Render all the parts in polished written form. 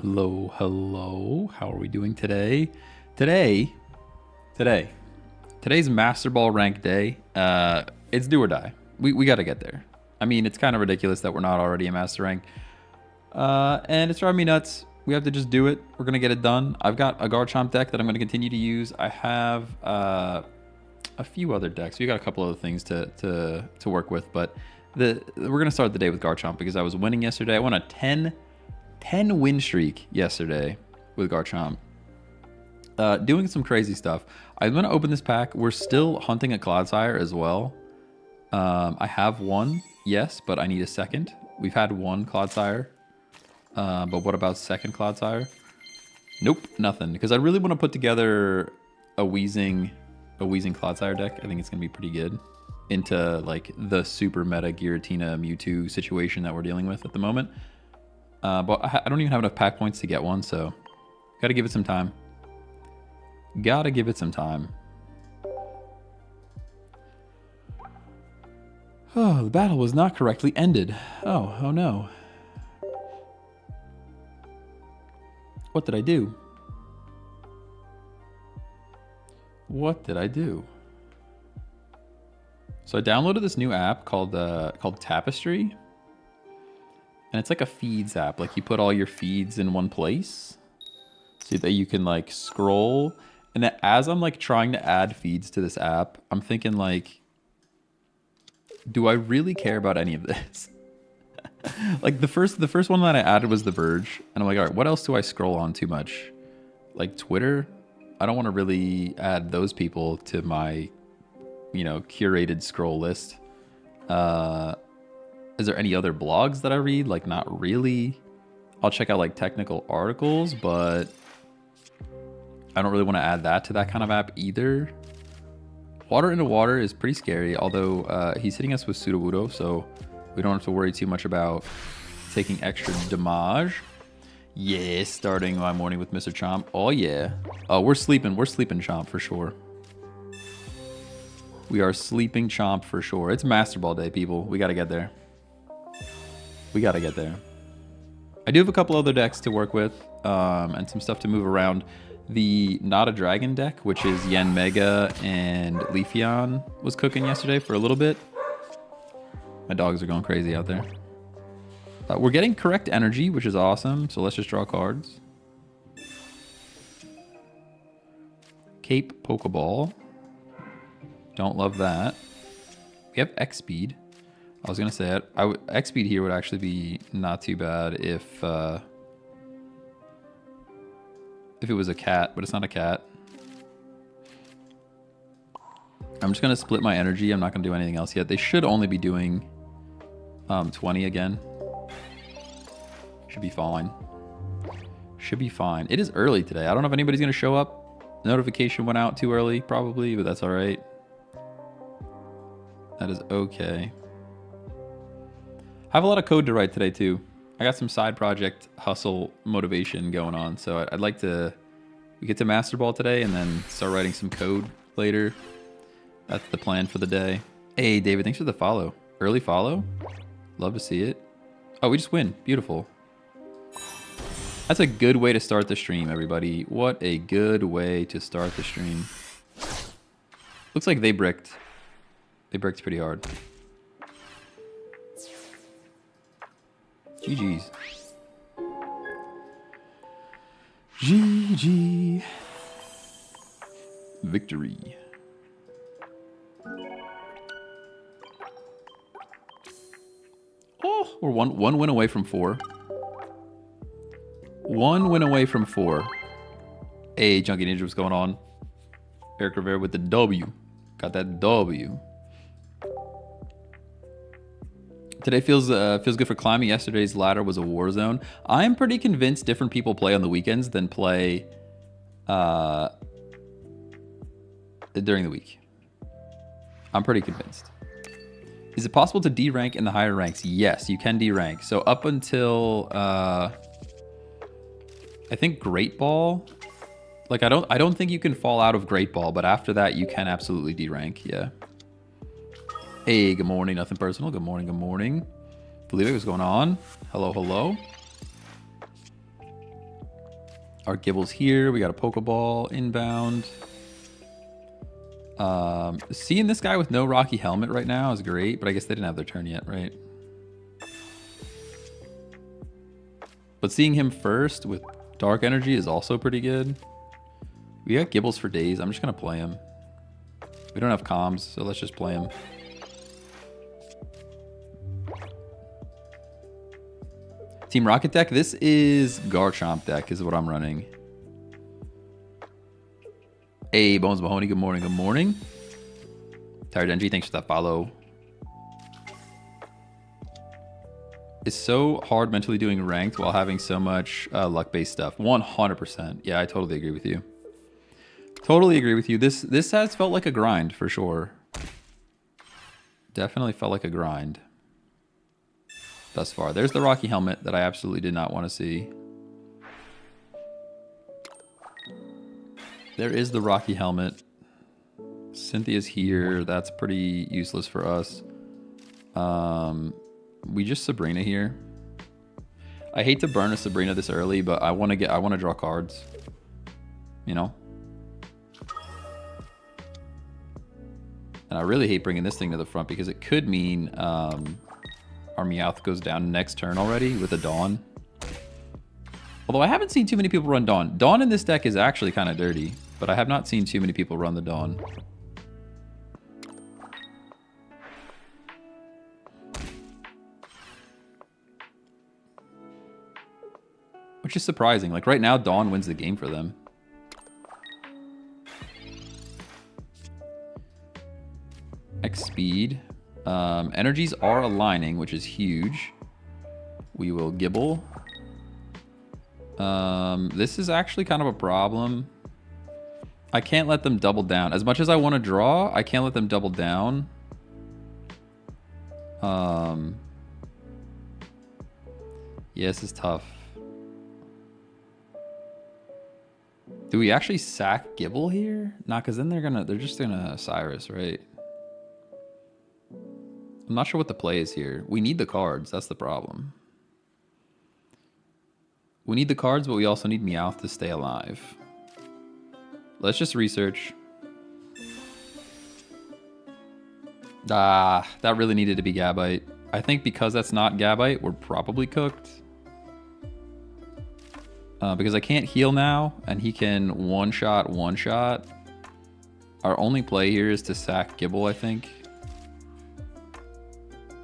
Hello, hello. How are we doing today? Today's Master Ball rank day. It's do or die. We got to get there. I mean, it's kind of ridiculous that we're not already a master rank. And it's driving me nuts. We have to just do it. We're gonna get it done. I've got a Garchomp deck that I'm gonna continue to use. I have a few other decks. We got a couple other things to work with, but we're gonna start the day with Garchomp because I was winning yesterday. I won a 10 win streak yesterday with Garchomp. Doing some crazy stuff. I'm going to open this pack. We're still hunting a Clodsire as well. I have one, yes, but I need a second. We've had one Clodsire. But what about second Clodsire? Nope, nothing. Because I really want to put together a Wheezing Clodsire deck. I think it's going to be pretty good. Into like the super meta Giratina Mewtwo situation that we're dealing with at the moment. But I don't even have enough pack points to get one, so gotta give it some time. Gotta give it some time. Oh, the battle was not correctly ended. Oh no. What did I do? What did I do? So I downloaded this new app called Tapestry. And it's like a feeds app. Like you put all your feeds in one place so that you can like scroll. And then as I'm like trying to add feeds to this app, I'm thinking like, do I really care about any of this? Like the first one that I added was The Verge. And I'm like, all right, what else do I scroll on too much? Like Twitter? I don't want to really add those people to my, curated scroll list. Is there any other blogs that I read? Like, not really. I'll check out like technical articles, but I don't really want to add that to that kind of app either. Water into Water is pretty scary, although he's hitting us with Sudowoodo, so we don't have to worry too much about taking extra damage. Yeah, starting my morning with Mr. Chomp. Oh yeah. Oh, we're sleeping Chomp for sure. We are sleeping Chomp for sure. It's Master Ball day, people. We got to get there. We got to get there. I do have a couple other decks to work with and some stuff to move around. The Not a Dragon deck, which is Yanmega and Leafeon, was cooking yesterday for a little bit. My dogs are going crazy out there. We're getting correct energy, which is awesome. So let's just draw cards. Cape Pokeball. Don't love that. We have X-Speed. I was going to say it. X-Speed here would actually be not too bad if it was a cat, but it's not a cat. I'm just going to split my energy. I'm not going to do anything else yet. They should only be doing 20 again. Should be fine. Should be fine. It is early today. I don't know if anybody's going to show up. Notification went out too early, probably, but that's all right. That is okay. I have a lot of code to write today too. I got some side project hustle motivation going on, so I'd like to get to Master Ball today and then start writing some code later. That's the plan for the day. Hey David, thanks for the follow. Early follow. Love to see it. Oh, we just win. Beautiful. That's a good way to start the stream, everybody. What a good way to start the stream. Looks like they bricked. They bricked pretty hard. GG's. GG. Victory. Oh, we're one win away from 4. 1 win away from 4. Hey, Junkie Ninja, what's going on? Eric Rivera with the W. Got that W. Today feels good for climbing. Yesterday's ladder was a war zone. I'm pretty convinced different people play on the weekends than play during the week. I'm pretty convinced. Is it possible to D-rank in the higher ranks? Yes, you can D-rank. So up until I think Great Ball. Like I don't think you can fall out of Great Ball, but after that you can absolutely D-rank. Yeah. Hey, good morning. Nothing personal. Good morning. Good morning. Felipe, what's going on? Hello, hello. Our Gibble's here. We got a Pokeball inbound. Seeing this guy with no Rocky Helmet right now is great, but I guess they didn't have their turn yet, right? But seeing him first with Dark Energy is also pretty good. We got Gibbles for days. I'm just going to play him. We don't have comms, so let's just play him. Team Rocket deck. This is Garchomp deck is what I'm running. Hey, Bones Mahoney. Good morning. Good morning. Tired Engie. Thanks for that follow. It's so hard mentally doing ranked while having so much luck-based stuff. 100%. Yeah, I totally agree with you. Totally agree with you. This has felt like a grind for sure. Definitely felt like a grind thus far. There's the Rocky Helmet that I absolutely did not want to see. There is the Rocky Helmet. Cynthia's here. That's pretty useless for us. We just Sabrina here. I hate to burn a Sabrina this early, but I want to draw cards. You know? And I really hate bringing this thing to the front because it could mean our Meowth goes down next turn already with a Dawn. Although I haven't seen too many people run Dawn. Dawn in this deck is actually kind of dirty, but I have not seen too many people run the Dawn. Which is surprising. Like right now, Dawn wins the game for them. X speed. Energies are aligning, which is huge. We will Gibble. This is actually kind of a problem. I can't let them double down. As much as I want to draw, I can't let them double down. Yeah, this is tough. Do we actually sack Gibble here? Nah, because then they're just gonna Cyrus, right? I'm not sure what the play is here. We need the cards, that's the problem. We need the cards, but we also need Meowth to stay alive. Let's just research. Ah, that really needed to be Gabite. I think because that's not Gabite, we're probably cooked. Because I can't heal now, and he can one-shot. Our only play here is to sack Gibble, I think.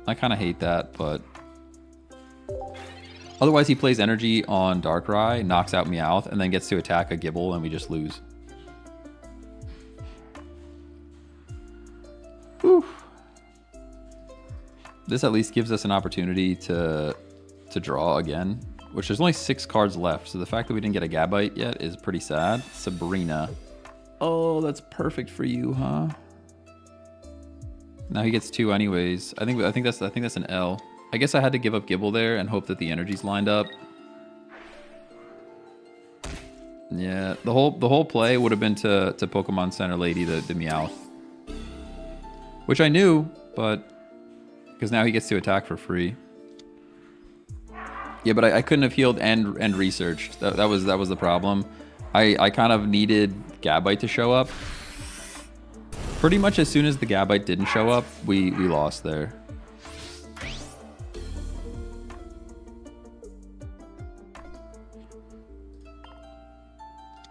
I kind of hate that, but... Otherwise, he plays energy on Darkrai, knocks out Meowth, and then gets to attack a Gibble, and we just lose. Whew. This at least gives us an opportunity to draw again. Which there's only 6 cards left, so the fact that we didn't get a Gabite yet is pretty sad. Sabrina. Oh, that's perfect for you, huh? Now he gets 2 anyways. I think that's an L. I guess I had to give up Gibble there and hope that the energies lined up. Yeah, the whole play would have been to Pokemon Center Lady the Meowth. Which I knew, but because now he gets to attack for free. Yeah, but I couldn't have healed and researched. That was the problem. I kind of needed Gabite to show up. Pretty much as soon as the Gabite didn't show up, we lost there.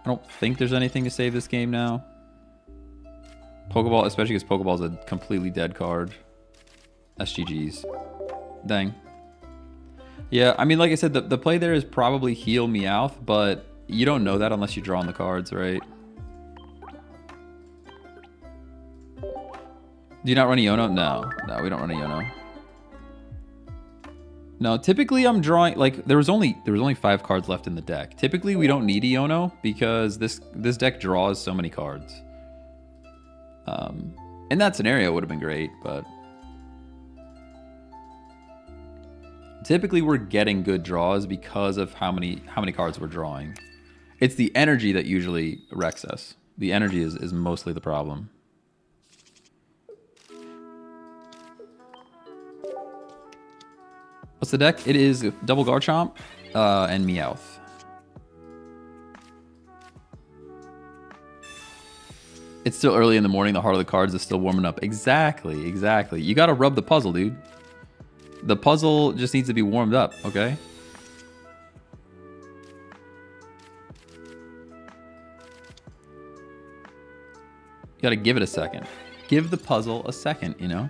I don't think there's anything to save this game now. Pokeball, especially because Pokeball's a completely dead card. SGG's. Dang. Yeah, I mean, like I said, the play there is probably heal Meowth, but you don't know that unless you draw on the cards, right? Do you not run a Iono? No, we don't run a Iono. No, typically I'm drawing, like, there was only 5 cards left in the deck. Typically we don't need Iono because this deck draws so many cards. In that scenario it would have been great, but... Typically, we're getting good draws because of how many cards we're drawing. It's the energy that usually wrecks us. The energy is mostly the problem. What's the deck? It is double Garchomp and Meowth. It's still early in the morning. The heart of the cards is still warming up. Exactly, exactly. You got to rub the puzzle, dude. The puzzle just needs to be warmed up, okay? You got to give it a second. Give the puzzle a second, you know?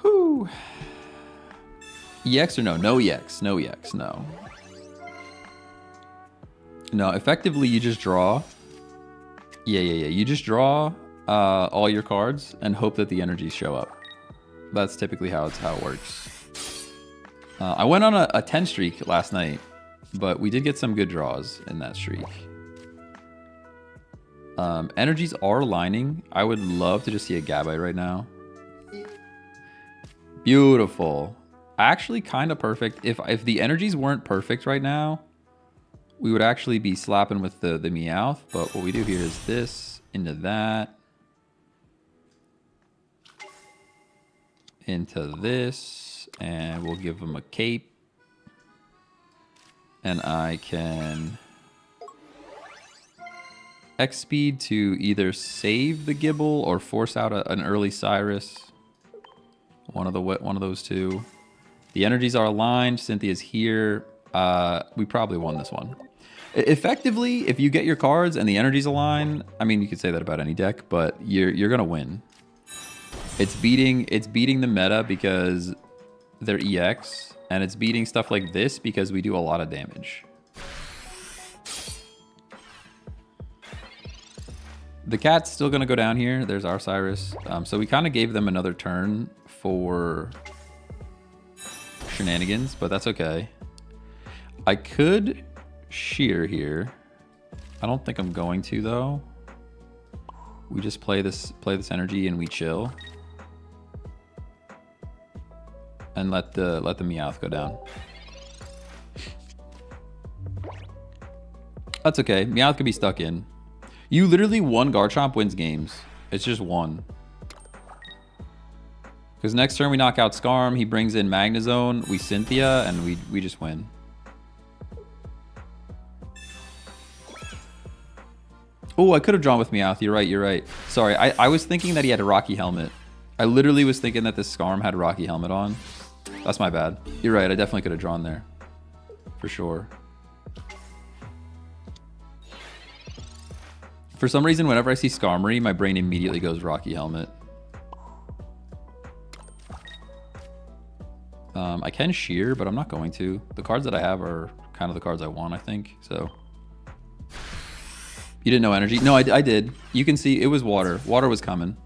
Whew. EX or no? No EX. No EX, no. No, effectively you just draw. Yeah. You just draw all your cards and hope that the energies show up. That's typically how it works. I went on a 10 streak last night, but we did get some good draws in that streak. Energies are aligning. I would love to just see a Gabite right now. Beautiful. Actually kind of perfect. If the energies weren't perfect right now, we would actually be slapping with the Meowth. But what we do here is this into that. Into this. And we'll give him a cape. And I can X speed to either save the Gibble or force out an early Cyrus. One of those two. The energies are aligned. Cynthia's here. We probably won this one. Effectively, if you get your cards and the energies align, I mean, you could say that about any deck, but you're gonna win. It's beating the meta because they're EX, and it's beating stuff like this because we do a lot of damage. The cat's still gonna go down here. There's our Cyrus. So we kind of gave them another turn for shenanigans, but that's okay. I could shear here. I don't think I'm going to though. We just play this energy and we chill. And let the Meowth go down. That's okay. Meowth could be stuck in. You literally one Garchomp wins games. It's just one. Because next turn we knock out Scarm, he brings in Magnezone, we Cynthia, and we just win. Oh, I could have drawn with Meowth. You're right. Sorry, I was thinking that he had a Rocky Helmet. I literally was thinking that this Scarm had a Rocky Helmet on. That's my bad. You're right, I definitely could have drawn there. For sure. For some reason, whenever I see Skarmory, my brain immediately goes Rocky Helmet. I can shear, but I'm not going to. The cards that I have are kind of the cards I want, I think. So you didn't know energy? No, I did. You can see it was water. Water was coming.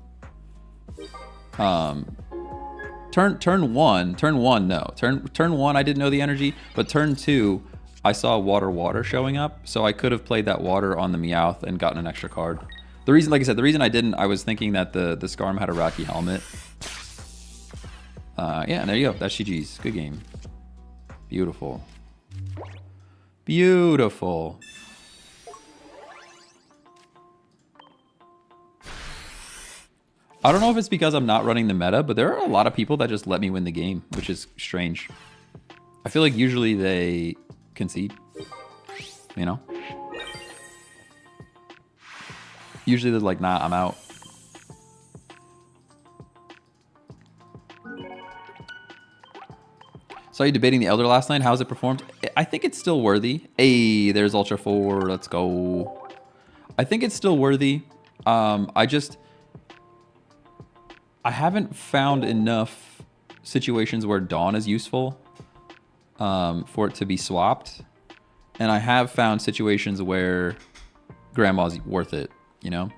Turn one, no. Turn one, I didn't know the energy, but turn two, I saw water showing up, so I could have played that water on the Meowth and gotten an extra card. The reason, like I said, the reason I didn't, I was thinking that the Scarm had a Rocky Helmet. Yeah, there you go. That's GG's. Good game. Beautiful. Beautiful. I don't know if it's because I'm not running the meta, but there are a lot of people that just let me win the game, which is strange. I feel like usually they concede, you know? Usually they're like, nah, I'm out. Saw you debating the Elder last night. How's it performed? I think it's still worthy. Hey, there's Ultra 4. Let's go. I think it's still worthy. I haven't found enough situations where Dawn is useful for it to be swapped. And I have found situations where Grandma's worth it, you know?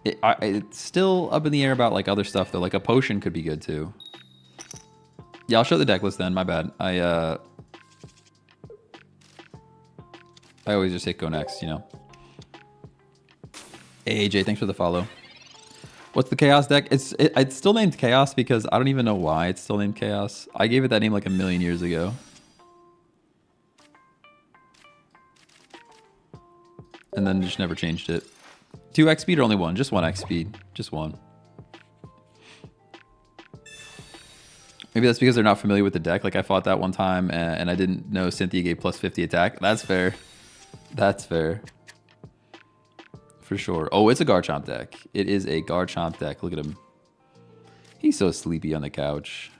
It's still up in the air about like other stuff though. Like a potion could be good too. Yeah, I'll show the deck list then. My bad. I always just hit go next, you know? Hey, AJ, thanks for the follow. What's the Chaos deck? It's still named Chaos because I don't even know why it's still named Chaos. I gave it that name like a million years ago. And then just never changed it. 2x speed or only one? Just 1x speed. Just one. Maybe that's because they're not familiar with the deck. Like I fought that one time and I didn't know Cynthia gave plus 50 attack. That's fair. That's fair. For sure. Oh, it's a Garchomp deck. It is a Garchomp deck. Look at him. He's so sleepy on the couch.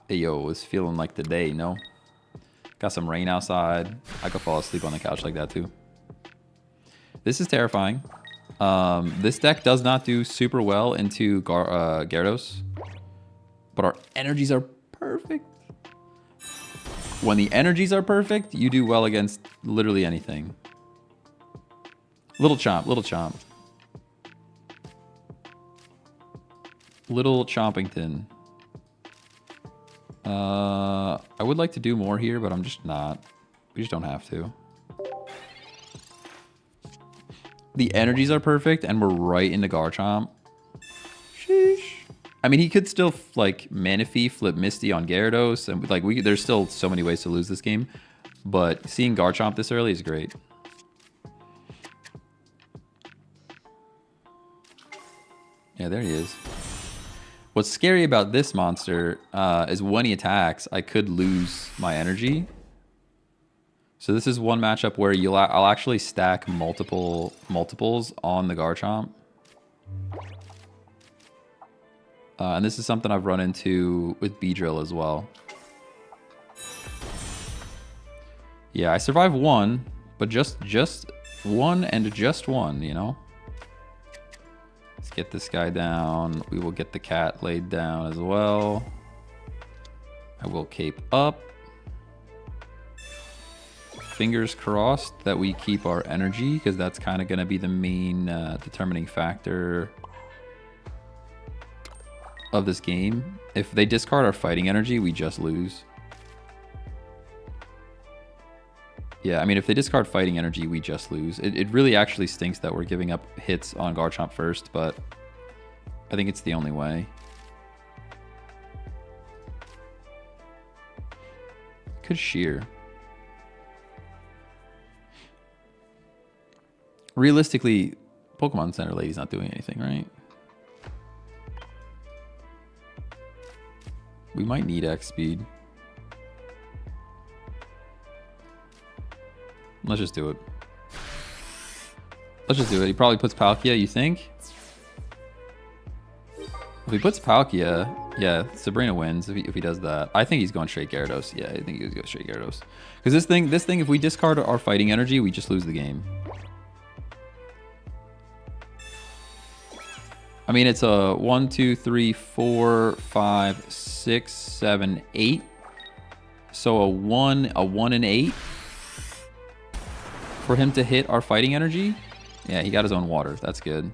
Hey, yo, it's feeling like the day, no? Got some rain outside. I could fall asleep on the couch like that, too. This is terrifying. This deck does not do super well into Gyarados. But our energies are perfect. When the energies are perfect, you do well against literally anything. Little Chomp, Little Chomp. Little Chompington. I would like to do more here, but I'm just not. We just don't have to. The energies are perfect, and we're right into Garchomp. Sheesh. I mean, he could still, like, Manaphy, flip Misty on Gyarados, and, like, there's still so many ways to lose this game. But seeing Garchomp this early is great. Yeah, there he is. What's scary about this monster is when he attacks, I could lose my energy. So this is one matchup where I'll actually stack multiples on the Garchomp. And this is something I've run into with Beedrill as well. Yeah, I survived one, but just one and just one, you know? Let's get this guy down. We will get the cat laid down as well. I will cape up. Fingers crossed that we keep our energy, because that's kind of going to be the main determining factor of this game. If they discard our fighting energy, we just lose. Yeah, I mean, if they discard fighting energy, we just lose. It really actually stinks that we're giving up hits on Garchomp first, but I think it's the only way. Could shear. Realistically, Pokemon Center Lady's not doing anything, right? We might need X speed. Let's just do it. Let's just do it. He probably puts Palkia, you think? If he puts Palkia, yeah, Sabrina wins if he does that. I think he's going straight Gyarados. Yeah, I think he's going straight Gyarados. Because this thing, if we discard our fighting energy, we just lose the game. I mean, it's a 1, 2, 3, 4, 5, 6, 7, 8. So a 1 and 8 for him to hit our fighting energy. Yeah, he got his own water. That's good.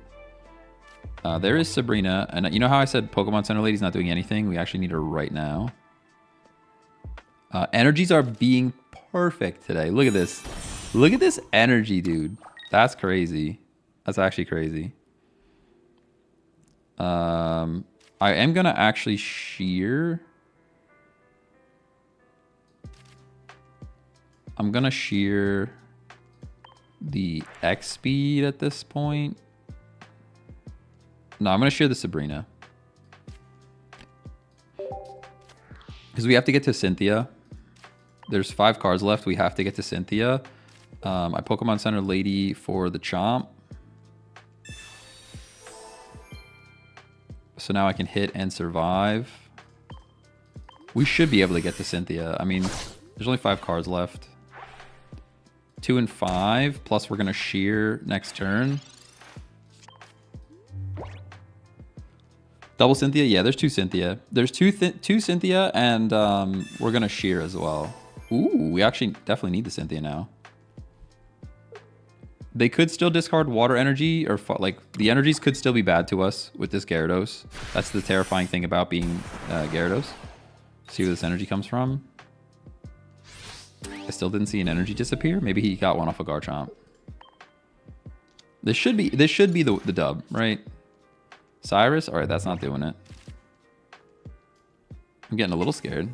There is Sabrina. And you know how I said Pokemon Center Lady's not doing anything? We actually need her right now. Energies are being perfect today. Look at this. Look at this energy, dude. That's crazy. That's actually crazy. I am going to actually shear. I'm going to shear the X speed at this point. No, I'm going to shear the Sabrina. Because we have to get to Cynthia. There's 5 cards left. We have to get to Cynthia. I Pokemon Center Lady for the Chomp. So now I can hit and survive. We should be able to get to Cynthia. I mean, there's only 5 cards left. 2 and 5, plus we're going to shear next turn. Double Cynthia? Yeah, there's 2 Cynthia. There's two Cynthia, and we're going to shear as well. Ooh, we actually definitely need the Cynthia now. They could still discard water energy, or like the energies could still be bad to us with this Gyarados. That's the terrifying thing about being Gyarados. See where this energy comes from. I still didn't see an energy disappear. Maybe he got one off of Garchomp. This should be the dub, right? Cyrus? All right, that's not doing it. I'm getting a little scared.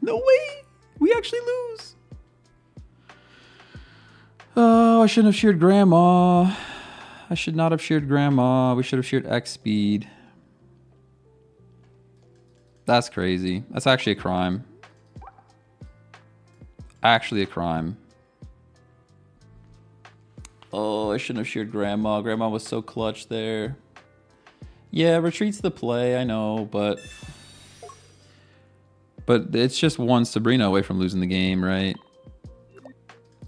No way! We actually lose! Oh, I shouldn't have sheared Grandma. I should not have sheared Grandma. We should have sheared X speed. That's crazy. That's actually a crime. Actually a crime. Oh, I shouldn't have sheared Grandma. Grandma was so clutch there. Yeah, retreat's the play, I know, but it's just one Sabrina away from losing the game, right?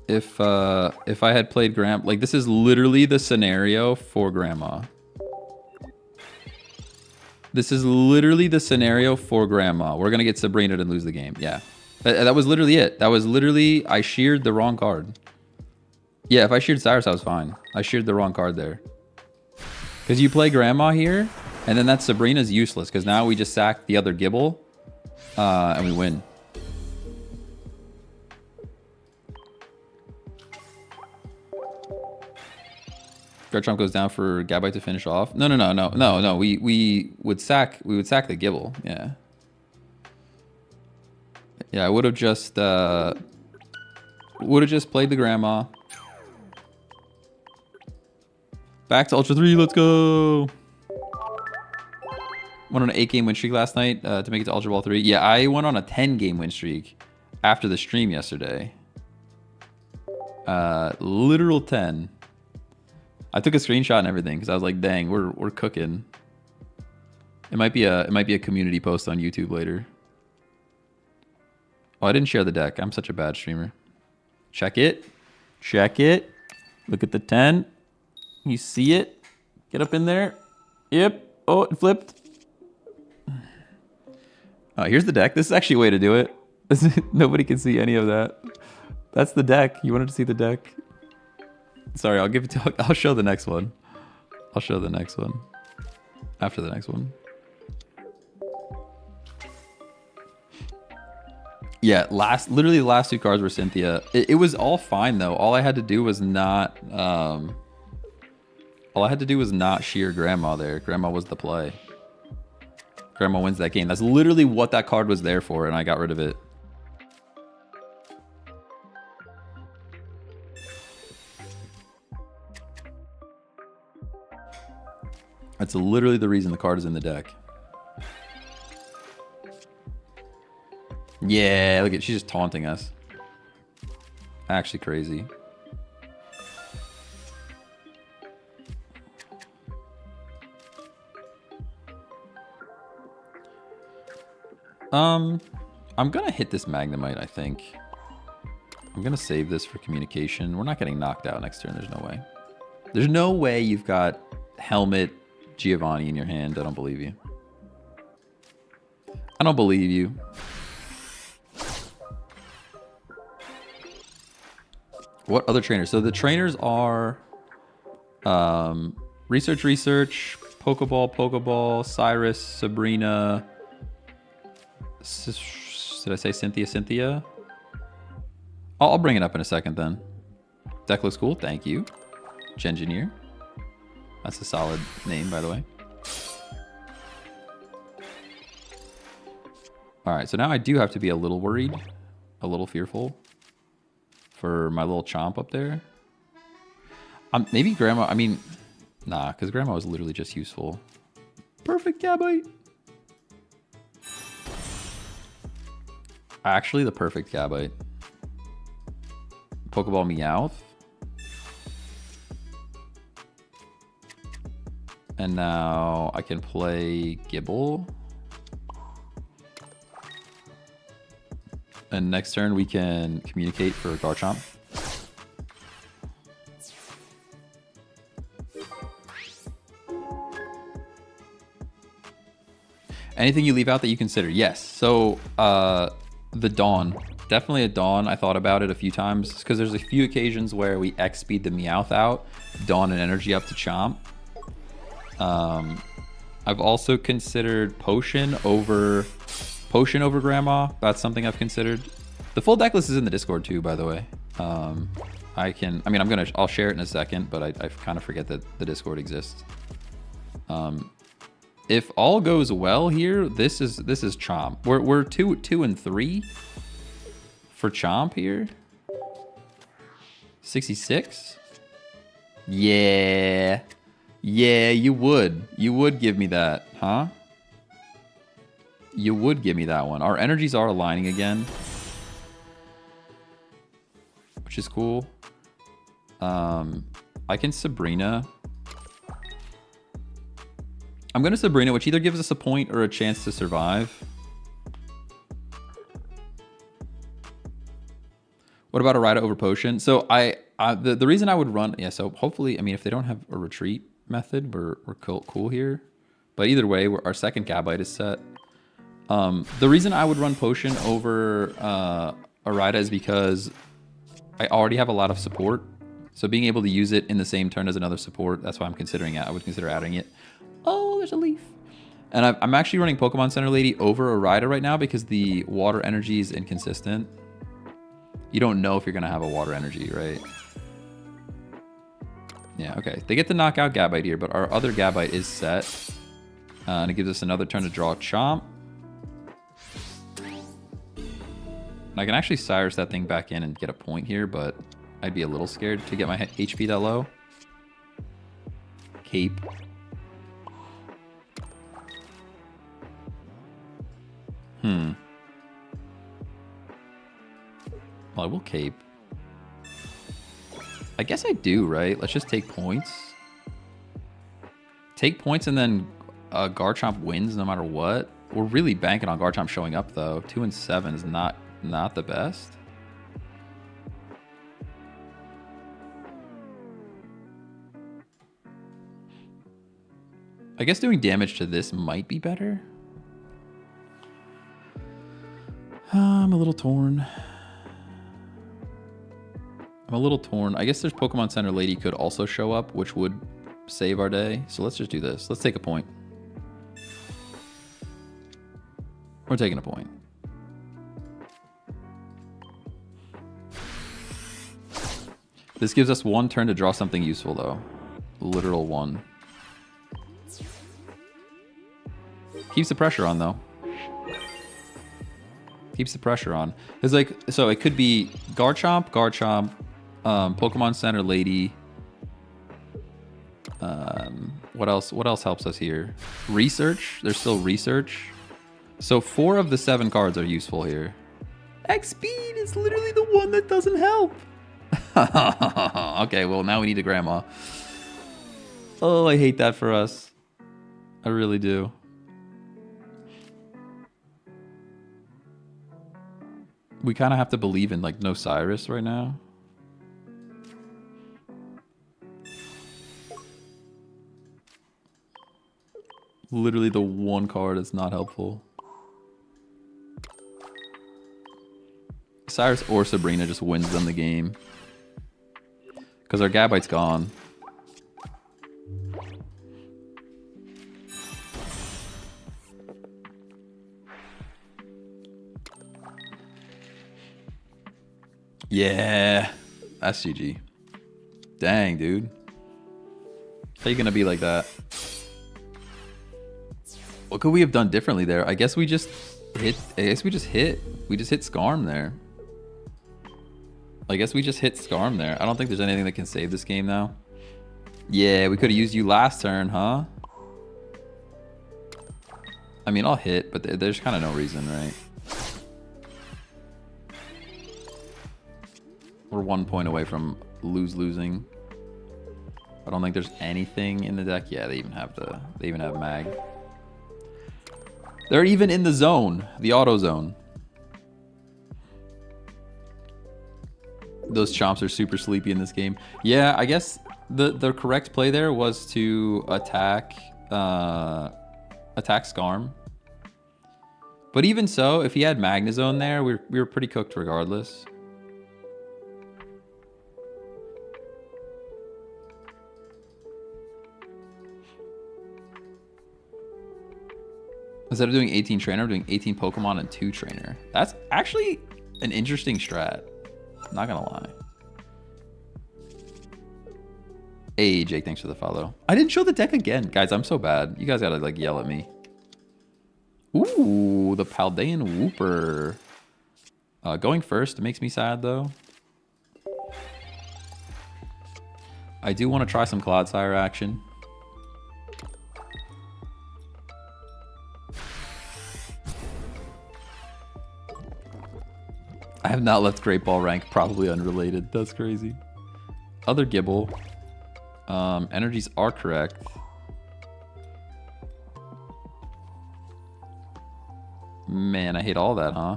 If I had played Grandma, like this is literally the scenario for Grandma. This is literally the scenario for Grandma. We're gonna get Sabrina to lose the game. Yeah, that was literally it. That was literally, I sheared the wrong card. Yeah, if I sheared Cyrus, I was fine. I sheared the wrong card there. Because you play Grandma here, and then that Sabrina's useless, because now we just sack the other Gibble, and we win. Garchomp goes down for Gabite to finish off. No. We would sack the Gibble. Yeah. Yeah, I would have just played the Grandma. Back to Ultra 3, let's go. Went on an 8-game win streak last night to make it to Ultra Ball 3. Yeah, I went on a 10-game win streak after the stream yesterday. Literal 10. I took a screenshot and everything because I was like, dang, we're cooking. It might be a community post on YouTube later. Oh, I didn't share the deck. I'm such a bad streamer. Check it. Check it. Look at the 10. You see it? Get up in there. Yep. Oh, it flipped. Oh, here's the deck. This is actually a way to do it. Nobody can see any of that. That's the deck. You wanted to see the deck? Sorry, I'll give it to. I'll show the next one. I'll show the next one. After the next one. Yeah, literally the last two cards were Cynthia. It was all fine though. All I had to do was not shear Grandma there. Grandma was the play. Grandma wins that game. That's literally what that card was there for, and I got rid of it. That's literally the reason the card is in the deck. Yeah, look at, she's just taunting us. Actually crazy. I'm gonna hit this Magnemite, I think. I'm gonna save this for communication. We're not getting knocked out next turn, there's no way. There's no way you've got Helmet Giovanni in your hand. I don't believe you. I don't believe you. What other trainers? So the trainers are Research, Pokeball, Cyrus, Sabrina. Did I say Cynthia? I'll bring it up in a second then. Deck looks cool. Thank you. Gengineer. That's a solid name, by the way. All right, so now I do have to be a little worried, a little fearful for my little Chomp up there. Maybe Grandma, I mean, nah, because Grandma was literally just useful. Perfect Gabite. Actually, the perfect Gabite. Pokeball Meowth. And now I can play Gibble. And next turn we can communicate for Garchomp. Anything you leave out that you consider? Yes. So the Dawn. Definitely a Dawn. I thought about it a few times because there's a few occasions where we X speed the Meowth out, Dawn and energy up to Chomp. I've also considered Potion over Grandma. That's something I've considered. The full deck list is in the Discord too, by the way. I'll share it in a second, but I kind of forget that the Discord exists. If all goes well here, this is Chomp. We're 2 and 3 for Chomp here. 66. Yeah. Yeah, you would. You would give me that, huh? You would give me that one. Our energies are aligning again, which is cool. I can Sabrina. I'm going to Sabrina, which either gives us a point or a chance to survive. What about a Rida over Potion? So the reason I would run, yeah, so hopefully, I mean, if they don't have a retreat method, we're cool here. But either way, our second Gabite is set. The reason I would run Potion over a Rida is because I already have a lot of support. So being able to use it in the same turn as another support, that's why I'm considering it. I would consider adding it. Oh, there's a leaf. And I'm actually running Pokemon Center Lady over a Rida right now because the water energy is inconsistent. You don't know if you're going to have a water energy, right? Yeah, okay. They get the knockout Gabite here, but our other Gabite is set. And it gives us another turn to draw a Chomp. And I can actually Cyrus that thing back in and get a point here, but I'd be a little scared to get my HP that low. Cape. Well, I will Cape. I guess I do, right? Let's just take points. Take points and then Garchomp wins no matter what. We're really banking on Garchomp showing up, though. 2 and 7 is not the best. I guess doing damage to this might be better. I'm a little torn. I guess there's Pokemon Center Lady could also show up, which would save our day. So let's just do this. Let's take a point. We're taking a point. This gives us 1 turn to draw something useful, though. Literal 1. Keeps the pressure on, though. Keeps the pressure on. It's like, so it could be Garchomp, Pokemon Center Lady. What else? What else helps us here? Research. There's still Research. So 4 of the 7 cards are useful here. X-Speed is literally the one that doesn't help. Okay, well, now we need a Grandma. Oh, I hate that for us. I really do. We kind of have to believe in, like, no Cyrus right now. Literally the one card that's not helpful. Cyrus or Sabrina just wins them the game. Because our Gabite's gone. Yeah. That's GG. Dang, dude. How you gonna be like that? What could we have done differently there? I guess we just hit. We just hit Scarm there. I don't think there's anything that can save this game now. Yeah, we could have used you last turn, huh? I mean, I'll hit, but there's kind of no reason, right? We're 1 point away from losing. I don't think there's anything in the deck. Yeah, they even have mag. They're even in the zone, the auto zone. Those Chomps are super sleepy in this game. Yeah, I guess the correct play there was to attack Scarm. But even so, if he had Magnezone there, we were pretty cooked regardless. Instead of doing 18 trainer, I'm doing 18 Pokemon and 2 trainer. That's actually an interesting strat. Not gonna lie. Hey, Jake, thanks for the follow. I didn't show the deck again. Guys, I'm so bad. You guys gotta, like, yell at me. Ooh, the Paldean Wooper. Going first makes me sad, though. I do want to try some Clodsire action. I have not left Great Ball rank, probably unrelated. That's crazy. Other Gibble. Energies are correct. Man, I hate all that, huh?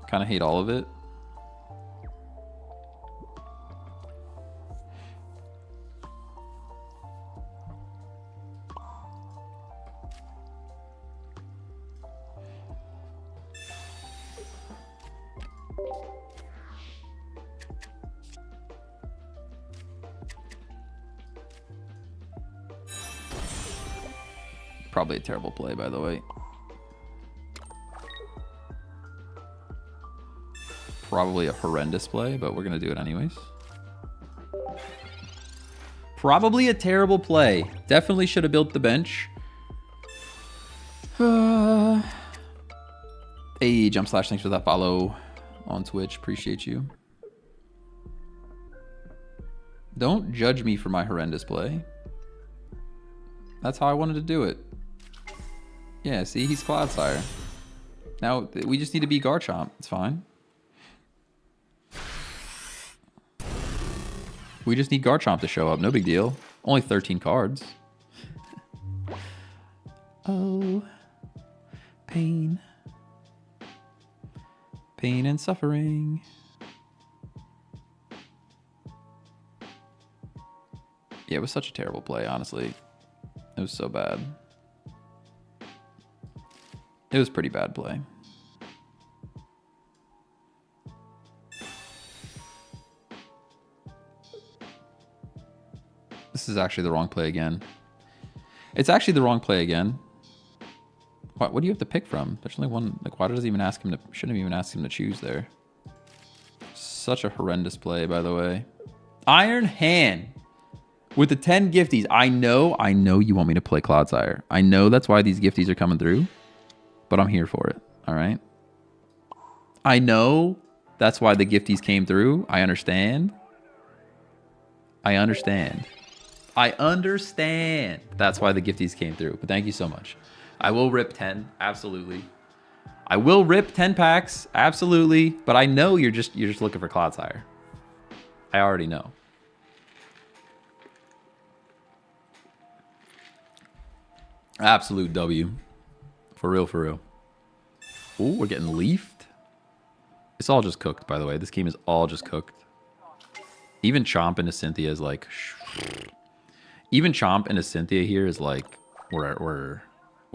Kind of hate all of it. Probably a terrible play, by the way. Probably a horrendous play, but we're going to do it anyways. Probably a terrible play. Definitely should have built the bench. Hey, Jump Slash, thanks for that follow on Twitch. Appreciate you. Don't judge me for my horrendous play. That's how I wanted to do it. Yeah, see, he's Clodsire. Now, we just need to beat Garchomp. It's fine. We just need Garchomp to show up. No big deal. Only 13 cards. Oh, pain. Pain and suffering. Yeah, it was such a terrible play, honestly. It was so bad. It was pretty bad play. This is actually the wrong play again. It's actually the wrong play again. What do you have to pick from? There's only one. Like, why does he even ask him to? Shouldn't have even asked him to choose there. Such a horrendous play, by the way. Iron Hand with the 10 gifties. I know you want me to play Clodsire. I know that's why these gifties are coming through, but I'm here for it. All right. I know that's why the gifties came through. I understand. I understand. That's why the gifties came through. But thank you so much. I will rip 10. Absolutely. I will rip 10 packs. Absolutely. But I know you're just looking for Clodsire. I already know. Absolute W. For real, for real. Ooh, we're getting leafed. It's all just cooked, by the way. This game is all just cooked. Even Chomp into Cynthia is like... Even Chomp into Cynthia here is like... We're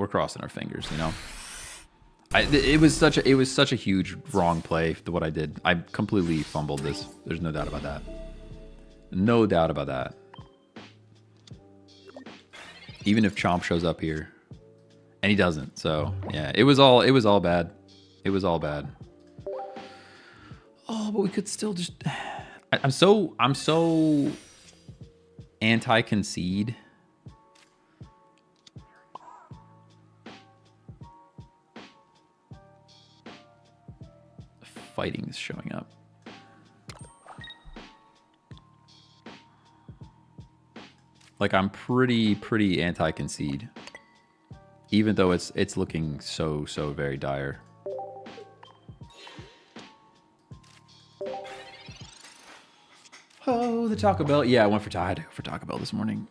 crossing our fingers, you know? It was such a huge wrong play to what I did. I completely fumbled this. There's no doubt about that. No doubt about that. Even if Chomp shows up here. And he doesn't. So, yeah. It was all bad. It was all bad. Oh, but we could still just... I'm so anti-concede. Fighting is showing up. Like, I'm pretty anti-concede. Even though it's looking so very dire. Oh, the Taco Bell. Yeah, I had to go for Taco Bell this morning.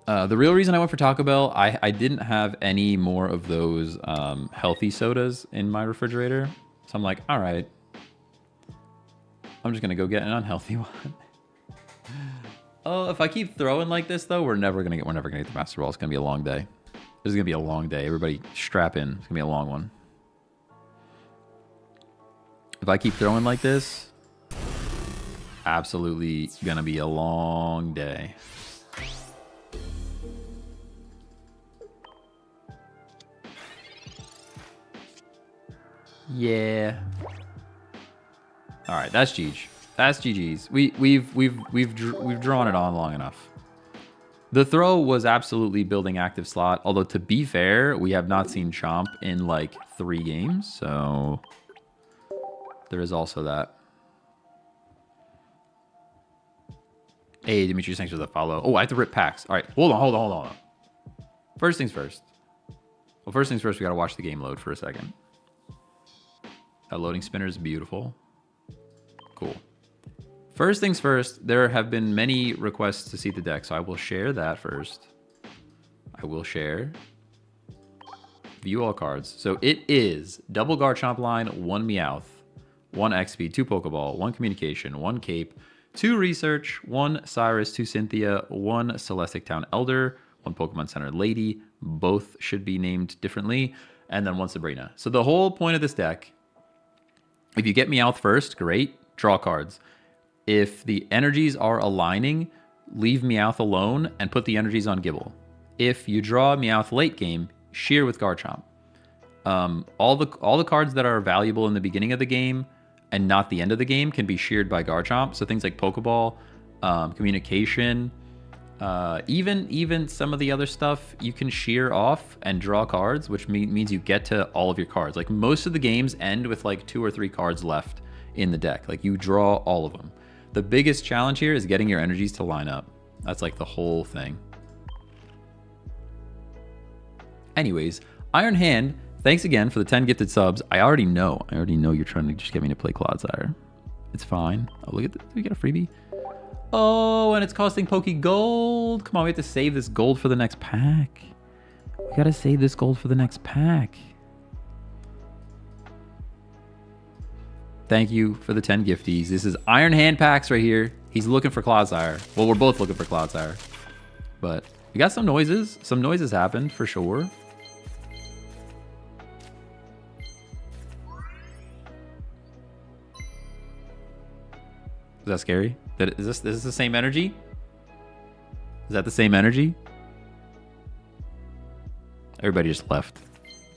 The real reason I went for Taco Bell, I didn't have any more of those healthy sodas in my refrigerator. So I'm like, all right. I'm just going to go get an unhealthy one. Oh, if I keep throwing like this, though, we're never going to get the Master Ball. It's going to be a long day. This is going to be a long day. Everybody strap in. It's going to be a long one. If I keep throwing like this, absolutely going to be a long day. Yeah. All right, that's GG. That's GG's. We've drawn it on long enough. The throw was absolutely building active slot. Although, to be fair, we have not seen Chomp in like 3 games. So there is also that. Hey, Demetrius, thanks for the follow. Oh, I have to rip packs. All right, hold on. First things first. Well, first things first, we got to watch the game load for a second. That loading spinner is beautiful. Cool. First things first, there have been many requests to see the deck, so I will share that first. I will share. View all cards. So it is double Garchomp line, 1 Meowth, 1 XP, 2 Pokeball, 1 Communication, 1 Cape, 2 Research, 1 Cyrus, 2 Cynthia, 1 Celestic Town Elder, 1 Pokemon Center Lady. Both should be named differently. And then 1 Sabrina. So the whole point of this deck, if you get Meowth first, great. Draw cards. If the energies are aligning, leave Meowth alone and put the energies on Gible. If you draw Meowth late game, shear with Garchomp. All the cards that are valuable in the beginning of the game and not the end of the game can be sheared by Garchomp. So things like Pokeball, Communication, even some of the other stuff you can shear off and draw cards, which means you get to all of your cards. Like most of the games end with like 2 or 3 cards left in the deck. Like you draw all of them. The biggest challenge here is getting your energies to line up. That's like the whole thing. Anyways, Iron Hand, thanks again for the 10 gifted subs. I already know you're trying to just get me to play Clodsire. It's fine. Oh, look at this. We get a freebie. Oh, and it's costing Poke Gold. Come on, we have to save this gold for the next pack. We gotta save this gold for the next pack. Thank you for the 10 gifties. This is Iron Hand packs right here. He's looking for Clodsire. Well, we're both looking for Clodsire. But we got some noises. Some noises happened for sure. Is that scary? Is this the same energy? Is that the same energy? Everybody just left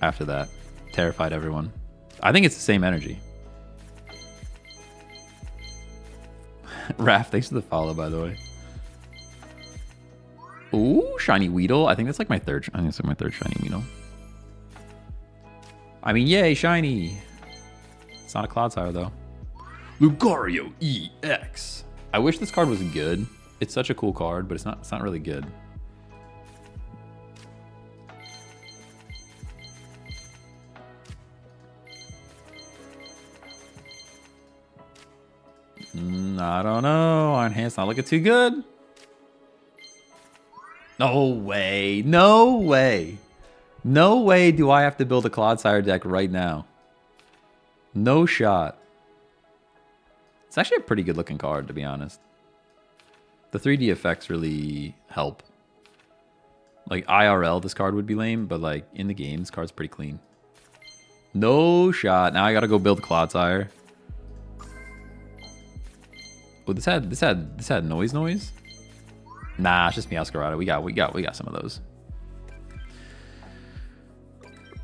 after that. Terrified everyone. I think it's the same energy. Raph, thanks for the follow, by the way. Ooh, shiny Weedle. I think that's like my third. I think it's like my third shiny Weedle. I mean, yay, shiny. It's not a Clodsire though. Lucario EX. I wish this card was good. It's such a cool card, but it's not really good. I don't know. Iron Hand's not looking too good. No way. No way. No way do I have to build a Clodsire deck right now. No shot. It's actually a pretty good looking card, to be honest. The 3D effects really help. Like IRL, this card would be lame, but like in the game, this card's pretty clean. No shot. Now I gotta go build Clodsire. Oh, this had noise. Nah, it's just Meowscarada. We got some of those.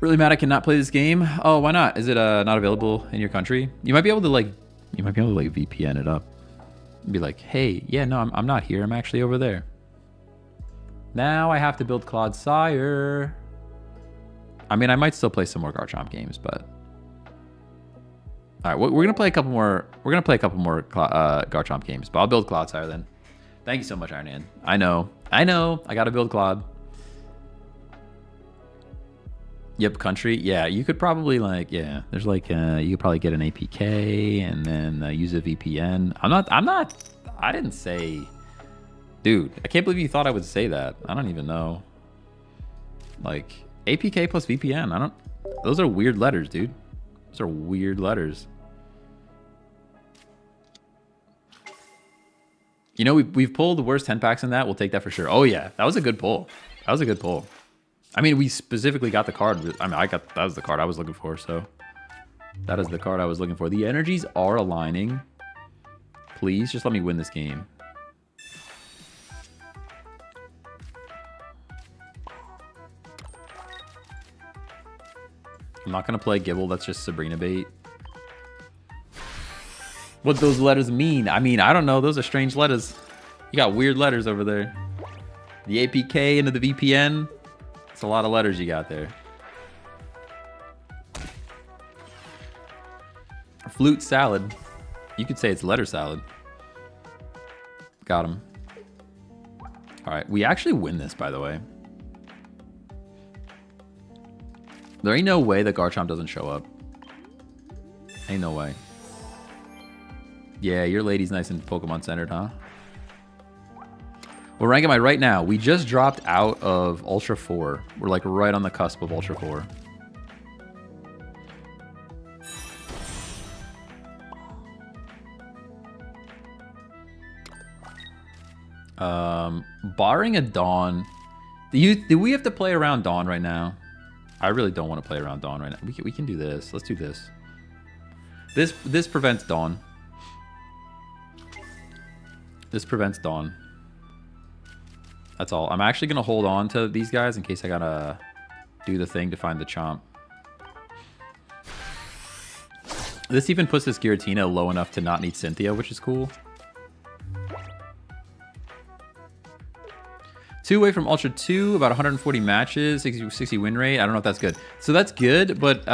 Really mad I cannot play this game. Oh, why not? Is it not available in your country? You might be able to like VPN it up. Be like, hey, yeah, no, I'm not here. I'm actually over there. Now I have to build Clodsire. I mean, I might still play some more Garchomp games, but all right, we're gonna play a couple more. We're gonna play a couple more Garchomp games, but I'll build Clodsire then. Thank you so much, Iron Man. I know. I gotta build Clod. Yep, country. Yeah, you could probably like, yeah. There's like, you could probably get an APK and then use a VPN. I didn't say, dude. I can't believe you thought I would say that. I don't even know. Like APK plus VPN. Those are weird letters, dude. Those are weird letters. You know, we've pulled the worst 10 packs in that. We'll take that for sure. Oh yeah, that was a good pull. That was a good pull. I mean, we specifically got the card. I mean, that was the card I was looking for. So that is the card I was looking for. The energies are aligning. Please just let me win this game. I'm not going to play Gible. That's just Sabrina bait. What those letters mean? I mean, I don't know. Those are strange letters. You got weird letters over there. The APK into the VPN. It's a lot of letters you got there. Flute salad. You could say it's letter salad. Got him. All right, we actually win this, by the way. There ain't no way that Garchomp doesn't show up. Ain't no way. Yeah, your lady's nice and Pokemon centered, huh? What rank am I right now? We just dropped out of Ultra 4. We're like right on the cusp of Ultra 4. Barring a Dawn, do we have to play around Dawn right now? I really don't want to play around Dawn right now. We can do this. Let's do this. This prevents Dawn. This prevents Dawn. That's all. I'm actually gonna hold on to these guys in case I gotta do the thing to find the Chomp. This even puts this Giratina low enough to not need Cynthia, which is cool. 2 away from Ultra 2, about 140 matches, 60 win rate. I don't know if that's good. So that's good, but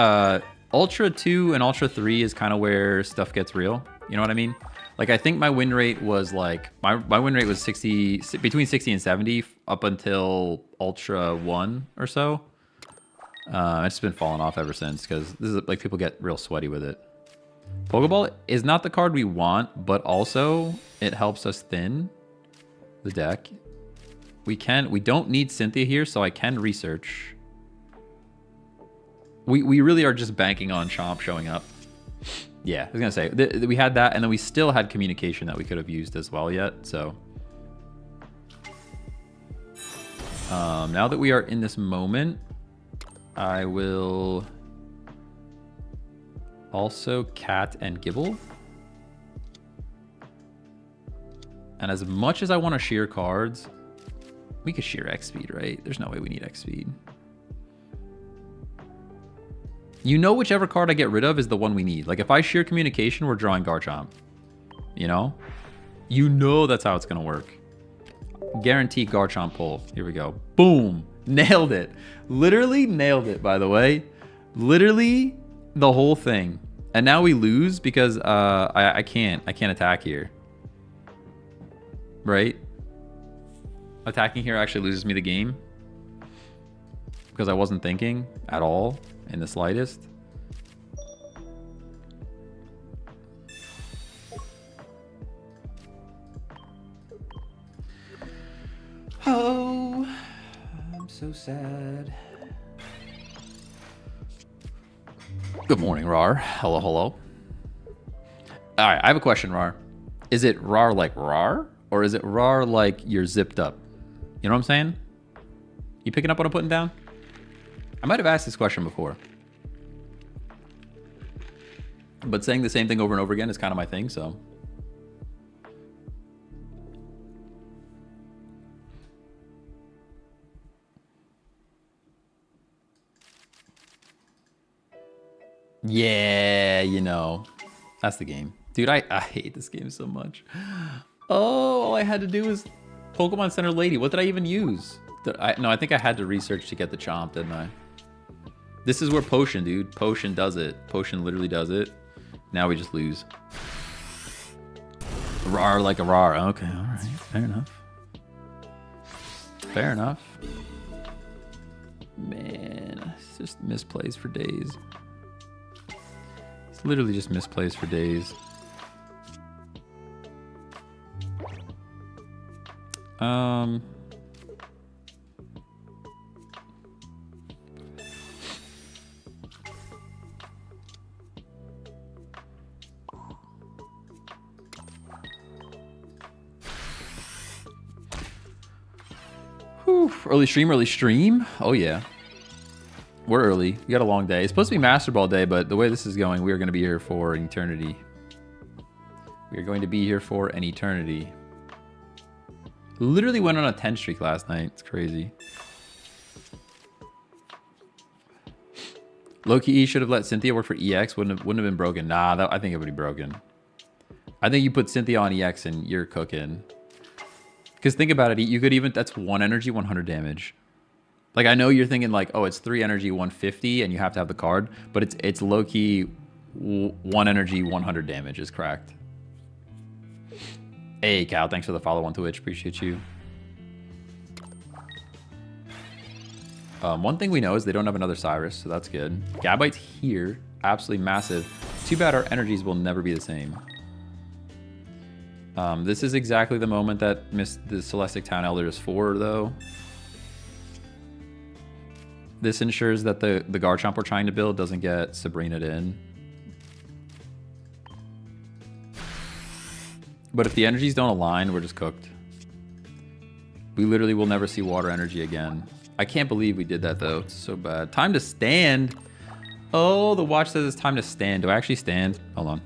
Ultra 2 and Ultra 3 is kind of where stuff gets real. You know what I mean? Like, I think my win rate was like, my win rate was 60, between 60 and 70 up until Ultra 1 or so. It's just been falling off ever since because this is like people get real sweaty with it. Pokeball is not the card we want, but also it helps us thin the deck. We don't need Cynthia here, so I can research. We really are just banking on Chomp showing up. Yeah, I was gonna say we had that, and then we still had communication that we could have used as well yet. So now that we are in this moment, I will also Cat and Gibble. And as much as I want to shear cards, we could shear X speed, right? There's no way we need X speed. You know, whichever card I get rid of is the one we need. Like if I shear communication, we're drawing Garchomp. You know? You know that's how it's gonna work. Guaranteed Garchomp pull. Here we go. Boom. Nailed it. Literally nailed it, by the way. Literally the whole thing. And now we lose because I can't attack here. Right? Attacking here actually loses me the game because I wasn't thinking at all in the slightest. Oh, I'm so sad. Good morning, Rar. Hello, hello. All right, I have a question, Rar. Is it Rar like Rar, or is it Rar like you're zipped up? You know what I'm saying? You picking up what I'm putting down? I might have asked this question before. But saying the same thing over and over again is kind of my thing, so. Yeah, you know. That's the game. Dude, I hate this game so much. Oh, all I had to do was Pokemon Center Lady. What did I even use? No, I think I had to research to get the Chomp, didn't I? This is where Potion, dude. Potion does it. Potion literally does it. Now we just lose. Rar like a rar. Okay, all right. Fair enough. Fair enough. Man, it's just misplays for days. It's literally just misplays for days. Whew, early stream. Oh yeah. We're early. We got a long day. It's supposed to be Master Ball Day, but the way this is going, we are going to be here for an eternity. We are going to be here for an eternity. Literally went on a 10 streak last night. It's crazy. Low-key should have let Cynthia work for EX. Wouldn't have been broken. Nah, I think it would be broken. I think you put Cynthia on EX and you're cooking. Because think about it. You could even... That's 1 energy, 100 damage. Like, I know you're thinking like, oh, it's 3 energy, 150, and you have to have the card. But it's low-key 1 energy, 100 damage is cracked. Hey, Cal, thanks for the follow on Twitch. Appreciate you. One thing we know is they don't have another Cyrus, so that's good. Gabite's here. Absolutely massive. Too bad our energies will never be the same. This is exactly the moment that missed the Celestic Town Elder is for, though. This ensures that the Garchomp we're trying to build doesn't get Sabrina'd in. But if the energies don't align, we're just cooked. We literally will never see water energy again. I can't believe we did that, though. It's so bad. Time to stand. Oh, the watch says it's time to stand. Do I actually stand? Hold on.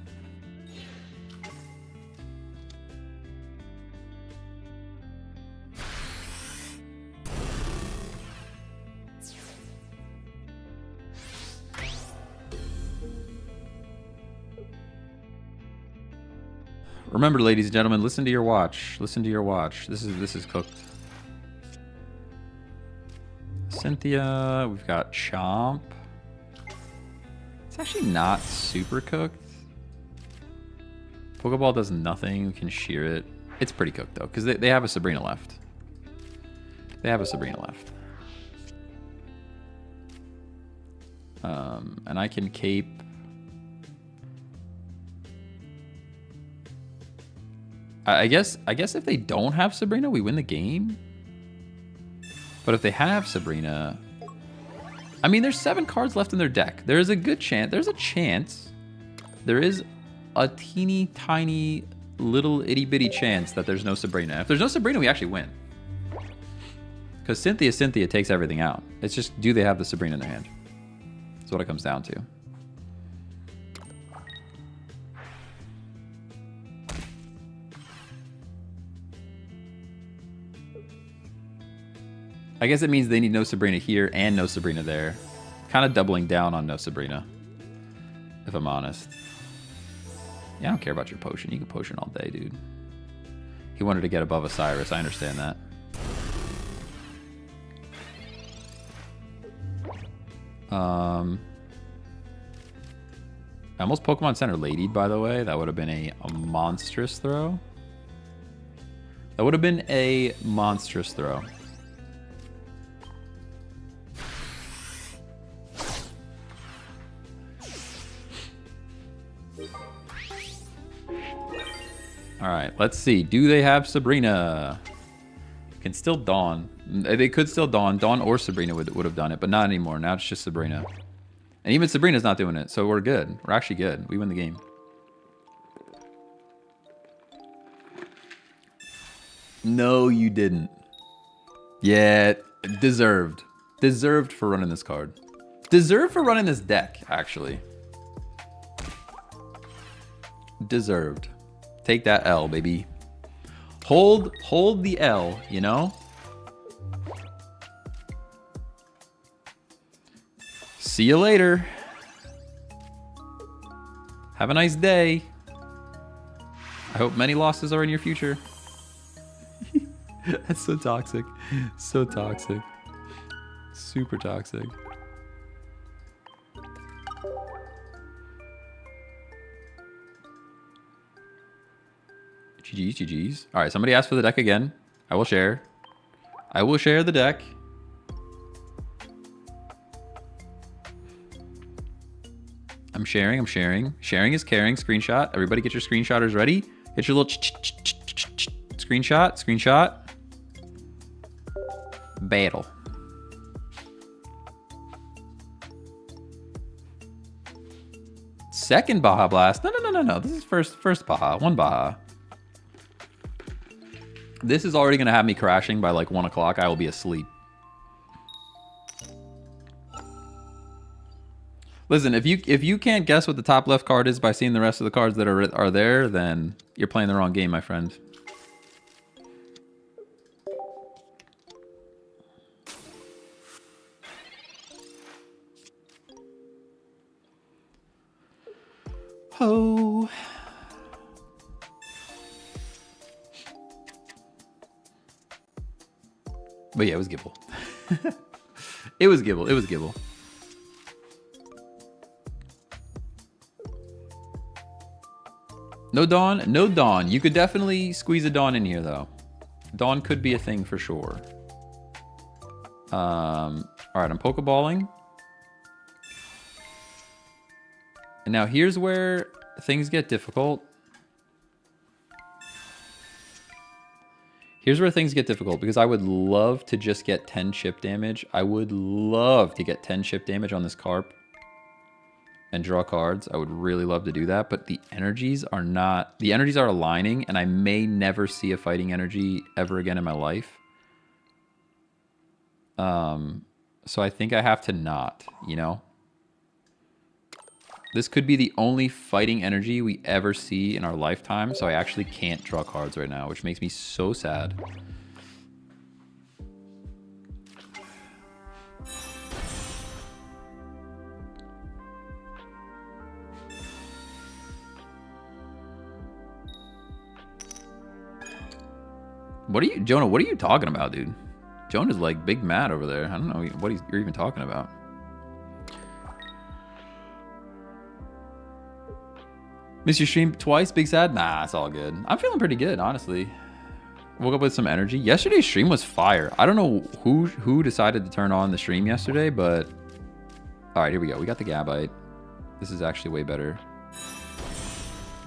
Remember, ladies and gentlemen, listen to your watch. Listen to your watch. This is cooked. Cynthia, we've got Chomp. It's actually not super cooked. Pokeball does nothing. We can shear it. It's pretty cooked, though, because they have a Sabrina left. They have a Sabrina left. And I can cape. I guess if they don't have Sabrina, we win the game. But if they have Sabrina, I mean, there's 7 cards left in their deck. There is a good chance. There's a chance. There is a teeny tiny little itty bitty chance that there's no Sabrina. If there's no Sabrina, we actually win. Because Cynthia takes everything out. It's just, do they have the Sabrina in their hand? That's what it comes down to. I guess it means they need no Sabrina here and no Sabrina there. Kind of doubling down on no Sabrina, if I'm honest. Yeah, I don't care about your potion. You can potion all day, dude. He wanted to get above a Cyrus. I understand that. I almost Pokemon Center Ladied, by the way. That would have been a monstrous throw. That would have been a monstrous throw. All right, let's see. Do they have Sabrina? Can still Dawn. They could still Dawn. Dawn or Sabrina would have done it, but not anymore. Now it's just Sabrina. And even Sabrina's not doing it, so we're good. We're actually good. We win the game. No, you didn't. Yeah, deserved. Deserved for running this card. Deserved for running this deck, actually. Deserved. Take that L, baby. Hold the L, you know? See you later. Have a nice day. I hope many losses are in your future. That's so toxic. So toxic. Super toxic. GG's, GG's. All right, somebody asked for the deck again. I will share. I will share the deck. I'm sharing, I'm sharing. Sharing is caring. Screenshot. Everybody get your screenshotters ready. Get your little screenshot, screenshot. Battle. Second Baja Blast. No. This is first Baja. One Baja. This is already going to have me crashing by like 1 o'clock. I will be asleep. Listen, if you can't guess what the top left card is by seeing the rest of the cards that are there, then you're playing the wrong game, my friend. Oh. But yeah, it was Gibble. It was Gibble. It was Gibble. No Dawn? No Dawn. You could definitely squeeze a Dawn in here, though. Dawn could be a thing for sure. All right, I'm Pokeballing. And now here's where things get difficult. Here's where things get difficult because I would love to just get 10 chip damage. I would love to get 10 chip damage on this Carp and draw cards. I would really love to do that, but the energies are not... The energies are aligning, and I may never see a fighting energy ever again in my life. So I think I have to not, you know? This could be the only fighting energy we ever see in our lifetime, so I actually can't draw cards right now, which makes me so sad. What are you, Jonah, what are you talking about, dude? Jonah's like big mad over there. I don't know what you're even talking about. Missed your stream twice, big sad? Nah, it's all good. I'm feeling pretty good, honestly. Woke up with some energy. Yesterday's stream was fire. I don't know who decided to turn on the stream yesterday, but... Alright, here we go. We got the Gabite. This is actually way better.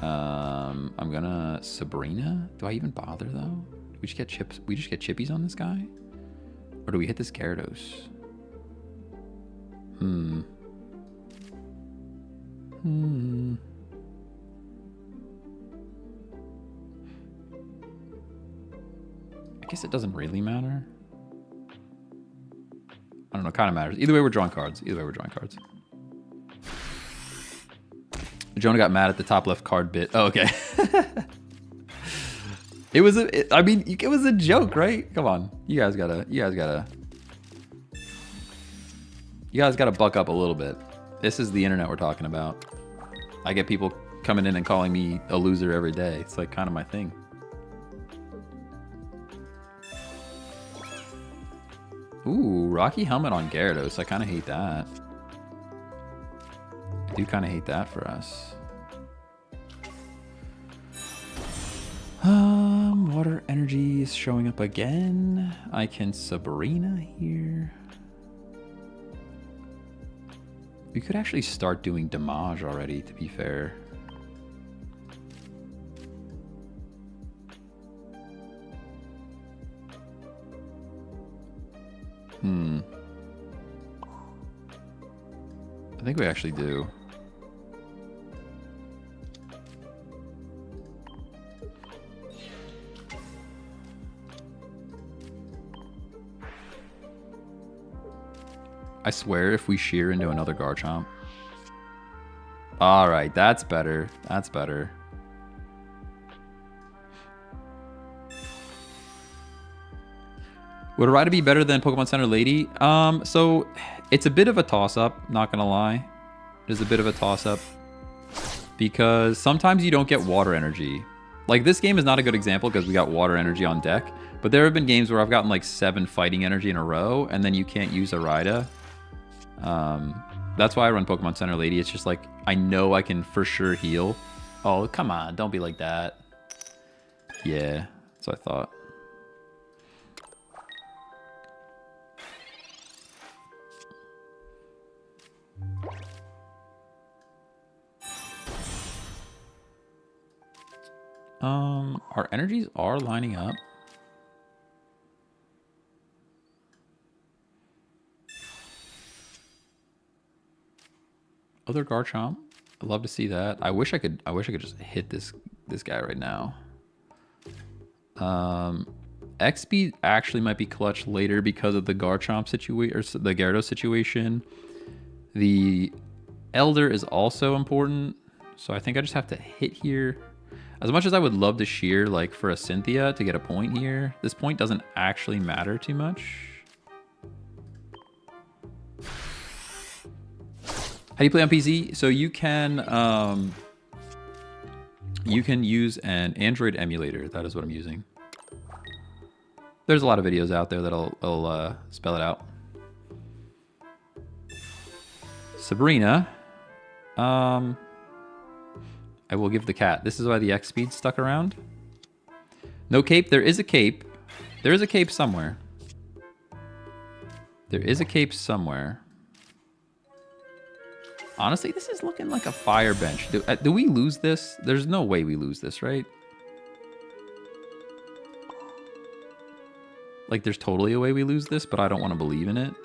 I'm gonna... Sabrina? Do I even bother, though? We just get chips. We just get chippies on this guy? Or do we hit this Gyarados? I guess it doesn't really matter. I don't know, kind of matters. Either way, we're drawing cards. Jonah got mad at the top left card bit. Oh, okay. It was it was a joke, right? Come on. You guys gotta buck up a little bit. This is the internet we're talking about. I get people coming in and calling me a loser every day. It's like kind of my thing. Ooh, Rocky Helmet on Gyarados. I kind of hate that. I do kind of hate that for us. Water energy is showing up again. I can Sabrina here. We could actually start doing damage already, to be fair. I think we actually do. I swear if we shear into another Garchomp. Alright, that's better. That's better. Would Rida be better than Pokemon Center Lady? So it's a bit of a toss-up, not gonna lie. It is a bit of a toss-up. Because sometimes you don't get water energy. Like, this game is not a good example because we got water energy on deck. But there have been games where I've gotten like 7 fighting energy in a row, and then you can't use a Rida. That's why I run Pokemon Center Lady. It's just like, I know I can for sure heal. Oh, come on. Don't be like that. Yeah, that's what I thought. Our energies are lining up. Other Garchomp. I'd love to see that. I wish I could just hit this guy right now. X-Speed actually might be clutch later because of the Garchomp situation, or the Gyarados situation. The Elder is also important, so I think I just have to hit here. As much as I would love to shear, like, for a Cynthia to get a point here, this point doesn't actually matter too much. How do you play on PC? So you can use an Android emulator. That is what I'm using. There's a lot of videos out there that'll spell it out. Sabrina. I will give the cat. This is why the X speed stuck around. No cape. There is a cape. There is a cape somewhere. There is a cape somewhere. Honestly, this is looking like a fire bench. Do we lose this? There's no way we lose this, right? Like, there's totally a way we lose this, but I don't want to believe in it.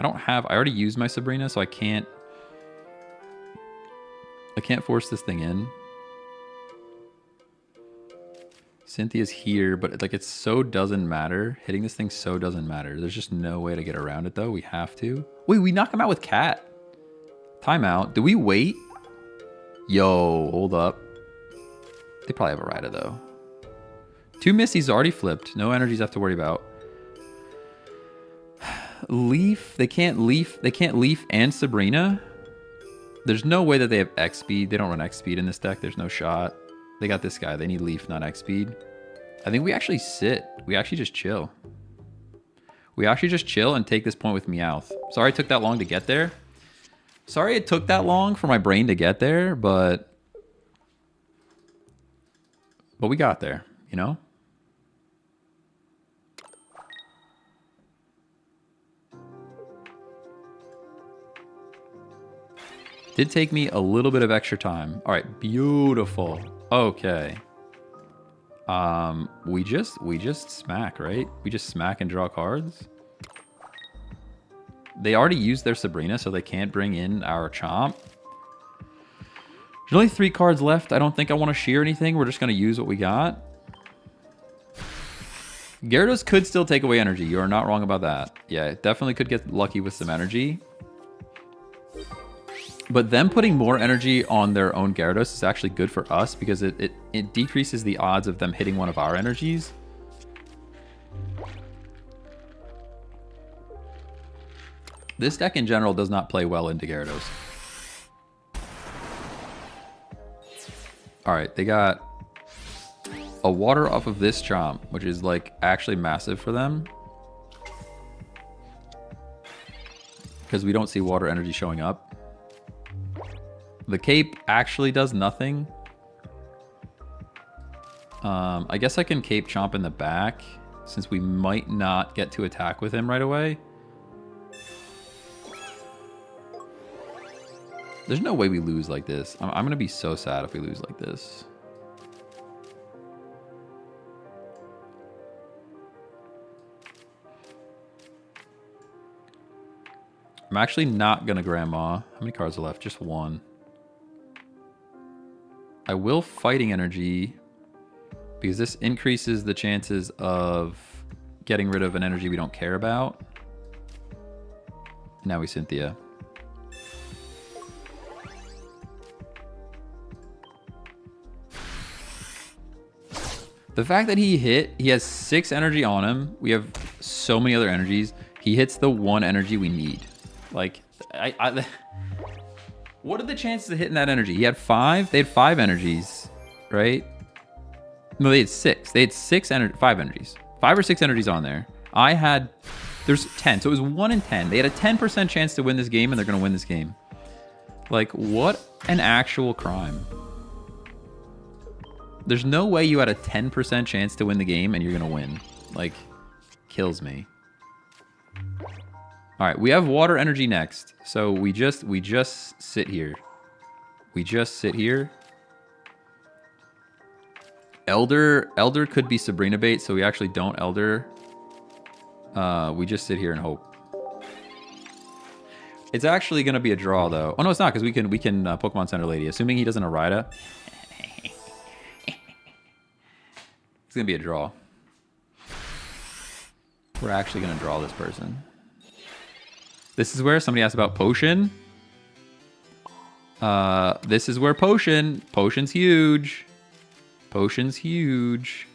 I already used my Sabrina, so I can't force this thing in. Cynthia's here, but like it so doesn't matter. Hitting this thing so doesn't matter. There's just no way to get around it though. We have to. Wait, we knock him out with Cat. Timeout. Do we wait? Yo, hold up. They probably have a rider though. 2 Misty's already flipped. No energies I have to worry about. Leaf. They can't Leaf. They can't Leaf and Sabrina. There's no way that they have X speed. They don't run X speed in this deck. There's no shot. They got this guy. They need Leaf, not X speed. I think we actually sit. We actually just chill. We actually just chill and take this point with Meowth. Sorry it took that long to get there. Sorry it took that long for my brain to get there, but we got there, you know? Did take me a little bit of extra time. All right, beautiful. Okay. We just smack, right? We just smack and draw cards. They already used their Sabrina, so they can't bring in our Chomp. There's only 3 cards left. I don't think I want to shear anything. We're just going to use what we got. Gyarados could still take away energy. You are not wrong about that. Yeah, it definitely could get lucky with some energy. But them putting more energy on their own Gyarados is actually good for us because it decreases the odds of them hitting one of our energies. This deck in general does not play well into Gyarados. Alright, they got a water off of this Chomp, which is like actually massive for them. Because we don't see water energy showing up. The cape actually does nothing. I guess I can cape Chomp in the back since we might not get to attack with him right away. There's no way we lose like this. I'm going to be so sad if we lose like this. I'm actually not going to Grandma. How many cards are left? Just 1. I will Fighting Energy because this increases the chances of getting rid of an energy we don't care about. Now we Cynthia. The fact that he has 6 energy on him. We have so many other energies. He hits the 1 energy we need. Like, what are the chances of hitting that energy? He had 5. They had 5 energies, right? No, they had 6. They had 5 energies. 5 or 6 energies on there. There's 10. So it was 1 in 10. They had a 10% chance to win this game, and they're going to win this game. Like, what an actual crime. There's no way you had a 10% chance to win the game, and you're going to win. Like, kills me. All right, we have water energy next. So we just sit here. We just sit here. Elder could be Sabrina bait, so we actually don't Elder. We just sit here and hope. It's actually going to be a draw, though. Oh, no, it's not, because we can Pokemon Center Lady. Assuming he doesn't Arida. It's going to be a draw. We're actually going to draw this person. This is where somebody asked about Potion. This is where Potion's huge. Potion's huge.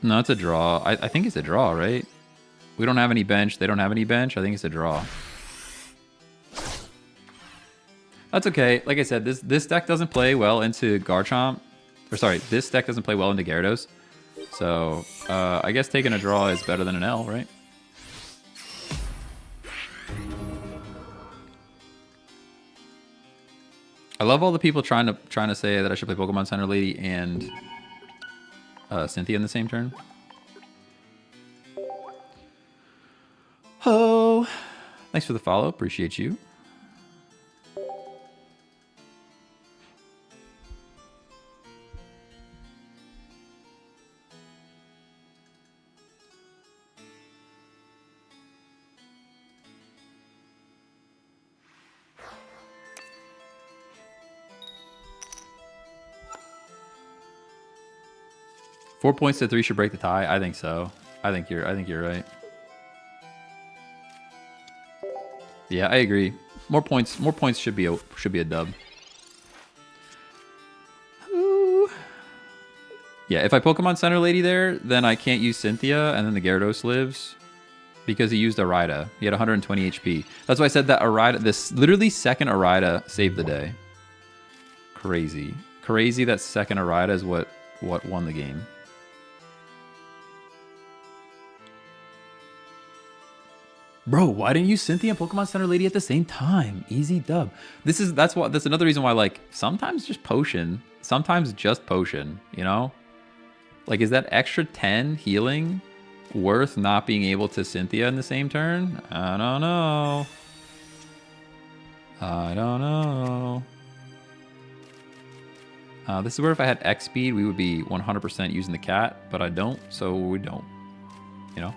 No, it's a draw. I think it's a draw, right? We don't have any bench. They don't have any bench. I think it's a draw. That's okay. Like I said, this deck doesn't play well into Garchomp. Or sorry, this deck doesn't play well into Gyarados. So, I guess taking a draw is better than an L, right? I love all the people trying to say that I should play Pokemon Center Lady and Cynthia in the same turn. Oh, thanks for the follow. Appreciate you. Four points to 3 should break the tie. I think so. I think you're right. Yeah, I agree. More points should be a dub. Ooh. Yeah, if I Pokemon Center Lady there, then I can't use Cynthia, and then the Gyarados lives because he used Arida. He had 120 HP. That's why I said that Arida, this literally second Arida saved the day. Crazy. Crazy that second Arida is what won the game. Bro, why didn't you use Cynthia and Pokemon Center Lady at the same time? Easy dub. That's another reason why, like, sometimes just potion, you know? Like, is that extra 10 healing worth not being able to Cynthia in the same turn? I don't know. This is where if I had X speed, we would be 100% using the cat, but I don't, so we don't, you know?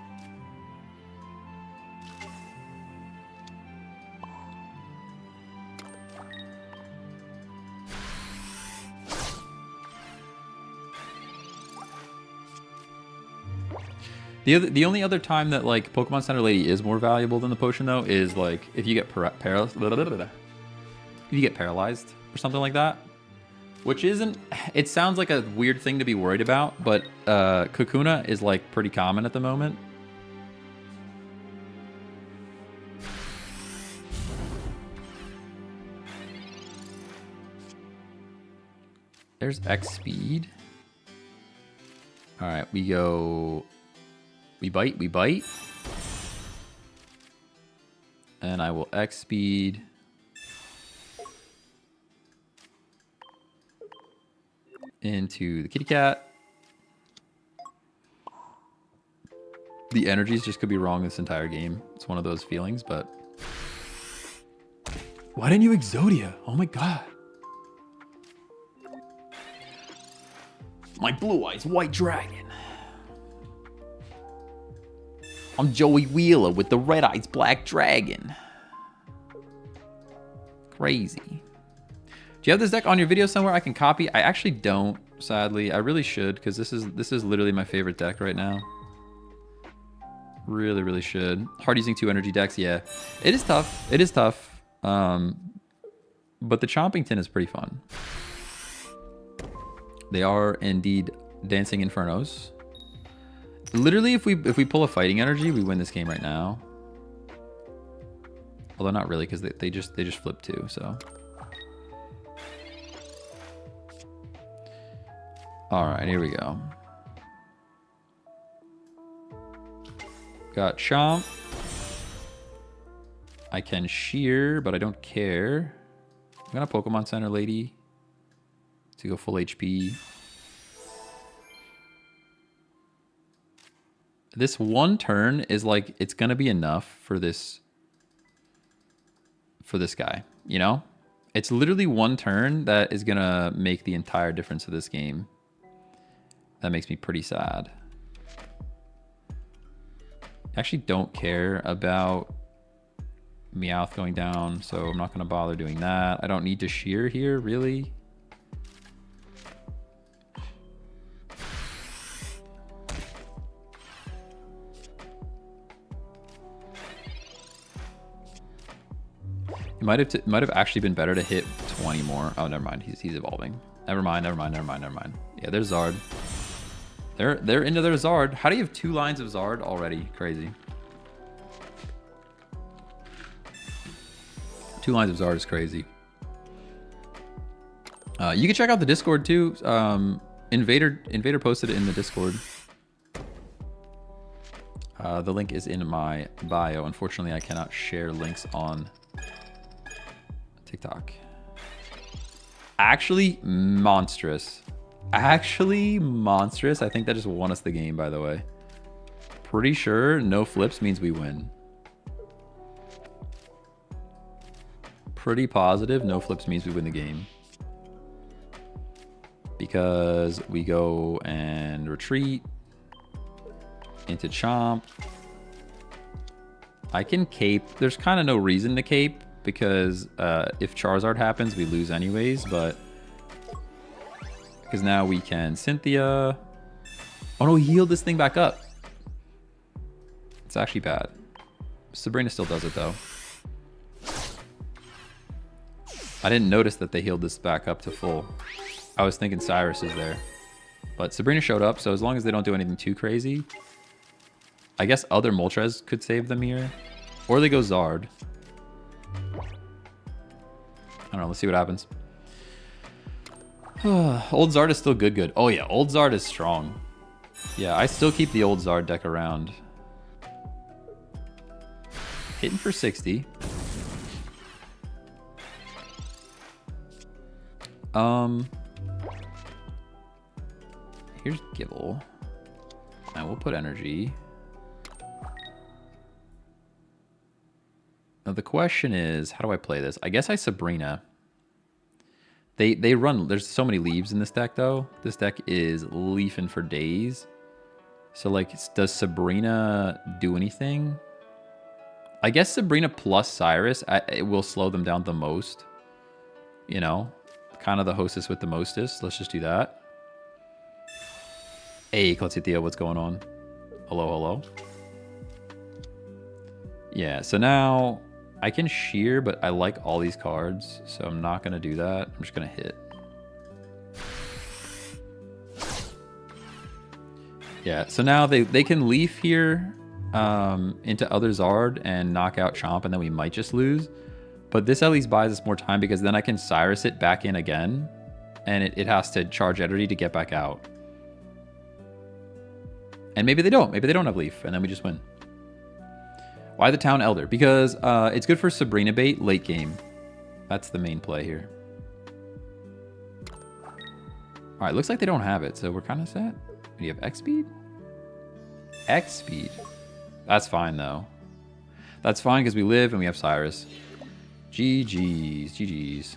The only other time that, like, Pokemon Center Lady is more valuable than the potion, though, is, like, if you get paralyzed or something like that. Which isn't... It sounds like a weird thing to be worried about, but Kakuna is, like, pretty common at the moment. There's X speed. Alright, we go... We bite. And I will X speed. Into the kitty cat. The energies just could be wrong this entire game. It's one of those feelings, but... Why didn't you Exodia? Oh my god. My blue eyes white dragon. I'm Joey Wheeler with the red eyes black dragon. Crazy. Do you have this deck on your video somewhere I can copy? I actually don't, sadly. I really should, because this is literally my favorite deck right now. Really, really should. Hard using 2 energy decks, yeah. It is tough. It is tough. But the Chompington is pretty fun. They are indeed dancing infernos. Literally, if we pull a fighting energy, we win this game right now. Although not really, because they just flip 2, so. Alright, here we go. Got Chomp. I can shear, but I don't care. I'm gonna Pokemon Center Lady to go full HP. This one turn is like, it's gonna be enough for this guy, you know? It's literally one turn that is gonna make the entire difference of this game. That makes me pretty sad. I actually don't care about Meowth going down, so I'm not gonna bother doing that. I don't need to shear here, really. It might have actually been better to hit 20 more. Oh, never mind. He's evolving. Never mind. Yeah, there's Zard. They're into their Zard. How do you have 2 lines of Zard already? Crazy. 2 lines of Zard is crazy. You can check out the Discord too. Invader posted it in the Discord. The link is in my bio. Unfortunately, I cannot share links on TikTok. Actually, monstrous. Actually monstrous. I think that just won us the game, by the way. Pretty sure no flips means we win. Pretty positive no flips means we win the game. Because we go and retreat into Chomp. I can cape. There's kind of no reason to cape because if Charizard happens, we lose anyways, but because now we can Cynthia. Oh no, he healed this thing back up. It's actually bad. Sabrina still does it though. I didn't notice that they healed this back up to full. I was thinking Cyrus is there. But Sabrina showed up, so as long as they don't do anything too crazy. I guess other Moltres could save them here. Or they go Zard. I don't know, let's see what happens. Old Zard is still good. Oh yeah, old Zard is strong. Yeah, I still keep the old Zard deck around. Hitting for 60. Here's Gibble. And we'll put energy. Now the question is, how do I play this? I guess I Sabrina. They run, there's so many leaves in this deck though. This deck is leafing for days. So like, does Sabrina do anything? I guess Sabrina plus Cyrus, it will slow them down the most. You know, kind of the hostess with the mostest. Let's just do that. Hey, Clotzithia, what's going on? Hello. Yeah, so now I can shear, but I like all these cards, so I'm not going to do that. I'm just going to hit. Yeah, so now they can leaf here into other Zard and knock out Chomp, and then we might just lose. But this at least buys us more time because then I can Cyrus it back in again, and it has to charge energy to get back out. And maybe they don't. Maybe they don't have leaf, and then we just win. Why the Town Elder? Because it's good for Sabrina bait late game. That's the main play here. All right, looks like they don't have it, so we're kind of set. Do you have X speed? X speed. That's fine though. That's fine because we live and we have Cyrus. GG's.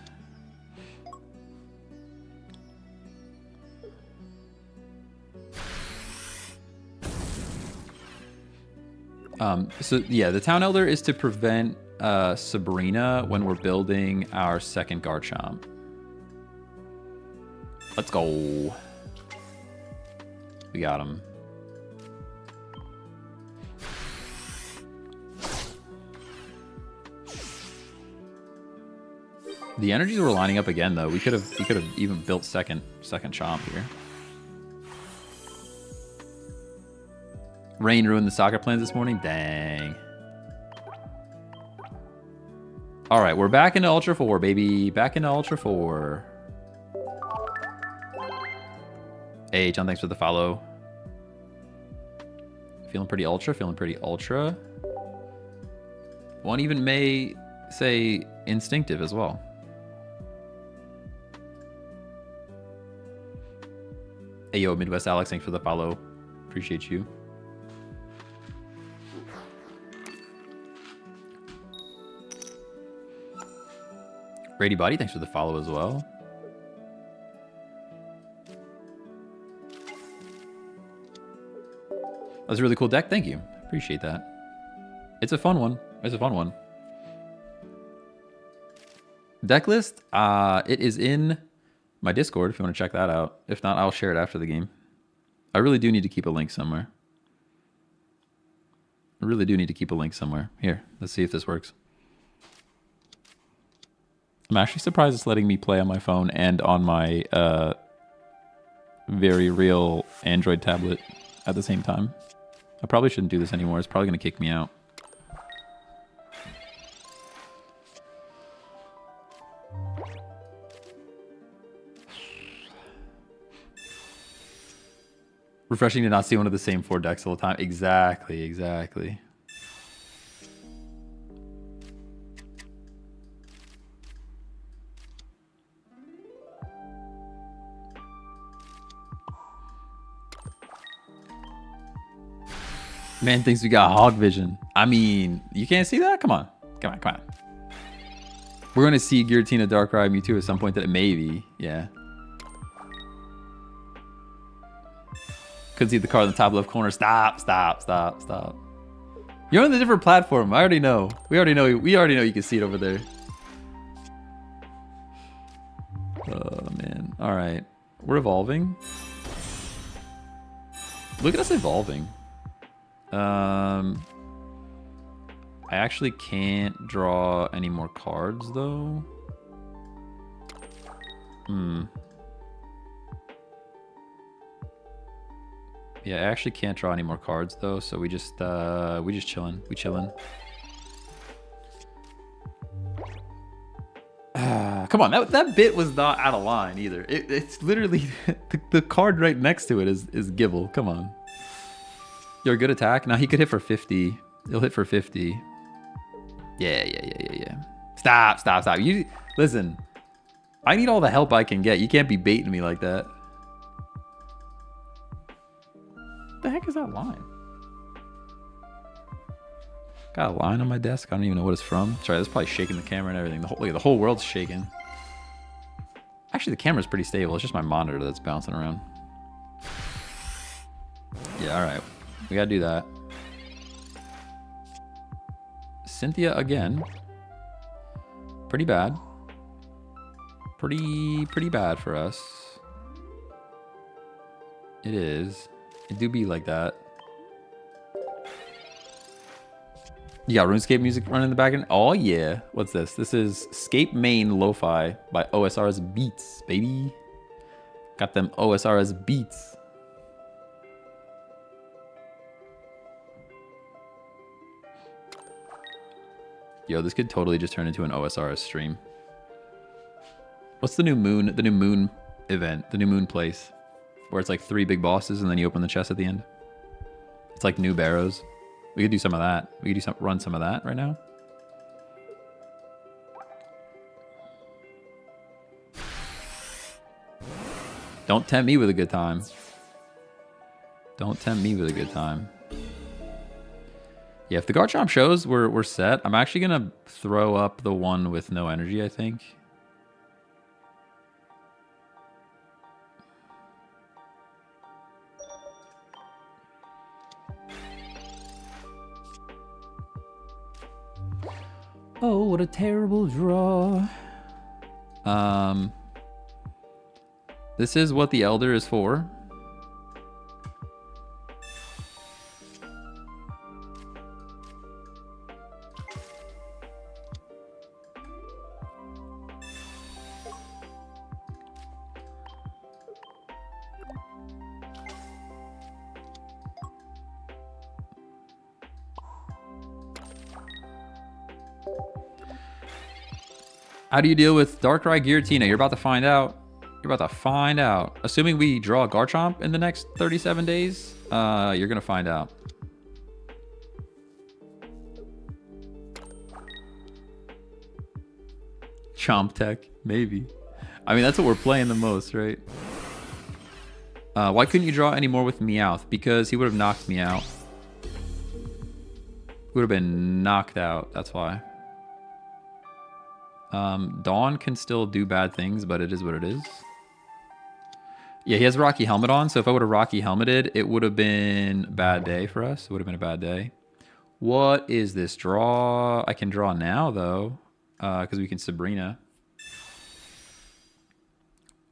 So yeah, the Town Elder is to prevent Sabrina when we're building our second Garchomp. Let's go. We got him. The energies were lining up again though. We could have even built second Chomp here. Rain ruined the soccer plans this morning? Dang. Alright, we're back into Ultra 4, baby. Back into Ultra 4. Hey, John, thanks for the follow. Feeling pretty ultra. One even may say instinctive as well. Hey, yo, Midwest Alex, thanks for the follow. Appreciate you. Brady Body, thanks for the follow as well. That was a really cool deck. Thank you. Appreciate that. It's a fun one. Deck list, it is in my Discord if you want to check that out. If not, I'll share it after the game. I really do need to keep a link somewhere. Here, let's see if this works. I'm actually surprised it's letting me play on my phone and on my very real Android tablet at the same time. I probably shouldn't do this anymore. It's probably going to kick me out. Refreshing to not see one of the same 4 decks all the time. Exactly. Man thinks we got hog vision. I mean, you can't see that? Come on. Come on, come on. We're going to see Giratina, Darkrai, Mewtwo at some point that maybe. Yeah. Couldn't see the card in the top left corner. Stop, stop, stop, stop. You're on a different platform. I already know. We already know you can see it over there. Oh, man. All right. We're evolving. Look at us evolving. I actually can't draw any more cards, though. Yeah, I actually can't draw any more cards, though, so we just chilling. We chilling. Come on, that bit was not out of line either. It's literally the card right next to it is Gible. Come on. You're a good attack. Now he could hit for 50. He'll hit for 50. Yeah. Stop. You listen. I need all the help I can get. You can't be baiting me like that. What the heck is that line? Got a line on my desk. I don't even know what it's from. Sorry, that's probably shaking the camera and everything. The whole world's shaking. Actually, the camera's pretty stable. It's just my monitor that's bouncing around. Yeah, all right. We gotta do that. Cynthia again. Pretty bad. Pretty bad for us. It is. It do be like that. You got RuneScape music running in the background? Oh yeah. What's this? This is Scape Main Lo-Fi by OSR's Beats, baby. Got them OSR's Beats. Yo, this could totally just turn into an OSRS stream. What's the new moon event, the new moon place? Where it's like 3 big bosses and then you open the chest at the end. It's like new barrows. We could do some of that. We could run some of that right now. Don't tempt me with a good time. Don't tempt me with a good time. Yeah, if the Garchomp shows, we're set. I'm actually gonna throw up the one with no energy, I think. Oh, what a terrible draw. This is what the Elder is for. How do you deal with Darkrai Giratina? You're about to find out. You're about to find out. Assuming we draw a Garchomp in the next 37 days, you're going to find out. Chomp Tech, maybe. I mean, that's what we're playing the most, right? Why couldn't you draw any more with Meowth? Because he would have knocked me out. Would have been knocked out, that's why. Dawn can still do bad things, but it is what it is. Yeah, he has Rocky Helmet on, so if I would have Rocky Helmeted, it would have been a bad day for us. It would have been a bad day. What is this draw? I can draw now, though, because we can Sabrina.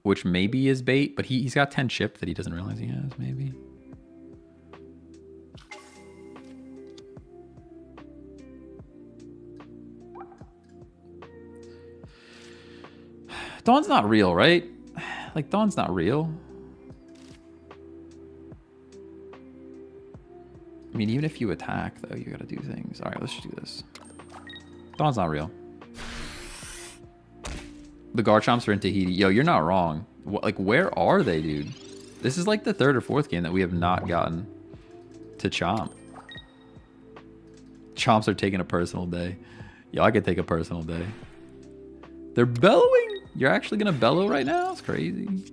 Which maybe is bait, but he's got 10 chip that he doesn't realize he has, maybe. Dawn's not real, right? Like, Dawn's not real. I mean, even if you attack, though, you gotta do things. All right, let's just do this. Dawn's not real. The Garchomps are in Tahiti. Yo, you're not wrong. Like, where are they, dude? This is like the 3rd or 4th game that we have not gotten to Chomp. Chomps are taking a personal day. Yo, I could take a personal day. They're bellowing? You're actually gonna bellow right now? It's crazy.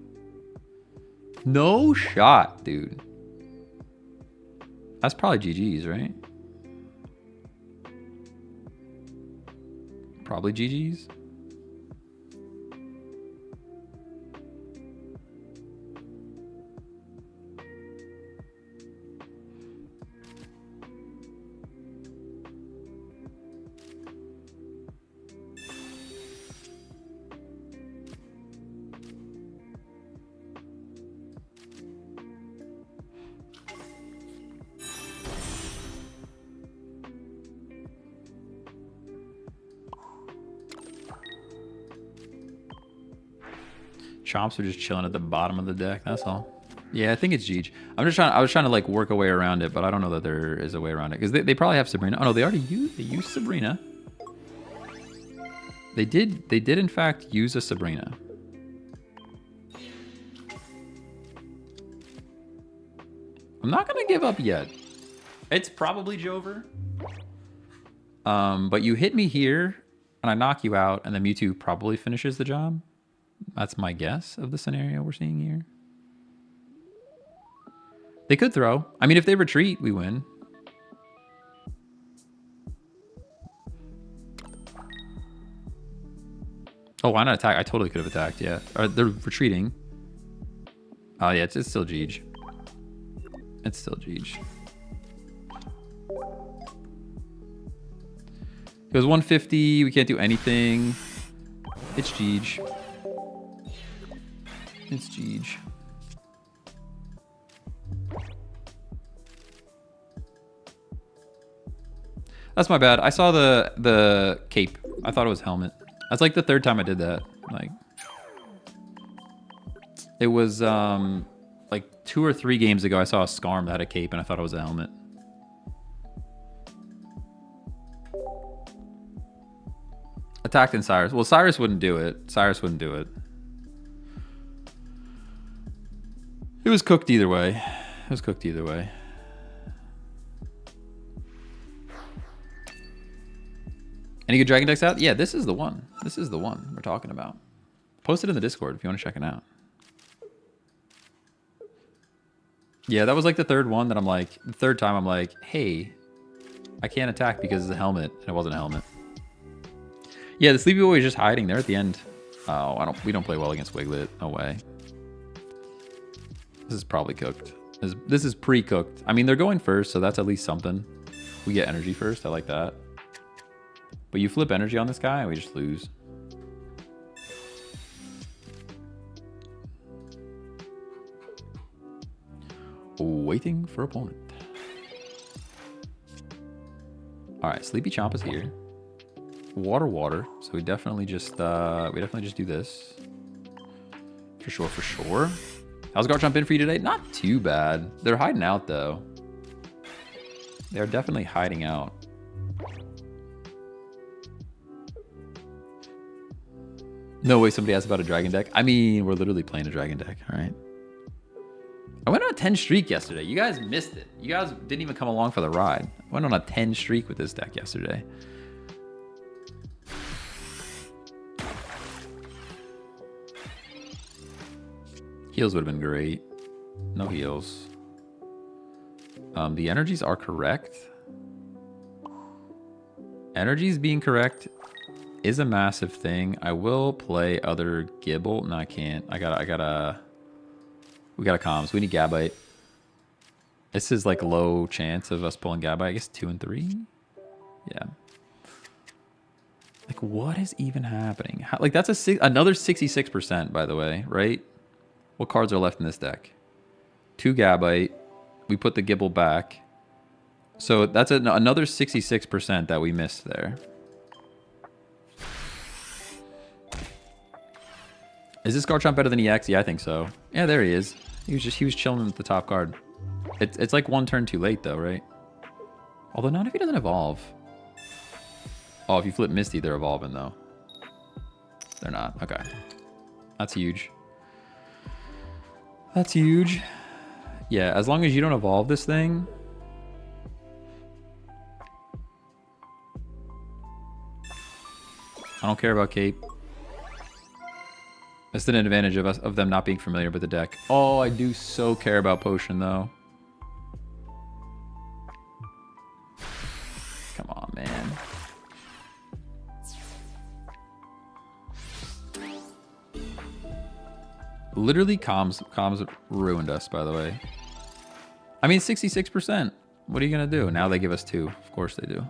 No shot, dude. That's probably GG's, right? Probably GG's. Chomps are just chilling at the bottom of the deck. That's all. Yeah, I think it's Jeej. I was trying to like work a way around it, but I don't know that there is a way around it because they probably have Sabrina. Oh no, they already used Sabrina. They did in fact use a Sabrina. I'm not gonna give up yet. It's probably Jover. But you hit me here and I knock you out, and then Mewtwo probably finishes the job. That's my guess of the scenario we're seeing here. They could throw. I mean, if they retreat, we win. Oh, why not attack? I totally could have attacked, yeah. They're retreating. Oh, yeah, it's still Jeej. It's still Jeej. It goes 150. We can't do anything. It's Jeej. It's Jeej. That's my bad. I saw the cape. I thought it was helmet. That's like the third time I did that. Like, it was like 2 or 3 games ago. I saw a Skarm that had a cape, and I thought it was a helmet. Attacked in Cyrus. Well, Cyrus wouldn't do it. Cyrus wouldn't do it. It was cooked either way. It was cooked either way. Any good Dragon decks out? Yeah, this is the one. This is the one we're talking about. Post it in the Discord if you want to check it out. Yeah, that was like the third one that I'm like, the third time I'm like, hey, I can't attack because it's a helmet, and it wasn't a helmet. Yeah, the Sleepy Boy is just hiding there at the end. Oh, we don't play well against Wiglet. No way. This is probably cooked. This is pre-cooked. I mean, they're going first, so that's at least something. We get energy first. I like that. But you flip energy on this guy, and we just lose. Waiting for opponent. All right, Sleepy Chomp is here. Water. So we definitely just do this. For sure. How's Garchomp been for you today? Not too bad. They're hiding out though. They're definitely hiding out. No way somebody asked about a dragon deck. I mean, we're literally playing a dragon deck, all right? I went on a 10 streak yesterday. You guys missed it. You guys didn't even come along for the ride. I went on a 10 streak with this deck yesterday. Heals would have been great. No heals. The energies are correct. Energies being correct is a massive thing. I will play other Gibble. No, I can't. We gotta comms. We need Gabite. This is like low chance of us pulling Gabite. I guess 2 and 3. Yeah. Like, what is even happening? Like, that's another 66%, by the way, right? What cards are left in this deck? 2 Gabite. We put the Gibble back. So that's another 66% that we missed there. Is this Garchomp better than EX? Yeah, I think so. Yeah, there he is. He was chilling with the top card. It's like 1 turn too late though, right? Although not if he doesn't evolve. Oh, if you flip Misty, they're evolving though. They're not. Okay. That's huge. That's huge. Yeah, as long as you don't evolve this thing. I don't care about Cape. That's an advantage of them not being familiar with the deck. Oh, I do so care about Potion though. Literally, comms ruined us, by the way. I mean, 66%. What are you going to do? Now they give us 2. Of course they do.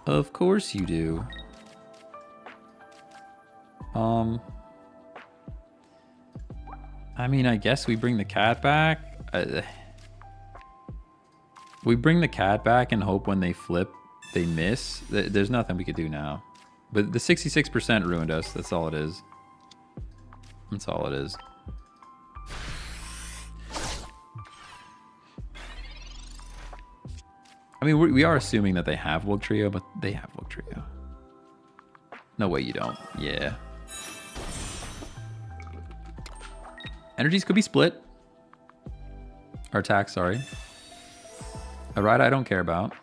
Of course you do. I mean, I guess we bring the cat back. We bring the cat back and hope when they flip, they miss. There's nothing we could do now. But the 66% ruined us. That's all it is. That's all it is. I mean, we are assuming that they have Wugtrio, but they have Wugtrio. No way you don't. Yeah. Energies could be split. Or attack, sorry. A ride I don't care about.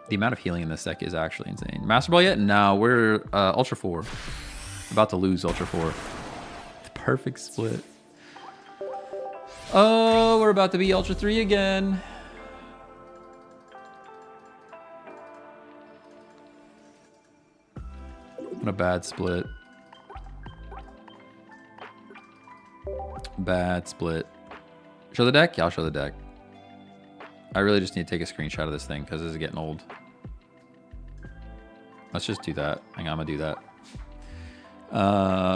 The amount of healing in this deck is actually insane. Master Ball yet? No, we're Ultra 4. About to lose Ultra 4. The perfect split. Oh, we're about to be Ultra 3 again. What a bad split. Bad split. Show the deck? Yeah, I'll show the deck. I really just need to take a screenshot of this thing because this is getting old. Let's just do that. Hang on, I'm gonna do that.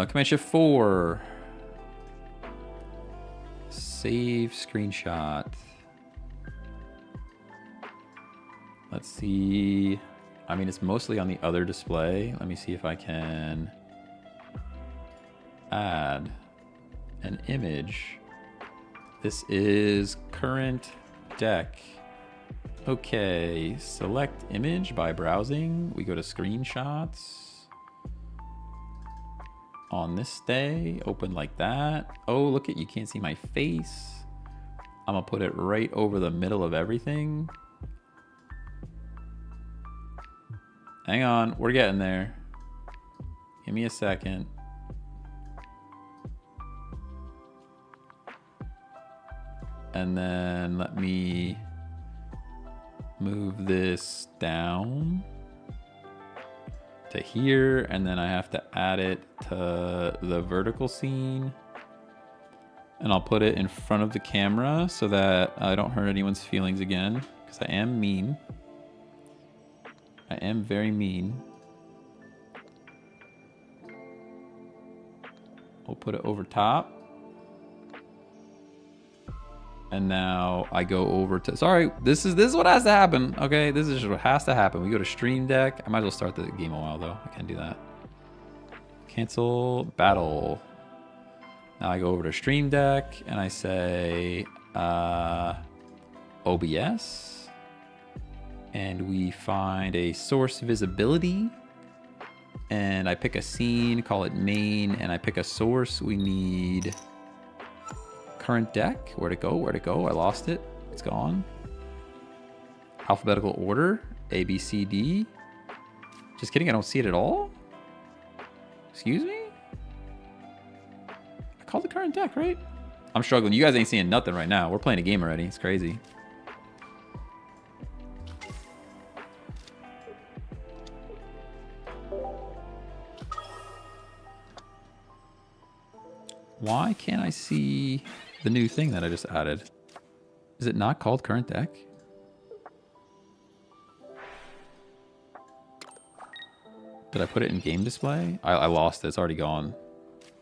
Command Shift 4. Save screenshot. Let's see. I mean, it's mostly on the other display. Let me see if I can add an image. This is current deck. Okay, select image by browsing. We go to screenshots. On this day, open like that. Oh, look at, you can't see my face. I'm gonna put it right over the middle of everything. Hang on, we're getting there. Give me a second. And then let me move this down to here. And then I have to add it to the vertical scene. And I'll put it in front of the camera so that I don't hurt anyone's feelings again. Because I am mean. I am very mean. We'll put it over top. And now I go over to, sorry, this is what has to happen. Okay, this is what has to happen. We go to Stream Deck. I might as well start the game a while though. I can't do that. Cancel battle. Now I go over to Stream Deck and I say OBS. And we find a source visibility. And I pick a scene, call it main, and I pick a source. We need current deck. Where'd it go? Where'd it go? I lost it. It's gone. Alphabetical order. A, B, C, D. Just kidding, I don't see it at all. Excuse me? I called the current deck, right? I'm struggling. You guys ain't seeing nothing right now. We're playing a game already. It's crazy. Why can't I see the new thing that I just added? Is it not called current deck? Did I put it in game display? I lost it. It's already gone.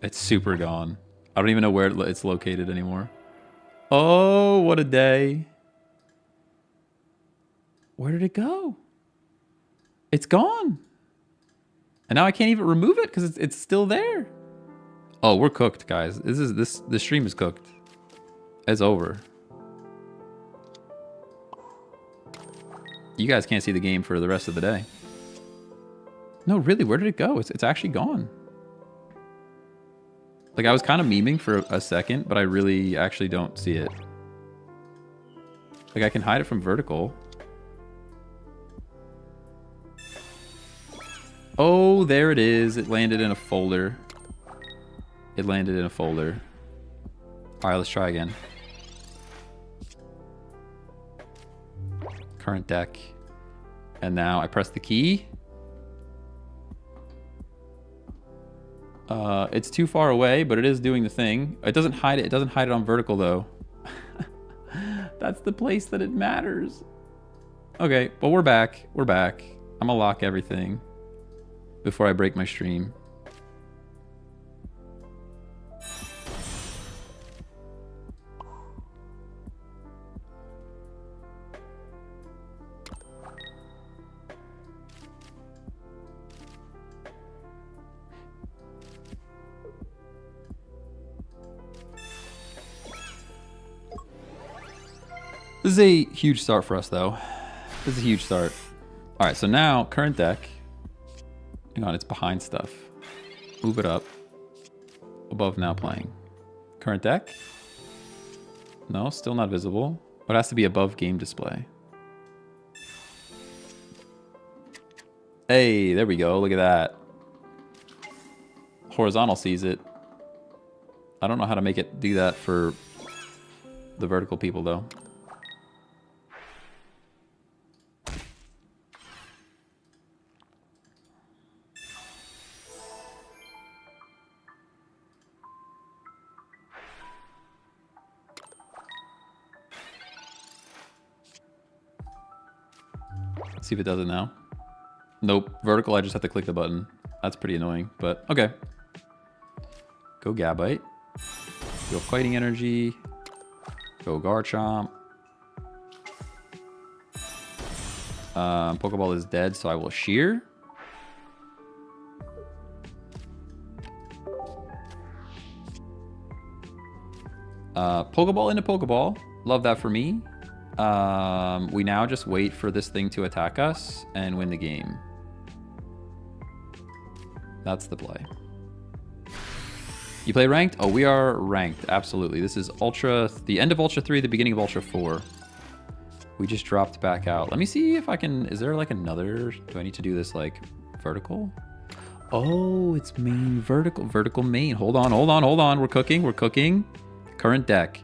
It's super gone. I don't even know where it's located anymore. Oh, what a day. Where did it go? It's gone. And now I can't even remove it because it's still there. Oh, we're cooked, guys. This stream is cooked. It's over. You guys can't see the game for the rest of the day. No, really, where did it go? It's actually gone. Like, I was kind of memeing for a second, but I really actually don't see it. Like, I can hide it from vertical. Oh, there it is. It landed in a folder. It landed in a folder. All right, let's try again. Current deck. And now I press the key. It's too far away, but it is doing the thing. It doesn't hide it. It doesn't hide it on vertical, though. That's the place that it matters. Okay, well, we're back. We're back. I'm gonna lock everything before I break my stream. This is a huge start for us, though. This is a huge start. All right, so now current deck. Hang on, it's behind stuff. Move it up. Above now playing. Current deck. No, still not visible. It has to be above game display. Hey, there we go. Look at that. Horizontal sees it. I don't know how to make it do that for the vertical people, though. See if it does it now. Nope. Vertical, I just have to click the button. That's pretty annoying, but okay. Go Gabite. Go Fighting Energy. Go Garchomp. Pokeball is dead, so I will Shear. Pokeball into Pokeball. Love that for me. We now just wait for this thing to attack us and win the game. That's the play. You play ranked? Oh, we are ranked. Absolutely. This is Ultra, the end of Ultra 3, the beginning of Ultra 4. We just dropped back out. Let me see if I can, is there like another, do I need to do this like vertical? Oh, it's main vertical, vertical main. Hold on, hold on, hold on. We're cooking, we're cooking. Current deck.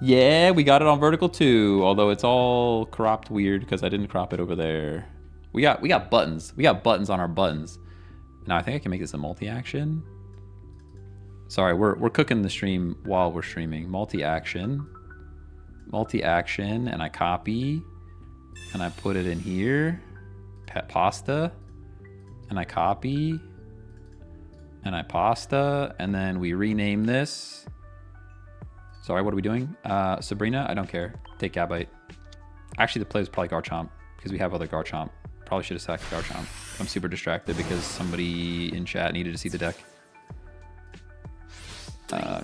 Yeah, we got it on vertical too, although it's all cropped weird because I didn't crop it over there. We got buttons. We got buttons on our buttons. Now I think I can make this a multi-action. Sorry, we're cooking the stream while we're streaming. Multi-action. Multi-action, and I copy and I put it in here. Pasta. And I copy and I pasta, and then we rename this. Sorry, what are we doing? Sabrina, I don't care. Take Gabite. Actually, the play is probably Garchomp because we have other Garchomp. Probably should have sacked Garchomp. I'm super distracted because somebody in chat needed to see the deck.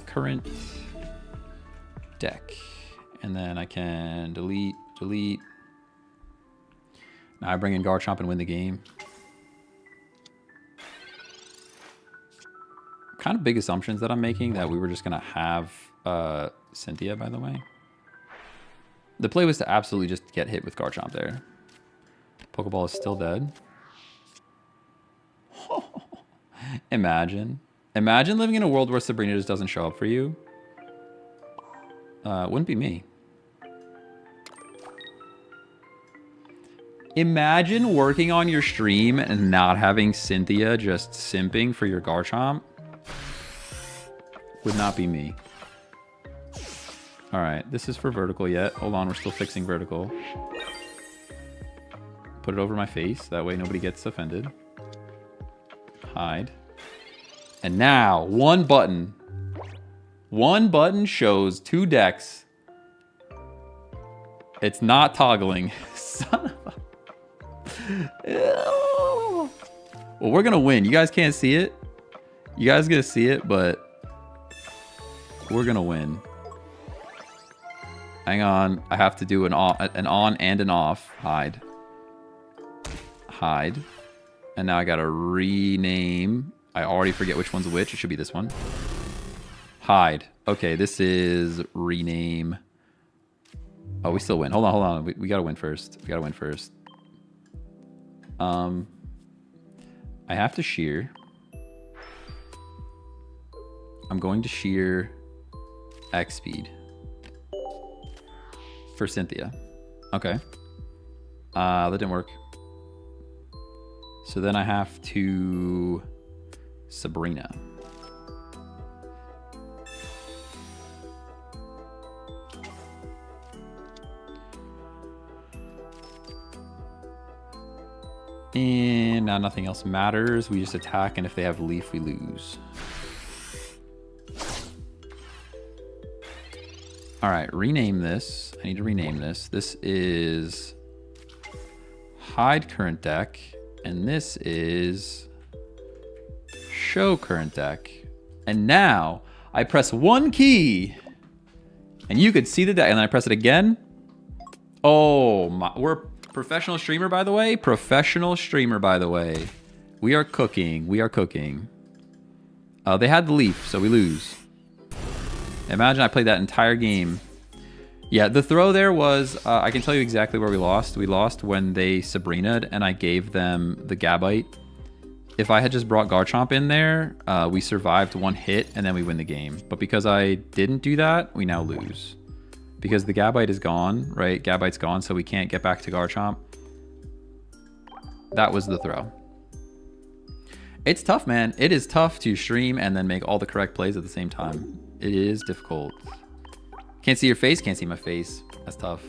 Current deck. And then I can delete, delete. Now I bring in Garchomp and win the game. Kind of big assumptions that I'm making that we were just going to have Cynthia, by the way. The play was to absolutely just get hit with Garchomp there. Pokeball is still dead. Imagine. Imagine living in a world where Sabrina just doesn't show up for you. Wouldn't be me. Imagine working on your stream and not having Cynthia just simping for your Garchomp. Would not be me. All right, this is for vertical yet. Hold on, we're still fixing vertical. Put it over my face. That way nobody gets offended. Hide. And now, one button. One button shows two decks. It's not toggling. Son of a... Well, we're going to win. You guys can't see it. You guys going to see it, but we're going to win. Hang on. I have to do an on and an off. Hide. Hide. And now I got to rename. I already forget which one's which. It should be this one. Hide. Okay, this is rename. Oh, we still win. Hold on, hold on. We got to win first. We got to win first. I have to shear. I'm going to shear X speed for Cynthia. Okay. That didn't work. So then I have to Sabrina. And now nothing else matters. We just attack, and if they have Leaf, we lose. All right, rename this. I need to rename this. This is hide current deck, and this is show current deck. And now I press one key, and you could see the deck, and then I press it again. Oh my, we're professional streamer, by the way. Professional streamer, by the way. We are cooking. We are cooking. They had the Leaf, so we lose. Imagine I played that entire game. Yeah, the throw there was, I can tell you exactly where we lost. We lost when they Sabrina'd and I gave them the Gabite. If I had just brought Garchomp in there, we survived one hit and then we win the game. But because I didn't do that, we now lose. Because the Gabite is gone, right? Gabite's gone, so we can't get back to Garchomp. That was the throw. It's tough, man. It is tough to stream and then make all the correct plays at the same time. It is difficult. Can't see your face, can't see my face. That's tough.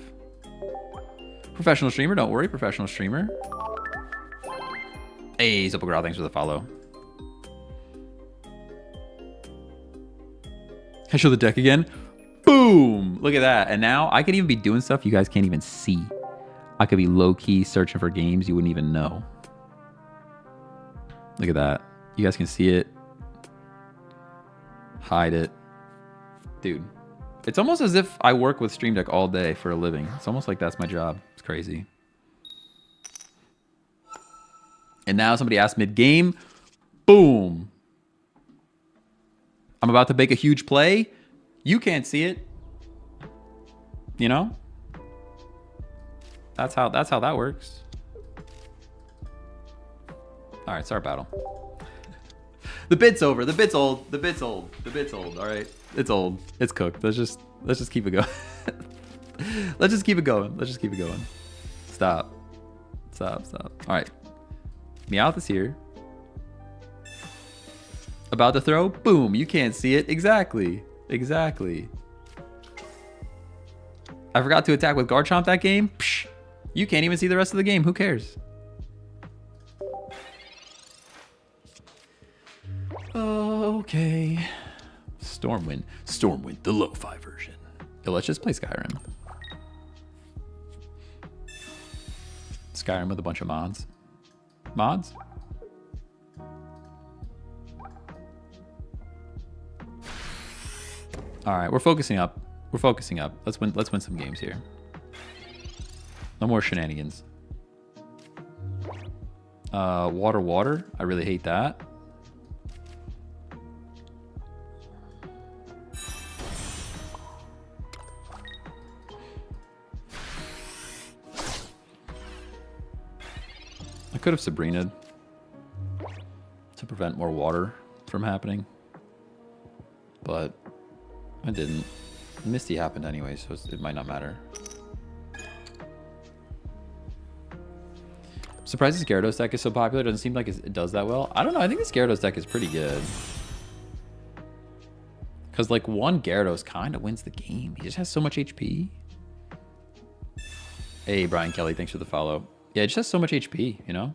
Professional streamer, don't worry, professional streamer. Hey, Zopograph, thanks for the follow. I show the deck again. Boom! Look at that. And now I could even be doing stuff you guys can't even see. I could be low-key searching for games you wouldn't even know. Look at that. You guys can see it. Hide it. Dude, it's almost as if I work with Stream Deck all day for a living. It's almost like that's my job. It's crazy. And now somebody asked mid-game. Boom. I'm about to make a huge play. You can't see it. You know? That's how that works. All right, start battle. The bit's over. The bit's old. The bit's old. The bit's old. All right, it's old. It's cooked. Let's just keep it going. Let's just keep it going. Let's just keep it going. Stop. Stop. Stop. All right. Meowth is here. About to throw. Boom. You can't see it. Exactly. Exactly. I forgot to attack with Garchomp that game. Psh, you can't even see the rest of the game. Who cares? Okay. Stormwind. Stormwind, the lo-fi version. Yo, let's just play Skyrim. Skyrim with a bunch of mods. Mods? All right, we're focusing up. We're focusing up. Let's win some games here. No more shenanigans. Water. I really hate that. I could have Sabrina'd to prevent more water from happening, but I didn't. Misty happened anyway, so it might not matter. I'm surprised this Gyarados deck is so popular. It doesn't seem like it does that well. I don't know. I think this Gyarados deck is pretty good. Because, like, one Gyarados kind of wins the game. He just has so much HP. Hey, Brian Kelly, thanks for the follow. Yeah, it just has so much HP, you know?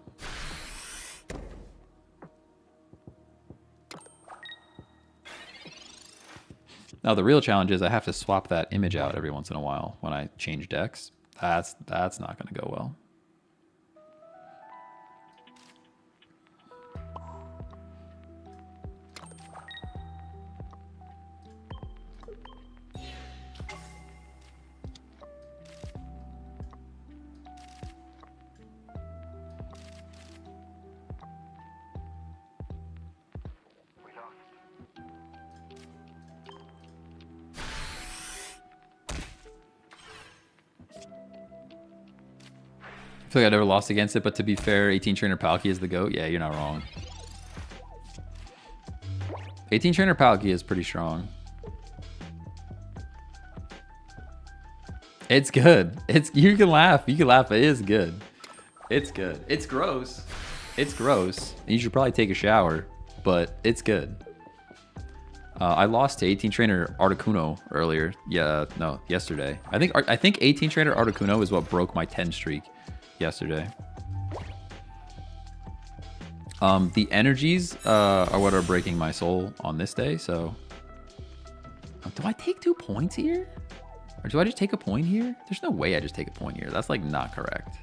Now, the real challenge is I have to swap that image out every once in a while when I change decks. That's not going to go well. I feel like I never lost against it, but to be fair, 18 Trainer Palkia is the GOAT. Yeah, you're not wrong. 18 Trainer Palkia is pretty strong. It's good. You can laugh. You can laugh. It is good. It's good. It's gross. It's gross. You should probably take a shower. but it's good. I lost to 18 trainer Articuno earlier. Yeah, no, yesterday. I think 18 trainer Articuno is what broke my 10 streak yesterday. The energies are what are breaking my soul on this day. So, do I take 2 points here, or do I just take a point here? There's no way I just take a point here. That's like not correct.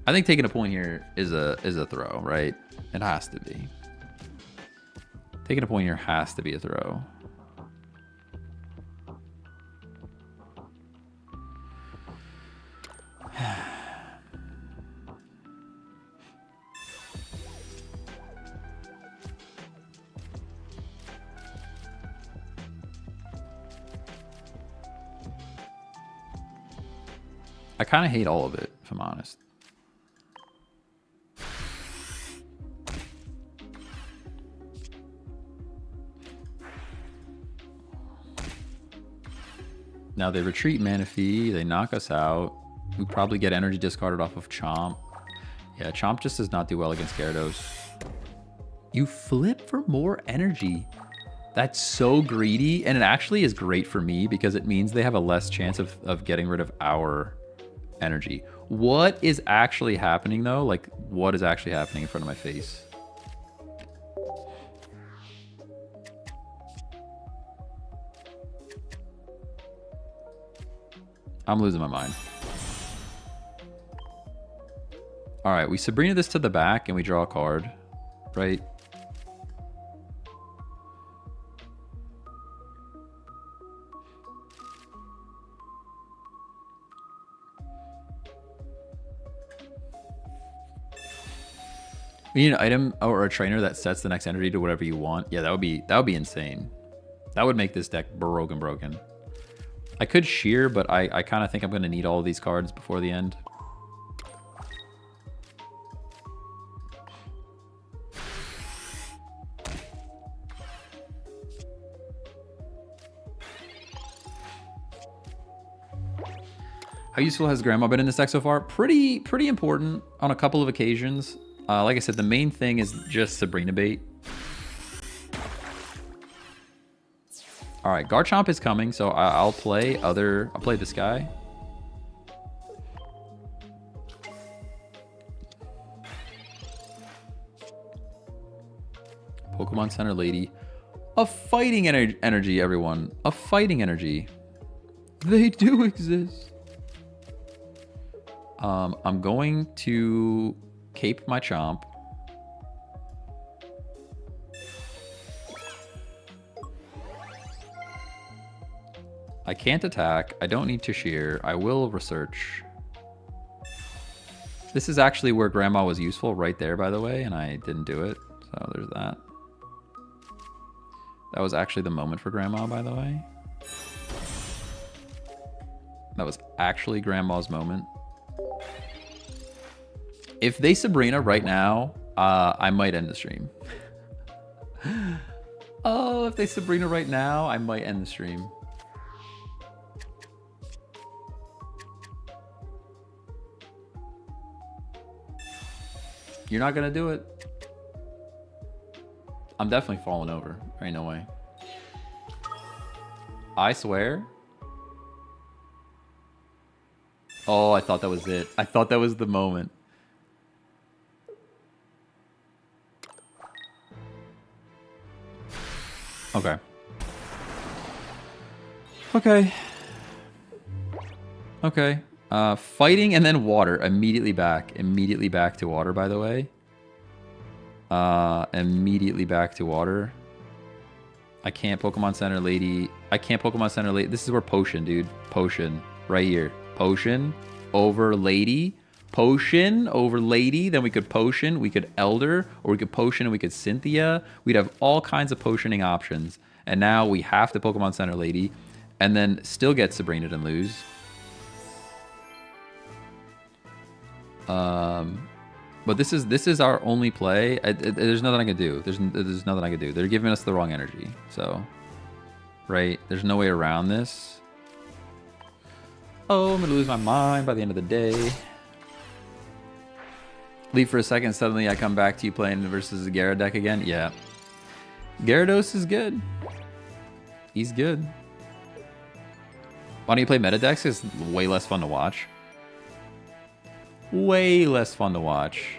I think taking a point here is a throw, right? It has to be. Taking a point here has to be a throw. I kind of hate all of it, if I'm honest. Now they retreat Manaphy, they knock us out. We probably get energy discarded off of Chomp. Yeah, Chomp just does not do well against Gyarados. You flip for more energy. That's so greedy, and it actually is great for me because it means they have a less chance of getting rid of our energy. What is actually happening though? Like, what is actually happening in front of my face? I'm losing my mind. All right, we Sabrina this to the back and we draw a card, right? We need an item or a trainer that sets the next energy to whatever you want. Yeah, that would be insane. That would make this deck broken. I could shear, but I kind of think I'm going to need all of these cards before the end. How useful has Grandma been in this deck so far? Pretty important on a couple of occasions. Like I said, the main thing is just Sabrina bait. All right, Garchomp is coming, so I'll play this guy. Pokemon Center Lady. A fighting energy, everyone. A fighting energy. They do exist. I'm going to cape my Chomp. I can't attack. I don't need to shear. I will research. This is actually where Grandma was useful, right there, by the way, and I didn't do it. So there's that. That was actually the moment for Grandma, by the way. That was actually Grandma's moment. If they Sabrina right now, I might end the stream. Oh, if they Sabrina right now, I might end the stream. You're not gonna do it. I'm definitely falling over. There ain't no way. I swear. Oh, I thought that was it. I thought that was the moment. Okay. Okay. Okay. Fighting and then water. Immediately back. Immediately back to water, by the way. Immediately back to water. I can't Pokemon Center Lady. I can't Pokemon Center Lady. This is where Potion, dude. Potion. Right here. Potion over Lady. Potion over Lady. Then we could Potion. We could Elder. Or we could Potion and we could Cynthia. We'd have all kinds of potioning options. And now we have to Pokemon Center Lady. And then still get Sabrina and lose. But this is our only play. There's nothing I can do. There's nothing I can do. They're giving us the wrong energy. So, right? There's no way around this. Oh, I'm gonna lose my mind by the end of the day. Leave for a second, suddenly I come back to you playing versus the Gyarados deck again. Yeah. Gyarados is good. He's good. Why don't you play meta decks? It's way less fun to watch. Way less fun to watch.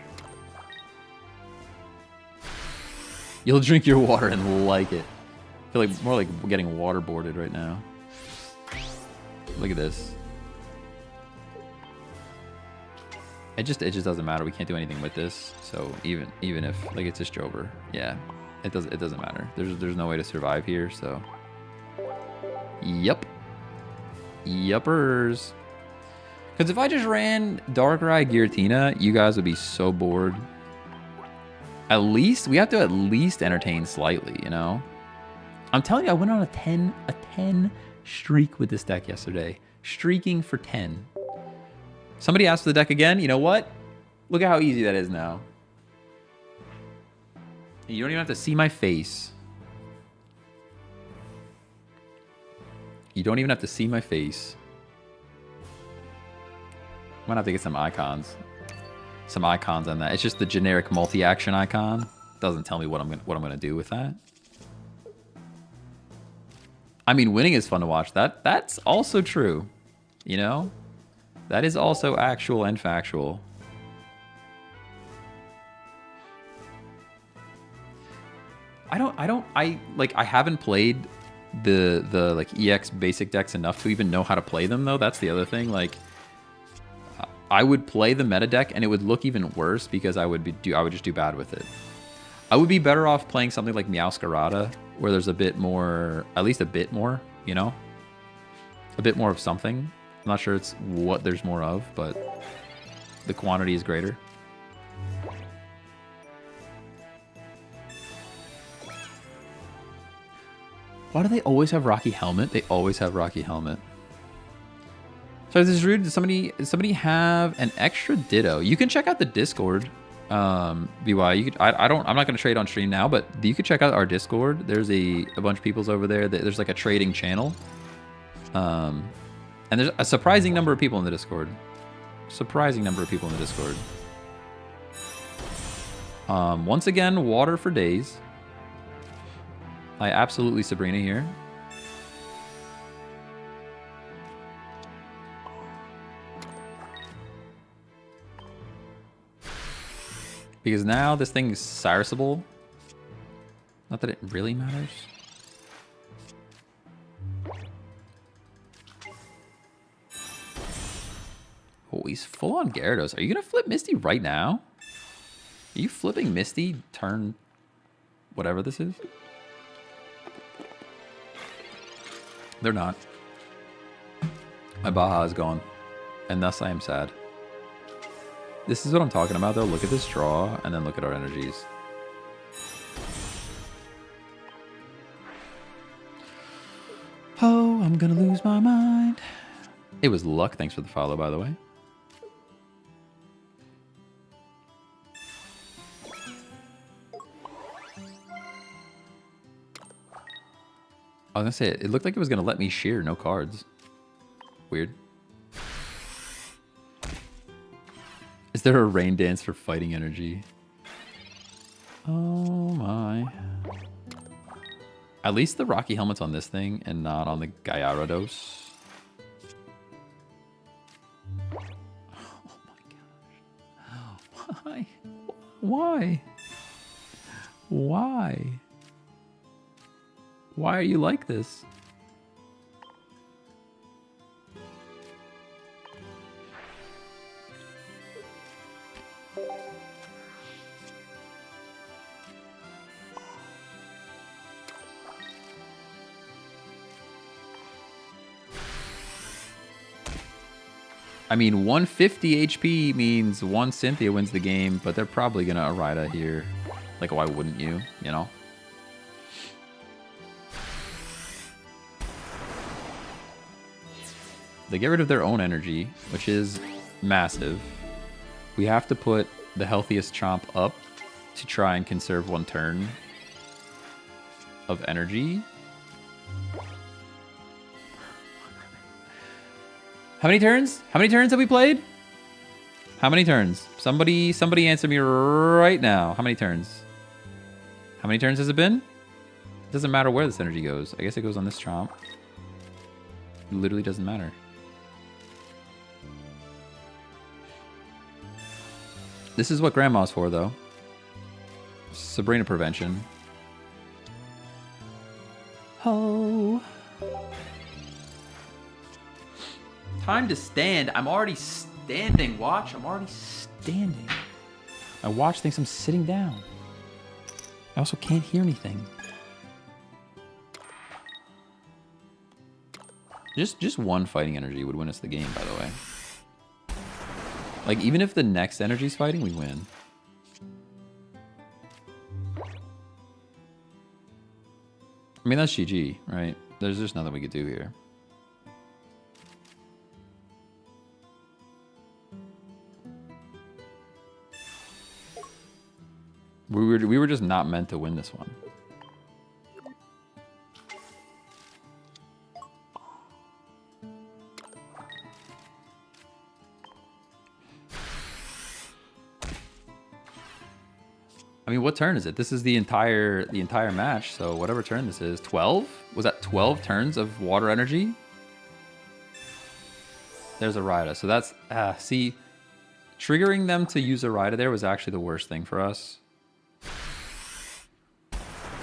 You'll drink your water and like it. I feel like more like getting waterboarded right now. Look at this. It just doesn't matter. We can't do anything with this. So even if like it's just Jover, yeah, it doesn't matter. There's no way to survive here. So, yup, yuppers. Because if I just ran Darkrai Giratina, you guys would be so bored. At least we have to at least entertain slightly, you know. I'm telling you, I went on a 10 streak with this deck yesterday. Streaking for 10. Somebody asked for the deck again. You know what? Look at how easy that is now. You don't even have to see my face. You don't even have to see my face. I'm gonna have to get some icons. Some icons on that. It's just the generic multi-action icon. Doesn't tell me what I'm gonna do with that. I mean, winning is fun to watch. That's also true. You know? That is also actual and factual. I haven't played the like EX basic decks enough to even know how to play them though. That's the other thing. Like I would play the meta deck and it would look even worse because I would just do bad with it. I would be better off playing something like Meowscarada where there's a bit more, at least a bit more, you know? A bit more of something. I'm not sure it's what there's more of, but the quantity is greater. Why do they always have Rocky Helmet? They always have Rocky Helmet. So this is rude. Does somebody have an extra Ditto? You can check out the Discord. BY, you could, I'm not gonna trade on stream now, but you could check out our Discord. There's a bunch of people's over there. There's like a trading channel. And there's a surprising number of people in the Discord. Surprising number of people in the Discord. Once again, water for days. I absolutely Sabrina here. Because now this thing is Cyrusable. Not that it really matters. Oh, he's full on Gyarados. Are you going to flip Misty right now? Are you flipping Misty turn whatever this is? They're not. My Baja is gone. And thus I am sad. This is what I'm talking about though. Look at this draw and then look at our energies. Oh, I'm gonna lose my mind. It was luck. Thanks for the follow, by the way. I was gonna say, it looked like it was gonna let me shear, no cards. Weird. Is there a rain dance for fighting energy? Oh my. At least the Rocky Helmet's on this thing and not on the Gyarados. Oh my gosh. Why? Why? Why? Why are you like this? I mean, 150 HP means one Cynthia wins the game, but they're probably gonna Arida here. Like, why wouldn't you? You know? They get rid of their own energy, which is massive. We have to put the healthiest Chomp up to try and conserve one turn of energy. How many turns? How many turns have we played? How many turns? Somebody answer me right now. How many turns? How many turns has it been? It doesn't matter where this energy goes. I guess it goes on this chomp. It literally doesn't matter. This is what Grandma's for, though. Sabrina prevention. Oh. Time to stand. I'm already standing. Watch. I'm already standing. My watch thinks I'm sitting down. I also can't hear anything. Just one fighting energy would win us the game, by the way. Like, even if the next energy's fighting, we win. I mean, that's GG, right? There's just nothing we could do here. We were just not meant to win this one. I mean, what turn is it? This is the entire match, so whatever turn this is. 12? Was that 12 turns of water energy? There's a Rida. So that's... see, triggering them to use a Rida there was actually the worst thing for us.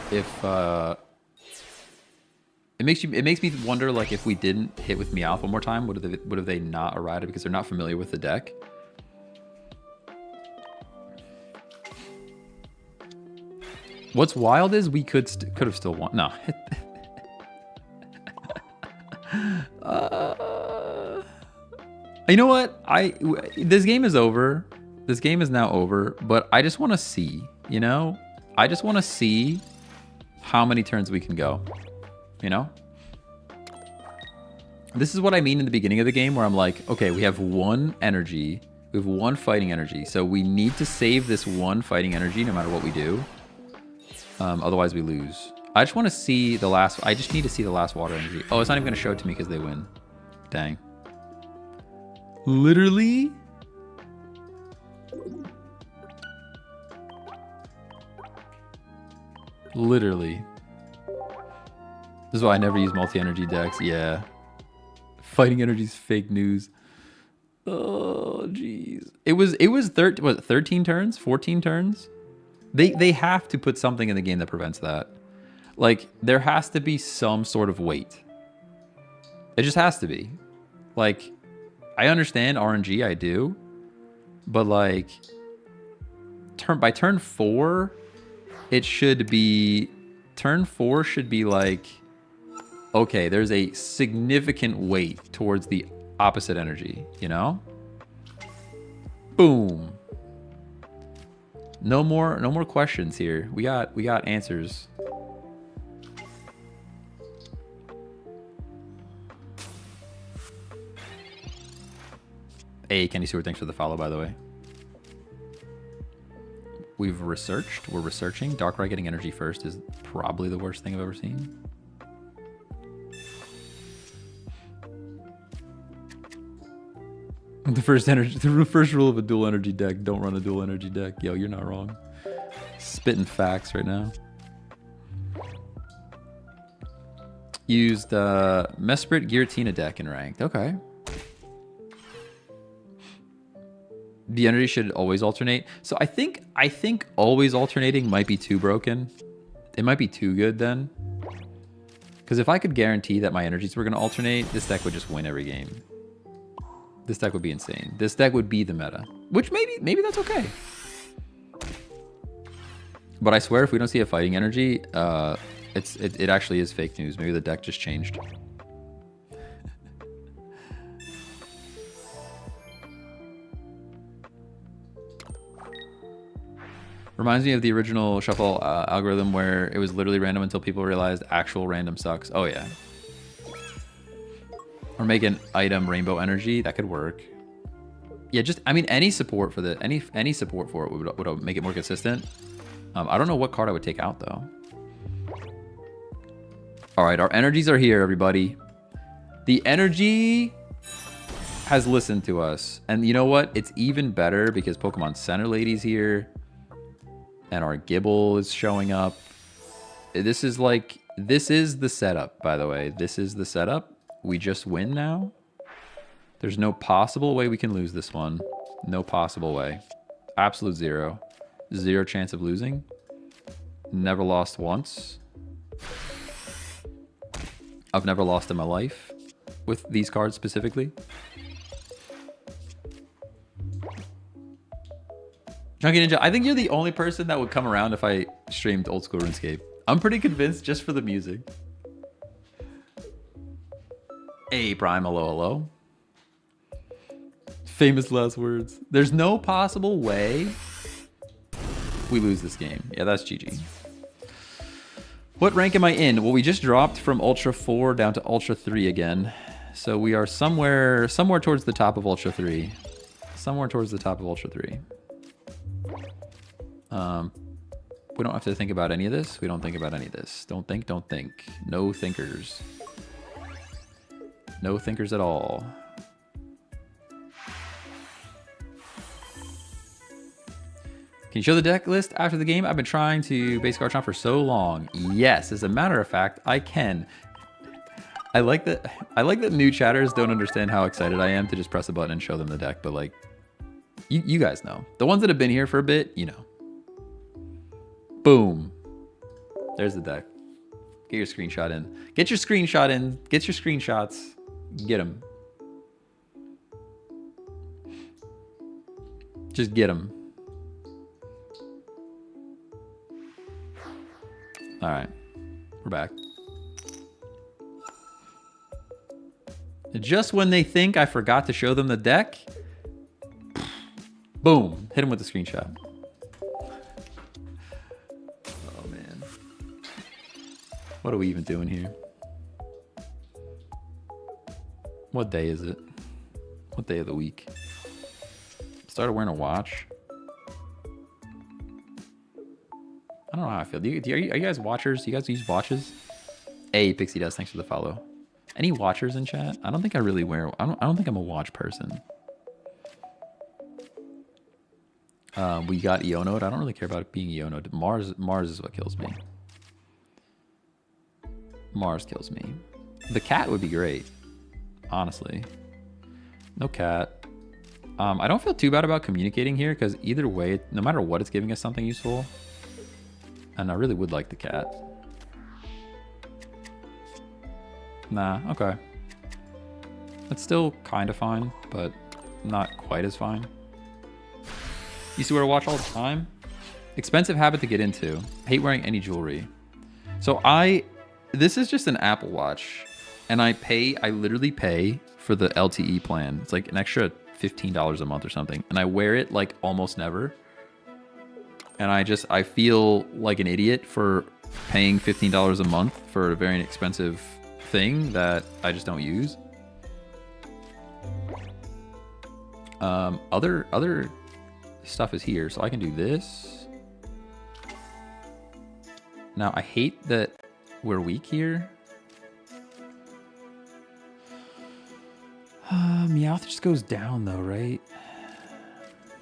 If... It makes me wonder, like, if we didn't hit with Meowth one more time, would have they not a Rida because they're not familiar with the deck? What's wild is we could have still won. No. You know what? This game is over. This game is now over. But I just want to see. You know, I just want to see how many turns we can go. You know, this is what I mean in the beginning of the game, where I'm like, okay, we have one energy. We have one fighting energy. So we need to save this one fighting energy no matter what we do. Otherwise we lose. I just want to see the last... I just need to see the last water energy. Oh, it's not even going to show it to me because they win. Dang. Literally? Literally. This is why I never use multi-energy decks. Yeah. Fighting energy's fake news. Oh, jeez. It was 13 turns? 14 turns? They have to put something in the game that prevents that. Like, there has to be some sort of weight. It just has to be. Like, I understand RNG, I do. But, like, by turn 4, it should be... Turn 4 should be like... Okay, there's a significant weight towards the opposite energy, you know? Boom. No more questions here. We got answers. Hey, Kenny Stewart, thanks for the follow, by the way. We've researched. We're researching. Darkrai getting energy first is probably the worst thing I've ever seen. The first rule of a dual energy deck: don't run a dual energy deck. Yo, you're not wrong. Spitting facts right now. Used Mesprit Giratina deck in ranked. Okay. The energy should always alternate. So I think always alternating might be too broken. It might be too good then. Because if I could guarantee that my energies were going to alternate, this deck would just win every game. This deck would be insane. This deck would be the meta. Which maybe that's okay. But I swear if we don't see a fighting energy, it actually is fake news. Maybe the deck just changed. Reminds me of the original shuffle algorithm where it was literally random until people realized actual random sucks. Oh yeah. Or make an item rainbow energy. That could work. Yeah, just I mean any support for the any support for it would make it more consistent. I don't know what card I would take out though. All right, our energies are here, everybody. The energy has listened to us. And you know what? It's even better because Pokemon Center Lady's here. And our Gibble is showing up. This is the setup, by the way. This is the setup. We just win now. There's no possible way we can lose this one. No possible way. Absolute zero. Zero chance of losing. Never lost once. I've never lost in my life with these cards specifically. Chunky Ninja, I think you're the only person that would come around if I streamed old school RuneScape. I'm pretty convinced just for the music. Hey, Prime, hello, hello. Famous last words. There's no possible way we lose this game. Yeah, that's GG. What rank am I in? Well, we just dropped from Ultra 4 down to Ultra 3 again. So we are somewhere towards the top of Ultra 3. Somewhere towards the top of Ultra 3. We don't have to think about any of this. We don't think about any of this. Don't think, don't think. No thinkers. No thinkers at all. Can you show the deck list after the game? I've been trying to base card for so long. Yes, as a matter of fact, I can. I like that new chatters don't understand how excited I am to just press a button and show them the deck, but like, you guys know. The ones that have been here for a bit, you know. Boom. There's the deck. Get your screenshot in. Get your screenshot in. Get your screenshots. Get them. Just get them. All right. We're back. Just when they think I forgot to show them the deck, boom. Hit them with the screenshot. What are we even doing here? What day is it? What day of the week? Started wearing a watch. I don't know how I feel. Are you guys watchers? Do you guys use watches? Hey, Pixie Dust, thanks for the follow. Any watchers in chat? I don't think I really wear. I don't think I'm a watch person. We got Iono'd. I don't really care about being Iono'd. Mars is what kills me. Mars kills me. The cat would be great, honestly. No cat. I don't feel too bad about communicating here because either way, no matter what, it's giving us something useful. And I really would like the cat. Nah, okay. It's still kind of fine, but not quite as fine. Used to wear a watch all the time. Expensive habit to get into. Hate wearing any jewelry. So this is just an Apple Watch, and I literally pay for the LTE plan. It's like an extra $15 a month or something, and I wear it like almost never. And I feel like an idiot for paying $15 a month for a very inexpensive thing that I just don't use. Other stuff is here, so I can do this. Now I hate that we're weak here. Meowth just goes down though, right?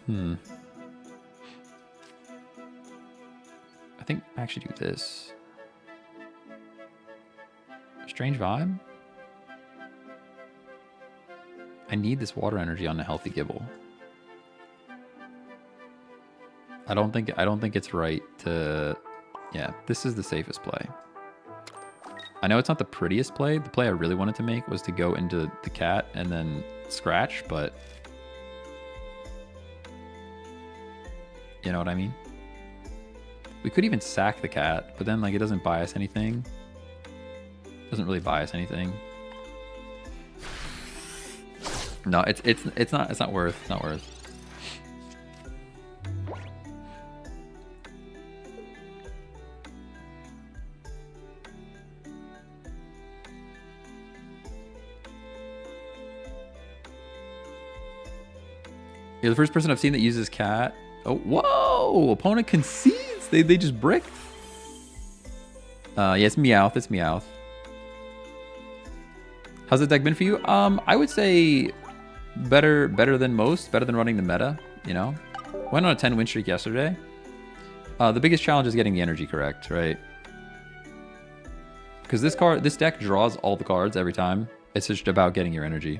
I think I actually do this. Strange vibe. I need this water energy on a healthy Gibble. I don't think it's right to. Yeah, this is the safest play. I know it's not the prettiest play. The play I really wanted to make was to go into the cat and then scratch, but you know what I mean? We could even sack the cat, but then like it doesn't buy us anything. Doesn't really buy us anything. No, it's not worth. It's not worth. You're the first person I've seen that uses cat. Oh, whoa! Opponent concedes. They just bricked. Yeah, it's Meowth. It's Meowth. How's the deck been for you? I would say better than most, better than running the meta, you know? Went on a 10 win streak yesterday. The biggest challenge is getting the energy correct, right? Because this deck draws all the cards every time. It's just about getting your energy.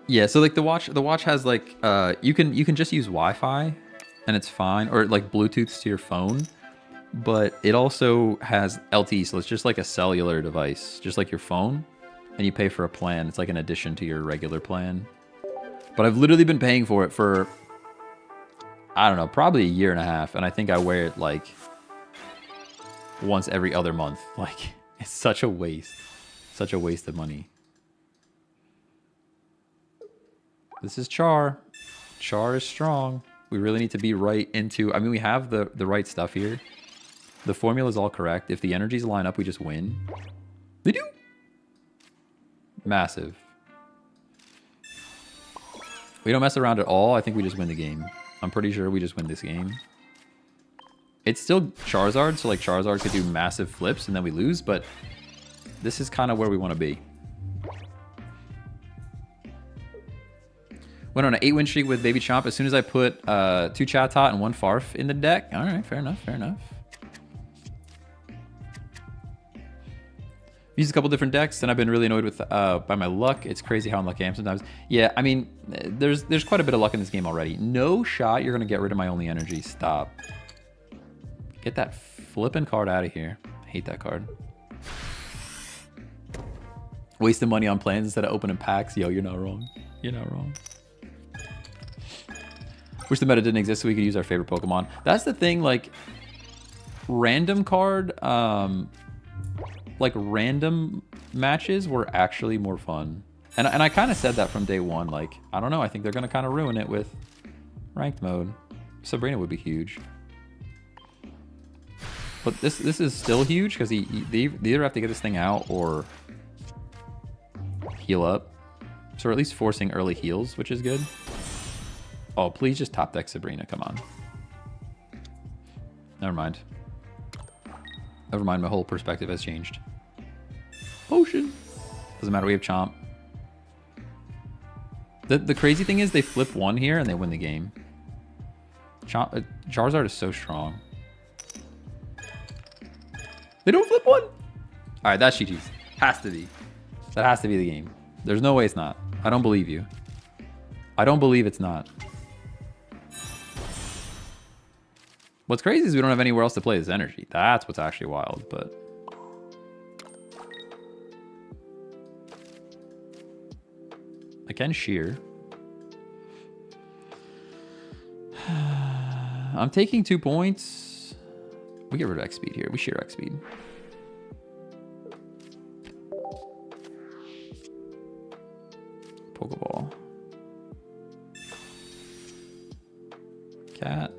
Yeah, so like the watch has like you can just use Wi-Fi and it's fine, or like Bluetooth to your phone, but it also has LTE, so it's just like a cellular device, just like your phone, and you pay for a plan. It's like an addition to your regular plan. But I've literally been paying for it for, I don't know, probably a year and a half, and I think I wear it like once every other month. Like, it's such a waste of money. This is Char. Char is strong. We really need to be right into... I mean, we have the right stuff here. The formula is all correct. If the energies line up, we just win. They do. Massive. We don't mess around at all. I think we just win the game. I'm pretty sure we just win this game. It's still Charizard, so like Charizard could do massive flips and then we lose, but this is kind of where we want to be. Went on an 8-win streak with Baby Chomp as soon as I put 2 Chatot and 1 Farf in the deck. All right, fair enough, fair enough. Used a couple different decks, and I've been really annoyed with by my luck. It's crazy how unlucky I am sometimes. Yeah, I mean, there's quite a bit of luck in this game already. No shot you're going to get rid of my only energy. Stop. Get that flipping card out of here. I hate that card. Wasting money on plans instead of opening packs. Yo, you're not wrong. You're not wrong. Wish the meta didn't exist so we could use our favorite Pokemon. That's the thing, like, random card, like, random matches were actually more fun. And I kind of said that from day one. Like, I don't know, I think they're going to kind of ruin it with ranked mode. Sabrina would be huge. But this is still huge because they either have to get this thing out or heal up. So we're at least forcing early heals, which is good. Oh, please just top deck Sabrina. Come on. Never mind. Never mind. My whole perspective has changed. Potion. Doesn't matter. We have Chomp. The crazy thing is they flip 1 here and they win the game. Charizard is so strong. They don't flip 1. All right, that's GG's. Has to be. That has to be the game. There's no way it's not. I don't believe you. I don't believe it's not. What's crazy is we don't have anywhere else to play this energy. That's what's actually wild, but... I can shear. I'm taking 2 points. We get rid of X speed here. We shear X speed. Pokeball. Cat.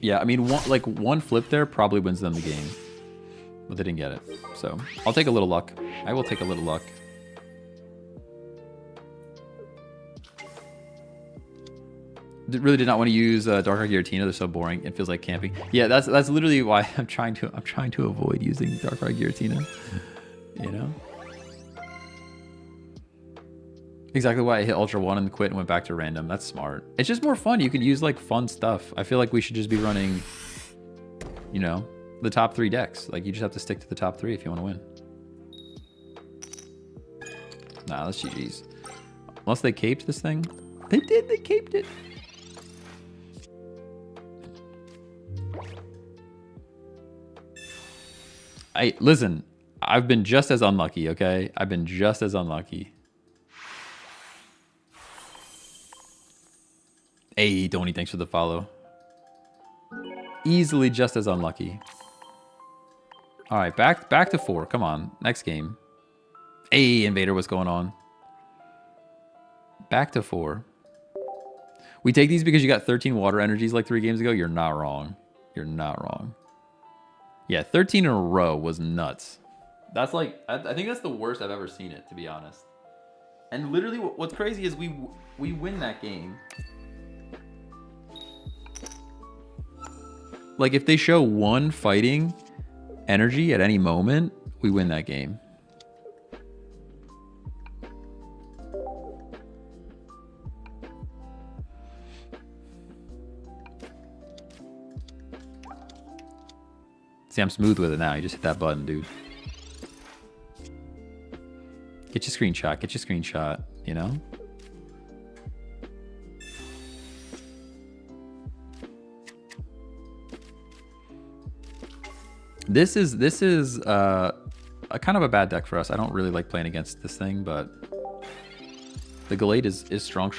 Yeah, I mean, one flip there probably wins them the game. But they didn't get it. So, I'll take a little luck. I will take a little luck. Really did not want to use Dark Giratina. They're so boring. It feels like camping. Yeah, that's literally why I'm trying to avoid using Dark Giratina. You know? Exactly why I hit Ultra 1 and quit and went back to random. That's smart. It's just more fun. You can use like fun stuff. I feel like we should just be running, you know, the top 3 decks. Like you just have to stick to the top 3 if you want to win. Nah, that's GG's. Unless they caped this thing. They did. They caped it. Listen, I've been just as unlucky, okay? I've been just as unlucky. Hey, Tony, thanks for the follow. Easily just as unlucky. All right, back to 4. Come on, next game. Hey, Invader, what's going on? Back to 4. We take these because you got 13 water energies like 3 games ago. You're not wrong. You're not wrong. Yeah, 13 in a row was nuts. That's like, I think that's the worst I've ever seen it, to be honest. And literally, what's crazy is we win that game. Like, if they show one fighting energy at any moment, we win that game. See, I'm smooth with it now. You just hit that button, dude. Get your screenshot. Get your screenshot, you know? This is a kind of a bad deck for us. I don't really like playing against this thing, but the Gallade is strong.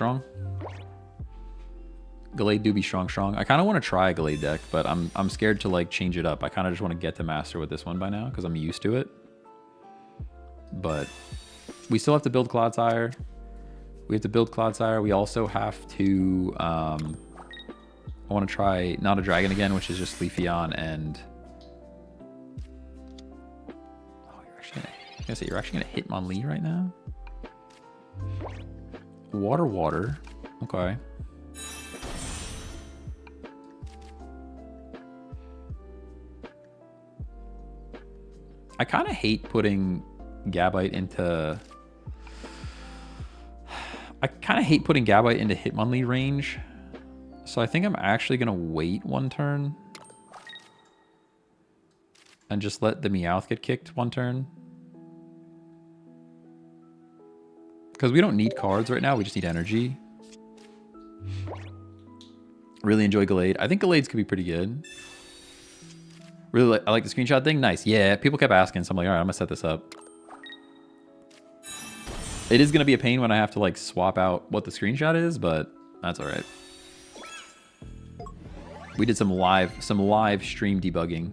Gallade do be strong. I kind of want to try a Gallade deck, but I'm scared to like change it up. I kind of just want to get to master with this one by now because I'm used to it. But we still have to build Clodsire. We have to build Clodsire. We also have to I want to try not a dragon again, which is just Leafeon and you're actually gonna Hitmonlee right now. Water. Okay. I kind of hate putting Gabite into... Hitmonlee range. So I think I'm actually going to wait one turn. And just let the Meowth get kicked one turn. Because we don't need cards right now, we just need energy. Really enjoy Gallade. I think Gallades could be pretty good. Really, I like the screenshot thing. Nice. Yeah, people kept asking, so I'm like, all right, I'm gonna set this up. It is gonna be a pain when I have to like swap out what the screenshot is, but that's all right. We did some live stream debugging.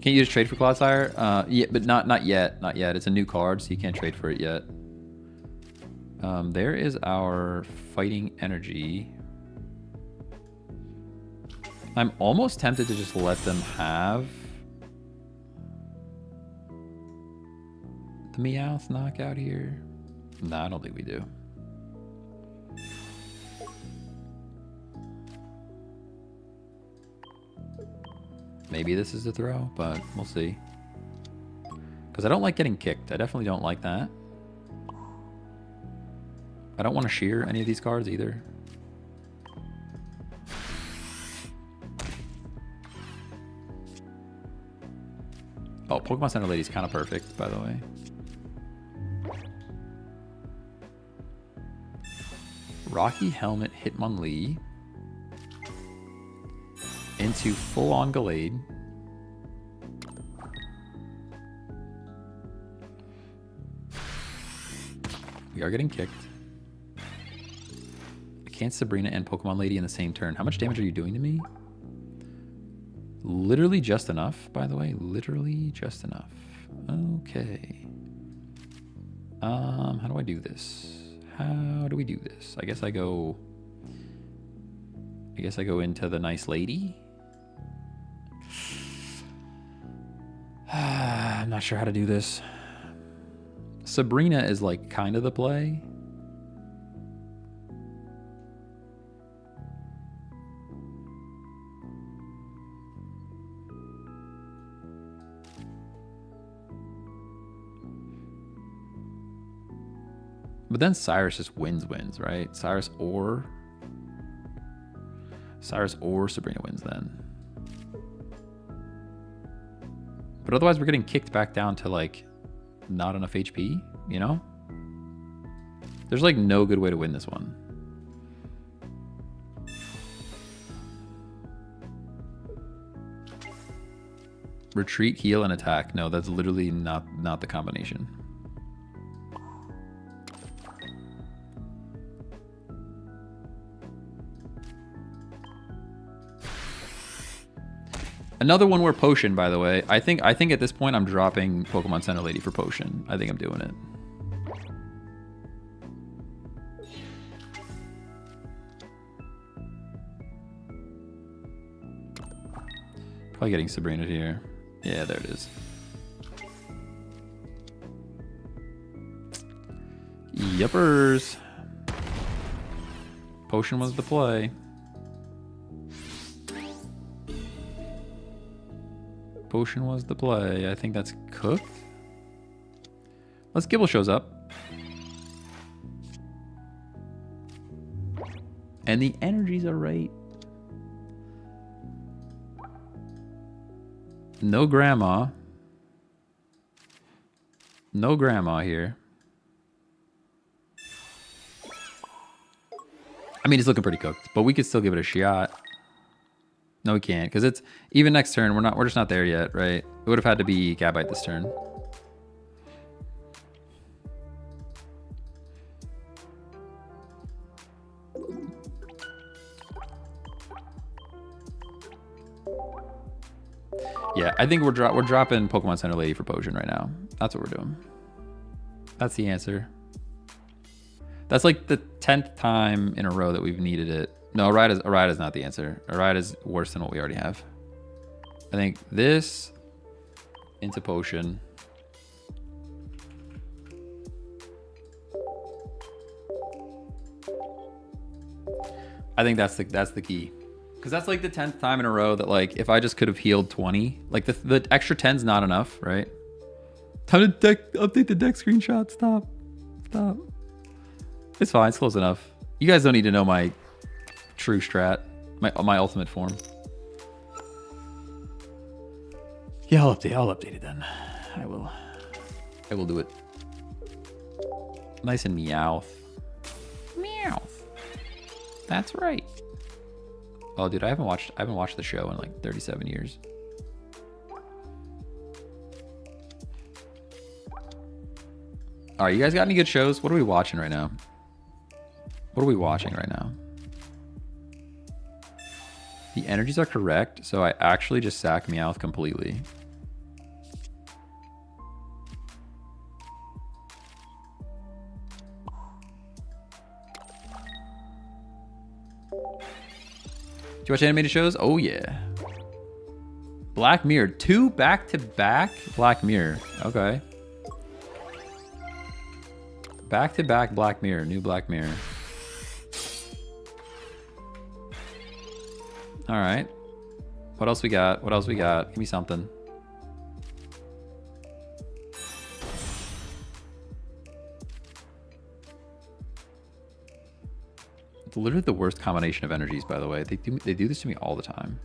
Can't you just trade for Clodsire? Yeah, but not yet. Not yet. It's a new card, so you can't trade for it yet. There is our fighting energy. I'm almost tempted to just let them have the Meowth knockout here. No, I don't think we do. Maybe this is the throw, but we'll see. Because I don't like getting kicked. I definitely don't like that. I don't want to shear any of these cards either. Oh, Pokemon Center Lady is kind of perfect, by the way. Rocky Helmet Hitmonlee into full-on Gallade. We are getting kicked. I can't Sabrina and Pokemon Lady in the same turn. How much damage are you doing to me? Literally just enough, by the way. Literally just enough. Okay. How do I do this? How do we do this? I guess I go into the nice lady. I'm not sure how to do this. Sabrina is like kind of the play. But then Cyrus just wins, right? Cyrus or Sabrina wins then. But otherwise we're getting kicked back down to like not enough HP, you know? There's like no good way to win this one. Retreat, heal, and attack. No, that's literally not the combination. Another one where potion, by the way. I think at this point I'm dropping Pokemon Center Lady for potion. I think I'm doing it. Probably getting Sabrina here. Yeah, there it is. Yuppers. Potion was the play. Potion was the play. I think that's cooked. Let's Gibble shows up. And the energies are right. No grandma. No grandma here. I mean, it's looking pretty cooked, but we could still give it a shot. No, we can't, because it's even next turn. We're just not there yet, right? It would have had to be Gabite this turn. Yeah, I think we're dropping Pokemon Center Lady for Potion right now. That's what we're doing. That's the answer. That's like the 10th time in a row that we've needed it. No, Arida is not the answer. Arida is worse than what we already have. I think this into Potion. I think that's the key. Because that's like the 10th time in a row that, like, if I just could have healed 20, like the extra 10's not enough, right? Time to update the deck screenshot. Stop. It's fine. It's close enough. You guys don't need to know my true strat, my ultimate form. Yeah, I'll update it then. I will do it. Nice and Meowth. Meowth. That's right. Oh, dude, I haven't watched the show in like 37 years. All right, you guys got any good shows? What are we watching right now? What are we watching right now? The energies are correct, so I actually just sack Meowth completely. Do you watch animated shows? Oh yeah. Black Mirror, 2 back-to-back Black Mirror. Okay. Back-to-back Black Mirror, new Black Mirror. All right. What else we got? What else we got? Give me something. It's literally the worst combination of energies, by the way. They do this to me all the time.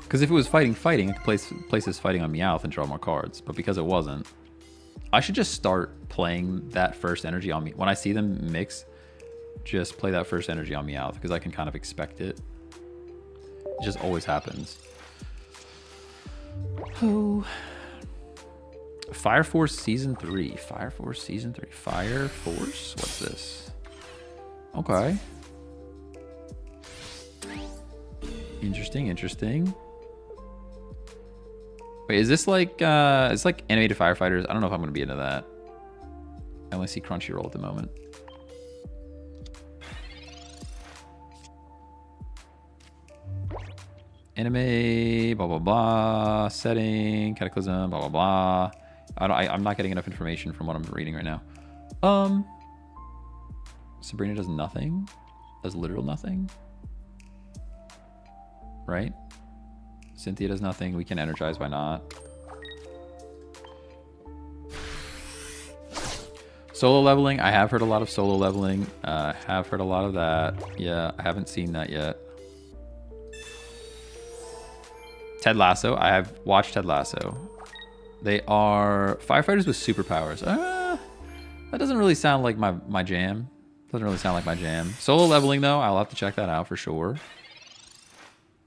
Because if it was fighting, I could place this fighting on Meowth and draw more cards. But because it wasn't, I should just start playing that first energy on me. When I see them mix, just play that first energy on Meowth because I can kind of expect it. It just always happens. Oh. Fire Force Season 3. Fire Force Season 3. Fire Force? What's this? Okay. Interesting. Wait, is this like it's like animated firefighters? I don't know if I'm gonna be into that. I only see Crunchyroll at the moment. Anime, blah blah blah, setting, cataclysm, blah blah blah. I'm not getting enough information from what I'm reading right now. Sabrina does nothing. Does literal nothing. Right? Cynthia does nothing. We can energize, why not? Solo leveling. I have heard a lot of solo leveling. Have heard a lot of that. Yeah, I haven't seen that yet. Ted Lasso. I have watched Ted Lasso. They are firefighters with superpowers. That doesn't really sound like my jam. Doesn't really sound like my jam. Solo leveling, though, I'll have to check that out for sure.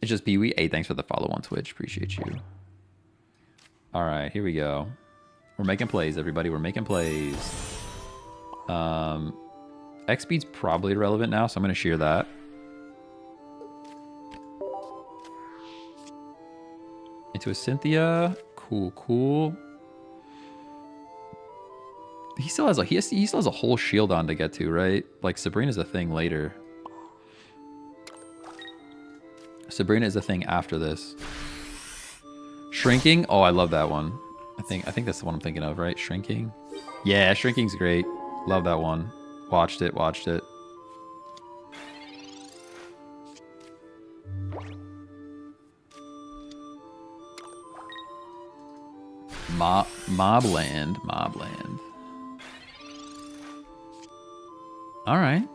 It's just Pee-wee. Hey, thanks for the follow on Twitch. Appreciate you. All right, here we go. We're making plays, everybody. We're making plays. X-Speed's probably irrelevant now, so I'm going to shear that. Into a Cynthia. Cool. He still has a whole shield on to get to, right? Like Sabrina's a thing later. Sabrina is a thing after this. Shrinking. Oh, I love that one. I think that's the one I'm thinking of, right? Shrinking. Yeah, Shrinking's great. Love that one. Watched it. Mobland. All right.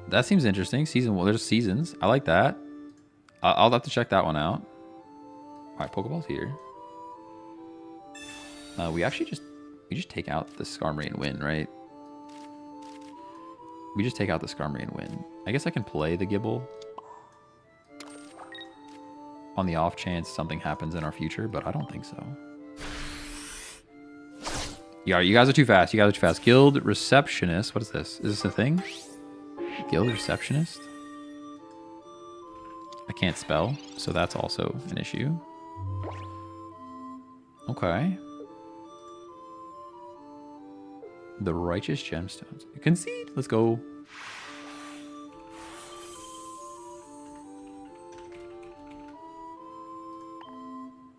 That seems interesting. Well, there's seasons. I like that. I'll have to check that one out. All right, Pokeball's here. We just take out the Skarmory and win, right? We just take out the Skarmory and win. I guess I can play the Gible on the off chance something happens in our future, but I don't think so. Yeah, you guys are too fast. Guild Receptionist. What is this? Is this a thing? Guild Receptionist? I can't spell, so that's also an issue. Okay. The Righteous Gemstones. Concede. Let's go.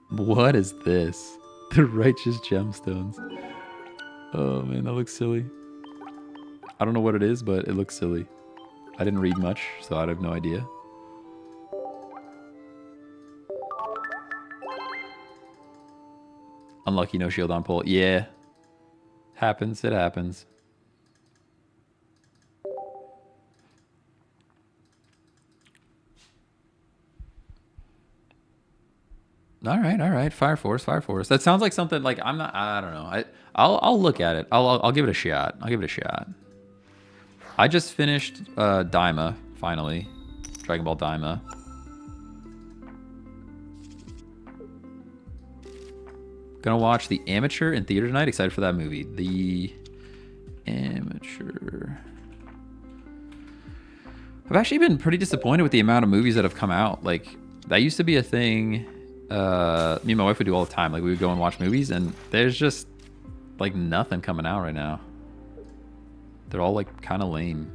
What is this? The Righteous Gemstones. Oh man, that looks silly. I don't know what it is, but it looks silly. I didn't read much, so I have no idea. Unlucky, no shield on pull. Yeah. Happens, it happens. All right. Fire Force. That sounds like something like I don't know. I'll look at it. I'll give it a shot. I just finished Daima finally. Dragon Ball Daima. Gonna watch The Amateur in theater tonight. Excited for that movie. The Amateur. I've actually been pretty disappointed with the amount of movies that have come out. Like, that used to be a thing me and my wife would do all the time. Like, we would go and watch movies, and there's just, like, nothing coming out right now. They're all, like, kind of lame.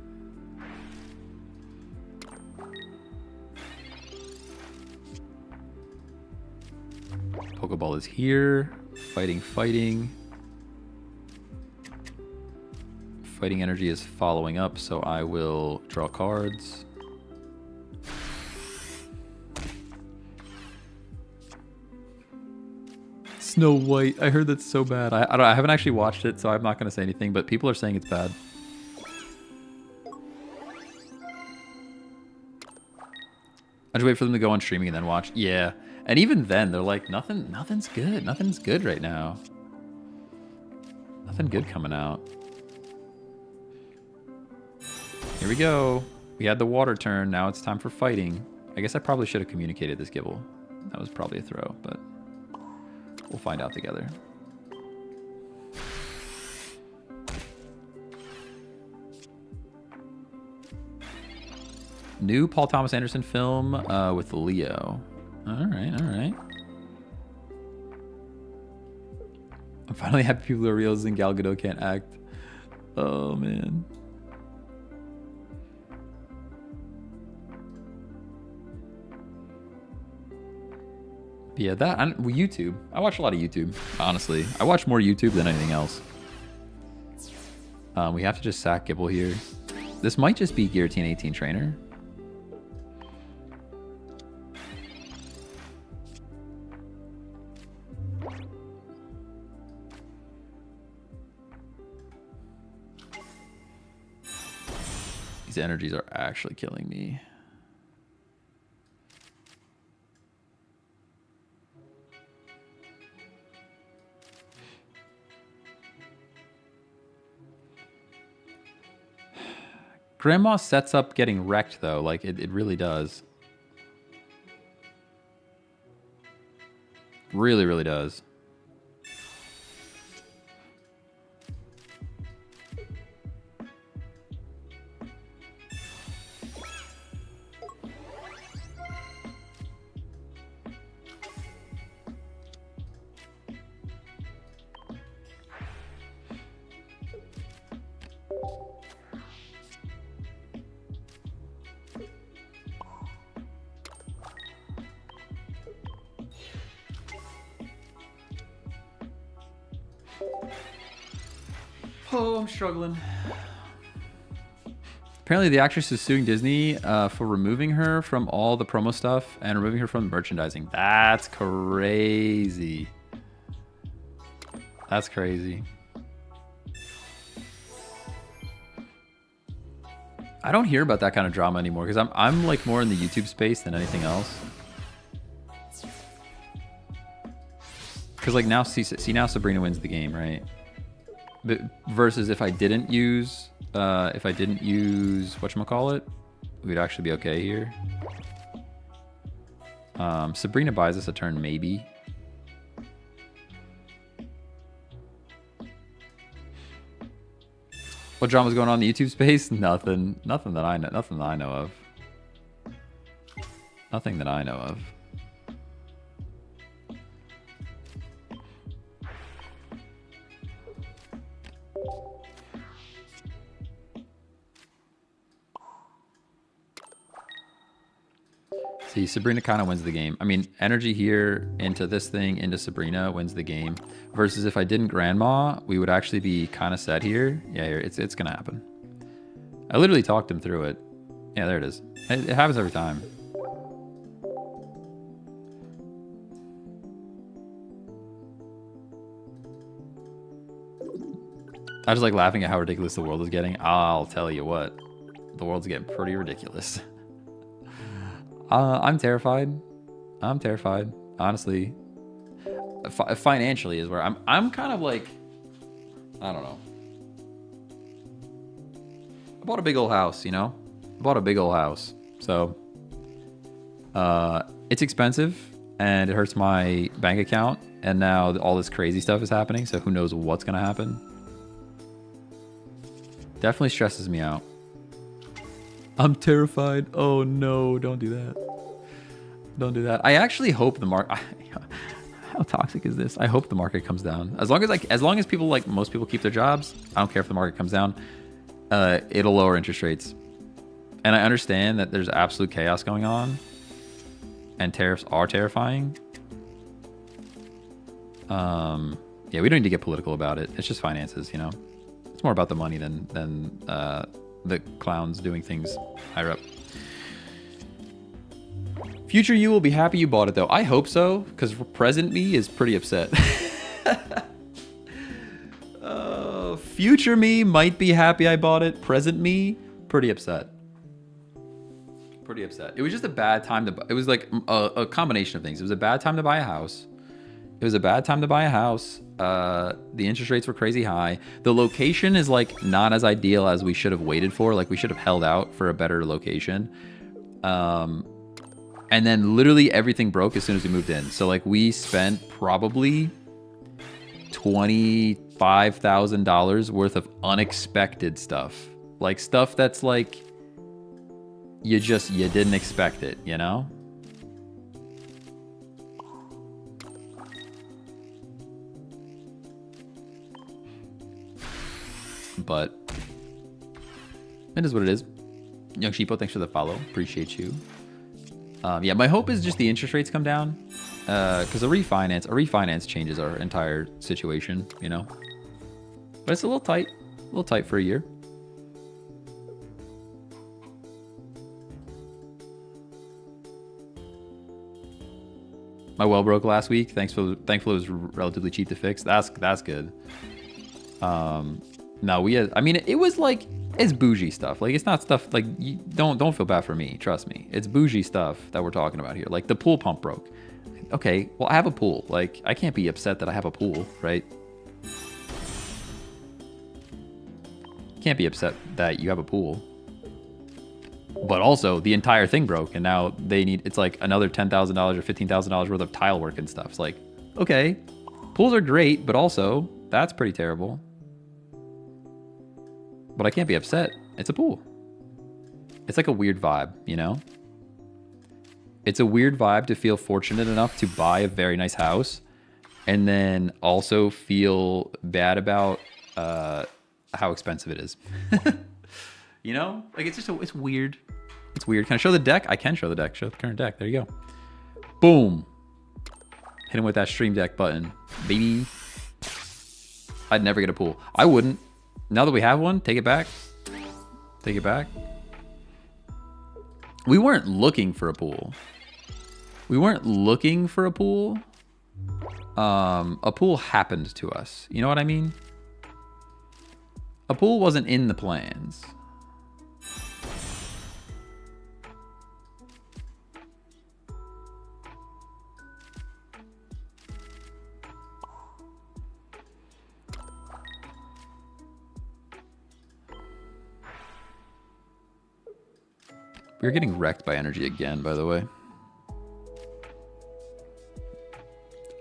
Pokeball is here. Fighting. Fighting energy is following up, so I will draw cards. Snow White. I heard that's so bad. I haven't actually watched it, so I'm not going to say anything, but people are saying it's bad. I just wait for them to go on streaming and then watch. Yeah. And even then, they're like, nothing's good. Nothing's good right now. Nothing good coming out. Here we go. We had the water turn. Now it's time for fighting. I guess I probably should have communicated this Gible. That was probably a throw, but we'll find out together. New Paul Thomas Anderson film with Leo. All right. I'm finally happy people are realizing Gal Gadot can't act. Oh, man. Yeah, YouTube. I watch a lot of YouTube, honestly. I watch more YouTube than anything else. We have to just sack Gible here. This might just be Guillotine 18 Trainer. These energies are actually killing me. Grandma sets up getting wrecked, though. Like, it really does. Really, really does. Oh, I'm struggling. Apparently the actress is suing Disney for removing her from all the promo stuff and removing her from merchandising. That's crazy. That's crazy. I don't hear about that kind of drama anymore because I'm like more in the YouTube space than anything else. Because like now, see now Sabrina wins the game, right? But versus if I didn't use whatchamacallit, we'd actually be okay here. Sabrina buys us a turn, maybe. What drama's going on in the YouTube space? Nothing that I know. Nothing that I know of. Nothing that I know of. See, Sabrina kind of wins the game. I mean, energy here into this thing, into Sabrina wins the game. Versus if I didn't Grandma, we would actually be kind of set here. Yeah, here, it's going to happen. I literally talked him through it. Yeah, there it is. It happens every time. I just like laughing at how ridiculous the world is getting. I'll tell you what. The world's getting pretty ridiculous. I'm terrified. I'm terrified. Honestly, financially is where I'm kind of like, I don't know. I bought a big old house, you know? I bought a big old house. So, it's expensive and it hurts my bank account. And now all this crazy stuff is happening. So who knows what's going to happen. Definitely stresses me out. I'm terrified. Oh no, don't do that. Don't do that. I actually hope the market... How toxic is this? I hope the market comes down. As long as people, like most people, keep their jobs, I don't care if the market comes down. It'll lower interest rates. And I understand that there's absolute chaos going on. And tariffs are terrifying. Yeah, we don't need to get political about it. It's just finances, you know? It's more about the money than the clowns doing things higher up. Future you will be happy you bought it, though. I hope so, because present me is pretty upset. Future me might be happy I bought it. Present me, pretty upset. Pretty upset. It was just a bad time to buy. It was like a combination of things. It was a bad time to buy a house. It was a bad time to buy a house. The interest rates were crazy high. The location is like not as ideal as we should have waited for. Like we should have held out for a better location. And then literally everything broke as soon as we moved in. So like we spent probably $25,000 worth of unexpected stuff. Like stuff that's like, you didn't expect it, you know? But it is what it is. Young Sheepo, thanks for the follow. Appreciate you. Yeah, my hope is just the interest rates come down. Because a refinance changes our entire situation, you know? But it's a little tight for a year. My well broke last week. Thankfully it was relatively cheap to fix. That's good. No, it was like, it's bougie stuff. Like, it's not stuff, like, you don't feel bad for me. Trust me. It's bougie stuff that we're talking about here. Like, the pool pump broke. Okay, well, I have a pool. Like, I can't be upset that I have a pool, right? Can't be upset that you have a pool. But also, the entire thing broke, and now it's like another $10,000 or $15,000 worth of tile work and stuff. It's like, okay, pools are great, but also, that's pretty terrible. But I can't be upset. It's a pool. It's like a weird vibe, you know? It's a weird vibe to feel fortunate enough to buy a very nice house and then also feel bad about how expensive it is. You know? Like, it's weird. It's weird. Can I show the deck? I can show the deck. Show the current deck. There you go. Boom. Hit him with that stream deck button. Baby. I'd never get a pool. I wouldn't. Now that we have one, take it back. Take it back. We weren't looking for a pool. We weren't looking for a pool. A pool happened to us. You know what I mean? A pool wasn't in the plans. We're getting wrecked by energy again, by the way.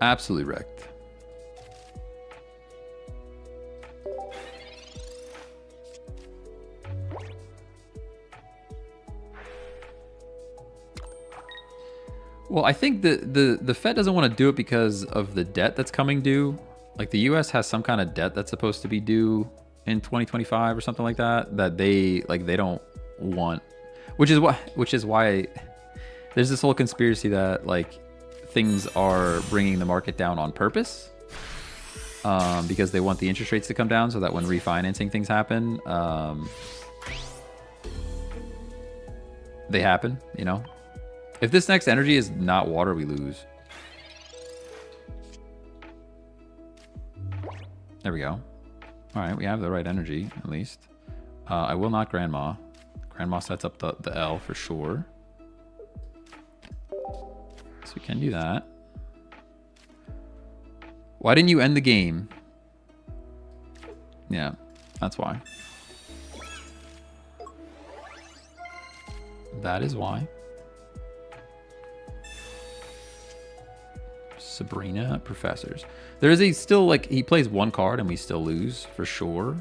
Absolutely wrecked. Well, I think the Fed doesn't want to do it because of the debt that's coming due. Like the US has some kind of debt that's supposed to be due in 2025 or something like that, that they don't want, which is why there's this whole conspiracy that like things are bringing the market down on purpose, because they want the interest rates to come down so that when refinancing things happen, they happen, you know? If this next energy is not water, we lose. There we go. All right, we have the right energy, at least. I will not Grandma. Grandma sets up the L for sure. So we can do that. Why didn't you end the game? Yeah, that's why. That is why. Sabrina, professors. There is a still, like, he plays one card and we still lose for sure.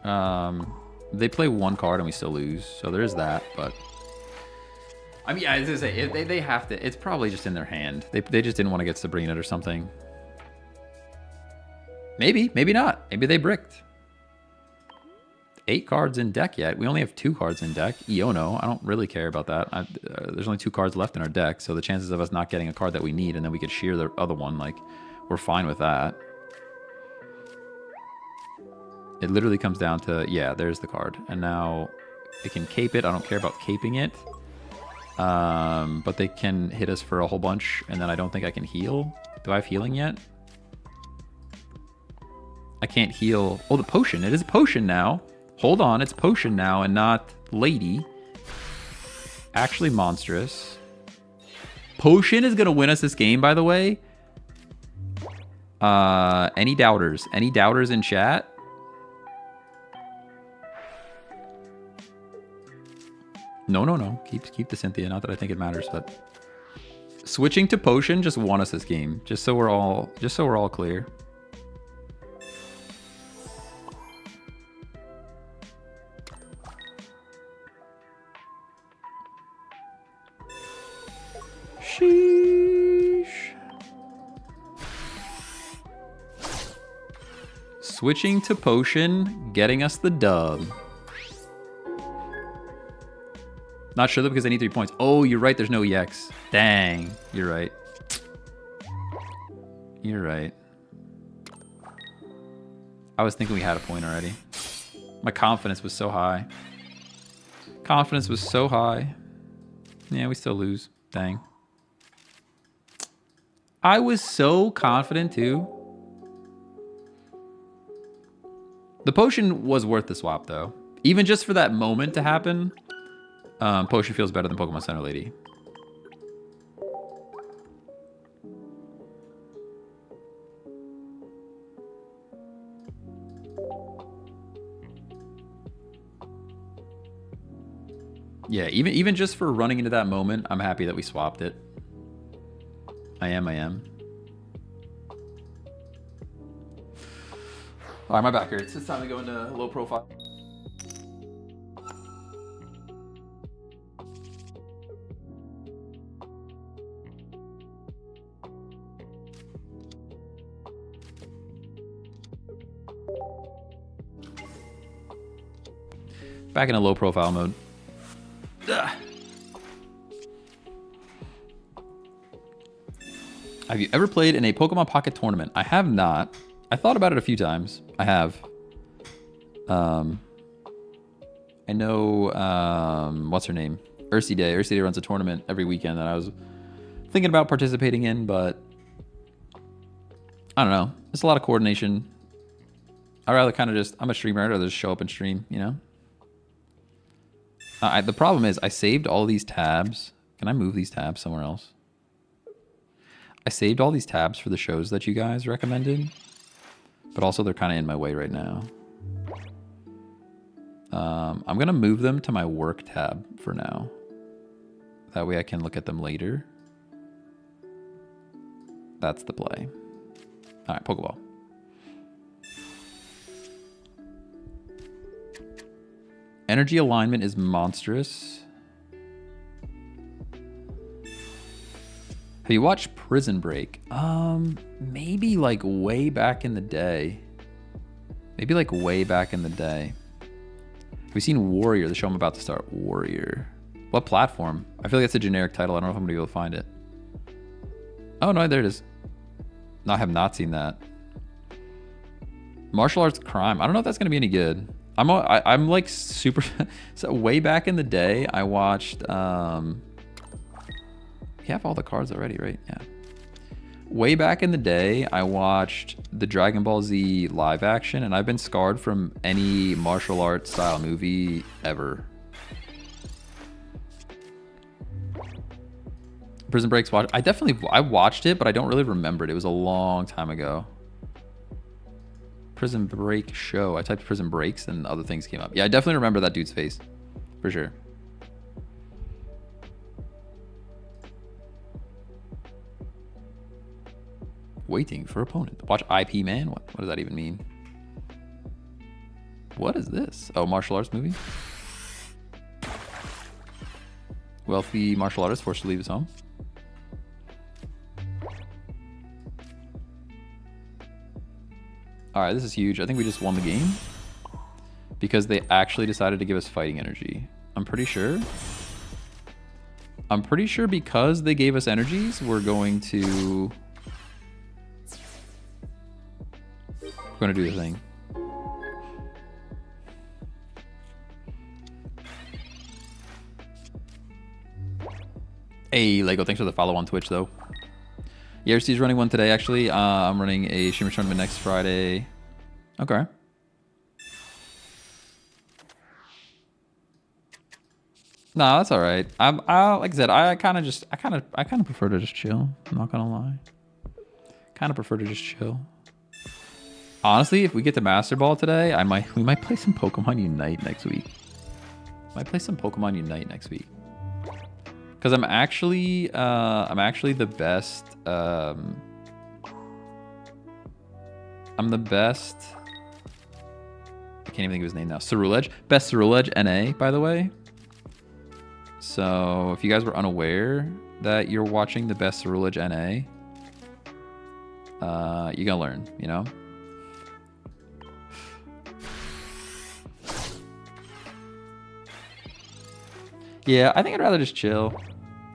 They play one card and we still lose, so there is that. But I mean, yeah, I was gonna say they have to. It's probably just in their hand. They just didn't want to get Sabrina or something. Maybe not. Maybe they bricked. 8 cards in deck yet. We only have 2 cards in deck. Iono. I don't really care about that. There's only 2 cards left in our deck, so the chances of us not getting a card that we need and then we could shear the other one, like, we're fine with that. It literally comes down to, yeah, there's the card. And now it can cape it. I don't care about caping it. But they can hit us for a whole bunch, and then I don't think I can heal. Do I have healing yet? I can't heal. Oh, the potion. It is a potion now. Hold on, it's potion now and not lady. Actually monstrous. Potion is gonna win us this game, by the way. Any doubters? Any doubters in chat? No. Keep the Cynthia. Not that I think it matters, but switching to potion just won us this game. Just so we're all clear. Sheesh. Switching to potion, getting us the dub. Not sure though because I need 3 points. Oh, you're right. There's no EX. Dang. You're right. You're right. I was thinking we had a point already. My confidence was so high. Confidence was so high. Yeah, we still lose. Dang. I was so confident too. The potion was worth the swap though. Even just for that moment to happen. Potion feels better than Pokemon Center Lady. Yeah, even just for running into that moment, I'm happy that we swapped it. I am. All right, my back hurts. It's time to go into low profile. Back in a low profile mode. Ugh. Have you ever played in a Pokemon Pocket tournament? I have not. I thought about it a few times. I have. I know, what's her name? Ursi Day. Ursi Day runs a tournament every weekend that I was thinking about participating in, but I don't know. It's a lot of coordination. I'd rather kind of just, I'm a streamer. I'd rather just show up and stream, you know? The problem is I saved all these tabs. Can I move these tabs somewhere else? I saved all these tabs for the shows that you guys recommended, but also they're kind of in my way right now. I'm going to move them to my work tab for now. That way I can look at them later. That's the play. All right, Pokeball. Energy alignment is monstrous. Have you watched Prison Break? Maybe like way back in the day. Maybe like way back in the day. Have you seen Warrior? The show I'm about to start. Warrior. What platform? I feel like it's a generic title. I don't know if I'm gonna be able to find it. Oh no, there it is. No, I have not seen that. Martial arts crime. I don't know if that's gonna be any good. I'm like super. So way back in the day, I watched. You have all the cards already, right? Yeah. Way back in the day, I watched the Dragon Ball Z live action, and I've been scarred from any martial arts style movie ever. Prison Break's watched. I watched it, but I don't really remember it. It was a long time ago. Prison Break show. I typed Prison Breaks and other things came up. Yeah, I definitely remember that dude's face. For sure. Waiting for opponent. Watch IP Man? What does that even mean? What is this? Oh, martial arts movie? Wealthy martial artist forced to leave his home. All right, this is huge. I think we just won the game because they actually decided to give us fighting energy. I'm pretty sure because they gave us energies, we're going to do the thing. Hey, Lego, thanks for the follow on Twitch, though. ERC's running one today, actually. I'm running a Shimmer tournament next Friday. Okay. No, that's all right. Like I said, I kind of prefer to just chill. I'm not gonna lie. Kind of prefer to just chill. Honestly, if we get to Master Ball today, we might play some Pokemon Unite next week. Might play some Pokemon Unite next week. Because I'm actually the best. I'm the best. I can't even think of his name now. Ceruledge. Best Ceruledge NA, by the way. So if you guys were unaware that you're watching the best Ceruledge NA, you're gonna learn, you know? Yeah, I think I'd rather just chill.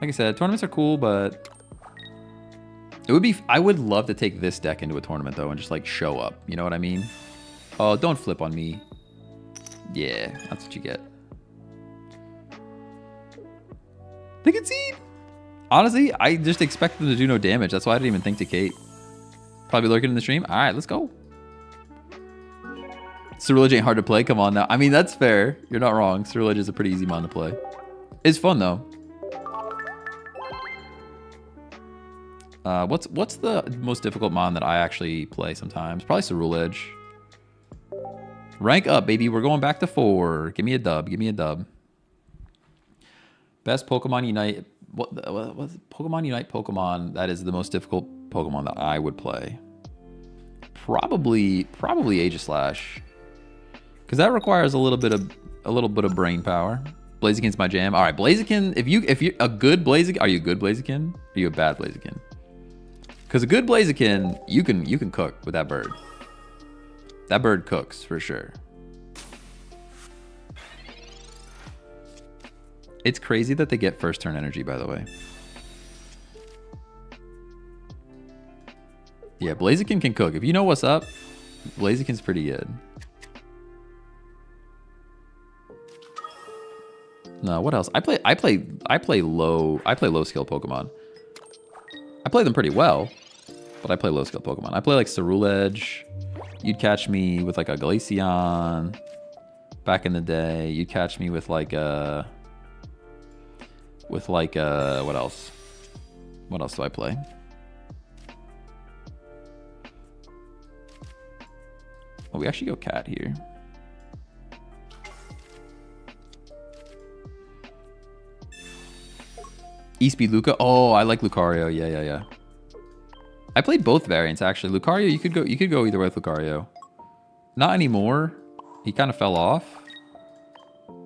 Like I said, tournaments are cool, but I would love to take this deck into a tournament though and just like show up. You know what I mean? Oh, don't flip on me. Yeah, that's what you get. They concede. Honestly, I just expect them to do no damage. That's why I didn't even think to Kate. Probably lurking in the stream. All right, let's go. Ceruledge ain't hard to play. Come on now. I mean, that's fair. You're not wrong. Ceruledge is a pretty easy mon to play. It's fun though. What's the most difficult mon that I actually play sometimes? Probably Ceruledge. Rank up, baby. We're going back to 4. Give me a dub. Give me a dub. Best Pokemon Unite. What Pokemon Unite Pokemon that is the most difficult Pokemon that I would play? Probably Aegislash. Because that requires a little bit of brain power. Blaziken's my jam. All right, Blaziken. If you're a good Blaziken, are you a good Blaziken? Are you a bad Blaziken? Because a good Blaziken, you can cook with that bird. That bird cooks for sure. It's crazy that they get first turn energy, by the way. Yeah, Blaziken can cook. If you know what's up, Blaziken's pretty good. No, what else? I play low skill Pokemon. I play them pretty well, but I play low skill Pokemon. I play like Ceruledge. You'd catch me with like a Glaceon. Back in the day, you'd catch me with like what else? What else do I play? Oh, we actually go cat here. Eastby Luca. Oh, I like Lucario. Yeah. I played both variants actually. Lucario, you could go either way with Lucario. Not anymore. He kind of fell off.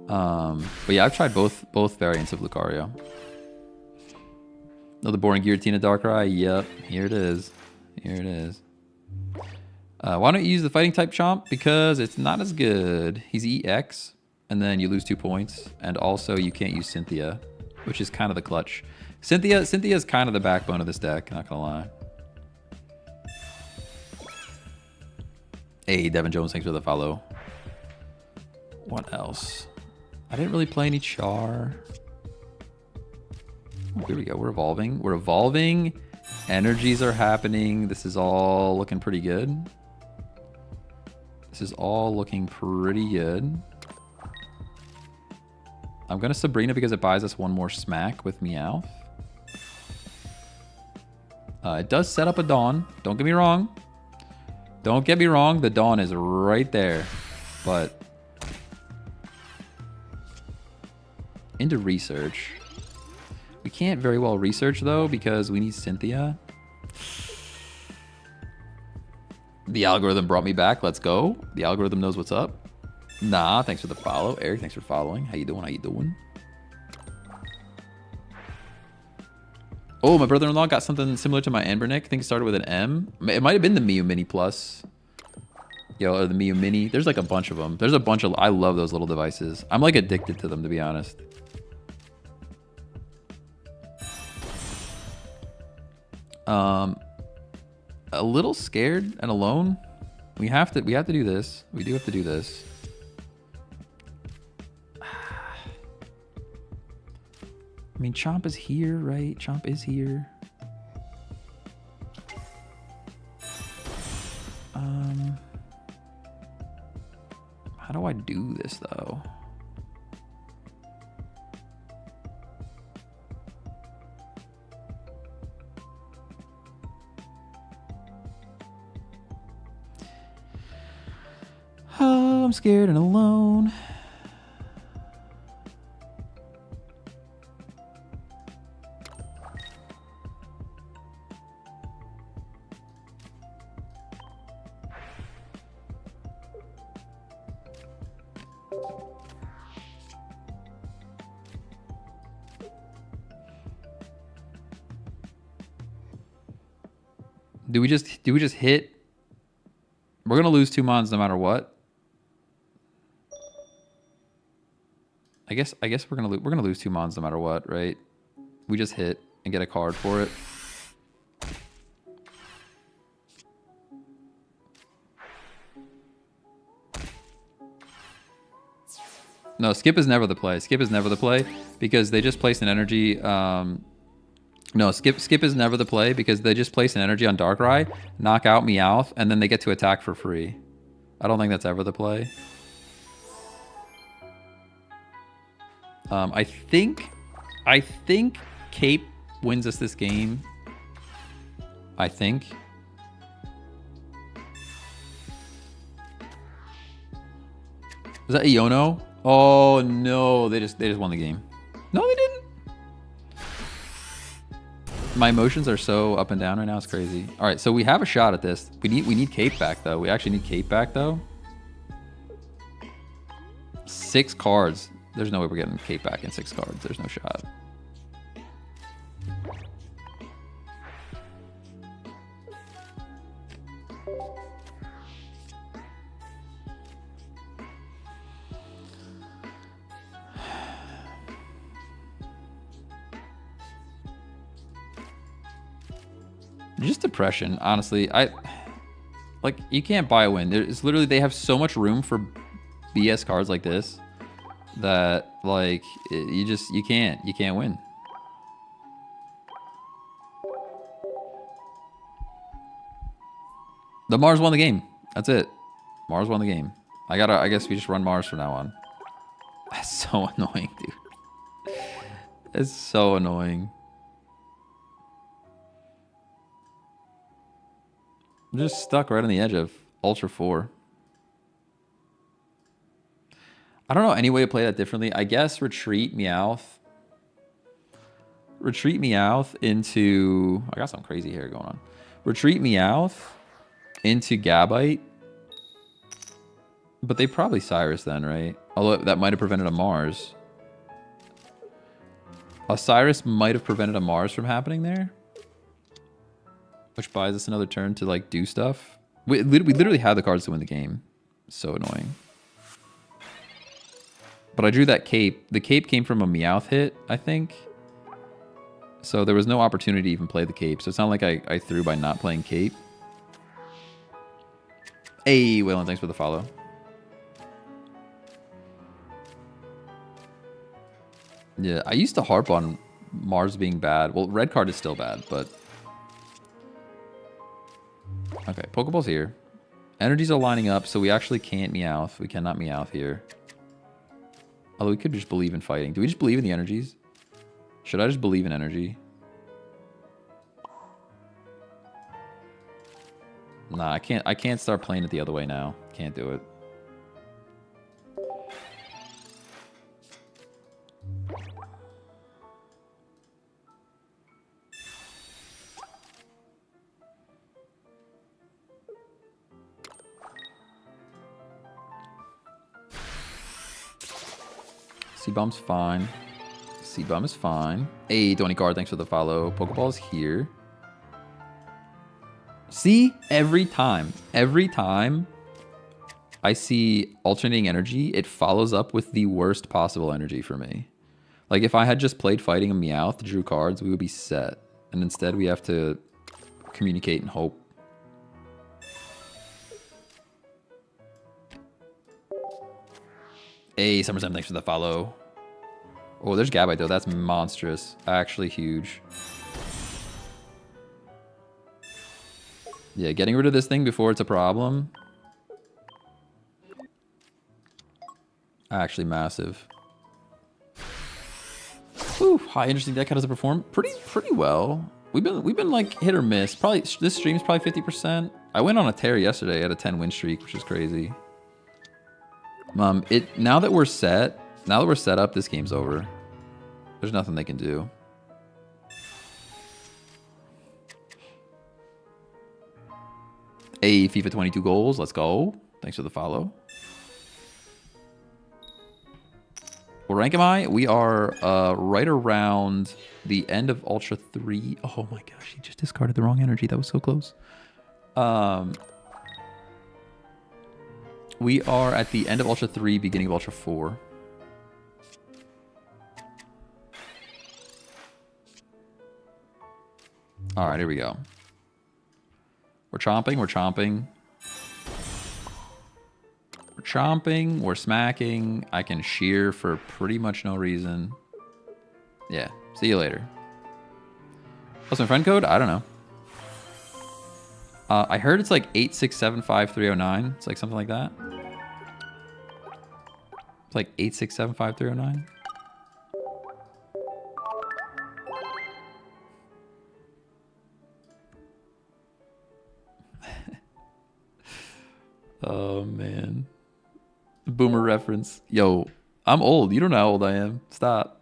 But yeah, I've tried both variants of Lucario. Another boring Giratina Darkrai. Yep, here it is. Why don't you use the fighting type Chomp? Because it's not as good. He's EX, and then you lose 2 points, and also you can't use Cynthia, which is kind of the clutch. Cynthia is kind of the backbone of this deck, not gonna lie. Hey, Devin Jones, thanks for the follow. What else? I didn't really play any Char. Oh, here we go. We're evolving. Energies are happening. This is all looking pretty good. I'm going to Sabrina because it buys us one more smack with Meowth. It does set up a Dawn. Don't get me wrong. The Dawn is right there. But into research. We can't very well research though because we need Cynthia. The algorithm brought me back. Let's go. The algorithm knows what's up. Nah, thanks for the follow. Eric, thanks for following. How you doing? Oh, my brother-in-law got something similar to my Ambernick. I think it started with an M. It might have been the Mew Mini Plus. Or the Mew Mini. There's like a bunch of them. I love those little devices. I'm like addicted to them, to be honest. A little scared and alone. We have to do this. We do have to do this. I mean, Chomp is here, right? Chomp is here. How do I do this though? Oh, I'm scared and alone. Do we just hit? We're gonna lose 2 mons no matter what. I guess we're gonna lose 2 mons no matter what, right? We just hit and get a card for it. No, skip is never the play. Skip is never the play because they just place an energy. No, skip is never the play because they just place an energy on Darkrai, knock out Meowth, and then they get to attack for free. I don't think that's ever the play. I think Cape wins us this game. I think. Was that Iono? Oh no, they just won the game. No, they didn't. My emotions are so up and down right now. It's crazy. All right, so we have a shot at this. We need Cape back though. We actually need Cape back though. 6 cards. There's no way we're getting Cape back in 6 cards. There's no shot. Just depression, honestly. You can't buy a win. It's literally, they have so much room for BS cards like this. that like you can't win. The Mars won the game. That's it. Mars won the game. I guess we just run Mars from now on. That's so annoying, dude. It's so annoying. I'm just stuck right on the edge of Ultra 4. I don't know any way to play that differently. I guess retreat Meowth. Retreat Meowth into... I got some crazy hair going on. Retreat Meowth into Gabite. But they probably Cyrus then, right? Although that might have prevented a Mars. A Cyrus might have prevented a Mars from happening there. Which buys us another turn to like do stuff. We literally had the cards to win the game. So annoying. But I drew that cape. The cape came from a Meowth hit, I think. So there was no opportunity to even play the cape. So it's not like I threw by not playing cape. Hey, Waylon, thanks for the follow. Yeah, I used to harp on Mars being bad. Well, red card is still bad, but... Okay, Pokeball's here. Energies are lining up, so we actually can't Meowth. We cannot Meowth here. Although we could just believe in fighting. Do we just believe in the energies? Should I just believe in energy? Nah, I can't start playing it the other way now. Can't do it. C-Bomb's fine. C-Bomb is fine. Hey, Tony Card, thanks for the follow. Pokeball's here. See? Every time I see alternating energy, it follows up with the worst possible energy for me. Like, if I had just played fighting a Meowth, drew cards, we would be set. And instead, we have to communicate and hope. Hey, SummerSlam, thanks for the follow. Oh, there's Gabite, though. That's monstrous. Actually huge. Yeah, getting rid of this thing before it's a problem. Actually massive. Whew, high interesting deck. How does it perform? Pretty well. We've been like hit or miss. Probably this stream's probably 50%. I went on a tear yesterday at a 10 win streak, which is crazy. Now that we're set up, this game's over. There's nothing they can do. Hey, FIFA 22 goals. Let's go. Thanks for the follow. What rank am I? We are right around the end of Ultra 3. Oh my gosh, he just discarded the wrong energy. That was so close. We are at the end of Ultra 3, beginning of Ultra 4. All right, here we go. We're chomping, we're chomping. We're chomping, we're smacking. I can shear for pretty much no reason. Yeah, see you later. What's my friend code? I don't know. I heard it's like 8675309. It's like something like that. It's like 8675309. Oh man. Boomer reference. Yo, I'm old. You don't know how old I am. Stop.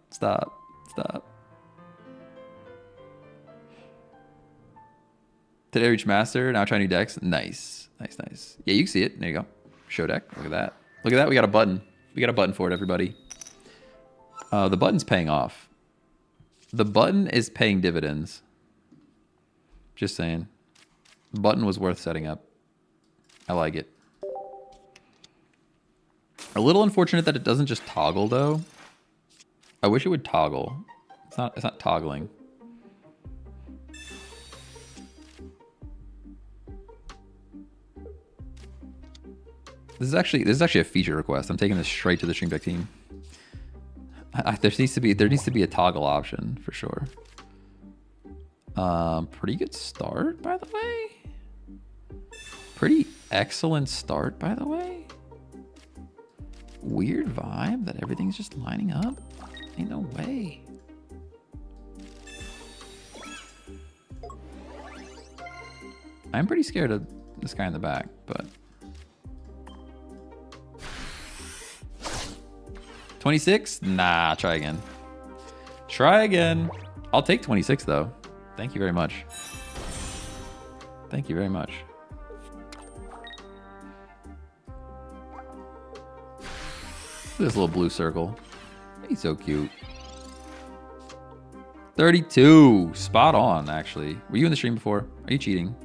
Today reach master. Now try new decks. Nice. Yeah, you can see it. There you go. Show deck. Look at that. We got a button. We got a button for it, everybody. The button's paying off. The button is paying dividends. Just saying. The button was worth setting up. I like it. A little unfortunate that it doesn't just toggle, though. I wish it would toggle. It's not toggling. This is actually a feature request. I'm taking this straight to the Stream Deck team. There needs to be a toggle option for sure. Pretty good start, by the way. Pretty excellent start, by the way. Weird vibe that everything's just lining up. Ain't no way. I'm pretty scared of this guy in the back, but 26? Nah, try again. Try again. I'll take 26 though. Thank you very much. Thank you very much. This little blue circle. He's so cute. 32. Spot on, actually. Were you in the stream before? Are you cheating?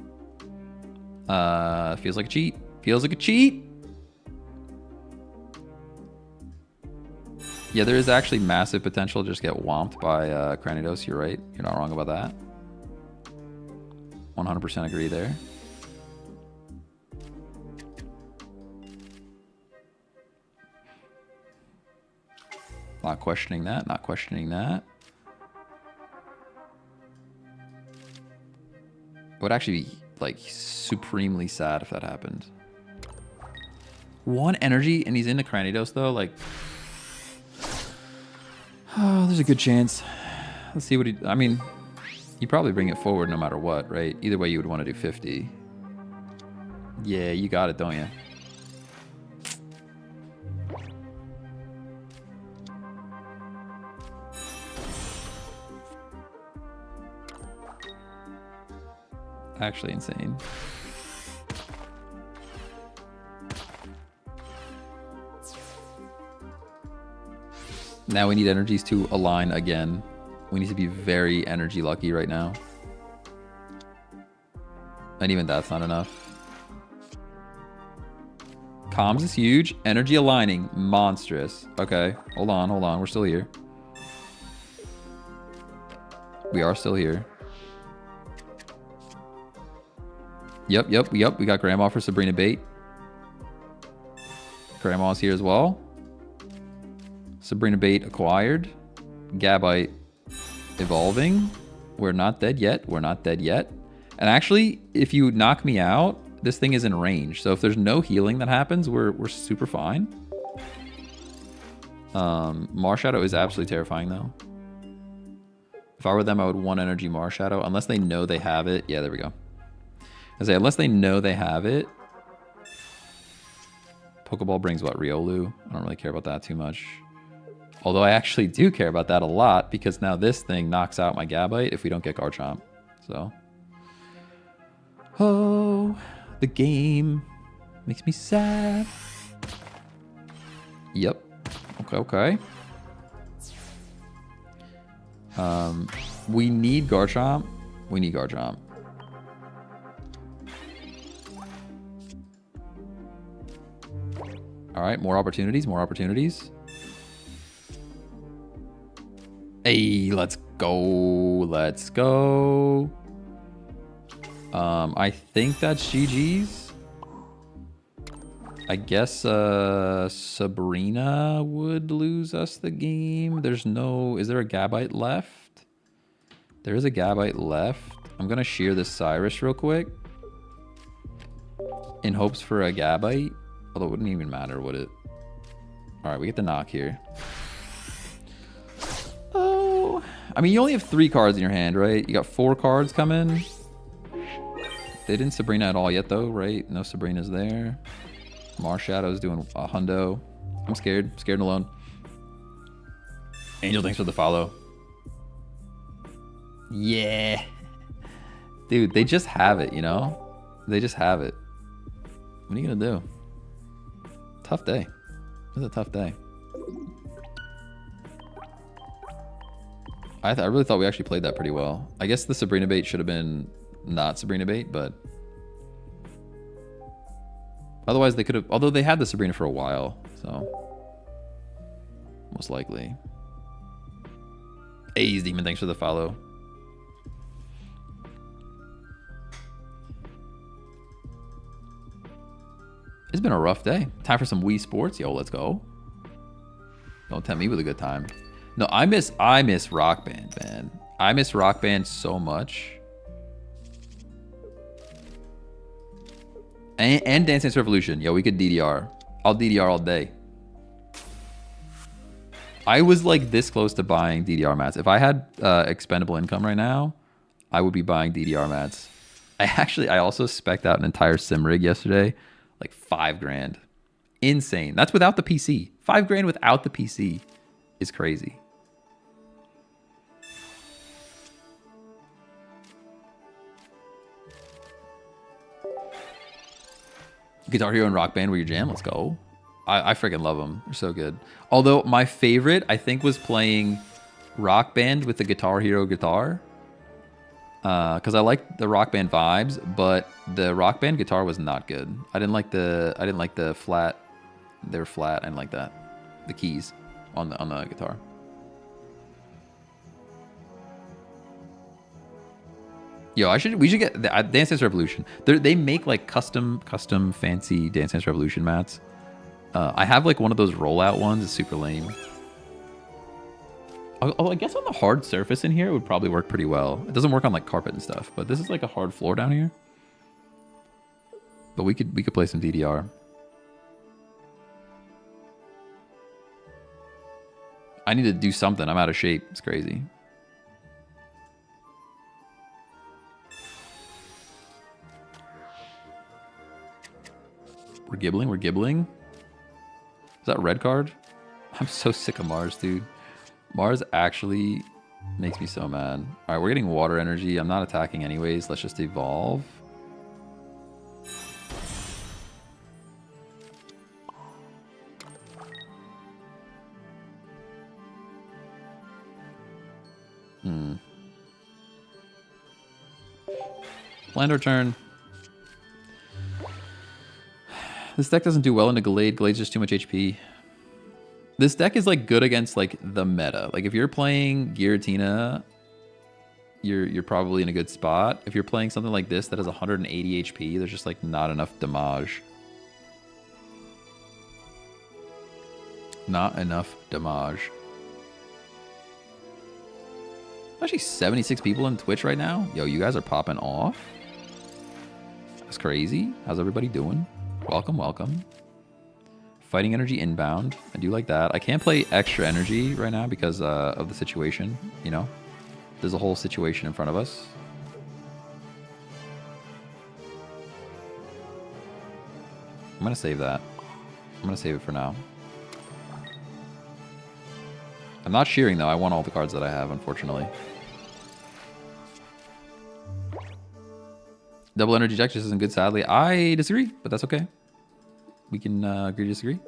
Feels like a cheat. Feels like a cheat. Yeah, there is actually massive potential to just get whomped by Cranidos. You're right. You're not wrong about that. 100% agree there. Not questioning that. Not questioning that. It would actually be like supremely sad if that happened. 1 energy and he's into Cranidos though. Like, oh, there's a good chance. Let's see what he. I mean, you probably bring it forward no matter what, right? Either way, you would want to do 50. Yeah, you got it, don't you? Actually insane. Now we need energies to align again. We need to be very energy lucky right now. And even that's not enough. Comms is huge. Energy aligning, monstrous. Okay, hold on, hold on. We're still here. We are still here. Yep. We got Grandma for Sabrina bait. Grandma's here as well. Sabrina bait acquired. Gabite evolving. We're not dead yet. We're not dead yet. And actually, if you knock me out, this thing is in range. So if there's no healing that happens, we're super fine. Marshadow is absolutely terrifying though. If I were them, I would 1 energy Marshadow. Unless they know they have it. Yeah, there we go. I say, unless they know they have it. Pokeball brings what? Riolu? I don't really care about that too much. Although I actually do care about that a lot because now this thing knocks out my Gabite if we don't get Garchomp. So. Oh, the game makes me sad. Yep. Okay. We need Garchomp. We need Garchomp. All right, more opportunities, more opportunities. Hey, let's go. Let's go. I think that's GG's. I guess Sabrina would lose us the game. There's no... Is there a Gabite left? There is a Gabite left. I'm going to shear this Cyrus real quick. In hopes for a Gabite. Although it wouldn't even matter, would it? Alright, we get the knock here. Oh... I mean, you only have 3 cards in your hand, right? You got 4 cards coming. They didn't Sabrina at all yet, though, right? No Sabrina's there. Marshadow's doing a hundo. I'm scared. Scared and alone. Angel, thanks for the follow. Yeah. Dude, they just have it, you know? They just have it. What are you going to do? Tough day. It was a tough day. I really thought we actually played that pretty well. I guess the Sabrina bait should have been not Sabrina bait, but otherwise they could have, although they had the Sabrina for a while, so most likely. A's Demon, thanks for the follow. It's been a rough day. Time for some Wii Sports. Yo, let's go. Don't tempt me with a good time. No, I miss Rock Band, man. I miss Rock Band so much. And Dance Dance Revolution. Yo, we could DDR. I'll DDR all day. I was like this close to buying DDR mats. If I had expendable income right now, I would be buying DDR mats. I also spec'd out an entire sim rig yesterday, like $5 grand. Insane. That's without the PC. $5 grand without the PC is crazy. Guitar Hero and Rock Band were your jam. Let's go. I freaking love them. They're so good. Although my favorite, I think, was playing Rock Band with the Guitar Hero guitar. Because I liked the Rock Band vibes, but the Rock Band guitar was not good. I didn't like the flat. They're flat. I didn't like that. The keys on the guitar. Yo, we should get the Dance Dance Revolution. They make like custom fancy Dance Dance Revolution mats. I have like one of those rollout ones. It's super lame. I guess on the hard surface in here, it would probably work pretty well. It doesn't work on like carpet and stuff, but this is like a hard floor down here. But we could play some DDR. I need to do something. I'm out of shape. It's crazy. We're gibbling. Is that a red card? I'm so sick of Mars, dude. Mars actually makes me so mad. All right, we're getting water energy. I'm not attacking anyways. Let's just evolve. Land our turn. This deck doesn't do well into Glade. Glade's just too much HP. This deck is like good against like the meta. Like if you're playing Giratina, you're probably in a good spot. If you're playing something like this that has 180 HP, there's just like not enough damage. Not enough damage. Actually 76 people on Twitch right now. Yo, you guys are popping off. That's crazy. How's everybody doing? Welcome, welcome. Fighting energy inbound. I do like that. I can't play extra energy right now because of the situation, you know? There's a whole situation in front of us. I'm going to save that. I'm going to save it for now. I'm not shearing, though. I want all the cards that I have, unfortunately. Double energy deck just isn't good, sadly. I disagree, but that's okay. We can agree to disagree.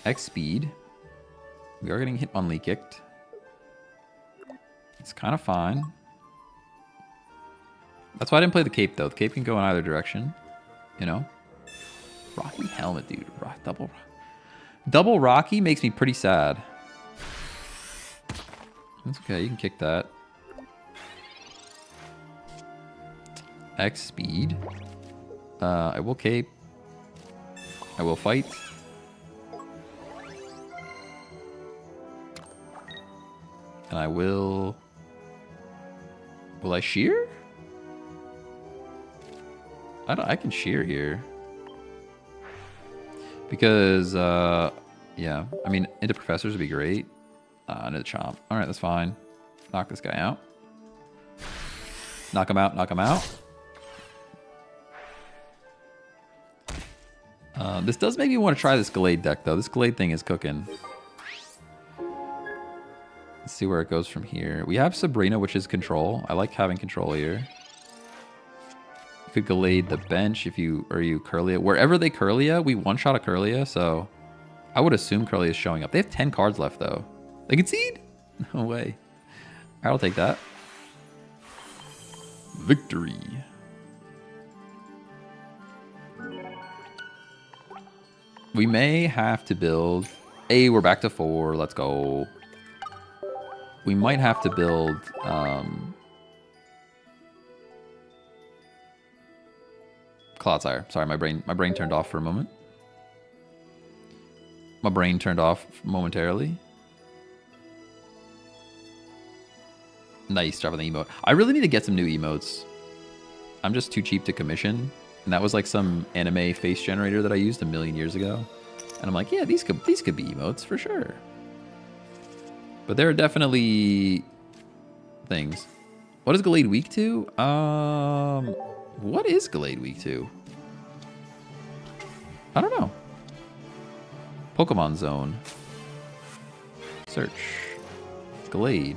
X speed. We are getting Hitmonlee kicked. It's kind of fine. That's why I didn't play the cape, though. The cape can go in either direction. You know? Rocky helmet, dude. Double Rocky makes me pretty sad. That's okay. You can kick that. X speed. I will cape. I will fight. And I will... Will I shear? I can shear here. Because, yeah. I mean, into Professors would be great. Into the Chomp. Alright, that's fine. Knock this guy out. Knock him out, knock him out. This does make me want to try this Glade deck, though. This Glade thing is cooking. Let's see where it goes from here. We have Sabrina, which is control. I like having control here. You could Glade the bench if you... Or you Curlia. Wherever they Curlia, we one-shot a Curlia, so... I would assume Curlia is showing up. They have 10 cards left, though. They concede? No way. Alright, I'll take that. Victory. We may have to build... Hey, we're back to 4. Let's go. We might have to build... Cloudsire. Sorry, my brain turned off for a moment. My brain turned off momentarily. Nice, dropping the emote. I really need to get some new emotes. I'm just too cheap to commission. And that was like some anime face generator that I used a million years ago. And I'm like, yeah, these could be emotes for sure. But there are definitely things. What is Gallade weak to? What is Gallade weak to? I don't know. Pokemon Zone. Search. Gallade.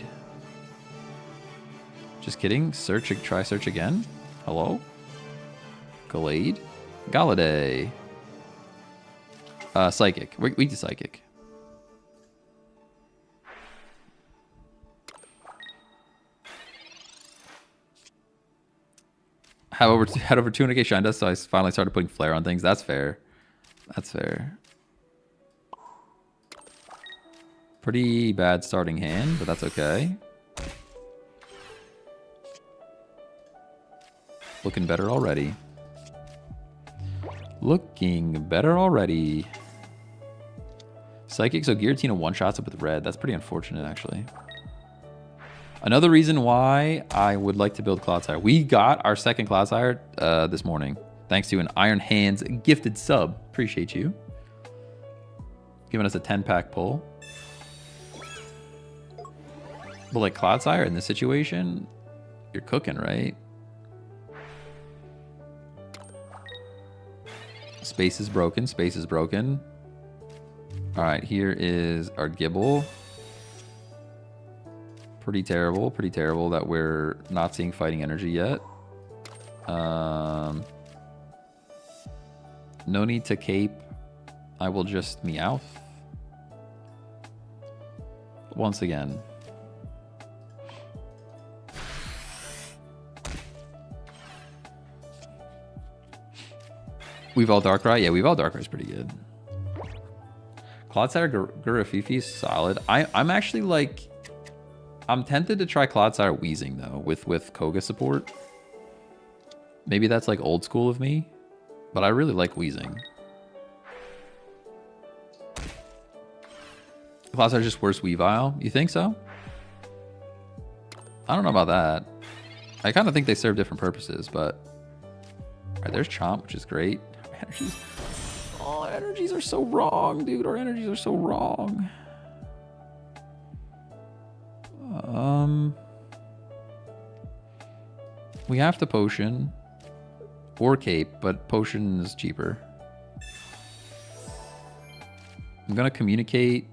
Just kidding. Search. Try search again. Hello? Gallade. Galladay. Psychic. Weak to Psychic. Had over 200k shine dust, so I finally started putting flare on things. That's fair. That's fair. Pretty bad starting hand, but that's okay. Looking better already. Looking better already. Psychic, so Giratina one-shots it with red. That's pretty unfortunate, actually. Another reason why I would like to build Clodsire. We got our second Clodsire this morning, thanks to an Iron Hands gifted sub. Appreciate you. Giving us a 10-pack pull. But like Clodsire in this situation, you're cooking, right? Space is broken. Space is broken. All right, here is our Gibble. Pretty terrible that we're not seeing fighting energy yet. No need to cape. I will just Meowth. Once again. We've all Darkrai? Yeah, we've all Darkrai's pretty good. Clodsire Gurafifi is solid. I'm actually like... I'm tempted to try Clodsire Weezing, though, with Koga support. Maybe that's, like, old school of me, but I really like Weezing. Clodsire's just worse Weavile. You think so? I don't know about that. I kind of think they serve different purposes, but... All right, there's Chomp, which is great. Energies... Oh, energies are so wrong, dude. Our energies are so wrong. We have to potion or cape, but potion is cheaper. I'm gonna communicate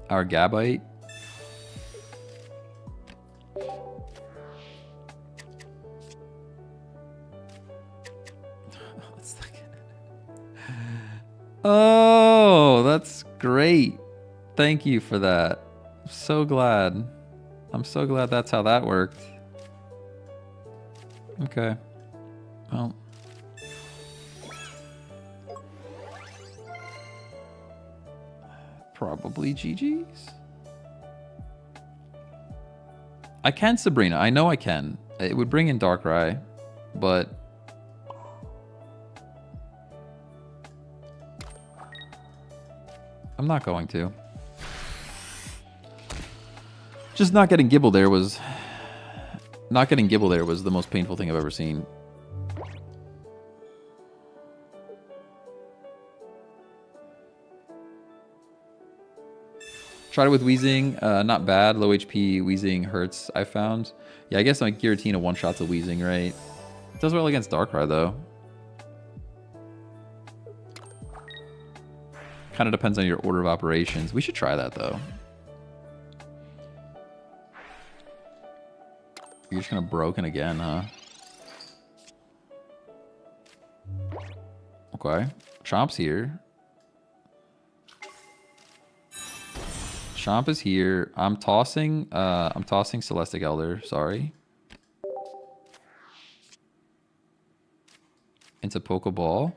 our Gabite. Oh, that's great. Thank you for that. I'm so glad. I'm so glad that's how that worked. Okay. Well. Probably GG's. I can Sabrina. I know I can. It would bring in Darkrai, but... I'm not going to. Just not getting Gibble there was... Not getting Gibble there was the most painful thing I've ever seen. Tried it with Weezing. Not bad. Low HP Weezing hurts, I found. Yeah, I guess like Giratina one-shots a Weezing, right? It does well against Darkrai, though. Kind of depends on your order of operations. We should try that, though. You're just kind of broken again, huh? Okay. Chomp's here. Chomp is here. I'm tossing Celestic Elder, sorry. Into Pokeball.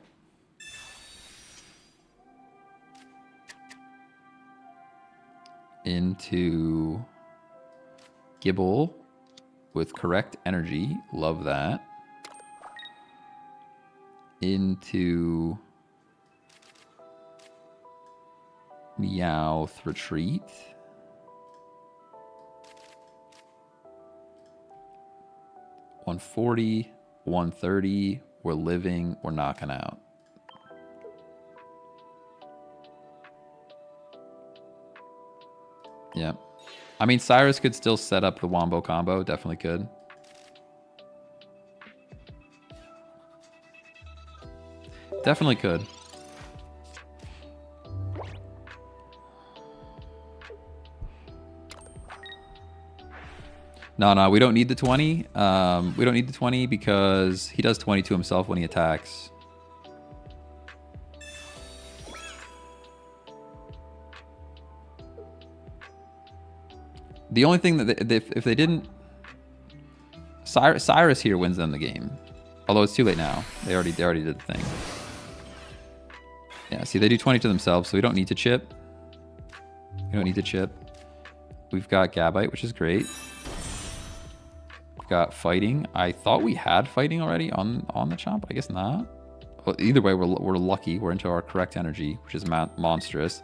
Into Gibble with correct energy. Love that. Into Meowth, retreat. $140, $130. We're living, we're knocking out. Yeah. I mean, Cyrus could still set up the Wombo combo. Definitely could. Definitely could. No, we don't need the 20. We don't need the 20 because he does 20 to himself when he attacks. The only thing that if they didn't, Cyrus here wins them the game. Although it's too late now. They already did the thing. Yeah, see, they do 20 to themselves, so we don't need to chip. We don't need to chip. We've got Gabite, which is great. We've got fighting. I thought we had fighting already on the Chomp. I guess not. Well, either way, we're lucky. We're into our correct energy, which is monstrous.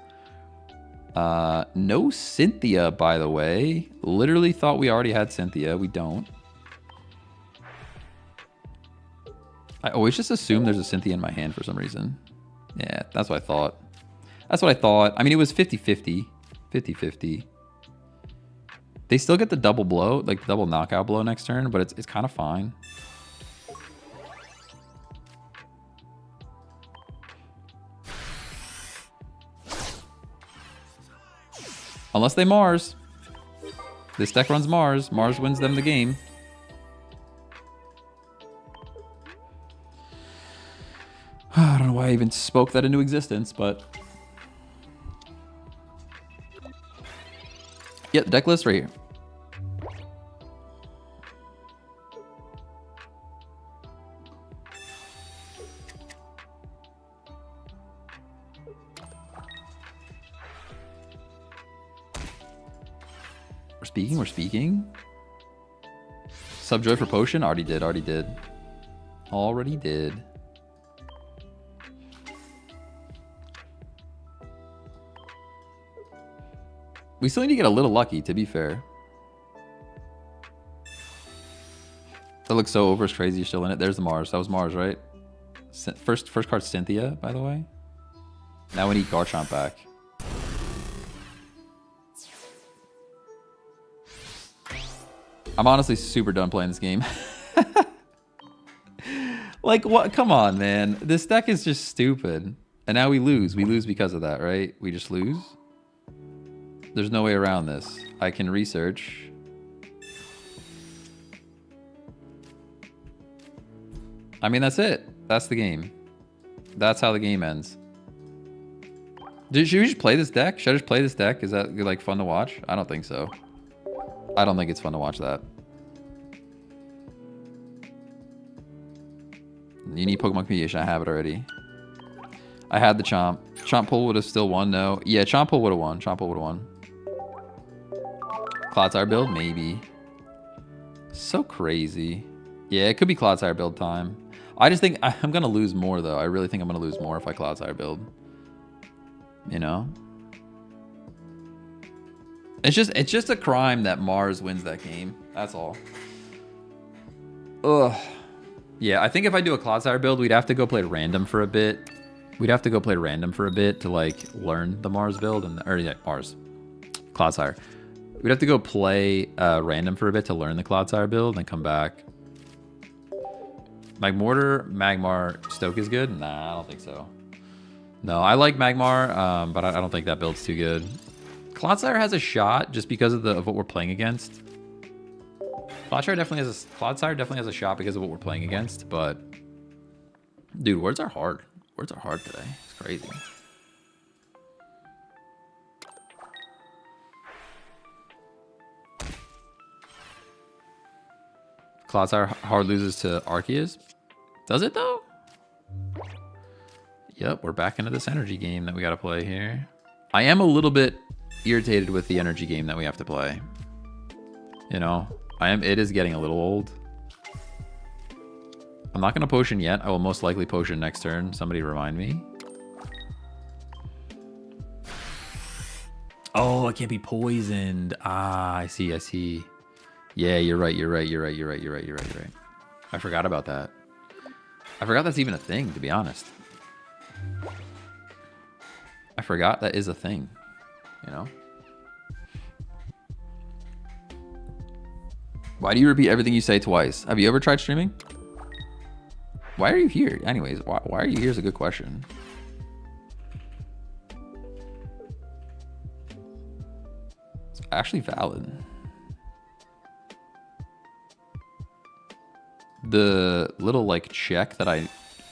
No Cynthia, by the way. Literally thought we already had Cynthia. We don't. I always just assume there's a Cynthia in my hand for some reason. Yeah, that's what I thought. That's what I thought. I mean, it was 50-50. 50-50. They still get the double blow, like the double knockout blow next turn, but it's kind of fine. Unless they Mars. This deck runs Mars. Mars wins them the game. I don't know why I even spoke that into existence, but... yeah, the deck list right here. We're speaking. Subjoy for potion? Already did. We still need to get a little lucky, to be fair. That looks so over crazy. You're still in it. There's the Mars. That was Mars, right? First card, Cynthia, by the way. Now we need Garchomp back. I'm honestly super done playing this game. Like, what? Come on, man. This deck is just stupid. And now we lose. We lose because of that, right? We just lose. There's no way around this. I can research. I mean, that's it. That's the game. That's how the game ends. Should we just play this deck? Should I just play this deck? Is that like fun to watch? I don't think so. I don't think it's fun to watch that. You need Pokemon Communication. I have it already. I had the Chomp. Chomp Pull would have still won, no. Yeah, Chomp Pull would have won. Chomp Pull would have won. Clodsire build? Maybe. So crazy. Yeah, it could be Clodsire build time. I just think I'm going to lose more, though. I really think I'm going to lose more if I Clodsire build. You know? It's just a crime that Mars wins that game. That's all. Ugh. Yeah, I think if I do a Clodsire build, we'd have to go play random for a bit. We'd have to go play random for a bit to like learn the Mars build or yeah, Mars. Clodsire. We'd have to go play random for a bit to learn the Clodsire build and come back. Magmortar, Magmar, Stoke is good? Nah, I don't think so. No, I like Magmar, but I don't think that build's too good. Clodsire has a shot just because of what we're playing against. Clodsire definitely has a shot because of what we're playing against, but dude, words are hard. Words are hard today. It's crazy. Clodsire hard loses to Arceus. Does it though? Yep, we're back into this energy game that we got to play here. I am a little bit irritated with the energy game that we have to play. You know, it is getting a little old. I'm not going to potion yet. I will most likely potion next turn. Somebody remind me. Oh, I can't be poisoned. Ah, I see, I see. Yeah, you're right, you're right, you're right, you're right, you're right, you're right, you're right. I forgot about that. I forgot that's even a thing, to be honest. I forgot that is a thing, you know? Why do you repeat everything you say twice? Have you ever tried streaming? Why are you here? Anyways, why are you here is a good question. It's actually valid. The little like check that I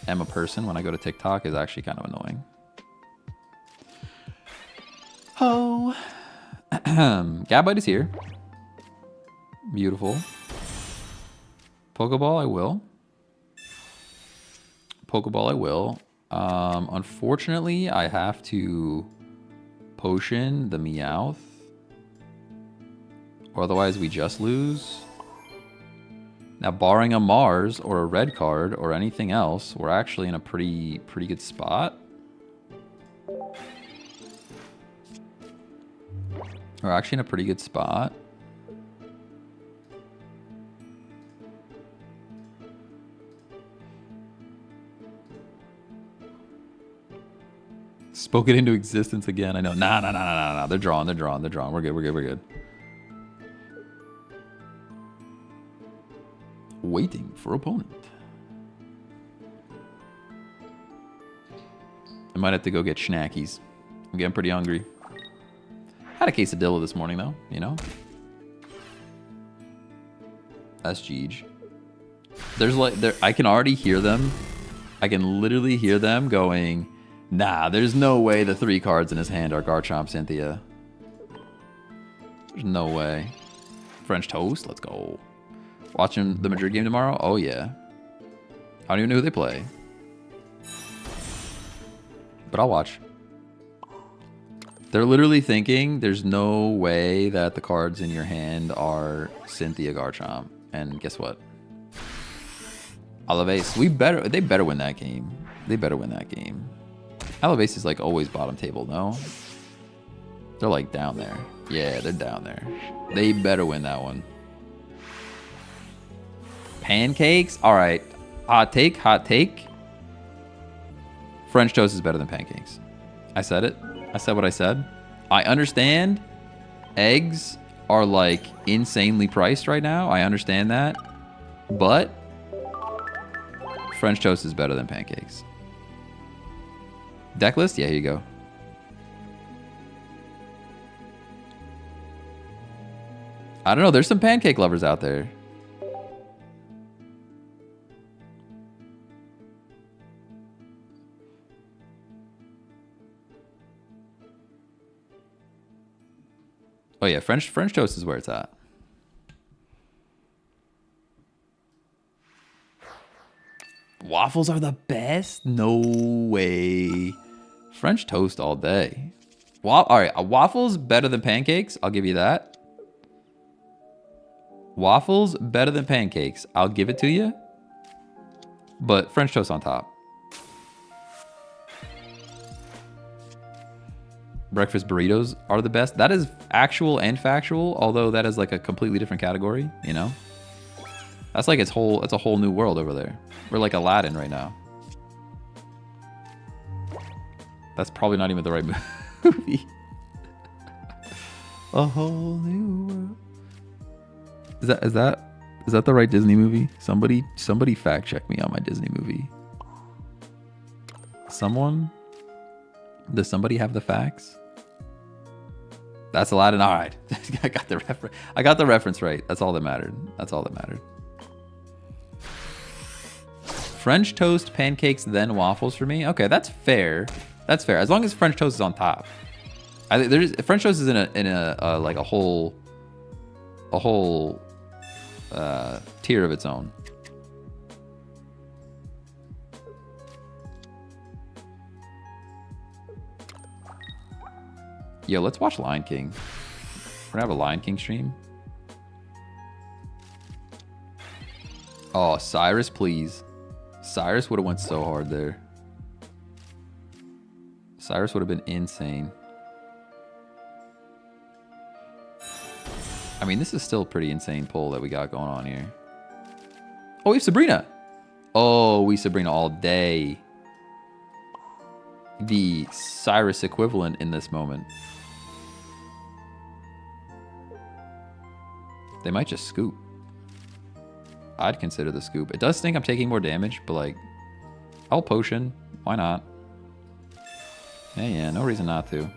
am a person when I go to TikTok is actually kind of annoying. Oh. Gabite is here. Beautiful. Pokeball, I will. Pokeball, I will. Unfortunately, I have to potion the Meowth. Or otherwise, we just lose. Now, barring a Mars or a red card or anything else, we're actually in a pretty good spot. We're actually in a pretty good spot. Spoke it into existence again. I know. Nah. They're drawn. We're good. Waiting for opponent. I might have to go get snackies. I'm getting pretty hungry. Had a quesadilla this morning though, you know? That's Jeej. There's like, I can already hear them. I can literally hear them going, nah, there's no way the 3 cards in his hand are Garchomp Cynthia. There's no way. French Toast, let's go. Watching the Madrid game tomorrow? Oh yeah. I don't even know who they play. But I'll watch. They're literally thinking there's no way that the cards in your hand are Cynthia Garchomp. And guess what? Alaves, they better win that game. They better win that game. Alaves is like always bottom table, no? They're like down there. Yeah, they're down there. They better win that one. Pancakes? All right. Hot take. French toast is better than pancakes. I said it. I said what I said. I understand eggs are like insanely priced right now. I understand that. But French toast is better than pancakes. Deck list? Yeah, here you go. I don't know. There's some pancake lovers out there. Oh yeah, French toast is where it's at. Waffles are the best? No way. French toast all day. All right, a waffles better than pancakes. I'll give you that. Waffles better than pancakes. I'll give it to you. But French toast on top. Breakfast burritos are the best. That is actual and factual, although that is like a completely different category, you know? That's like it's a whole new world over there. We're like Aladdin right now. That's probably not even the right movie. A whole new world. Is that the right Disney movie? Somebody fact check me on my Disney movie. Someone? Does somebody have the facts? That's Aladdin. All right. I got the reference right. That's all that mattered. French toast, pancakes, then waffles for me. Okay, that's fair. As long as French toast is on top. French toast is in a like a whole tier of its own. Yo, let's watch Lion King. We're gonna have a Lion King stream. Oh, Cyrus, please. Cyrus would have went so hard there. Cyrus would have been insane. I mean, this is still a pretty insane pull that we got going on here. Oh, we have Sabrina. Oh, we Sabrina all day. The Cyrus equivalent in this moment. They might just scoop. I'd consider the scoop. It does stink I'm taking more damage, but like, I'll potion. Why not? Yeah, no reason not to.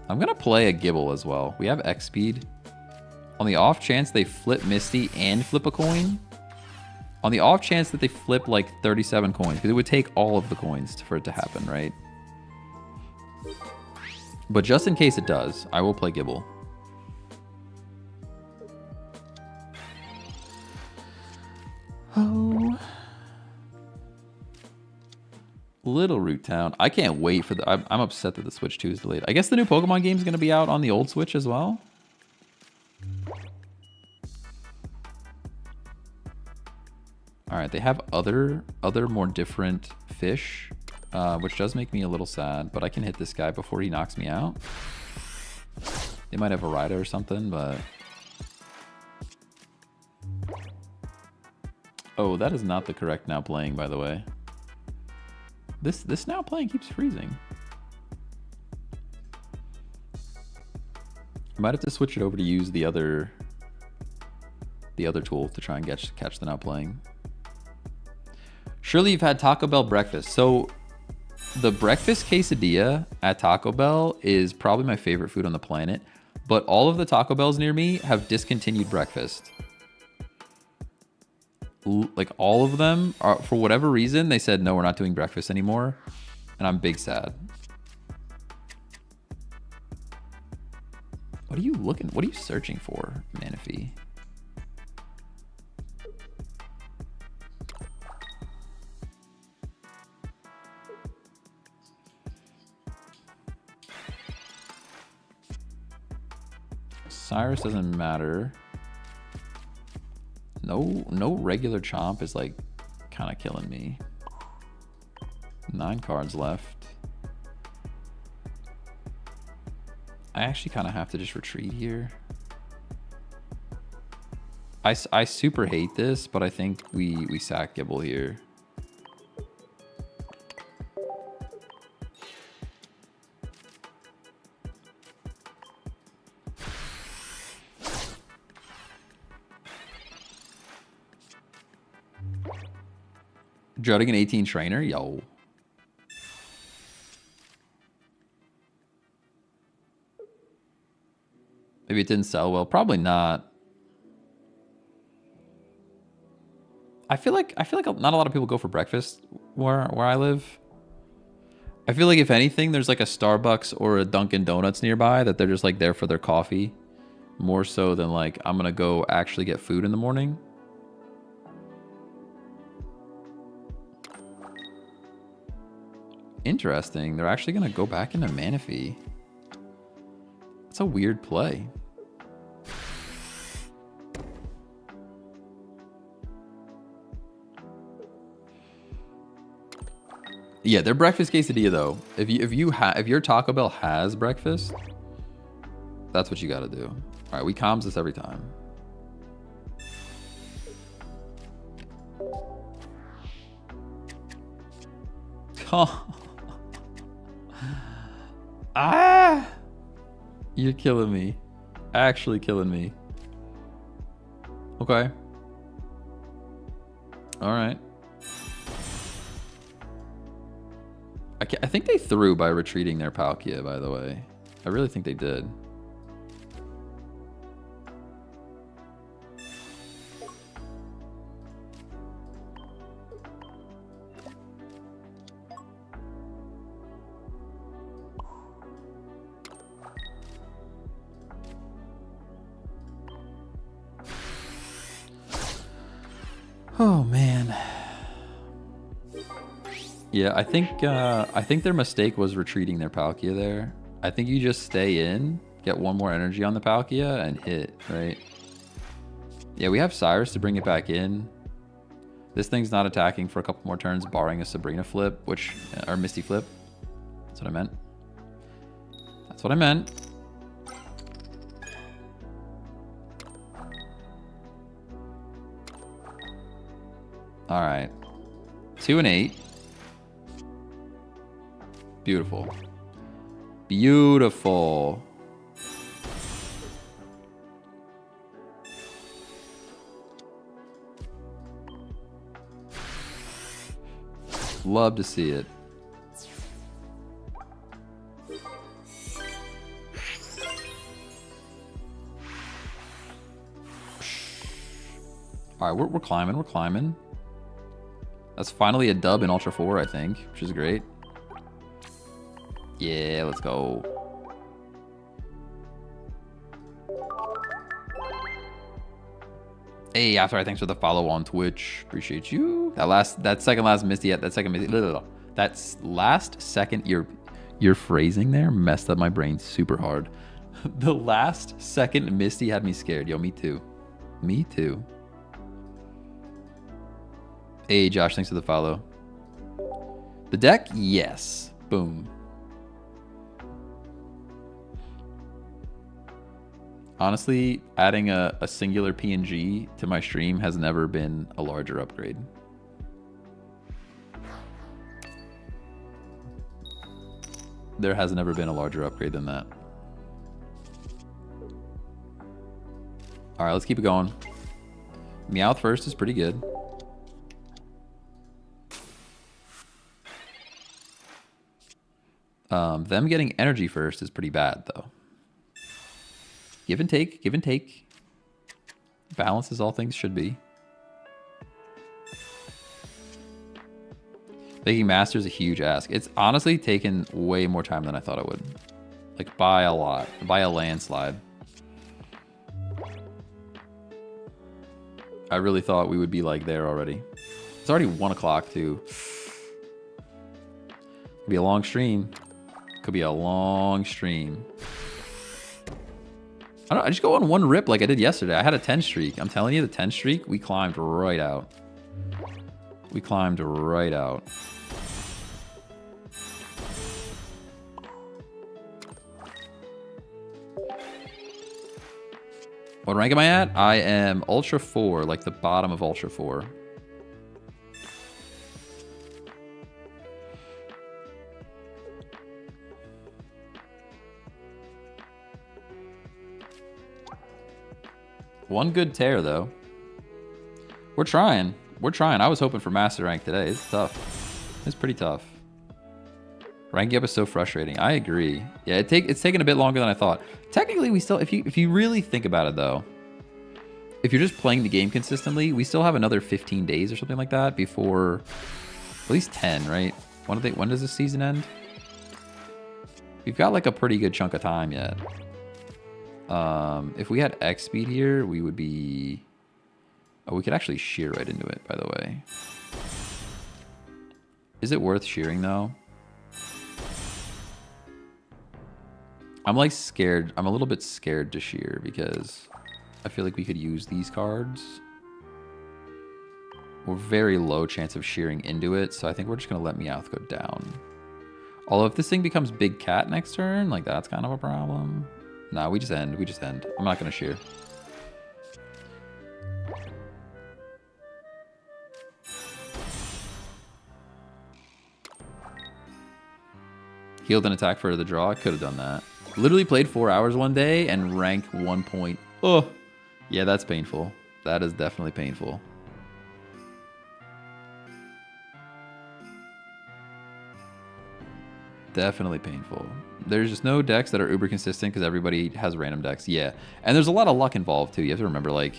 I'm gonna play a Gibble as well. We have X speed. On the off chance they flip Misty and flip a coin. On the off chance that they flip like 37 coins, because it would take all of the coins for it to happen, right? But just in case it does, I will play Gibble. Oh. Little Root Town. I can't wait for the... I'm upset that the Switch 2 is delayed. I guess the new Pokemon game is going to be out on the old Switch as well. Alright, they have other more different fish, which does make me a little sad, but I can hit this guy before he knocks me out. They might have a Rhida or something, but... Oh, that is not the correct now playing, by the way. This now playing keeps freezing. I might have to switch it over to use the other tool to try and catch the now playing. Surely you've had Taco Bell breakfast. So the breakfast quesadilla at Taco Bell is probably my favorite food on the planet, but all of the Taco Bells near me have discontinued breakfast. Like all of them are, for whatever reason, they said, no, we're not doing breakfast anymore. And I'm big sad. What are you looking? What are you searching for, Manaphy? Cyrus doesn't matter. No regular chomp is like kind of killing me. 9 cards left. I actually kind of have to just retreat here. I super hate this, but I think we sack Gibble here. Jutting an 18 trainer? Yo. Maybe it didn't sell well. Probably not. I feel like not a lot of people go for breakfast where I live. I feel like if anything, there's like a Starbucks or a Dunkin' Donuts nearby that they're just like there for their coffee. More so than like, I'm gonna go actually get food in the morning. Interesting. They're actually going to go back into Manaphy. It's a weird play. Yeah, their breakfast quesadilla though. If your Taco Bell has breakfast, that's what you got to do. All right, we comms this every time. Oh. Ah! You're killing me. Actually killing me. Okay. All right. I think they threw by retreating their Palkia, by the way. I really think they did. Oh man. Yeah, I think their mistake was retreating their Palkia there. I think you just stay in, get one more energy on the Palkia, and hit, right? Yeah, we have Cyrus to bring it back in. This thing's not attacking for a couple more turns, barring a Sabrina flip, or Misty flip. That's what I meant. That's what I meant. All right. 2 and 8. Beautiful. Beautiful. Love to see it. All right, we're climbing. We're climbing. That's finally a dub in Ultra 4, I think, which is great. Yeah, let's go. Hey, After, thanks for the follow on Twitch. Appreciate you. That second last Misty, that's last second, your phrasing there messed up my brain super hard. The last second Misty had me scared. Yo, me too. Me too. Hey, Josh, thanks for the follow. The deck? Yes. Boom. Honestly, adding a singular PNG to my stream has never been a larger upgrade. There has never been a larger upgrade than that. All right, let's keep it going. Meowth first is pretty good. Them getting energy first is pretty bad, though. Give and take, give and take. Balance is all things should be. Making Master is a huge ask. It's honestly taken way more time than I thought it would. Like, by a lot. By a landslide. I really thought we would be, like, there already. It's already 1 o'clock, too. Could be a long stream. Could be a long stream. I just go on one rip like I did yesterday. I had a 10 streak. I'm telling you, the 10 streak, we climbed right out. We climbed right out. What rank am I at? I am Ultra 4, like the bottom of Ultra 4. One good tear, though. We're trying. We're trying. I was hoping for Master Rank today. It's tough. It's pretty tough. Ranking up is so frustrating. I agree. Yeah, it's taken a bit longer than I thought. Technically, we still, if you really think about it, though, if you're just playing the game consistently, we still have another 15 days or something like that before, at least 10, right? When does the season end? We've got like a pretty good chunk of time yet. If we had X speed here, we would be... Oh, we could actually shear right into it, by the way. Is it worth shearing, though? I'm like scared. I'm a little bit scared to shear because I feel like we could use these cards. We're very low chance of shearing into it, so I think we're just going to let Meowth go down. Although if this thing becomes Big Cat next turn, like that's kind of a problem. Nah, we just end. We just end. I'm not going to shear. Healed an attack for the draw. I could have done that. Literally played 4 hours one day and ranked 1 point. Oh, yeah, that's painful. That is definitely painful. Definitely painful. There's just no decks that are uber consistent because everybody has random decks. Yeah, and there's a lot of luck involved too. You have to remember, like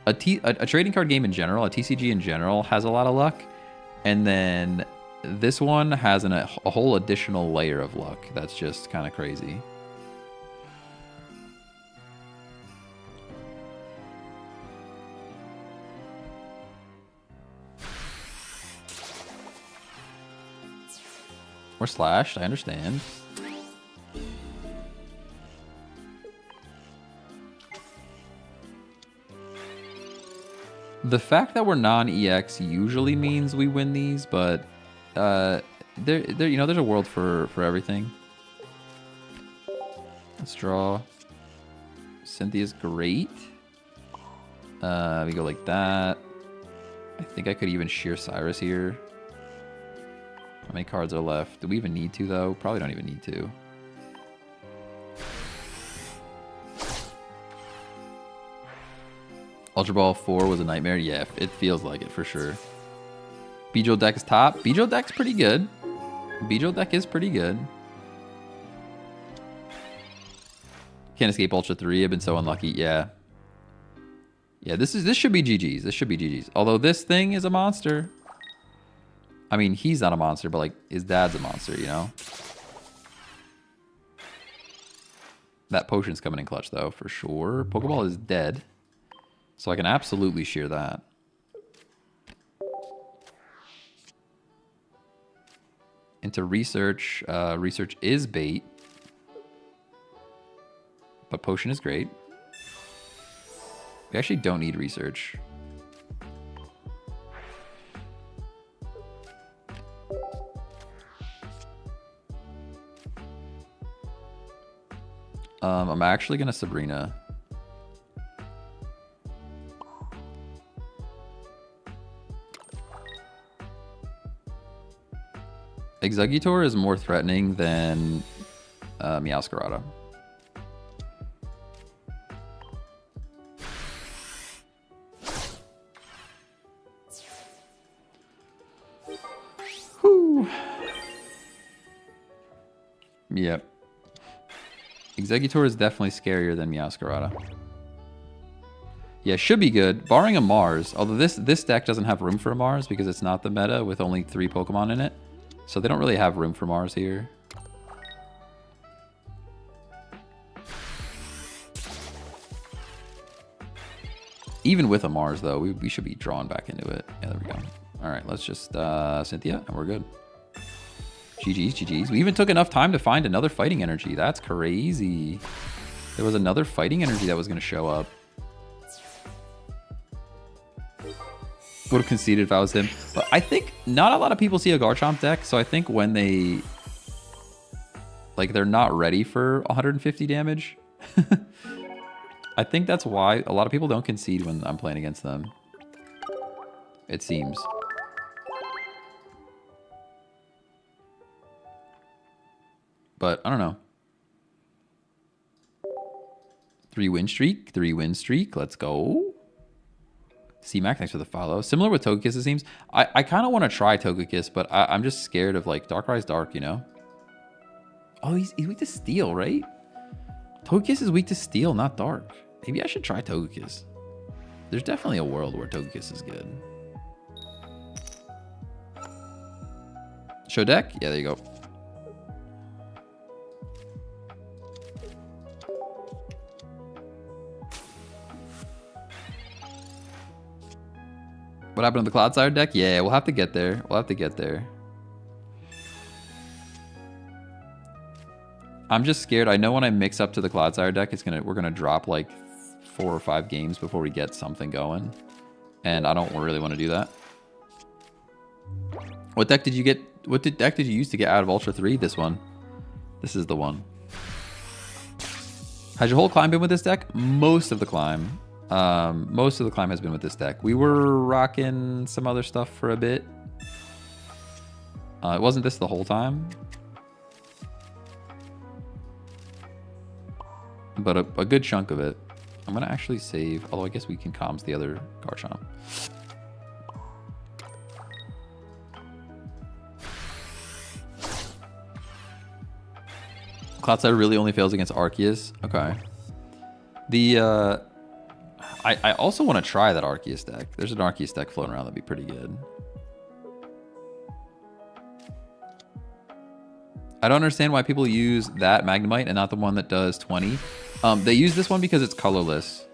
a trading card game in general, a TCG in general has a lot of luck, and then this one has a whole additional layer of luck. That's just kind of crazy. We're slashed, I understand. The fact that we're non-EX usually means we win these, but you know, there's a world for everything. Let's draw. Cynthia's great. We go like that. I think I could even shear Cyrus here. How many cards are left? Do we even need to, though? Probably don't even need to. Ultra Ball 4 was a nightmare. Yeah, it feels like it for sure. Beedrill deck is top. Beedrill deck's pretty good. Beedrill deck is pretty good. Can't escape Ultra 3. I've been so unlucky. Yeah. Yeah, this should be GG's. This should be GG's. Although this thing is a monster. I mean, he's not a monster, but like his dad's a monster, you know? That potion's coming in clutch though, for sure. Pokeball is dead. So I can absolutely shear that. Into research. Research is bait. But potion is great. We actually don't need research. I'm actually gonna Sabrina. Exeggutor is more threatening than Meowscarada. Whew. Yep. Exeggutor is definitely scarier than Meowscarada. Yeah, should be good, barring a Mars. Although this deck doesn't have room for a Mars because it's not the meta with only 3 Pokemon in it. So they don't really have room for Mars here. Even with a Mars, though, we should be drawn back into it. Yeah, there we go. All right, let's just Cynthia, and we're good. GG's, GG's. We even took enough time to find another fighting energy. That's crazy. There was another fighting energy that was going to show up. Would have conceded if I was him. But I think not a lot of people see a Garchomp deck, so I think when they... like, they're not ready for 150 damage. I think that's why a lot of people don't concede when I'm playing against them. It seems. But, I don't know. 3-win streak. 3-win streak. Let's go. C-Mac, thanks for the follow. Similar with Togekiss, it seems. I kind of want to try Togekiss, but I'm just scared of, like, Darkrai's Dark, you know? Oh, he's weak to Steel, right? Togekiss is weak to Steel, not Dark. Maybe I should try Togekiss. There's definitely a world where Togekiss is good. Show deck? Yeah, there you go. What happened to the Cloudsire deck? Yeah, we'll have to get there. We'll have to get there. I'm just scared. I know when I mix up to the Cloudsire deck, we're gonna drop like 4 or 5 games before we get something going, and I don't really want to do that. What deck did you get? What deck did you use to get out of Ultra 3? This one. This is the one. Has your whole climb been with this deck? Most of the climb. Most of the climb has been with this deck. We were rocking some other stuff for a bit. It wasn't this the whole time. But a good chunk of it. I'm going to actually save, although I guess we can comms the other Garchomp. Cloudsire really only fails against Arceus. Okay. I also want to try that Arceus deck. There's an Arceus deck floating around that'd be pretty good. I don't understand why people use that Magnemite and not the one that does 20. They use this one because it's colorless.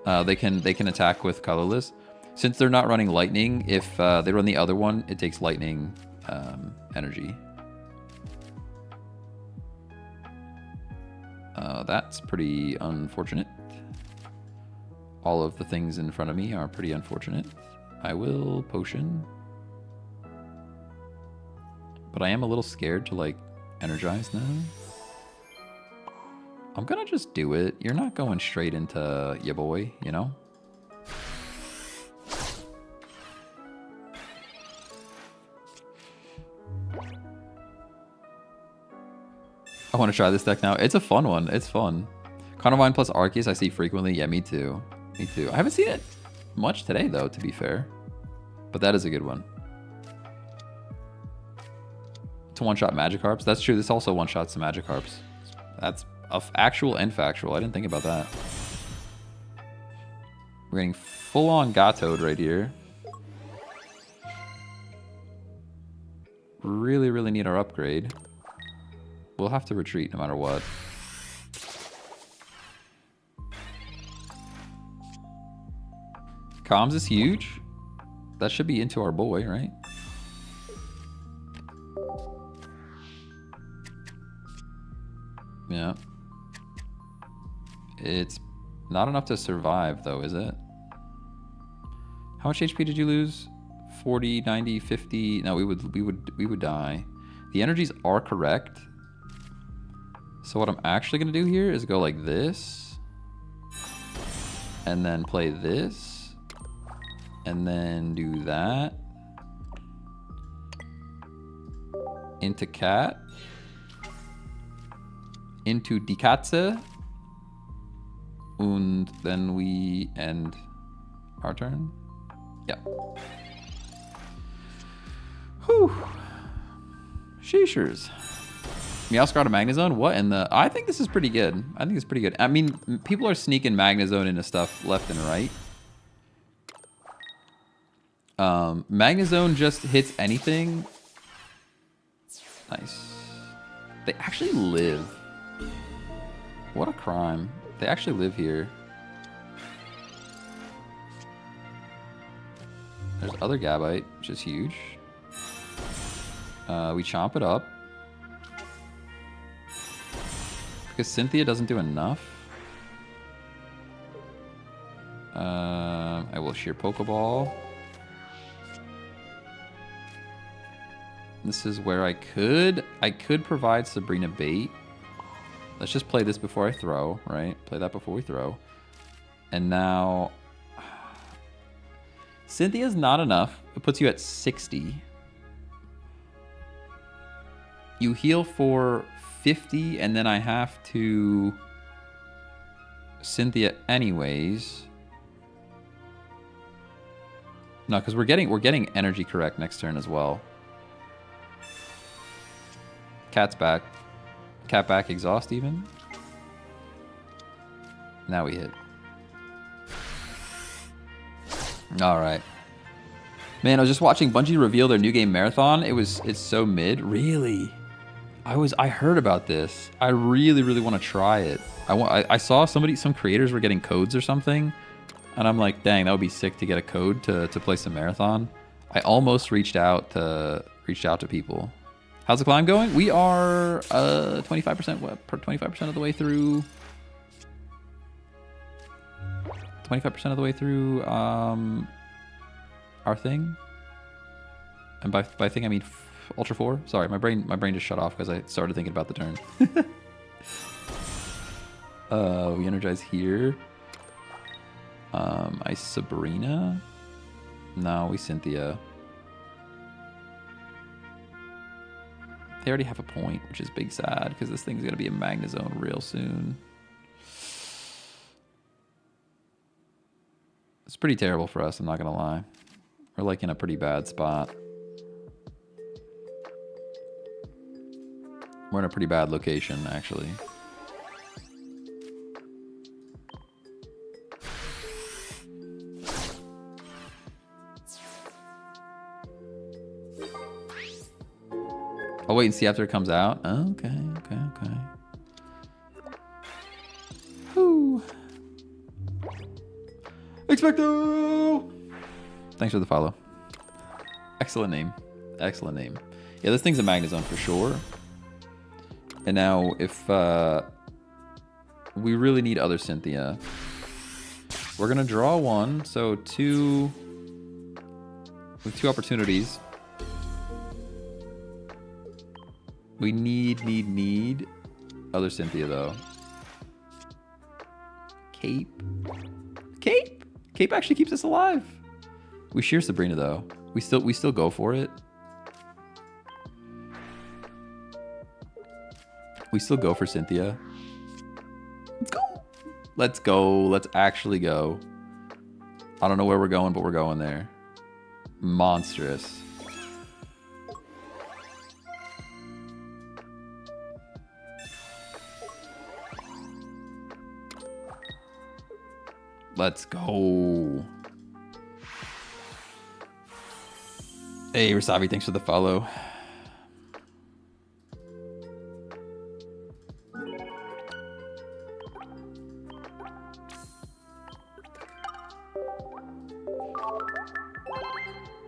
They can attack with colorless. Since they're not running lightning, if they run the other one, it takes lightning energy. That's pretty unfortunate. All of the things in front of me are pretty unfortunate. I will potion. But I am a little scared to like energize now. I'm gonna just do it. You're not going straight into ya boy, you know? I want to try this deck now. It's a fun one. It's fun. Carnivine plus Arceus I see frequently. Yeah, me too. Me too. I haven't seen it much today, though, to be fair. But that is a good one. To one-shot Magikarps. That's true. This also one-shots the Magikarps. That's actual and factual. I didn't think about that. We're getting full-on Gatode right here. Really, really need our upgrade. We'll have to retreat no matter what. Comms is huge. That should be into our boy, right? Yeah. It's not enough to survive, though, is it? How much HP did you lose? 40, 90, 50. No, we would die. The energies are correct. So what I'm actually gonna do here is go like this, and then play this, and then do that into cat, into die Katze, and then we end our turn. Yep. Whew. Sheeshers. Meowscarada Magnezone? What in the... I think this is pretty good. I think it's pretty good. I mean, people are sneaking Magnezone into stuff left and right. Magnezone just hits anything. Nice. They actually live. What a crime. They actually live here. There's other Gabite, which is huge. We chomp it up. Because Cynthia doesn't do enough. I will sheer Pokeball. This is where I could provide Sabrina bait. Let's just play this before I throw, right? Play that before we throw. And now Cynthia's not enough. It puts you at 60. You heal for 50, and then I have to Cynthia anyways. No, because we're getting energy correct next turn as well. Cat's back. Cat back, exhaust even. Now we hit. All right. Man, I was just watching Bungie reveal their new game Marathon. It's so mid. Really? I heard about this. I really, really want to try it. I saw some creators were getting codes or something, and I'm like, dang, that would be sick to get a code to play some Marathon. I almost reached out to people. How's the climb going? We are 25% of the way through. 25% of the way through our thing. And by thing I mean Ultra 4. Sorry, my brain just shut off because I started thinking about the turn. We energize here. I Sabrina. No, we Cynthia. They already have a point, which is big sad because this thing's gonna be a Magnezone real soon. It's pretty terrible for us, I'm not gonna lie. We're like in a pretty bad spot. We're in a pretty bad location, actually. I'll wait and see after it comes out. Okay. Whew. Expecto! Thanks for the follow. Excellent name. Excellent name. Yeah, this thing's a Magnezone for sure. And now, if we really need other Cynthia, we're going to draw one. So with two opportunities. We need other Cynthia, though. Cape actually keeps us alive. We shear Sabrina, though. We still go for it. we still go for Cynthia? Let's go. Let's go. Let's actually go. I don't know where we're going, but we're going there. Monstrous. Let's go. Hey, Rasavi, thanks for the follow.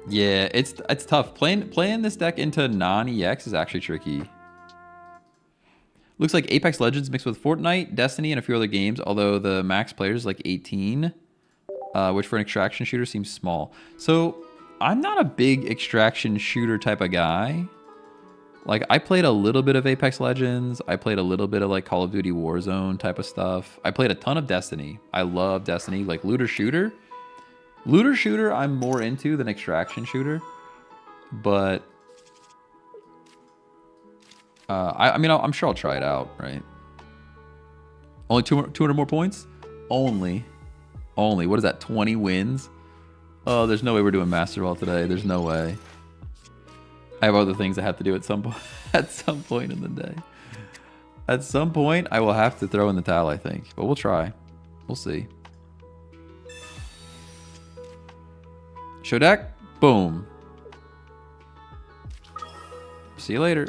Yeah, it's tough. Playing this deck into non-EX is actually tricky. Looks like Apex Legends mixed with Fortnite, Destiny, and a few other games, although the max player is like 18, which for an extraction shooter seems small. So I'm not a big extraction shooter type of guy. Like, I played a little bit of Apex Legends. I played a little bit of like Call of Duty Warzone type of stuff. I played a ton of Destiny. I love Destiny. Like looter shooter. Looter shooter I'm more into than extraction shooter. But I mean, I'm sure I'll try it out, right? Only 200 more points? Only. What is that, 20 wins? Oh, there's no way we're doing Master Ball today. There's no way. I have other things I have to do at some point in the day. At some point, I will have to throw in the towel, I think. But we'll try. We'll see. Show deck. Boom. See you later.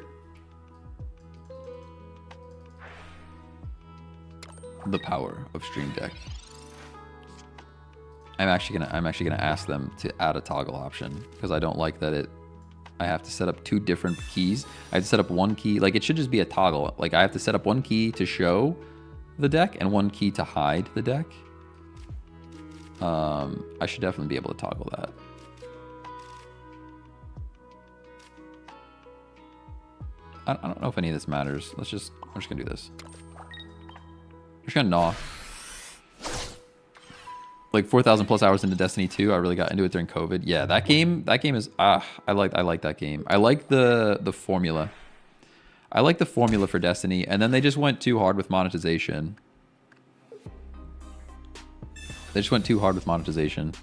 The power of Stream Deck. I'm actually gonna ask them to add a toggle option because I don't like that I have to set up two different keys. I have to set up one key, like it should just be a toggle. Like I have to set up one key to show the deck and one key to hide the deck. I should definitely be able to toggle that. I don't know if any of this matters. I'm just gonna do this. I'm just gonna gnaw. Like 4,000 plus hours into Destiny 2. I really got into it during COVID. Yeah, that game is I like that game. I like the formula. I like the formula for Destiny, and then they just went too hard with monetization. They just went too hard with monetization.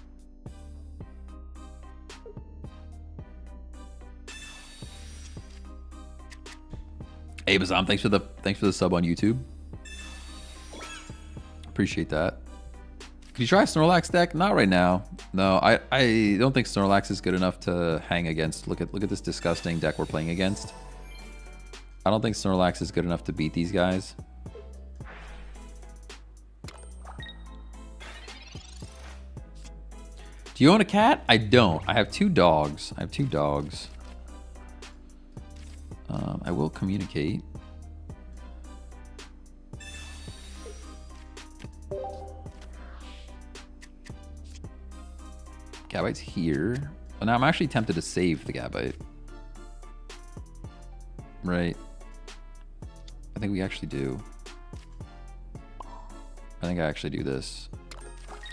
Hey Bazam, thanks for the sub on YouTube. Appreciate that. Could you try Snorlax deck? Not right now. No, I don't think Snorlax is good enough to hang against. Look at this disgusting deck we're playing against. I don't think Snorlax is good enough to beat these guys. Do you own a cat? I don't. I have 2 dogs. I will communicate. Gabite's here. Well, now I'm actually tempted to save the Gabite. Right. I think we actually do. I think I actually do this.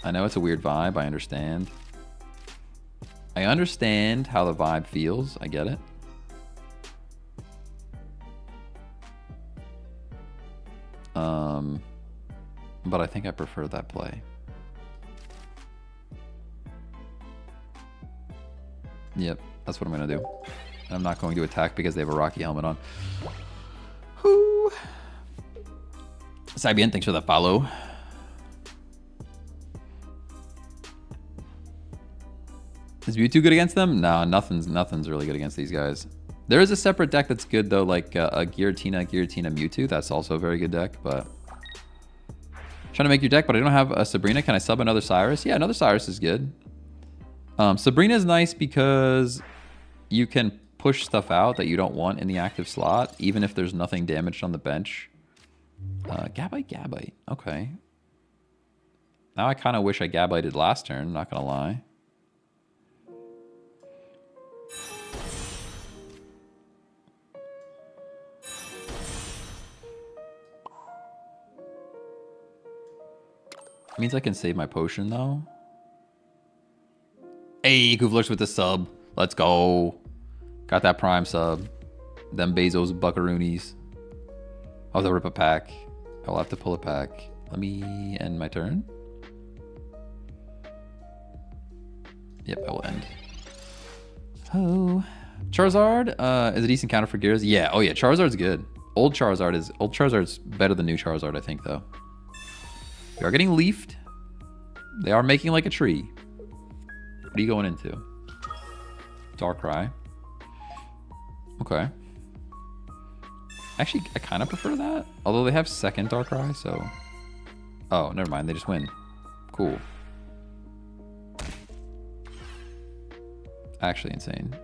I know it's a weird vibe. I understand. I understand how the vibe feels. I get it. But I think I prefer that play. Yep, that's what I'm gonna do. I'm not going to attack because they have a Rocky helmet on. Whoo! Sabian, thanks for the follow. Is Mewtwo good against them? No, nothing's really good against these guys. There is a separate deck that's good though, like a Giratina Mewtwo. That's also a very good deck, but trying to make your deck, but I don't have a Sabrina. Can I sub another Cyrus? Yeah, another Cyrus is good. Sabrina is nice because you can push stuff out that you don't want in the active slot, even if there's nothing damaged on the bench. Gabite. Okay. Now I kind of wish I Gabited last turn, not gonna lie. Means I can save my potion though. Hey, Gooflurks with the sub. Let's go. Got that prime sub. Them Bezos buckaroonies. Oh, they'll rip a pack. I'll have to pull a pack. Let me end my turn. Yep, I will end. Oh, Charizard is a decent counter for Gears. Yeah, oh yeah, Charizard's good. Old Charizard's better than new Charizard, I think, though. We are getting leafed. They are making like a tree. What are you going into? Darkrai. Okay. Actually, I kind of prefer that. Although they have second Darkrai, so... Oh, never mind. They just win. Cool. Actually insane.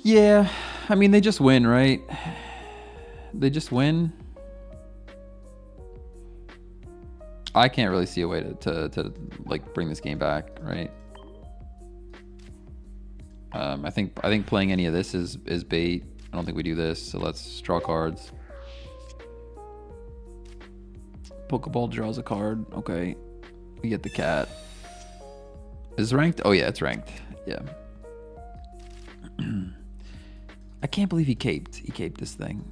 Yeah, I mean, they just win, right? They just win. I can't really see a way to like bring this game back, right? I think playing any of this is bait. I don't think we do this, so let's draw cards. Pokeball draws a card. Okay, we get the cat. Is it ranked? Oh yeah, it's ranked. Yeah. I can't believe he caped. He caped this thing.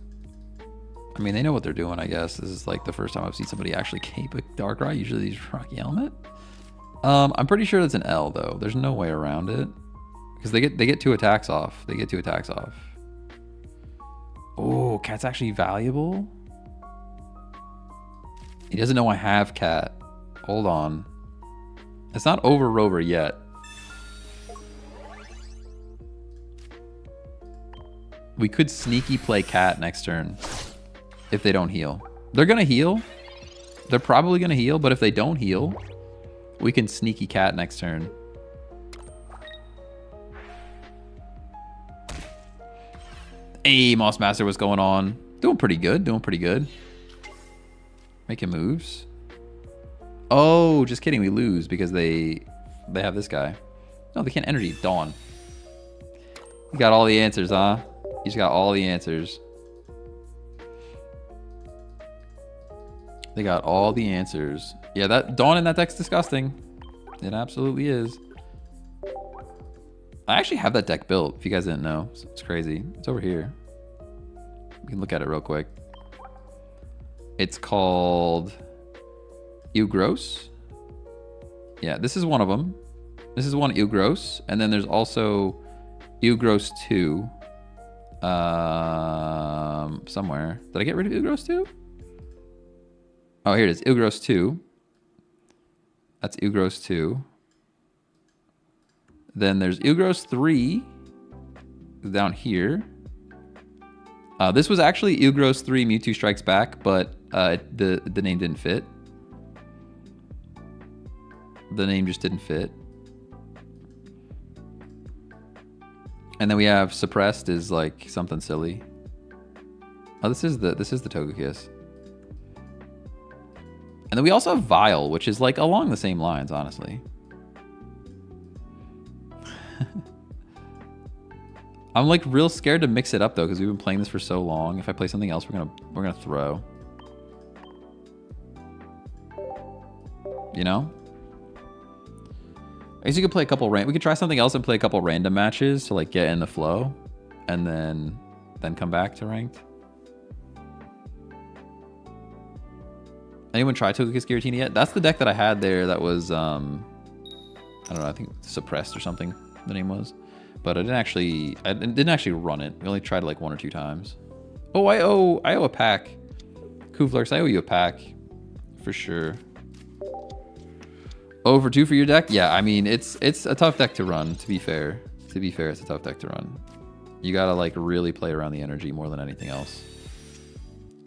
I mean, they know what they're doing, I guess. This is like the first time I've seen somebody actually cape a Darkrai. Usually he's Rocky Helmet. I'm pretty sure that's an L, though. There's no way around it. Because they get 2 attacks off. They get 2 attacks off. Oh, Cat's actually valuable? He doesn't know I have Cat. Hold on. It's not over Rover yet. We could sneaky play Cat next turn if they don't heal. They're going to heal. They're probably going to heal, but if they don't heal, we can sneaky Cat next turn. Hey, Moss Master, what's going on? Doing pretty good. Doing pretty good. Making moves. Oh, just kidding. We lose because they have this guy. No, they can't energy. Dawn. You got all the answers, huh? You just got all the answers. They got all the answers. Yeah, that Dawn in that deck's disgusting. It absolutely is. I actually have that deck built, if you guys didn't know. It's crazy. It's over here. You can look at it real quick. It's called Gross. Yeah, this is one of them. This is one Gross, and then there's also Gross 2. Somewhere. Did I get rid of Gross 2? Oh, here it is. Gross 2. That's Gross 2. Then there's Gross 3 down here. This was actually Gross 3 Mewtwo Strikes Back, but the name didn't fit. The name just didn't fit. And then we have Suppressed is like something silly. Oh, this is the Togekiss. And then we also have Vile, which is like along the same lines, honestly. I'm like real scared to mix it up though, because we've been playing this for so long. If I play something else, we're gonna throw. You know? I guess you could play a couple we could try something else and play a couple random matches to like get in the flow, and then come back to ranked. Anyone try Togekiss Giratina yet? That's the deck that I had there that was I don't know, I think Suppressed or something the name was. But I didn't actually run it. We only tried it like 1 or 2 times. Oh, I owe a pack. Kooflurks, I owe you a pack. For sure. Oh, for 2 for your deck? Yeah, I mean, it's a tough deck to run, to be fair. To be fair, it's a tough deck to run. You gotta like really play around the energy more than anything else.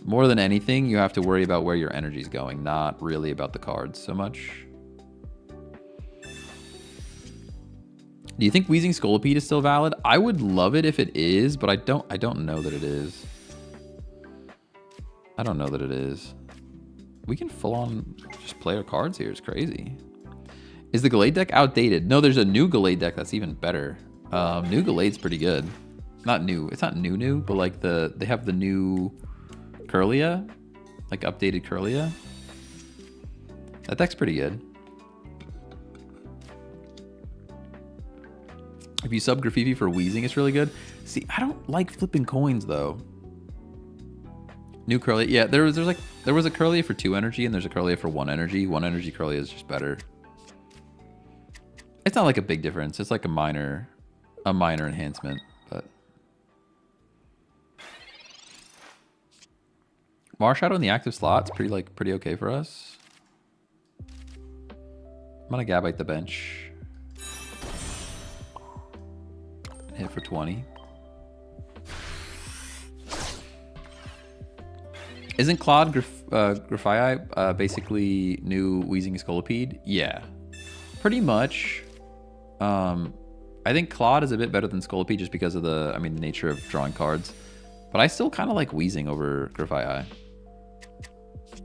More than anything, you have to worry about where your energy's going, not really about the cards so much. Do you think Wheezing Scolipede is still valid? I would love it if it is, but I don't know that it is. I don't know that it is. We can full on just play our cards here. It's crazy. Is the Gallade deck outdated? No, there's a new Gallade deck that's even better. New Gallade's pretty good. Not new. It's not new, but like they have the new Curlia, like updated Curlia. That deck's pretty good. If you sub Graffiti for Wheezing, it's really good. See, I don't like flipping coins though. New Curlia, yeah. There was a Curlia for 2 energy, and there's a Curlia for 1 energy. 1 energy Curlia is just better. It's not like a big difference. It's like a minor enhancement, but Marshadow in the active slot's pretty okay for us. I'm gonna Gabite the bench. Hit for 20. Isn't Claude Grafii basically new Wheezing Scolipede? Yeah, pretty much. I think Claude is a bit better than Scolipede just because of the nature of drawing cards. But I still kind of like Wheezing over Grafii.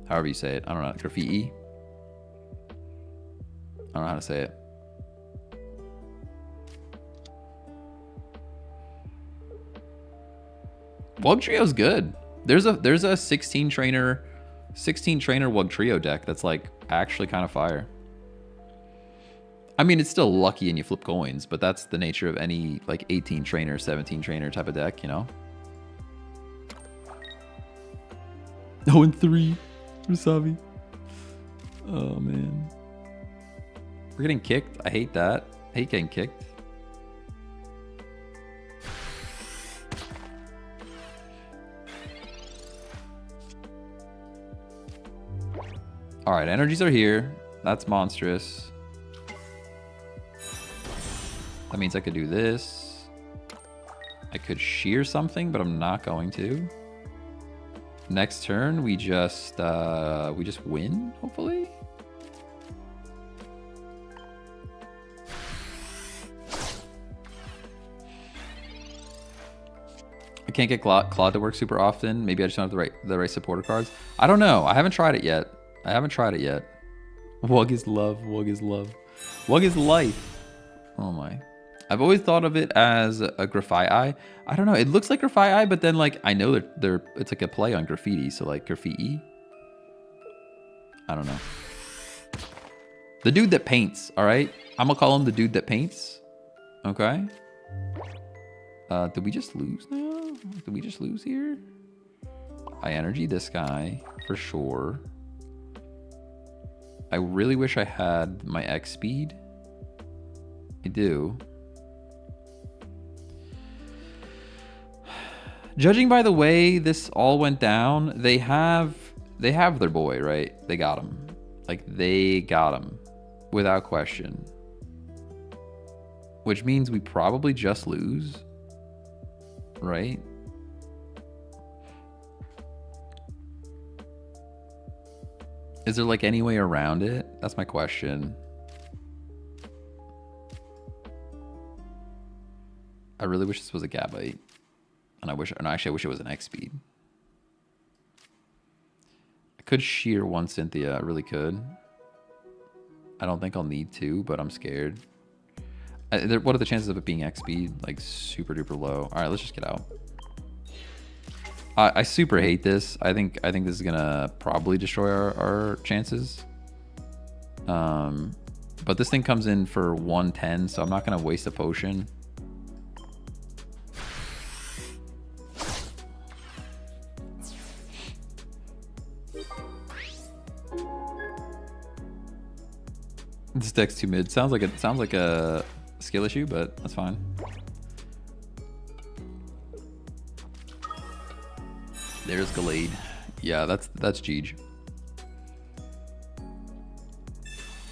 However you say it. I don't know. Graffiti? I don't know how to say it. Wugtrio's good. There's a 16 trainer Wugtrio deck that's like actually kind of fire. I mean, it's still lucky and you flip coins, but that's the nature of any like 18 trainer, 17 trainer type of deck, you know? 0-3 for Savi. Oh man. We're getting kicked. I hate that. I hate getting kicked. All right, energies are here. That's monstrous. That means I could do this. I could shear something, but I'm not going to. Next turn, we just win, hopefully. I can't get Claude to work super often. Maybe I just don't have the right supporter cards. I don't know. I haven't tried it yet. Wug is love. Wug is love. Wug is life. Oh my. I've always thought of it as a Graffiti. I don't know. It looks like Graffiti, but then like I know that it's like a play on graffiti. So like graffiti. I don't know. The dude that paints. All right. I'm gonna call him the dude that paints. Okay. Did we just lose now? Did we just lose here? I energy this guy for sure. I really wish I had my X speed. I do. Judging by the way this all went down, they have their boy, right? They got him. Like they got him without question. Which means we probably just lose, right? Is there like any way around it? That's my question. I really wish this was a Gabite. And I wish it was an X speed. I could shear one Cynthia, I really could. I don't think I'll need to, but I'm scared. What are the chances of it being X speed? Like super duper low. All right, let's just get out. I super hate this. I think this is gonna probably destroy our chances. But this thing comes in for 110, so I'm not gonna waste a potion. This deck's too mid. Sounds like a skill issue, but that's fine. There's Gallade. Yeah, that's Jeej.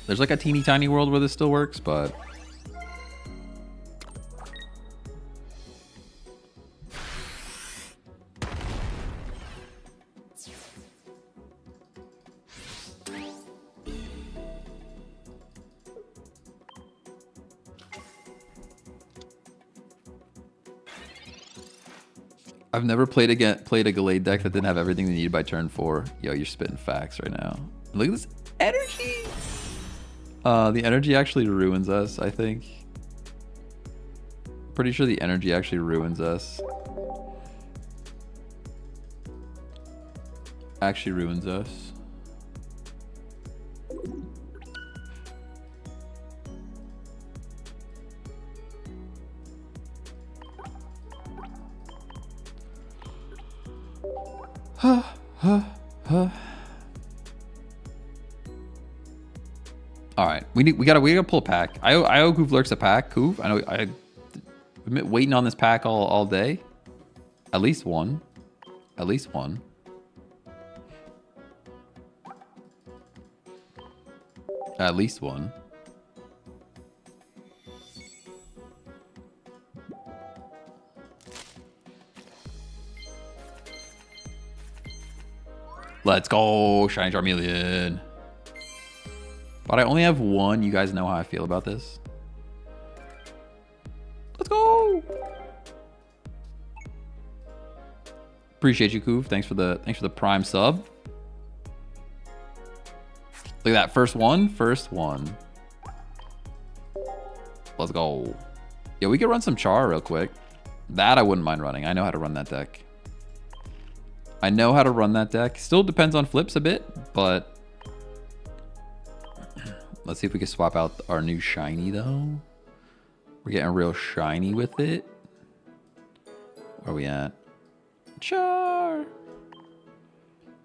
There's like a teeny tiny world where this still works, but I've never played a Gallade deck that didn't have everything they needed by turn 4. Yo, you're spitting facts right now. Look at this energy. The energy actually ruins us, I think. Pretty sure the energy actually ruins us. Actually ruins us. All right, we gotta pull a pack. I owe Goof Lurks a pack. Goof, I know I've been waiting on this pack all day. At least one. At least one. At least one. Let's go, Shiny Charmeleon. But I only have one. You guys know how I feel about this. Let's go. Appreciate you, Koof. Thanks for the prime sub. Look at that. First one. First one. Let's go. Yeah, we could run some Char real quick. That I wouldn't mind running. I know how to run that deck. I know how to run that deck. Still depends on flips a bit, but let's see if we can swap out our new shiny though. We're getting real shiny with it. Where are we at? Char.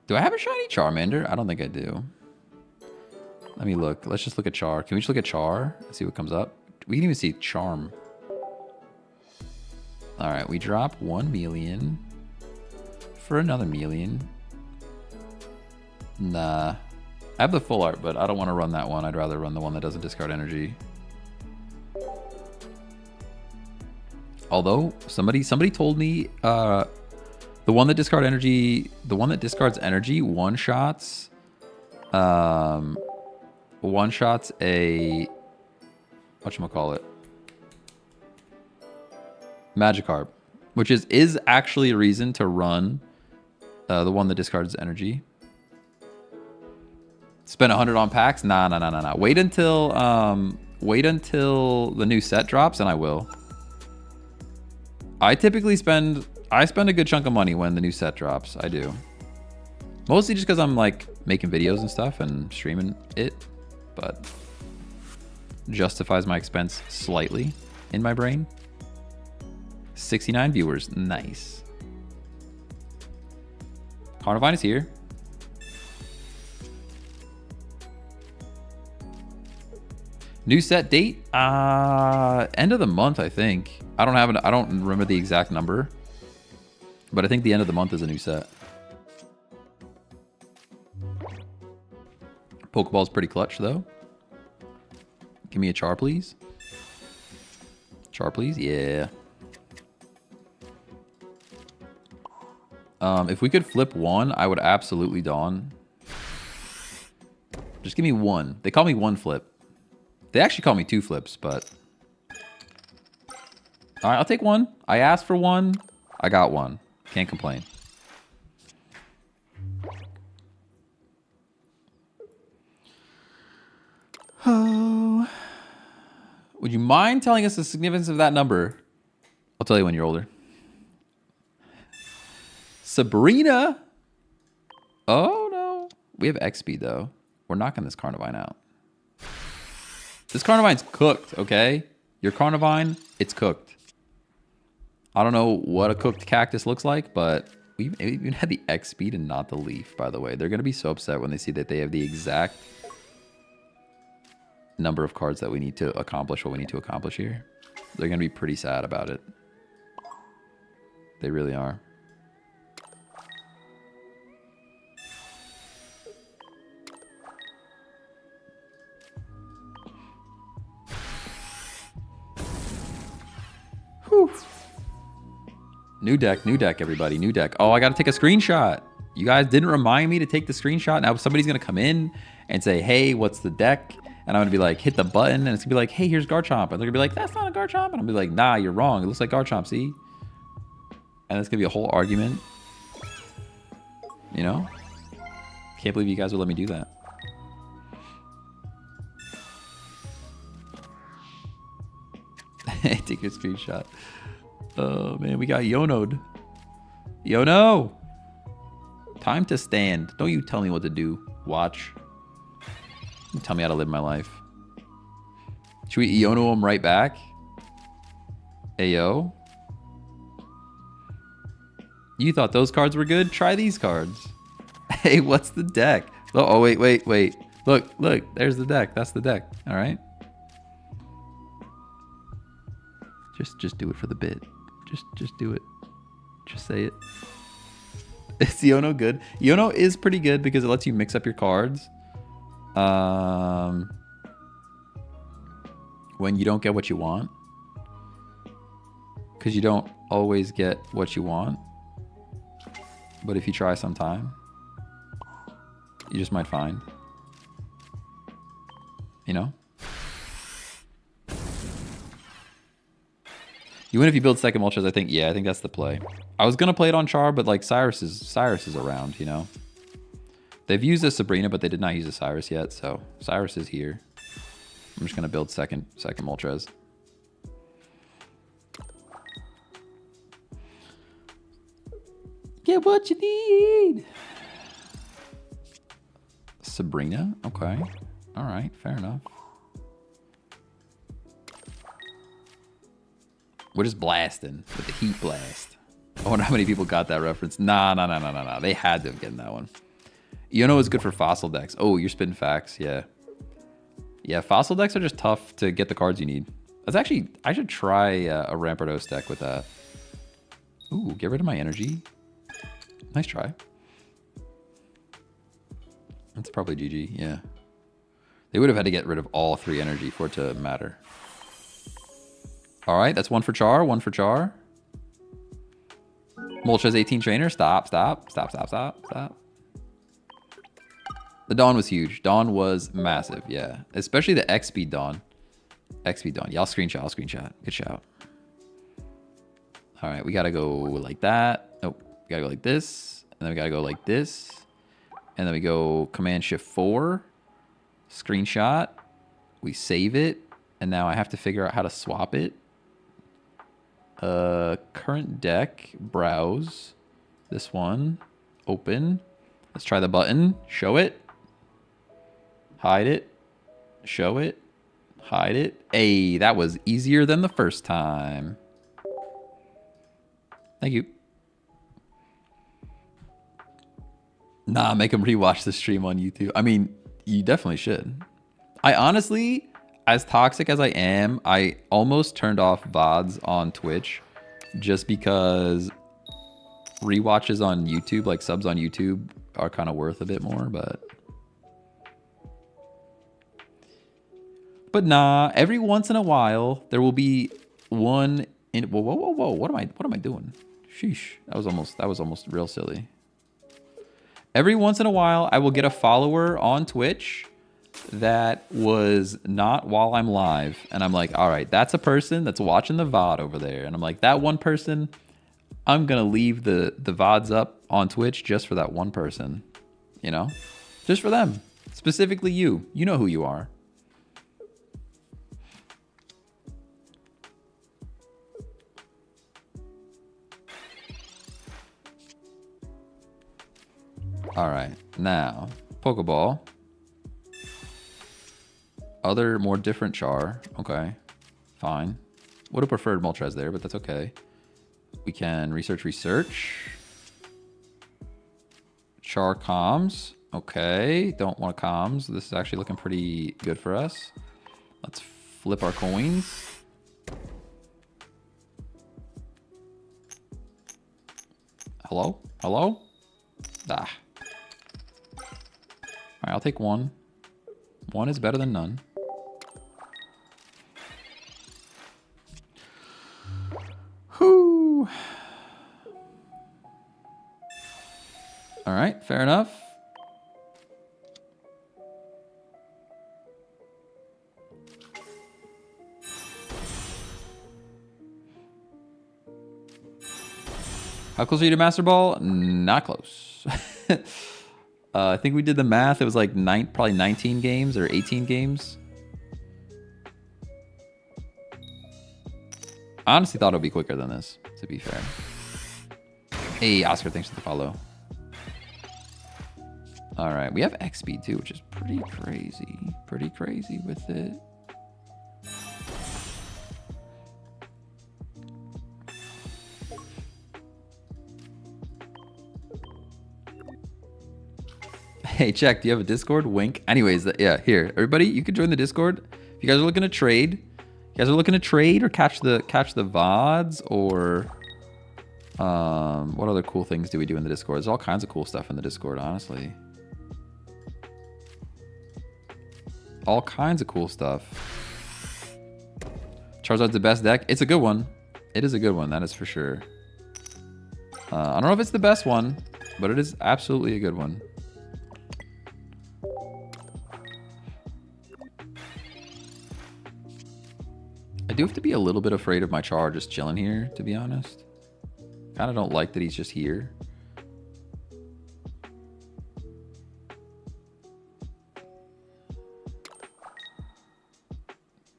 Do I have a shiny Charmander? I don't think I do. Let me look. Let's just look at Char. Can we just look at Char? See what comes up. We can even see Charm. All right, we drop 1 million for another million. Nah. I have the full art, but I don't want to run that one. I'd rather run the one that doesn't discard energy. Although somebody told me the one that discards energy one shots a whatchamacallit? Magikarp, which is actually a reason to run the one that discards energy. Spend 100 on packs? Nah. Wait until the new set drops, and I will. I typically spend a good chunk of money when the new set drops. I do. Mostly just because I'm like making videos and stuff and streaming it, but justifies my expense slightly in my brain. 69 viewers, nice. Carnivine is here. New set date? End of the month, I think. I don't remember the exact number, but I think the end of the month is a new set. Pokeball's pretty clutch though. Give me a Char, please. Char, please. Yeah. If we could flip one, I would absolutely Dawn. Just give me one. They call me one flip. They actually call me two flips, but... All right, I'll take one. I asked for one. I got one. Can't complain. Oh. Would you mind telling us the significance of that number? I'll tell you when you're older. Sabrina. Oh, no. We have X speed, though. We're knocking this Carnivine out. This Carnivine's cooked, okay? Your Carnivine, it's cooked. I don't know what a cooked cactus looks like, but we even had the X speed and not the leaf, by the way. They're going to be so upset when they see that they have the exact number of cards that we need to accomplish what we need to accomplish here. They're going to be pretty sad about it. They really are. Whew. New deck, everybody. New deck. Oh, I got to take a screenshot. You guys didn't remind me to take the screenshot. Now somebody's going to come in and say, hey, what's the deck? And I'm going to be like, hit the button. And it's going to be like, hey, here's Garchomp. And they're going to be like, that's not a Garchomp. And I'm going to be like, nah, you're wrong. It looks like Garchomp, see? And it's going to be a whole argument. You know? Can't believe you guys would let me do that. Take a screenshot. Oh, man. We got Yono'd. Yono! Time to stand. Don't you tell me what to do. Watch. You tell me how to live my life. Should we Iono him right back? Ayo. You thought those cards were good? Try these cards. Hey, what's the deck? Oh, wait. Look. There's the deck. That's the deck. All right. Just do it for the bit. Just do it. Just say it. Is Iono good? Iono is pretty good because it lets you mix up your cards. When you don't get what you want. Because you don't always get what you want. But if you try sometime, you just might find. You know? You win if you build second Moltres, I think. Yeah, I think that's the play. I was going to play it on Char, but like Cyrus is around, you know? They've used a Sabrina, but they did not use a Cyrus yet, so Cyrus is here. I'm just going to build second Moltres. Get what you need. Sabrina? Okay. All right, fair enough. We're just blasting with the heat blast. I wonder how many people got that reference. Nah. They had to have gotten that one. Iono is good for fossil decks. Oh, you're spitting facts. Yeah. Yeah, fossil decks are just tough to get the cards you need. That's actually, I should try a Rampardos deck with that. Ooh, get rid of my energy. Nice try. That's probably GG, yeah. They would have had to get rid of all 3 energy for it to matter. All right, that's one for Char. Moltres 18 trainer. Stop. The Dawn was huge. Dawn was massive, yeah. Especially the X-Speed Dawn. Yeah, I'll screenshot. Good shout. All right, we got to go like that. Oh, we got to go like this. And then we got to go like this. And then we go Command-Shift-4. Screenshot. We save it. And now I have to figure out how to swap it. Current deck, browse, this one, open. Let's try the button, show it, hide it, show it, hide it. Hey, that was easier than the first time. Thank you. Nah, make him rewatch the stream on YouTube. I mean, you definitely should. I honestly, as toxic as I am, I almost turned off VODs on Twitch just because rewatches on YouTube, like subs on YouTube, are kind of worth a bit more, but nah, every once in a while there will be one in whoa, what am I doing? Sheesh. That was almost real silly. Every once in a while I will get a follower on Twitch that was not while I'm live, and I'm like, all right, that's a person that's watching the VOD over there, and I'm like, that one person, I'm gonna leave the VODs up on Twitch just for that one person, you know, just for them, specifically you know who you are. All right, now Pokeball. Other, more different Char. Okay, fine. Would have preferred Moltres there, but that's okay. We can research. Char comms. Okay, don't want comms. This is actually looking pretty good for us. Let's flip our coins. Hello? Ah. All right, I'll take one. One is better than none. Whew. All right, fair enough. How close are you to Master Ball? Not close. I think we did the math. It was like probably 19 games or 18 games. I honestly thought it would be quicker than this, to be fair. Hey, Oscar, thanks for the follow. All right, we have X speed too, which is pretty crazy. Pretty crazy with it. Hey, check. Do you have a Discord? Wink. Anyways, yeah, here, everybody, you can join the Discord. If you guys are looking to trade, or catch the VODs, or what other cool things do we do in the Discord? There's all kinds of cool stuff in the Discord, honestly. All kinds of cool stuff. Charizard's the best deck. It's a good one. It is a good one, that is for sure. I don't know if it's the best one, but it is absolutely a good one. I do have to be a little bit afraid of my Char just chilling here, to be honest. Kind of don't like that he's just here.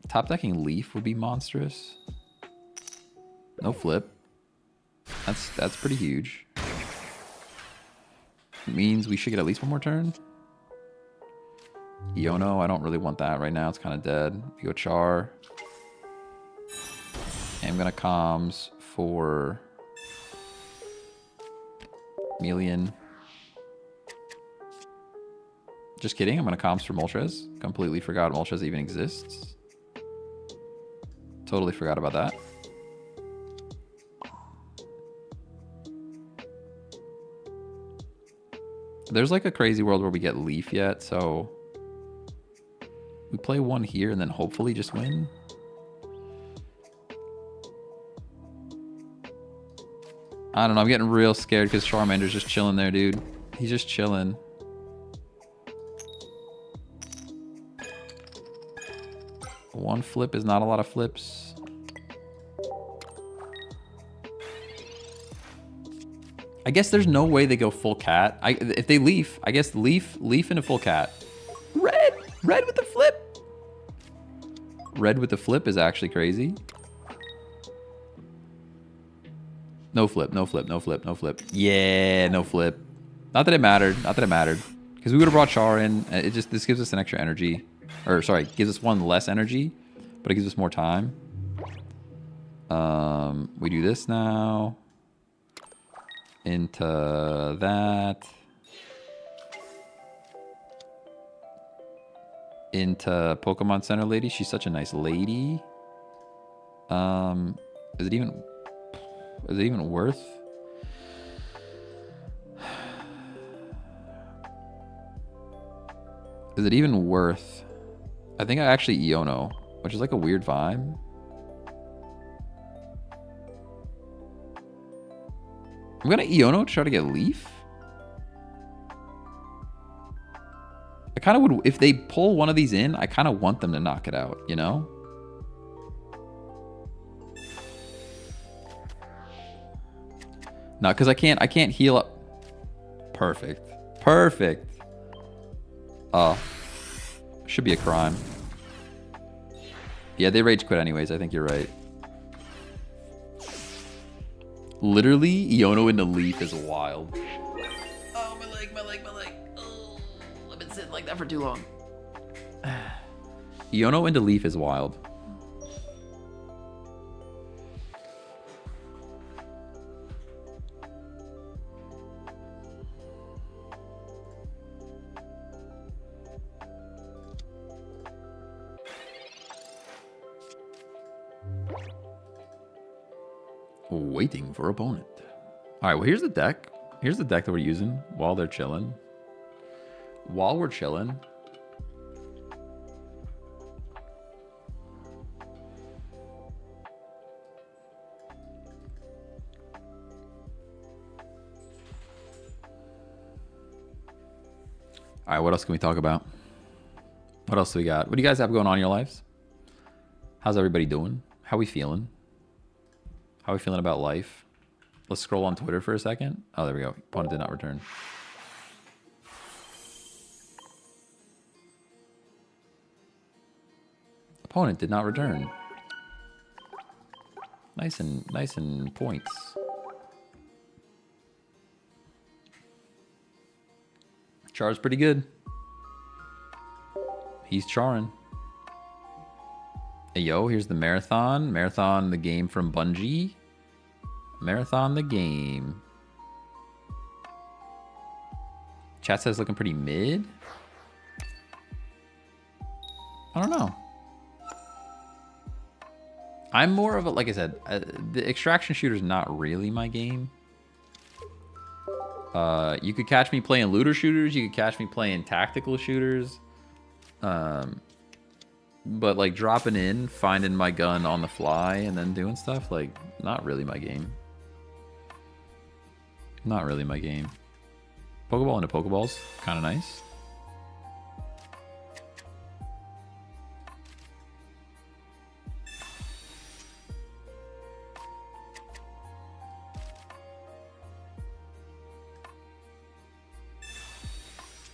Top decking Leaf would be monstrous. No flip. That's pretty huge. It means we should get at least one more turn. Iono, I don't really want that right now. It's kind of dead. We go Char. I'm gonna comms for Melian. Just kidding. I'm gonna comms for Moltres. Completely forgot Moltres even exists. Totally forgot about that. There's like a crazy world where we get Leaf yet, so we play one here and then hopefully just win. I don't know. I'm getting real scared because Charmander's just chilling there, dude. He's just chilling. One flip is not a lot of flips. I guess there's no way they go full cat. If they leaf, I guess leaf into full cat. Red with the flip. Red with the flip is actually crazy. No flip, no flip, no flip, no flip. Yeah, no flip. Not that it mattered. Not that it mattered. Because we would have brought Char in. This gives us an extra energy. Or, sorry, gives us one less energy. But it gives us more time. We do this now. Into that. Into Pokemon Center lady. She's such a nice lady. Is it even worth? Is it even worth? I think I actually Iono, which is like a weird vibe. I'm gonna Iono to try to get Leaf. I kind of would, if they pull one of these in, I kind of want them to knock it out, you know? No, because I can't heal up. Perfect. Perfect. Should be a crime. Yeah, they rage quit anyways. I think you're right. Literally, Iono into Leaf is wild. Oh, my leg. Oh, I've been sitting like that for too long. Iono into Leaf is wild. Waiting for opponent. All right, well, here's the deck. Here's the deck that we're using while they're chilling. While we're chilling. All right, what else can we talk about? What else do we got? What do you guys have going on in your lives? How's everybody doing? How we feeling? How are we feeling about life? Let's scroll on Twitter for a second. Oh, there we go. Opponent did not return. Opponent did not return. Nice and points. Char's pretty good. He's charring. Hey, yo, here's the Marathon. Marathon, the game from Bungie. Marathon, the game. Chat says looking pretty mid. I don't know. I'm more of a, like I said, the extraction shooter is not really my game. You could catch me playing looter shooters. You could catch me playing tactical shooters. But like dropping in, finding my gun on the fly, and then doing stuff, like, not really my game. Not really my game. Pokeball into Pokeballs, kind of nice.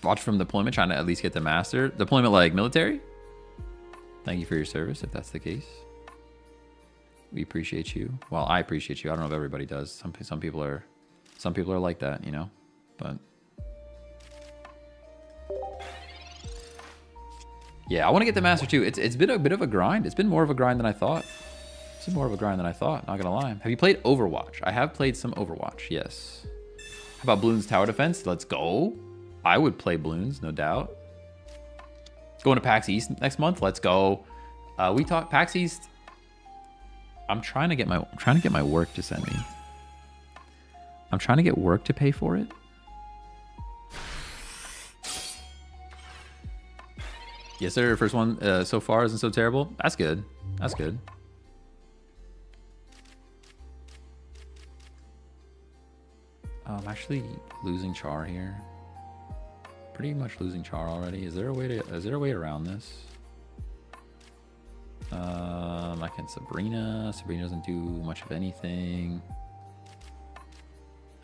Watch from deployment, trying to at least get the master. Deployment like military? Thank you for your service, if that's the case. We appreciate you. Well, I appreciate you. I don't know if everybody does. Some people are like that, you know? But yeah, I want to get the master too. It's been a bit of a grind. It's been more of a grind than I thought. It's been more of a grind than I thought, not gonna lie. Have you played Overwatch? I have played some Overwatch, yes. How about Bloons Tower Defense? Let's go. I would play Bloons, no doubt. Going to PAX East next month. Let's go. We talked PAX East. I'm trying to get my work to send me. I'm trying to get work to pay for it. Yes, sir. First one so far isn't so terrible. That's good. That's good. I'm actually losing char here. Pretty much losing char already. Is there a way around this? I can Sabrina. Sabrina doesn't do much of anything.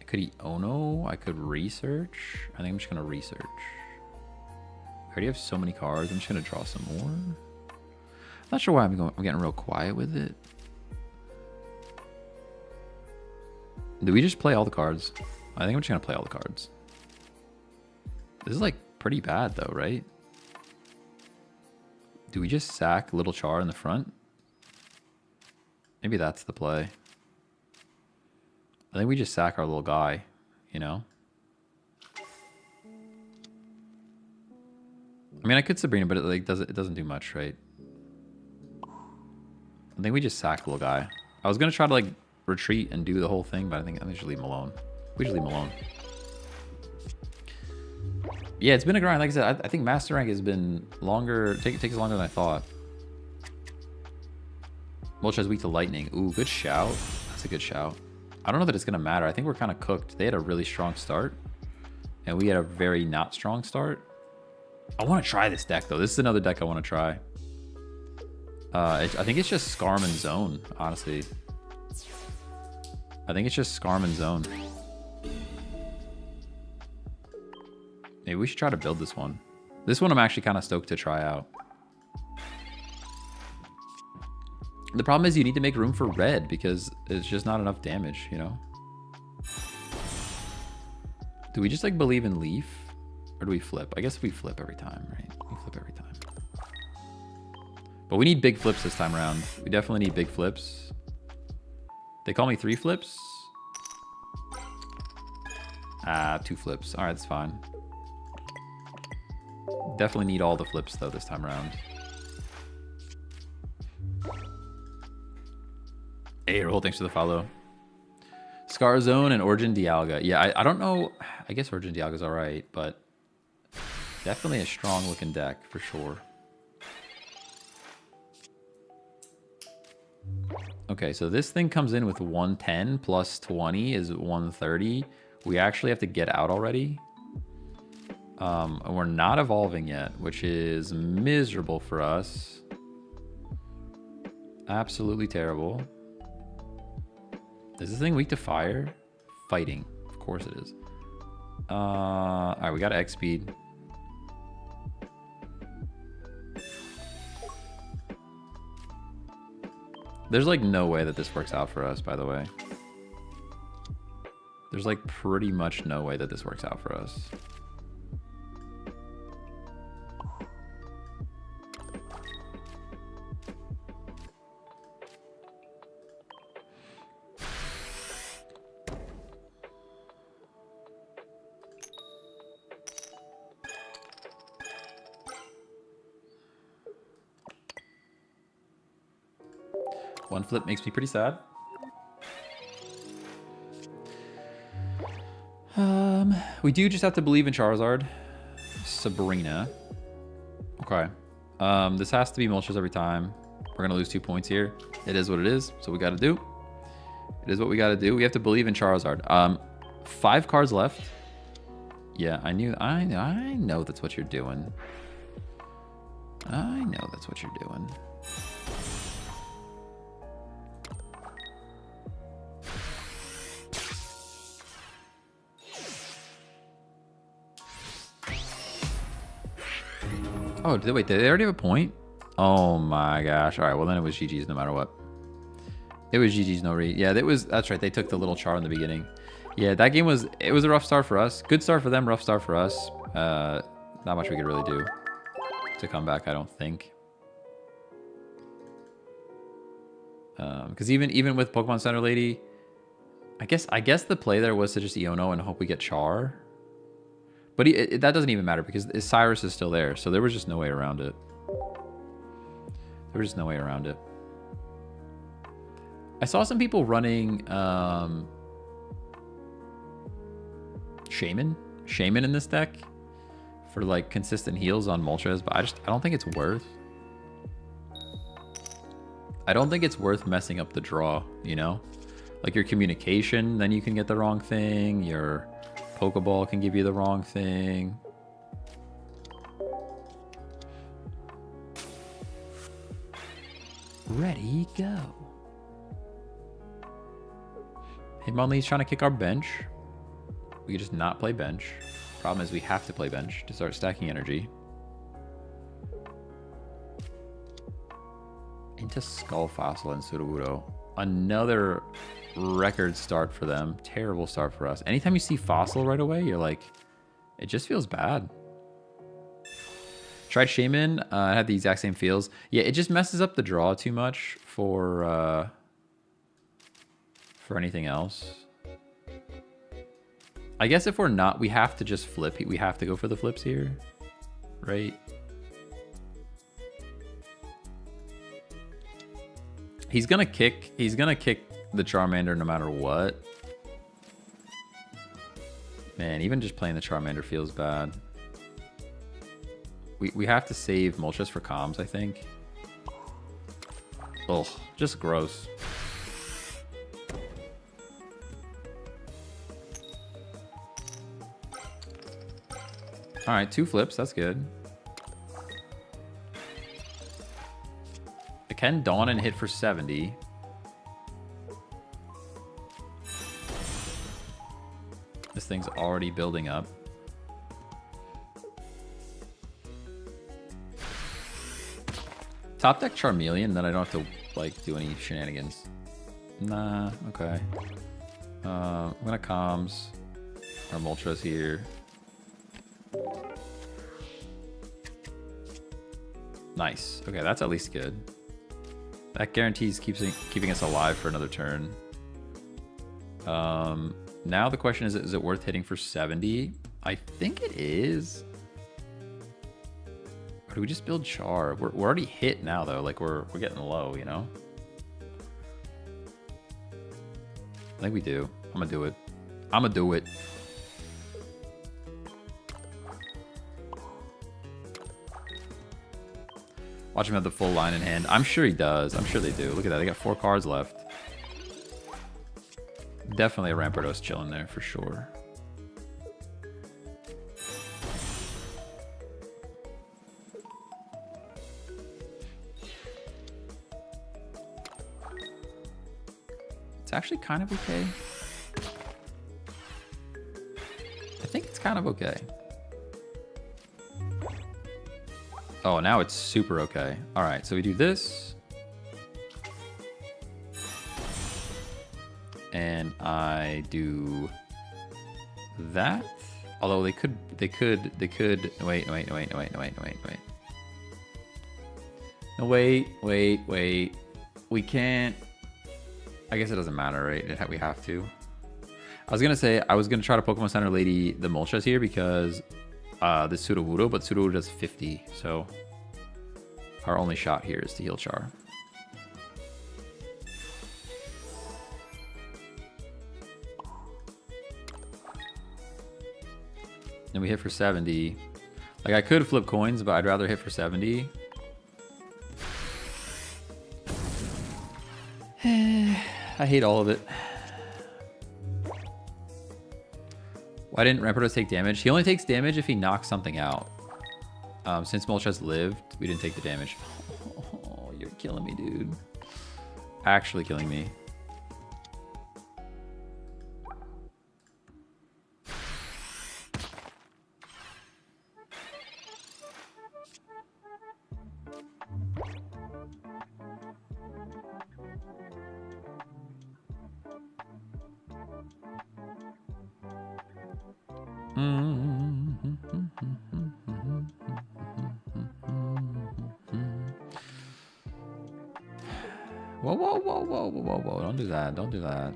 I could eat Ono. I could research. I think I'm just gonna research. I already have so many cards. I'm just gonna draw some more. Not sure why I'm getting real quiet with it. Do we just play all the cards? I think I'm just gonna play all the cards. This is like pretty bad though, right? Do we just sack Little Char in the front? Maybe that's the play. I think we just sack our little guy, you know? I mean, I could Sabrina, but it doesn't do much, right? I think we just sack the little guy. I was gonna try to like retreat and do the whole thing, but I think just leave him alone. We just leave him alone. Yeah, it's been a grind. Like I said, I think Master Rank has been longer. Takes longer than I thought. Moltres weak to lightning. Ooh, good shout. That's a good shout. I don't know that it's gonna matter. I think we're kind of cooked. They had a really strong start, and we had a very not strong start. I want to try this deck though. This is another deck I want to try. I think it's just Scarm and Zone. Honestly, I think it's just Scarm and Zone. Maybe we should try to build this one. This one I'm actually kind of stoked to try out. The problem is you need to make room for red because it's just not enough damage, you know? Do we just like believe in Leaf? Or do we flip? I guess we flip every time, right? We flip every time. But we need big flips this time around. We definitely need big flips. They call me 3 flips? Ah, 2 flips. All right, that's fine. Definitely need all the flips though this time around. Hey, Roll, thanks for the follow. Scar Zone and Origin Dialga. Yeah, I don't know. I guess Origin Dialga's all right, but definitely a strong looking deck for sure. Okay, so this thing comes in with 110 plus 20 is 130. We actually have to get out already. And we're not evolving yet, which is miserable for us. Absolutely terrible. Is this thing weak to fire? Fighting. Of course it is. All right, we got X speed. There's like no way that this works out for us, by the way. There's like pretty much no way that this works out for us. One flip makes me pretty sad. We do just have to believe in Charizard. Sabrina. Okay. This has to be Moltres every time. We're going to lose 2 points here. It is what it is. So we got to do. It is what we got to do. We have to believe in Charizard. 5 cards left. Yeah, I know that's what you're doing. I know that's what you're doing. Oh, wait, did they already have a point? Oh my gosh. All right, well then it was GG's no matter what. It was GG's no read. Yeah, that's right. They took the little char in the beginning. Yeah, that game was a rough start for us. Good start for them, rough start for us. Not much we could really do to come back, I don't think. Because even with Pokemon Center Lady, I guess the play there was to just Iono and hope we get Char. But that doesn't even matter because Cyrus is still there. So there was just no way around it. There was just no way around it. I saw some people running Shaman in this deck for like consistent heals on Moltres, but I don't think it's worth. I don't think it's worth messing up the draw, you know? Like your communication, then you can get the wrong thing. Your Pokeball can give you the wrong thing. Ready, go. Hitmonlee's trying to kick our bench. We could just not play bench. Problem is we have to play bench to start stacking energy. Into Skull Fossil and Sudowoodo. Another record start for them. Terrible start for us. Anytime you see Fossil right away, you're like, it just feels bad. Tried Shaman. I had the exact same feels. Yeah, it just messes up the draw too much for anything else. I guess if we're not, we have to just flip. We have to go for the flips here, right? He's gonna kick the Charmander no matter what. Man, even just playing the Charmander feels bad. We have to save Moltres for comms, I think. Ugh, just gross. All right, 2 flips, that's good. I can Dawn and hit for 70. This thing's already building up. Top deck Charmeleon, then I don't have to like do any shenanigans. Nah, okay. I'm gonna comms our Moltres here. Nice. Okay, that's at least good. That guarantees keeping us alive for another turn. Now the question is it worth hitting for 70? I think it is. Or do we just build Char? We're already hit now though. Like we're getting low, you know? I think we do. I'm gonna do it. I'm gonna do it. Watch him have the full line in hand. I'm sure he does. I'm sure they do. Look at that. They got 4 cards left. Definitely a Rampardos chilling there for sure. It's actually kind of okay. I think it's kind of okay. Oh, now it's super okay. All right, so we do this. and I do that. Although they could, wait. No, wait. We can't, I guess it doesn't matter, right? We have to. I was gonna say, I was gonna try to Pokemon Center Lady the Moltres here because this Sudowoodo, but Sudowoodo does 50, so our only shot here is to heal Char. And we hit for 70. Like, I could flip coins, but I'd rather hit for 70. I hate all of it. Why didn't Rampardos take damage? He only takes damage if he knocks something out. Since Moltres lived, we didn't take the damage. Oh, you're killing me, dude. Actually killing me. Whoa. Don't do that. Don't do that.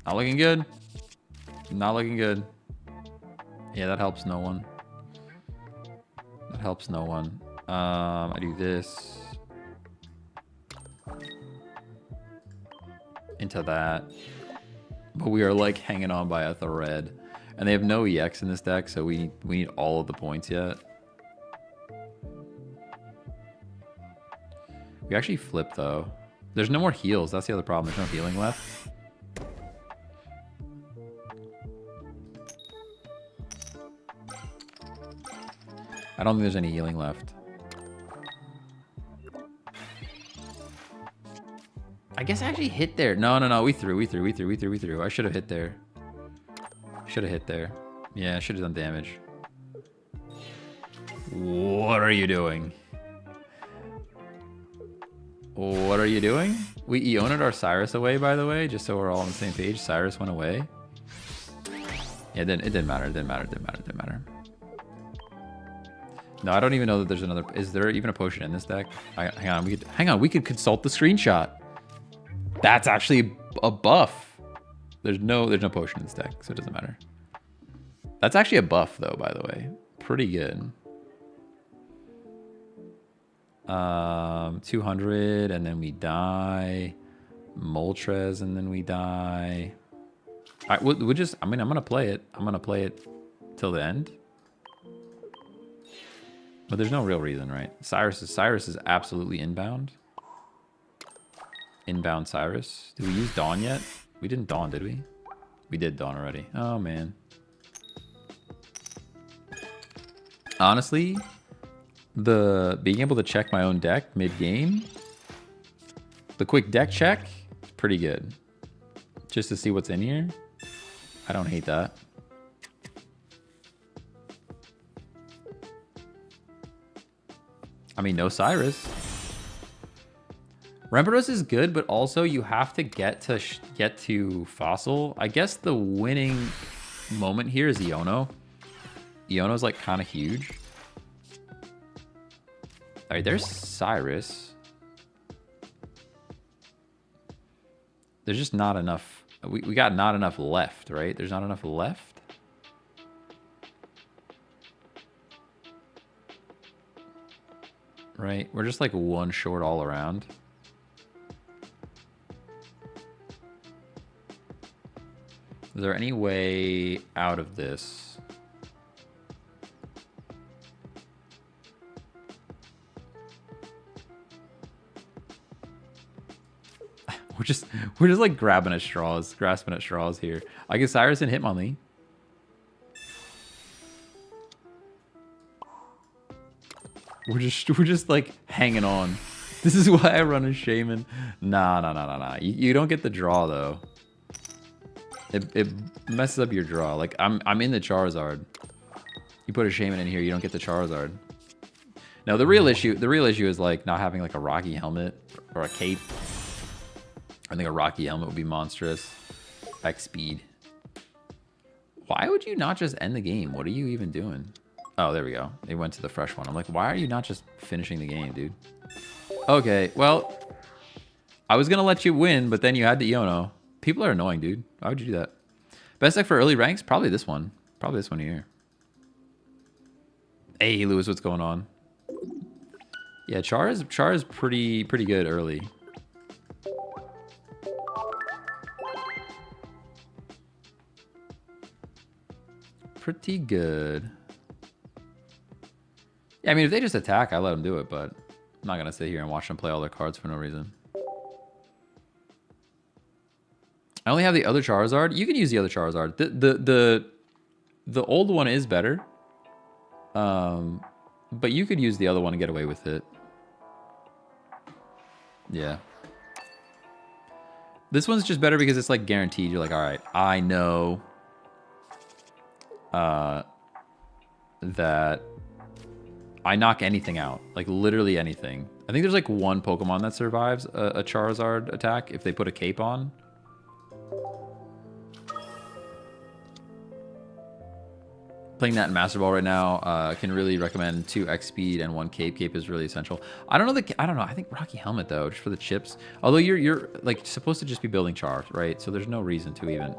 Not looking good. Not looking good. Yeah, that helps no one. That helps no one. I do this. Into that. But we are like hanging on by a thread. And they have no EX in this deck, so we need all of the points yet. We actually flip though. There's no more heals. That's the other problem. There's no healing left. I don't think there's any healing left. I guess I actually hit there. No. We threw. I should have hit there. Should have hit there. Yeah, I should have done damage. What are you doing? What are you doing? We Eona'd our Cyrus away, by the way, just so we're all on the same page. Cyrus went away. Yeah, it didn't matter. It didn't matter. No, I don't even know that there's another. Is there even a potion in this deck? Hang on. We could consult the screenshot. That's actually a buff. There's no potion in this deck, so it doesn't matter. That's actually a buff, though. By the way, pretty good. 200, and then we die. Moltres, and then we die. We'll just. I mean, I'm gonna play it. I'm gonna play it till the end. But there's no real reason, right? Cyrus is absolutely inbound. Inbound Cyrus. Did we use Dawn yet? We didn't Dawn, did we? We did Dawn already. Oh, man. Honestly, being able to check my own deck mid-game, the quick deck check, is pretty good. Just to see what's in here. I don't hate that. I mean, no Cyrus. Rampardos is good, but also you have to get to Fossil. I guess the winning moment here is Iono. Iono's like kind of huge. All right, there's Cyrus. There's just not enough. We got not enough left, right? There's not enough left. Right? We're just like one short all around. Is there any way out of this? We're just like grasping at straws here. I get Cyrus and Hitmonlee. We're just like hanging on. This is why I run a Shaman. Nah. You don't get the draw though. It messes up your draw. Like I'm in the Charizard. You put a Shaman in here, you don't get the Charizard. No, the real issue is like not having like a Rocky helmet or a cape. I think a Rocky helmet would be monstrous. X speed. Why would you not just end the game? What are you even doing? Oh, there we go. They went to the fresh one. I'm like, why are you not just finishing the game, dude? Okay, well, I was gonna let you win, but then you had to Iono. People are annoying, dude. Why would you do that? Best deck for early ranks? Probably this one. Probably this one here. Hey, Lewis, what's going on? Yeah, Char is pretty good early. Pretty good. Yeah, I mean, if they just attack, I let them do it, but I'm not gonna sit here and watch them play all their cards for no reason. I only have the other Charizard. You can use the other Charizard. The old one is better. But you could use the other one and get away with it. Yeah. This one's just better because it's like guaranteed. You're like, all right, I know that I knock anything out. Like literally anything. I think there's like one Pokemon that survives a Charizard attack if they put a cape on. Playing that in Master Ball right now, can really recommend 2x speed and 1 cape. Cape is really essential. I don't know. I think Rocky Helmet though, just for the chips. Although you're like supposed to just be building Char, right? So there's no reason to even.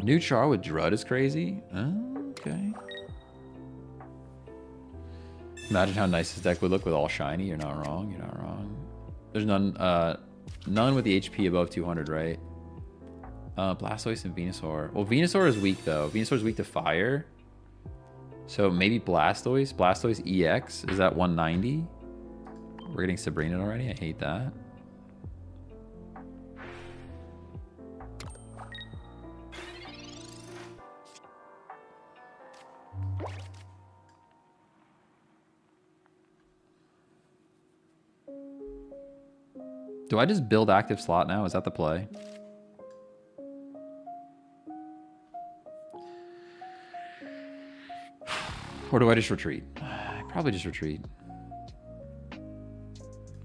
New Char with Drud is crazy. Okay. Imagine how nice this deck would look with all shiny. You're not wrong. You're not wrong. There's none with the HP above 200, right? Blastoise and Venusaur. Well, Venusaur is weak, though. Venusaur is weak to fire. So maybe Blastoise. Blastoise EX is at 190. We're getting Sabrina already. I hate that. Do I just build active slot now? Is that the play? Or do I just retreat? I probably just retreat.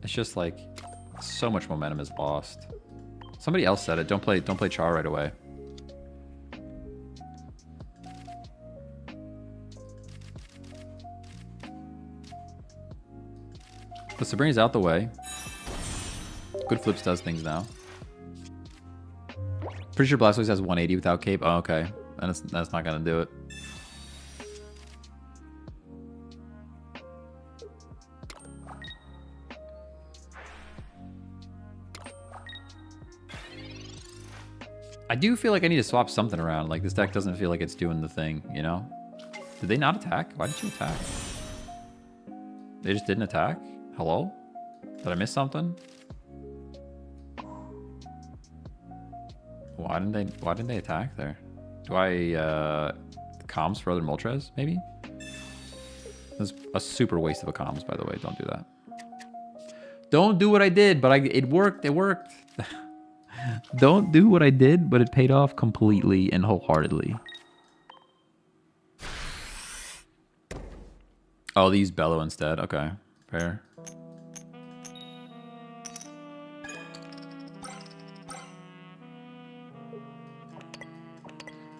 It's just like so much momentum is lost. Somebody else said it. Don't play Char right away. But Sabrina's out the way. Good Flips does things now. Pretty sure Blastoise has 180 without cape. Oh, okay. And that's not gonna do it. I do feel like I need to swap something around. Like, this deck doesn't feel like it's doing the thing, you know? Did they not attack? Why did you attack? They just didn't attack? Hello? Did I miss something? Why didn't they attack there? Do I comms for other Moltres, maybe? That's a super waste of a comms, by the way. Don't do that. Don't do what I did, but it worked. It worked. Don't do what I did, but it paid off completely and wholeheartedly. Oh, they use Bellow instead. Okay, fair.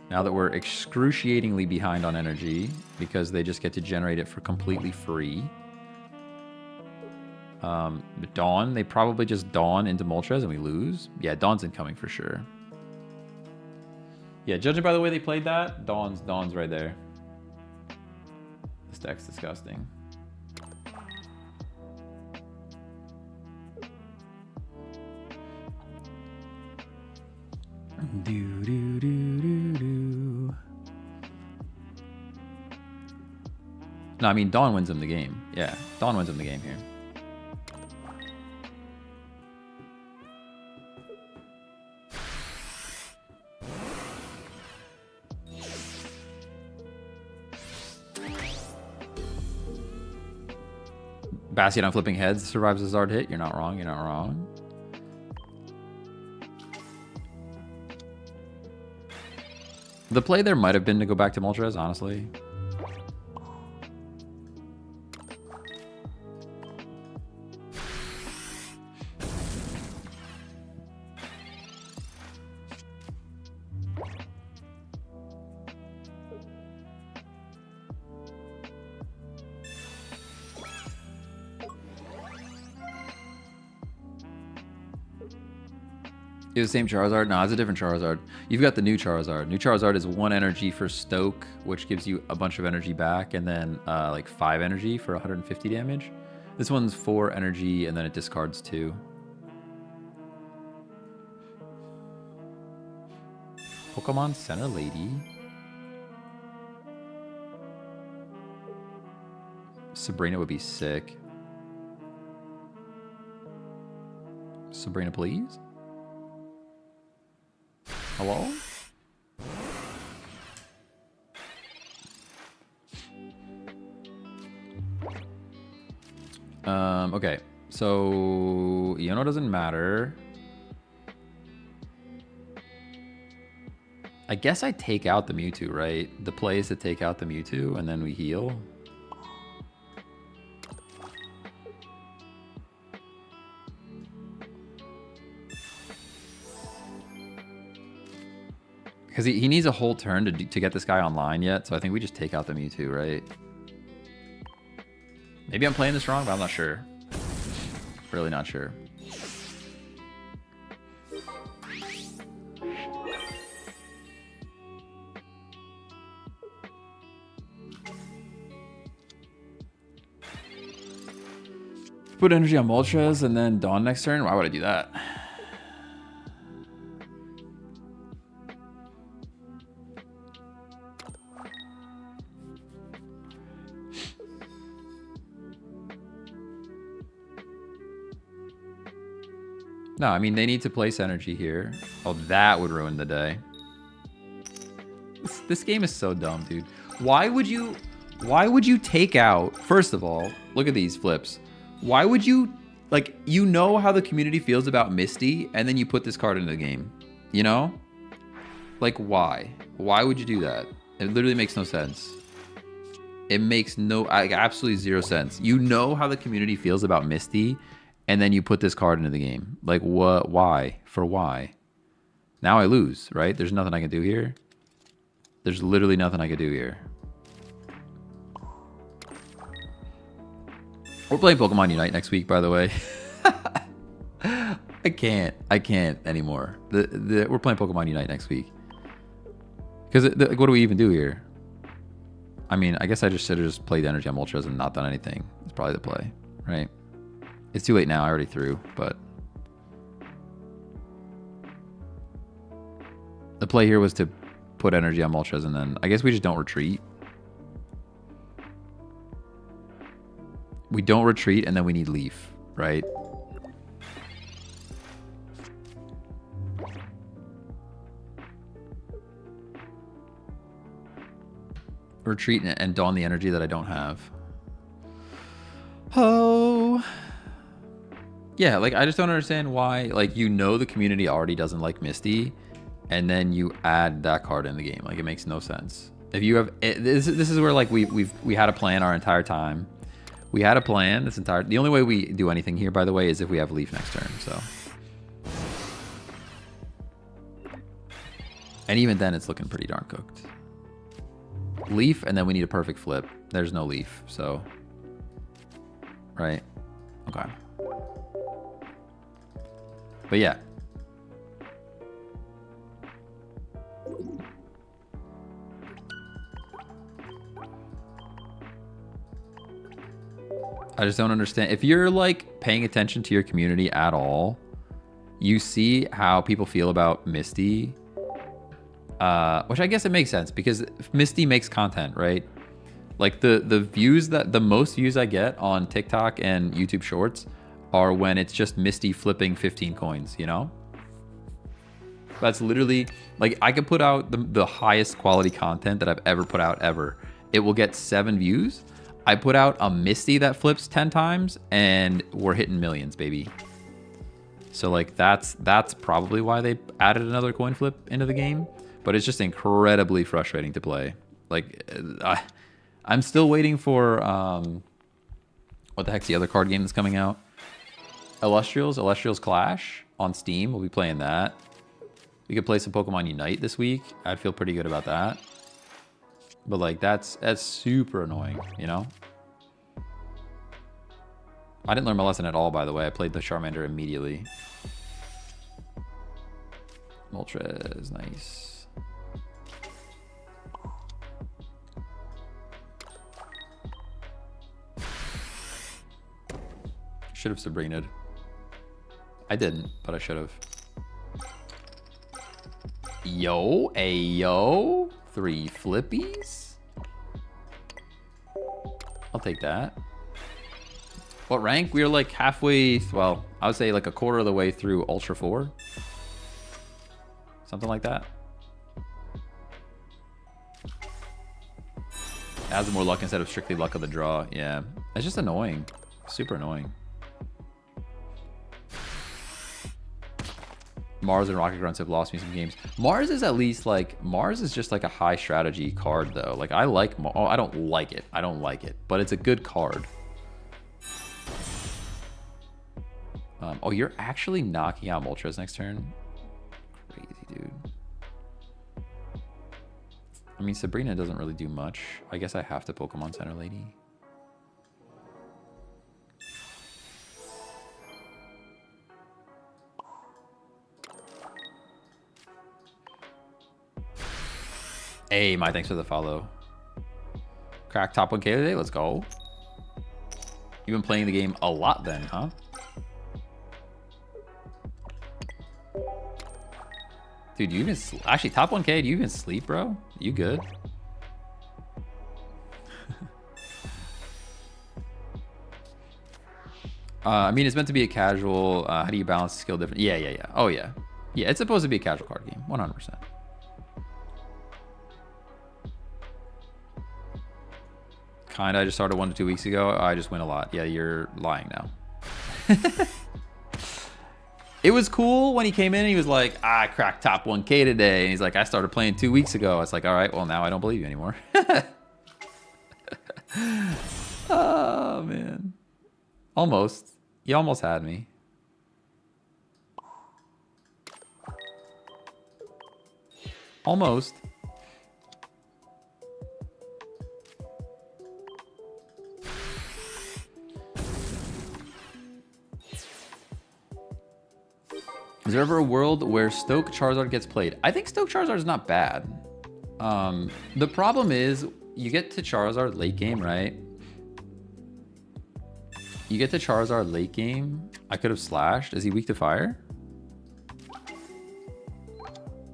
Now that we're excruciatingly behind on energy because they just get to generate it for completely free. Dawn, they probably just Dawn into Moltres and we lose. Yeah, Dawn's incoming for sure. Yeah, judging by the way they played that, Dawn's right there. This deck's disgusting. Do do do do do. No, I mean Dawn wins him the game. Yeah, Dawn wins him the game here. Bastion on flipping heads survives a Zard hit. You're not wrong. You're not wrong. The play there might have been to go back to Moltres, honestly. Is the same Charizard? No, it's a different Charizard. You've got the new Charizard. New Charizard is 1 energy for Stoke, which gives you a bunch of energy back, and then like 5 energy for 150 damage. This one's 4 energy, and then it discards 2. Pokemon Center Lady. Sabrina would be sick. Sabrina, please? Hello? Okay. So, Iono doesn't matter. I guess I take out the Mewtwo, right? The play is to take out the Mewtwo, and then we heal. Because he needs a whole turn to get this guy online yet, so I think we just take out the Mewtwo, right? Maybe I'm playing this wrong, but I'm not sure. Really not sure. Put energy on Moltres and then Dawn next turn? Why would I do that? No, I mean, they need to place energy here. Oh, that would ruin the day. This game is so dumb, dude. Why would you take out, first of all, look at these flips. Why would you, like, you know how the community feels about Misty, and then you put this card into the game, you know? Like, why? Why would you do that? It literally makes no sense. It makes no, like, absolutely zero sense. You know how the community feels about Misty, and then you put this card into the game. Like, what? Why? For why? Now I lose, right? There's nothing I can do here. There's literally nothing I can do here. We're playing Pokemon Unite next week, by the way. I can't anymore. We're playing Pokemon Unite next week. Because what do we even do here? I mean, I guess I just should have just played Energy on Moltres and not done anything. It's probably the play, right? It's too late now. I already threw, but the play here was to put energy on Moltres, and then I guess we just don't retreat. We don't retreat, and then we need Leaf, right? Retreat and don the energy that I don't have. Oh. Yeah, like, I just don't understand why, like, you know the community already doesn't like Misty, and then you add that card in the game. Like, it makes no sense. If you have, this is where, like, we had a plan our entire time. We had a plan this entire, the only way we do anything here, by the way, is if we have Leaf next turn, so. And even then, it's looking pretty darn cooked. Leaf, and then we need a perfect flip. There's no Leaf, so. Right? Okay. But yeah. I just don't understand. If you're like paying attention to your community at all, you see how people feel about Misty, which I guess it makes sense because Misty makes content, right? Like the views that the most views I get on TikTok and YouTube Shorts are when it's just Misty flipping 15 coins, you know? That's literally, like, I could put out the highest quality content that I've ever put out ever. It will get 7 views. I put out a Misty that flips 10 times and we're hitting millions, baby. So like that's probably why they added another coin flip into the game. but it's just incredibly frustrating to play. Like, I'm still waiting for, what the heck's the other card game that's coming out? Illustrials Clash on Steam. We'll be playing that. We could play some Pokemon Unite this week. I'd feel pretty good about that. But like, that's super annoying, you know? I didn't learn my lesson at all, by the way. I played the Charmander immediately. Moltres, nice. Should have Sabrina'd. I didn't, but I should have. Yo, ayo. 3 flippies. I'll take that. What rank? We are like halfway, well, I would say like a quarter of the way through Ultra 4. Something like that. Adds more luck instead of strictly luck of the draw. Yeah, it's just annoying. Super annoying. Mars and Rocket Grunts have lost me some games. Mars is at least like, Mars is just like a high strategy card though. Like I like, oh, I don't like it. I don't like it, but it's a good card. Oh, you're actually knocking out Moltres next turn? Crazy, dude. I mean, Sabrina doesn't really do much. I guess I have to Pokemon Center Lady. Hey, my thanks for the follow. Crack top 1K today, let's go. You've been playing the game a lot then, huh? Dude, you even actually top 1K, do you even sleep, bro? You good? I mean, it's meant to be a casual, how do you balance skill difference? Yeah. Oh yeah. Yeah, it's supposed to be a casual card game, 100%. Kinda, I just started 1 to 2 weeks ago. I just win a lot. Yeah, you're lying now. It was cool when he came in and he was like, I cracked top 1K today. And he's like, I started playing 2 weeks ago. It's like, all right, well, now I don't believe you anymore. Oh, man. Almost. You almost had me. Almost. Is there ever a world where Stoke Charizard gets played? I think Stoke Charizard is not bad. The problem is you get to Charizard late game, right? You get to Charizard late game. I could have slashed. Is he weak to fire?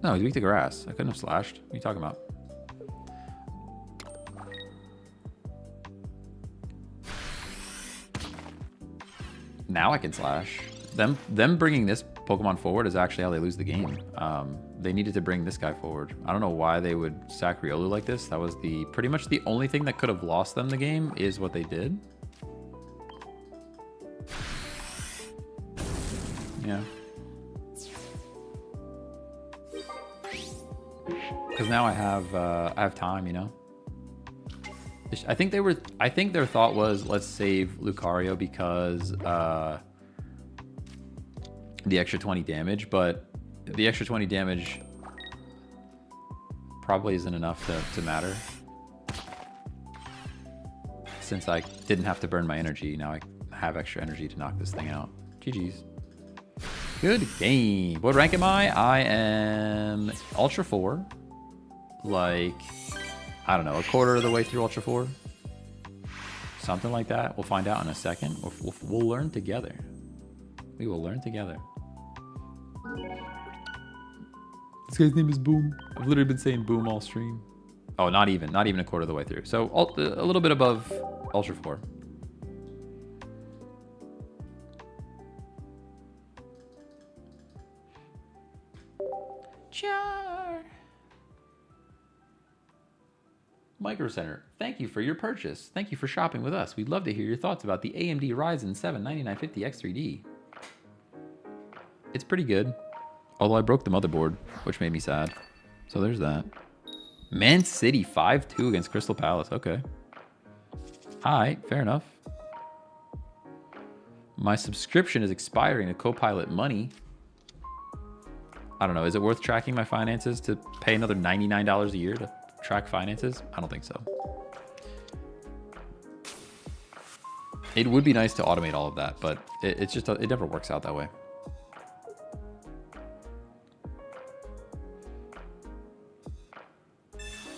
No, he's weak to grass. I couldn't have slashed. What are you talking about? Now I can slash. Them bringing this Pokemon forward is actually how they lose the game. They needed to bring this guy forward. I don't know why they would sack Riolu like this. That was pretty much the only thing that could have lost them the game is what they did. Yeah. Because now I have time, you know. I think their thought was, let's save Lucario because the extra 20 damage, but the extra 20 damage probably isn't enough to matter. Since I didn't have to burn my energy, now I have extra energy to knock this thing out. GG's. Good game. What rank am I? I am Ultra 4. Like, I don't know, a quarter of the way through Ultra 4. Something like that. We'll find out in a second. We'll learn together. We will learn together. This guy's name is Boom. I've literally been saying Boom all stream. Oh, not even a quarter of the way through. So a little bit above Ultra 4. Char. Micro Center, thank you for your purchase. Thank you for shopping with us. We'd love to hear your thoughts about the AMD Ryzen 7 9950X3D. It's pretty good. Although I broke the motherboard, which made me sad. So there's that. Man City 5-2 against Crystal Palace. Okay. All right, fair enough. My subscription is expiring to Copilot Money. I don't know. Is it worth tracking my finances to pay another $99 a year to track finances? I don't think so. It would be nice to automate all of that, but it's just, it never works out that way.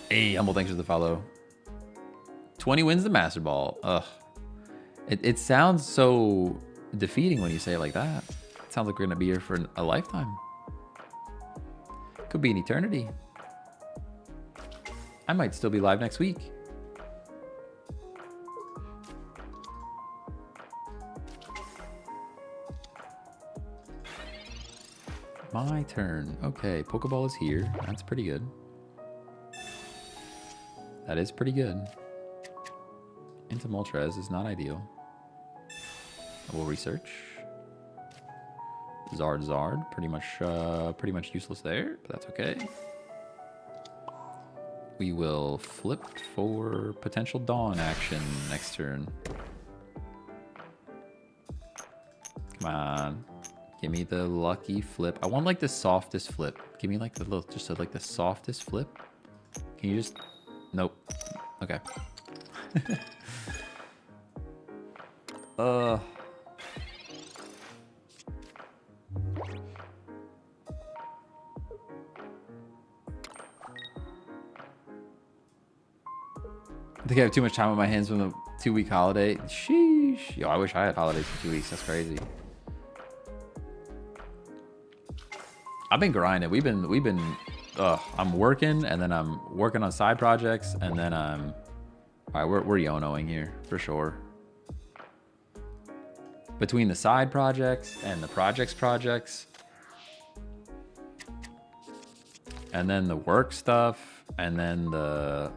Hey, Humble, thanks for the follow. 20 wins the Master Ball. Ugh. It sounds so defeating when you say it like that. It sounds like we're going to be here for a lifetime. Could be an eternity. I might still be live next week. My turn. Okay, Pokeball is here. That's pretty good. That is pretty good. Into Moltres is not ideal. We'll research. Zard, pretty much useless there, but that's okay. We will flip for potential Dawn action next turn. Come on, give me the lucky flip. I want like the softest flip. Give me like the little, just like the softest flip. Can you just? Nope. Okay. I think I have too much time on my hands from the 2-week holiday. Sheesh. Yo, I wish I had holidays for 2 weeks. That's crazy. I've been grinding. We've been I'm working, and then I'm working on side projects, and then all right, we're Yonoing here for sure. Between the side projects and the projects, and then the work stuff, and then the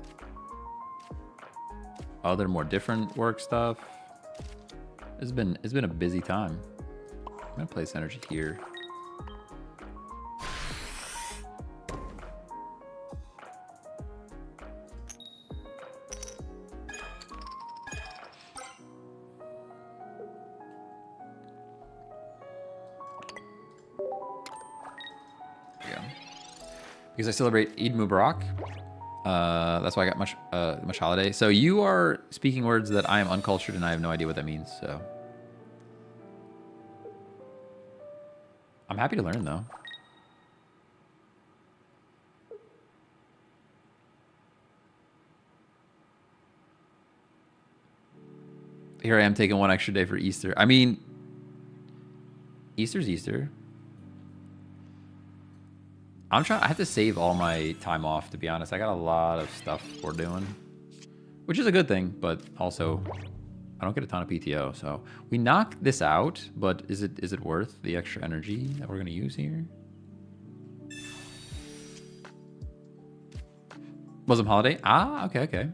other more different work stuff. It's been a busy time. I'm gonna place energy here. Because I celebrate Eid Mubarak. That's why I got much holiday. So you are speaking words that I am uncultured and I have no idea what that means. So I'm happy to learn though. Here I am taking one extra day for Easter. I mean, Easter's Easter. I have to save all my time off, to be honest. I got a lot of stuff we're doing, which is a good thing, but also I don't get a ton of PTO. So we knock this out, but is it worth the extra energy that we're gonna use here? Muslim holiday? Ah, okay.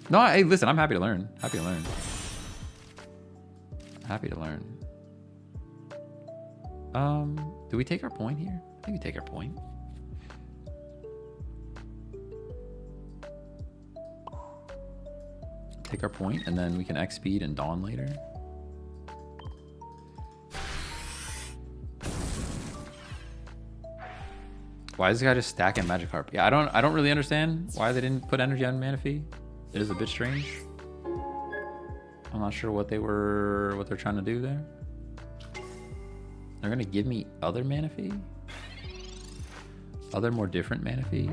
No, hey, listen, I'm happy to learn. Happy to learn. Do we take our point here? I think we take our point. Take our point, and then we can X speed and Dawn later. Why is this guy just stacking Magikarp? Yeah, I don't really understand why they didn't put energy on Manaphy. It is a bit strange. I'm not sure what they're trying to do there. They're gonna give me other Manaphy? Other more different Manaphy?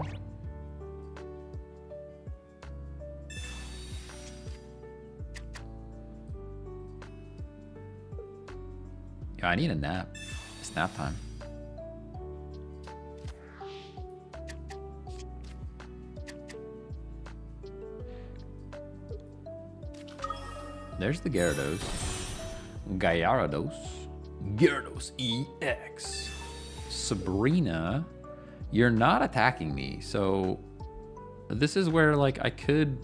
Yeah, I need a nap. It's nap time. There's the Gyarados. Gyarados EX. Sabrina, you're not attacking me, so this is where like we could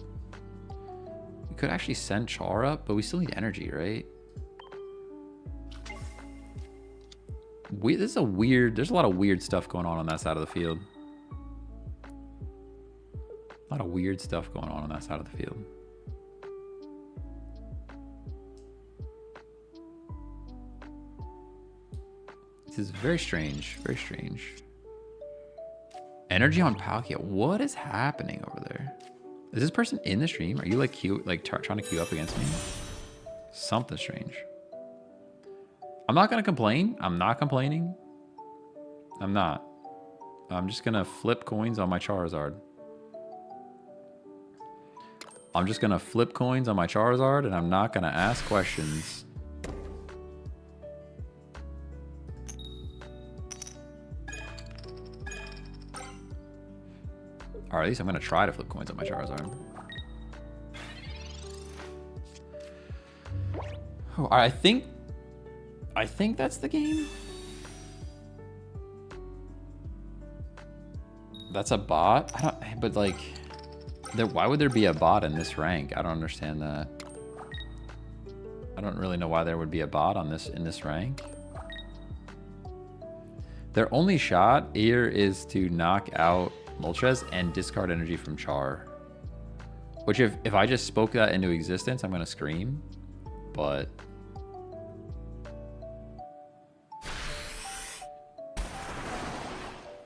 actually send Char up, but we still need energy, right? This is there's a lot of weird stuff going on that side of the field. lot of weird stuff going on that side of the field. This is very strange. Very strange. Energy on Palkia. What is happening over there? Is this person in the stream? Are you like trying to queue up against me? Something strange. I'm not gonna complain. I'm not complaining. I'm not. I'm just gonna flip coins on my Charizard. I'm just gonna flip coins on my Charizard, and I'm not gonna ask questions. Or at least I'm gonna try to flip coins on my Charizard. Oh, I think that's the game. That's a bot? But like, why would there be a bot in this rank? I don't understand that. I don't really know why there would be a bot on in this rank. Their only shot here is to knock out Moltres and discard energy from Char. Which if I just spoke that into existence, I'm gonna scream. But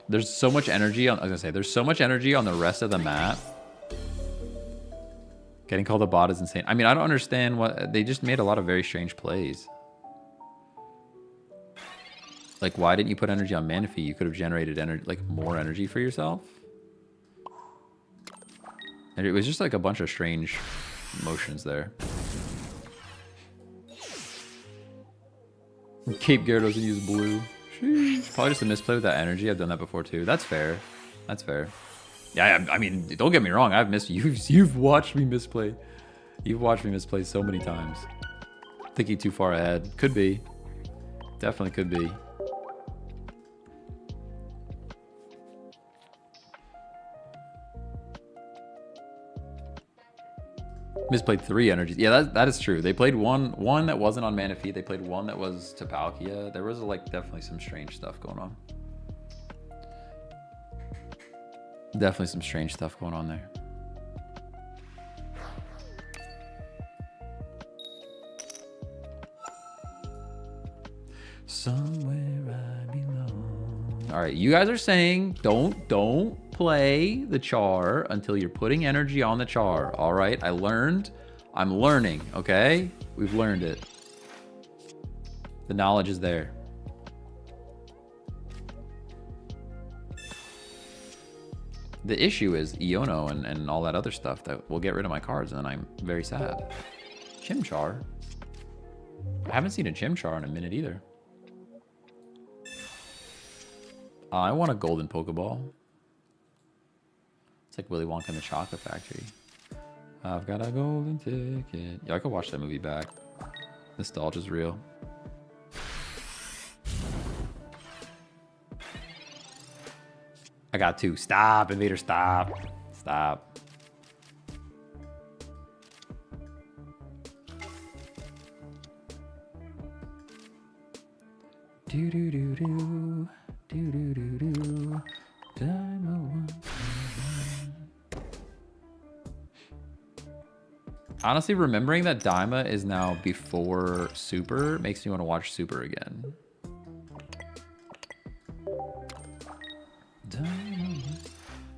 there's so much energy on there's so much energy on the rest of the map. Getting called a bot is insane. I mean, I don't understand what they just made a lot of very strange plays. Like, why didn't you put energy on Manaphy? You could have generated energy, like more energy for yourself. And it was just like a bunch of strange motions there. Cape Gyarados doesn't use blue. Sheesh. Probably just a misplay with that energy. I've done that before too. That's fair. That's fair. Yeah, I mean, don't get me wrong. You've watched me misplay. You've watched me misplay so many times. Thinking too far ahead. Could be. Definitely could be. Misplayed 3 energies. Yeah, that is true. They played one that wasn't on Manaphy. They played one that was to Palkia. There was like definitely some strange stuff going on. Definitely some strange stuff going on there. Somewhere I belong. All right, you guys are saying don't play the Char until you're putting energy on the Char. All right, I learned. I'm learning, okay? We've learned it. The knowledge is there. The issue is Iono and all that other stuff that will get rid of my cards, and then I'm very sad. Chimchar. I haven't seen a Chimchar in a minute either. I want a golden Pokeball. It's like Willy Wonka and the Chocolate Factory. I've got a golden ticket. Yeah, I could watch that movie back. Nostalgia's real. I got to. Stop, Invader, stop. Stop. Do do do do. Do do do do. Honestly, remembering that Daima is now before Super makes me want to watch Super again.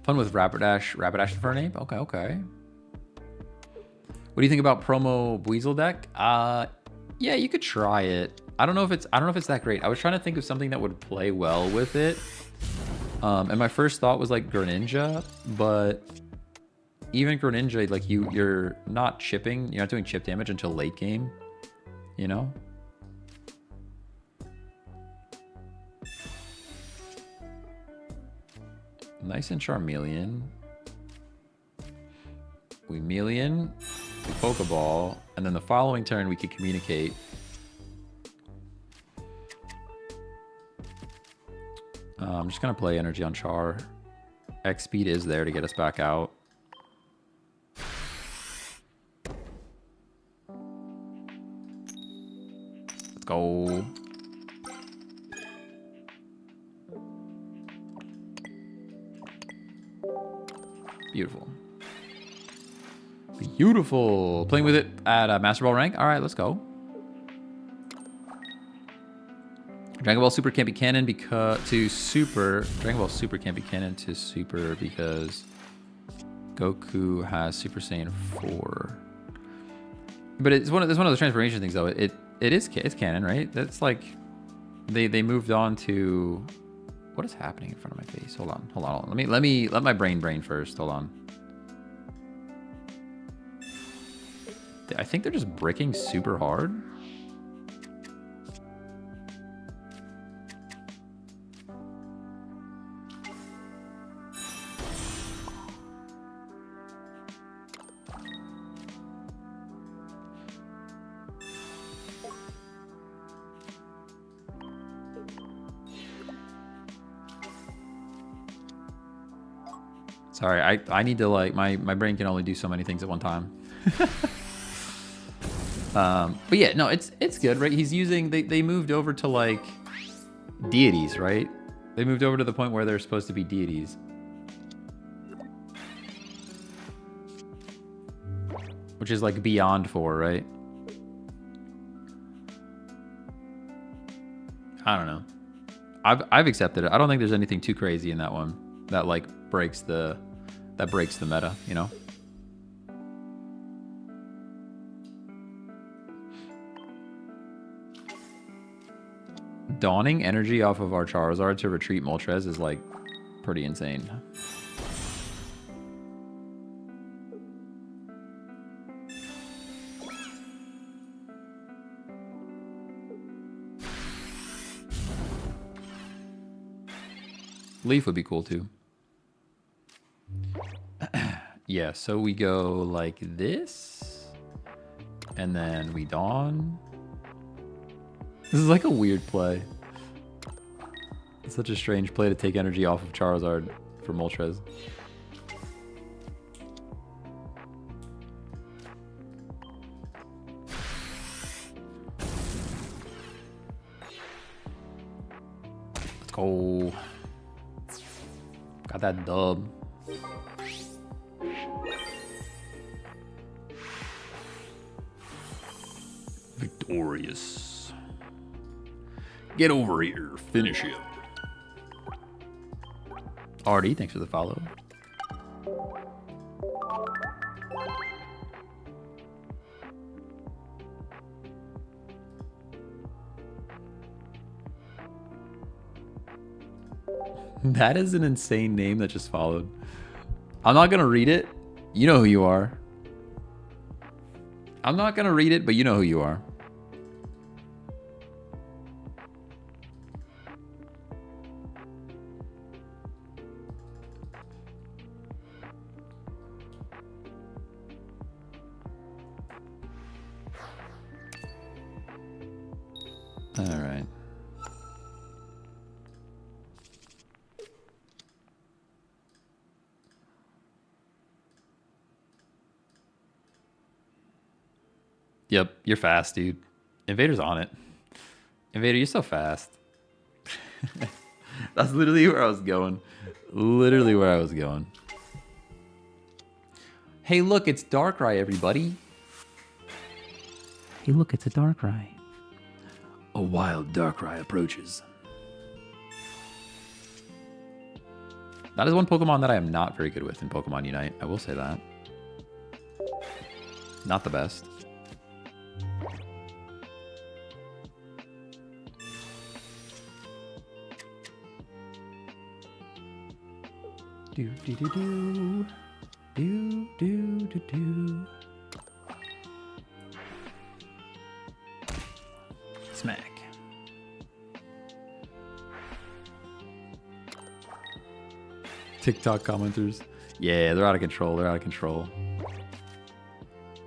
Fun with Rapidash Infernape? Okay, okay. What do you think about promo Weasel deck? Yeah, you could try it. I don't know if it's that great. I was trying to think of something that would play well with it. And my first thought was like Greninja, but even Greninja, like you're not chipping, you're not doing chip damage until late game, you know? Nice and Charmeleon. We Melian, we Pokeball, and then the following turn we could communicate. I'm just gonna play energy on Char. X speed is there to get us back out. Let's go. Beautiful. Beautiful. Playing with it at Master Ball rank. All right, let's go. Dragon Ball Super can't be canon because Dragon Ball Super can't be canon to Super because Goku has Super Saiyan 4. But it's one of those transformation things though. It's canon, right? That's like they moved on to what is happening in front of my face. Hold on. Let my brain first. Hold on. I think they're just bricking super hard. Sorry, I need to like my brain can only do so many things at one time. But yeah, no, it's good, right? He's using they moved over to like deities, right? They moved over to the point where they're supposed to be deities. Which is like beyond 4, right? I don't know. I've accepted it. I don't think there's anything too crazy in that one that like breaks the meta, you know? Dawning energy off of our Charizard to retreat Moltres is like pretty insane. Leaf would be cool too. Yeah, so we go like this, and then we Dawn. This is like a weird play. It's such a strange play to take energy off of Charizard for Moltres. Let's go. Got that dub. Victorious. Get over here. Finish him. RD, thanks for the follow. That is an insane name that just followed. I'm not gonna read it. You know who you are. I'm not gonna read it, but you know who you are. All right. Yep, you're fast, dude. Invader's on it. Invader, you're so fast. That's literally where I was going. Literally where I was going. Hey, look, it's Darkrai, everybody. Hey, look, it's a Darkrai. A wild Darkrai approaches. That is one Pokemon that I am not very good with in Pokemon Unite. I will say that. Not the best. Do do do do do do do do. Smack. TikTok commenters. Yeah, they're out of control. They're out of control.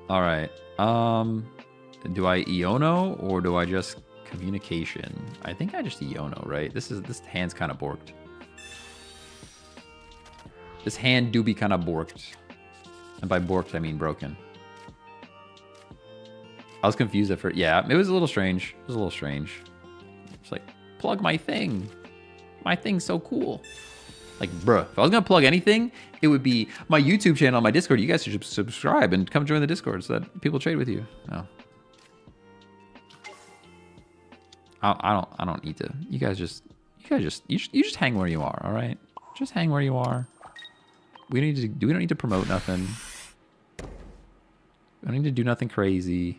All right. Do I Iono or do I just communication? I think I just Iono, right? This hand's kind of borked. This hand do be kind of borked. And by borked, I mean broken. I was confused at first. Yeah, it was a little strange. It was a little strange. It's like, plug my thing. My thing's so cool. Like, bruh, if I was gonna plug anything, it would be my YouTube channel, my Discord. You guys should subscribe and come join the Discord so that people trade with you. No. I don't need to. You just hang where you are, all right? Just hang where you are. We don't need to promote nothing. We don't need to do nothing crazy.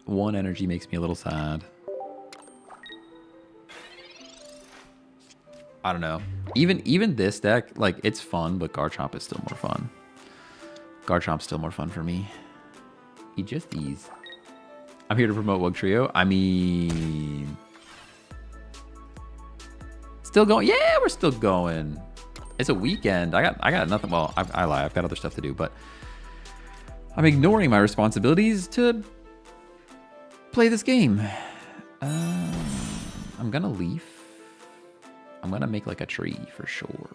One energy makes me a little sad. I don't know. Even this deck, like, it's fun, but Garchomp is still more fun. Garchomp's still more fun for me. He just these. I'm here to promote Wugtrio. I mean, still going. Yeah, we're still going. It's a weekend. I got nothing. Well, I lie. I've got other stuff to do, but I'm ignoring my responsibilities to play this game. I'm gonna leaf. I'm gonna make like a tree for sure.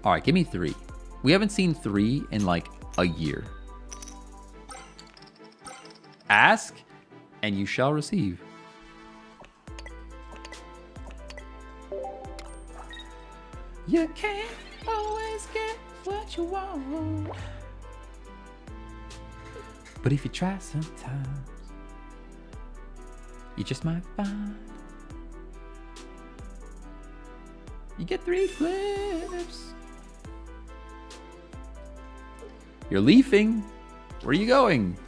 All right, give me 3. We haven't seen 3 in like a year. Ask, and you shall receive. You can't always get what you want. But if you try sometimes, you just might find you get 3 flips. You're leafing. Where are you going?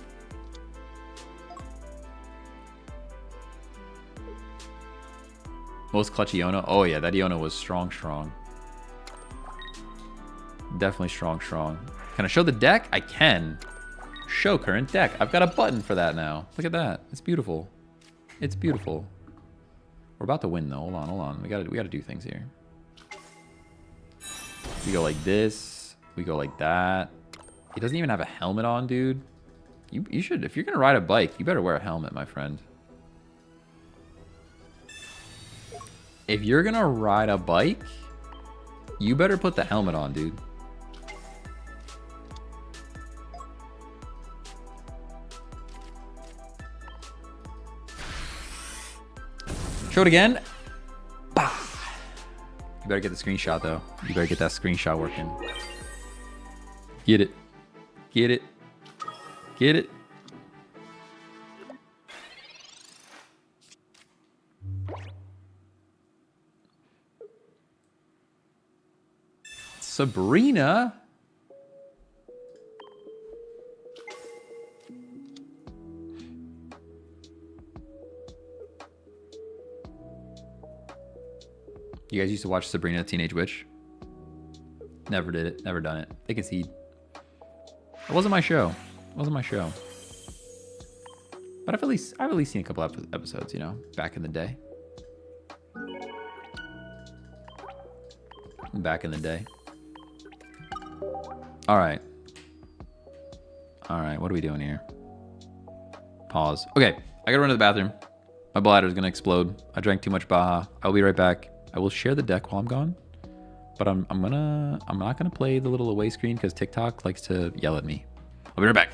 Most clutch Iona. Oh yeah, that Iona was strong. Definitely strong. Can I show the deck? I can. Show current deck. I've got a button for that now. Look at that. It's beautiful. It's beautiful. We're about to win though. Hold on. We gotta do things here. We go like this. We go like that. He doesn't even have a helmet on, dude. You should, if you're gonna ride a bike, you better wear a helmet, my friend. If you're gonna ride a bike, you better put the helmet on, dude. Show it again. Bah. You better get the screenshot, though. You better get that screenshot working. Get it. Get it. Get it. Sabrina. You guys used to watch Sabrina Teenage Witch? Never did it. Never done it. They concede. It wasn't my show. It wasn't my show. But I've at least seen a couple episodes, you know, back in the day. Back in the day. All right. All right, what are we doing here? Pause. Okay, I gotta run to the bathroom. My bladder's gonna explode. I drank too much Baja. I'll be right back. I will share the deck while I'm gone. But I'm not gonna play the little away screen because TikTok likes to yell at me. I'll be right back.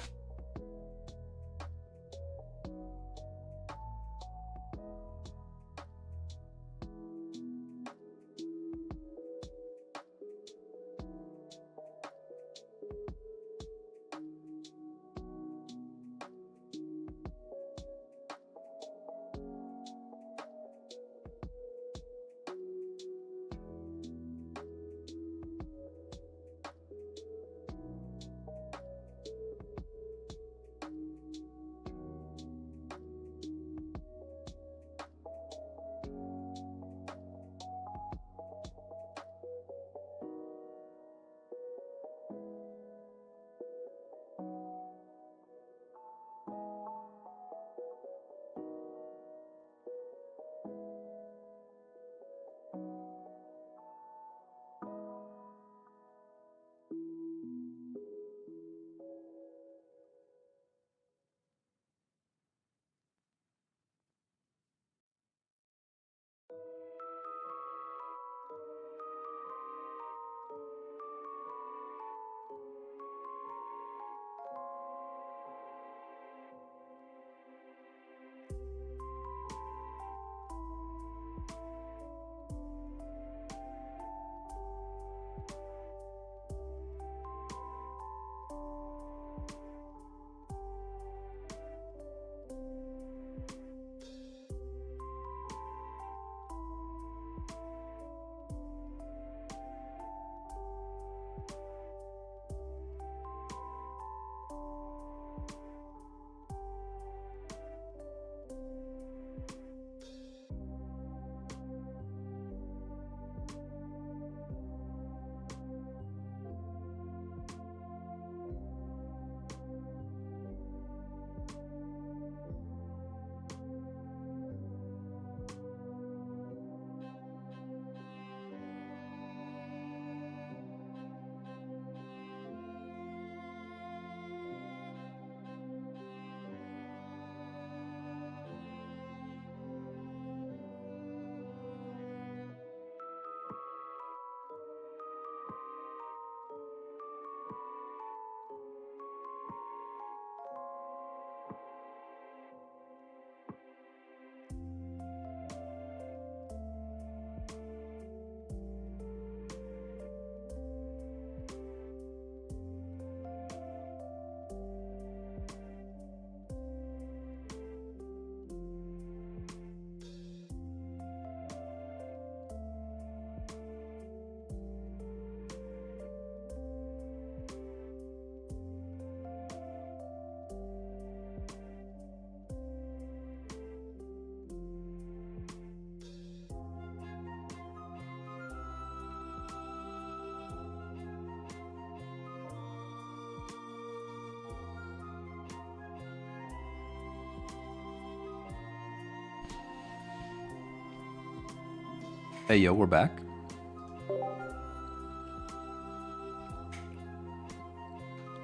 Hey, yo, we're back.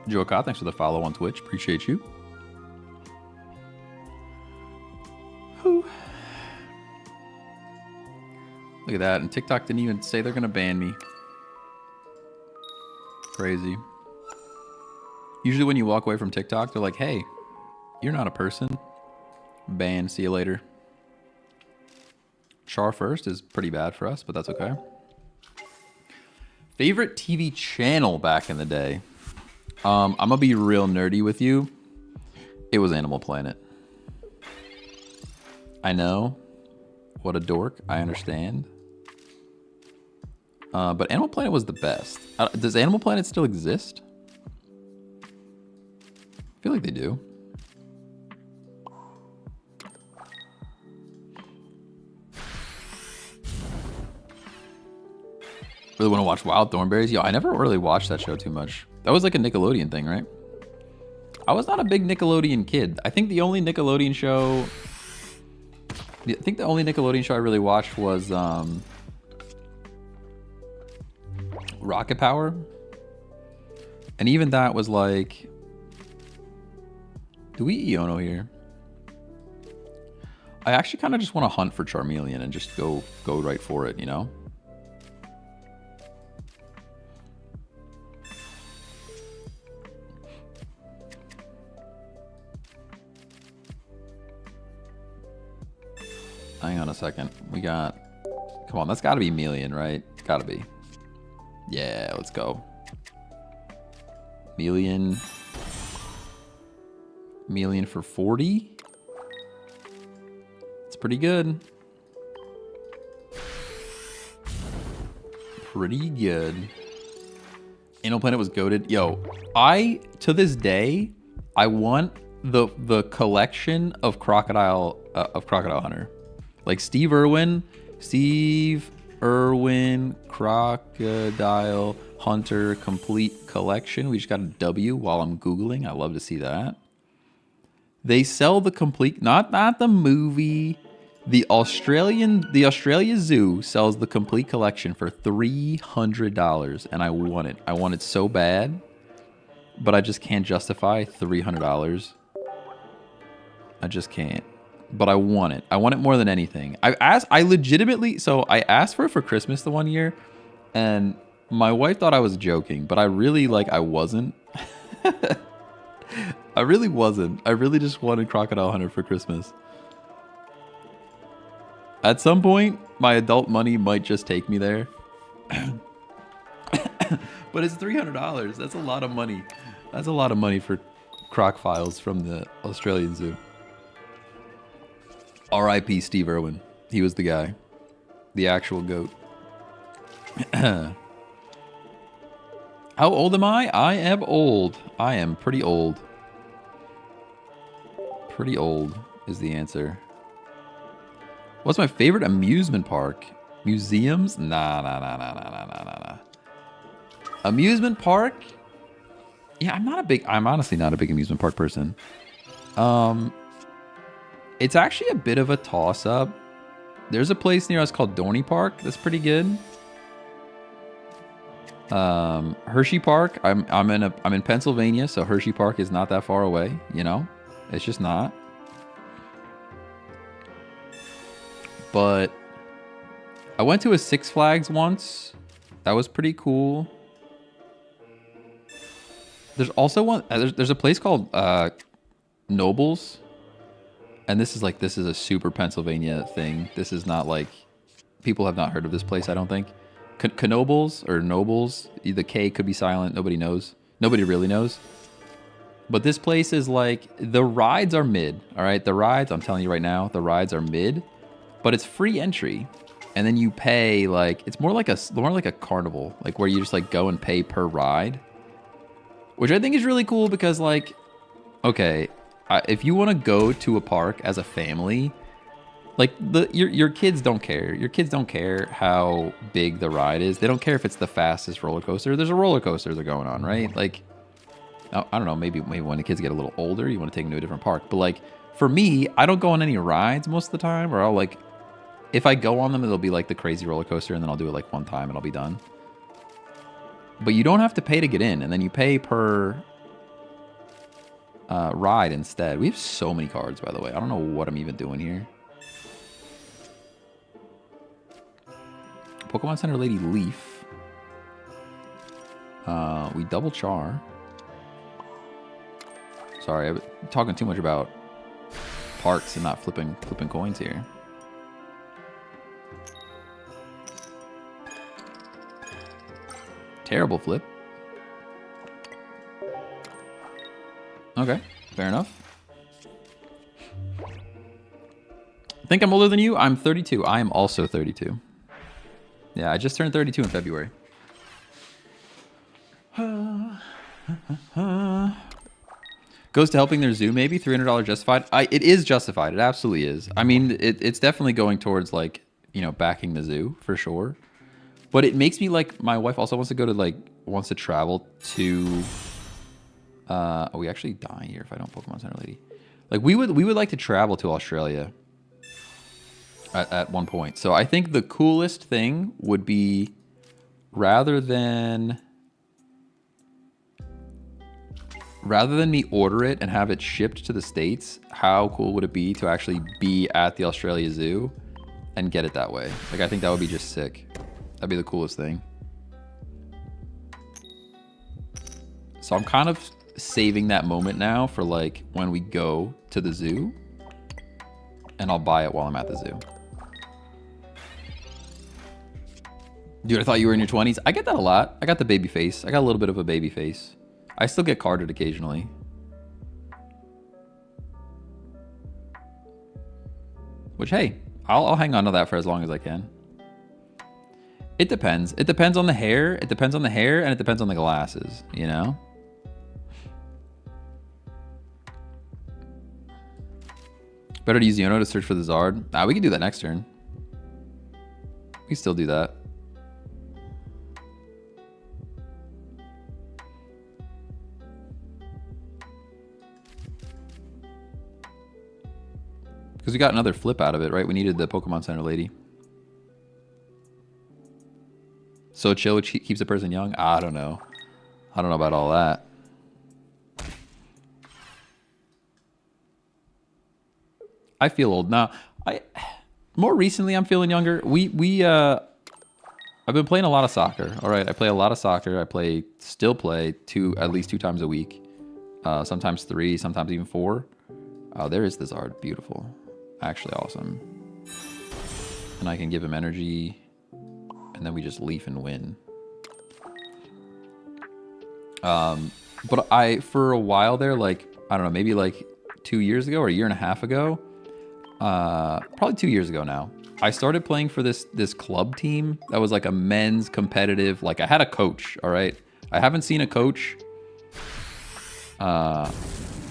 Joe Ka, thanks for the follow on Twitch. Appreciate you. Whew. Look at that. And TikTok didn't even say they're going to ban me. Crazy. Usually when you walk away from TikTok, they're like, hey, you're not a person. Ban. See you later. Char first is pretty bad for us, but that's okay. Favorite TV channel back in the day? I'm going to be real nerdy with you. It was Animal Planet. I know. What a dork. I understand. But Animal Planet was the best. Does Animal Planet still exist? I feel like they do. Really want to watch Wild Thornberrys? Yo, I never really watched that show too much. That was like a Nickelodeon thing, right? I was not a big Nickelodeon kid. I think the only Nickelodeon show... I really watched was Rocket Power. And even that was like... Do we eat Iono here? I actually kind of just want to hunt for Charmeleon and just go right for it, you know? Hang on a second. We got... Come on, that's got to be Melian, right? Got to be. Yeah, let's go. Melian for 40? It's pretty good. Pretty good. Animal Planet was goated. Yo, to this day, I want the collection of Crocodile Hunter. Like Steve Irwin, Crocodile Hunter complete collection. We just got a W while I'm Googling. I love to see that. They sell the complete, not the movie. The Australia Zoo sells the complete collection for $300, and I want it. I want it so bad, but I just can't justify $300. I just can't. But I want it. I want it more than anything. I asked for it for Christmas the one year, and my wife thought I was joking, but I wasn't. I really wasn't. I really just wanted Crocodile Hunter for Christmas. At some point, my adult money might just take me there. But it's $300. That's a lot of money. That's a lot of money for croc files from the Australian Zoo. R.I.P. Steve Irwin. He was the guy. The actual GOAT. How old am I? I am old. I am pretty old. Pretty old is the answer. What's my favorite amusement park? Museums? Nah. Amusement park? Yeah, I'm honestly not a big amusement park person. It's actually a bit of a toss-up. There's a place near us called Dorney Park that's pretty good. Hershey Park. I'm in Pennsylvania, so Hershey Park is not that far away. You know, it's just not. But I went to a Six Flags once. That was pretty cool. There's also one. There's a place called Nobles. And this is a super Pennsylvania thing. This is not like, people have not heard of this place, I don't think. Knobles or Nobles, the K could be silent. Nobody knows. Nobody really knows. But this place is like, the rides are mid. All right, the rides, I'm telling you right now, the rides are mid, but it's free entry. And then you pay like, it's more like a carnival, like where you just like go and pay per ride, which I think is really cool because like, okay, if you want to go to a park as a family, like your kids don't care. Your kids don't care how big the ride is. They don't care if it's the fastest roller coaster. There's a roller coaster they're going on, right? Like, I don't know. Maybe when the kids get a little older, you want to take them to a different park. But like for me, I don't go on any rides most of the time, or If I go on them, it'll be like the crazy roller coaster, and then I'll do it like one time and I'll be done. But you don't have to pay to get in, and then you pay per ride instead. We have so many cards, by the way. I don't know what I'm even doing here. Pokemon Center Lady Leaf. We double char. Sorry, I'm talking too much about parks and not flipping coins here. Terrible flip. Okay, fair enough. I think I'm older than you. I'm 32. I am also 32. Yeah, I just turned 32 in February. Goes to helping their zoo, maybe $300 justified. It is justified. It absolutely is. I mean, it's definitely going towards, like, you know, backing the zoo for sure. But it makes me like, my wife also wants to go to, like, wants to travel to. Oh, we actually die here if I don't Pokemon Center Lady. Like, we would like to travel to Australia at one point. So I think the coolest thing would be, rather than me order it and have it shipped to the States, how cool would it be to actually be at the Australia Zoo and get it that way? Like, I think that would be just sick. That'd be the coolest thing. So I'm kind of saving that moment now for, like, when we go to the zoo, and I'll buy it while I'm at the zoo. Dude, I thought you were in your 20s. I get that a lot. I got the baby face. I got a little bit of a baby face. I still get carded occasionally. Which, hey, I'll hang on to that for as long as I can. It depends. It depends on the hair. It depends on the hair, and it depends on the glasses, you know? Better to use Yono to search for the Zard. We can do that next turn. We can still do that. Because we got another flip out of it, right? We needed the Pokemon Center Lady. So chill, which keeps a person young? I don't know. I don't know about all that. I feel old now. More recently, I'm feeling younger. I've been playing a lot of soccer. All right, I play a lot of soccer. I still play at least 2 times a week. Sometimes 3, sometimes even 4. Oh, there is the Zard. Beautiful. Actually awesome. And I can give him energy, and then we just leaf and win. But for a while there, like, I don't know, maybe like 2 years ago or a year and a half ago, probably 2 years ago now, I started playing for this club team that was like a men's competitive, like, I had a coach, all right? I haven't seen a coach. I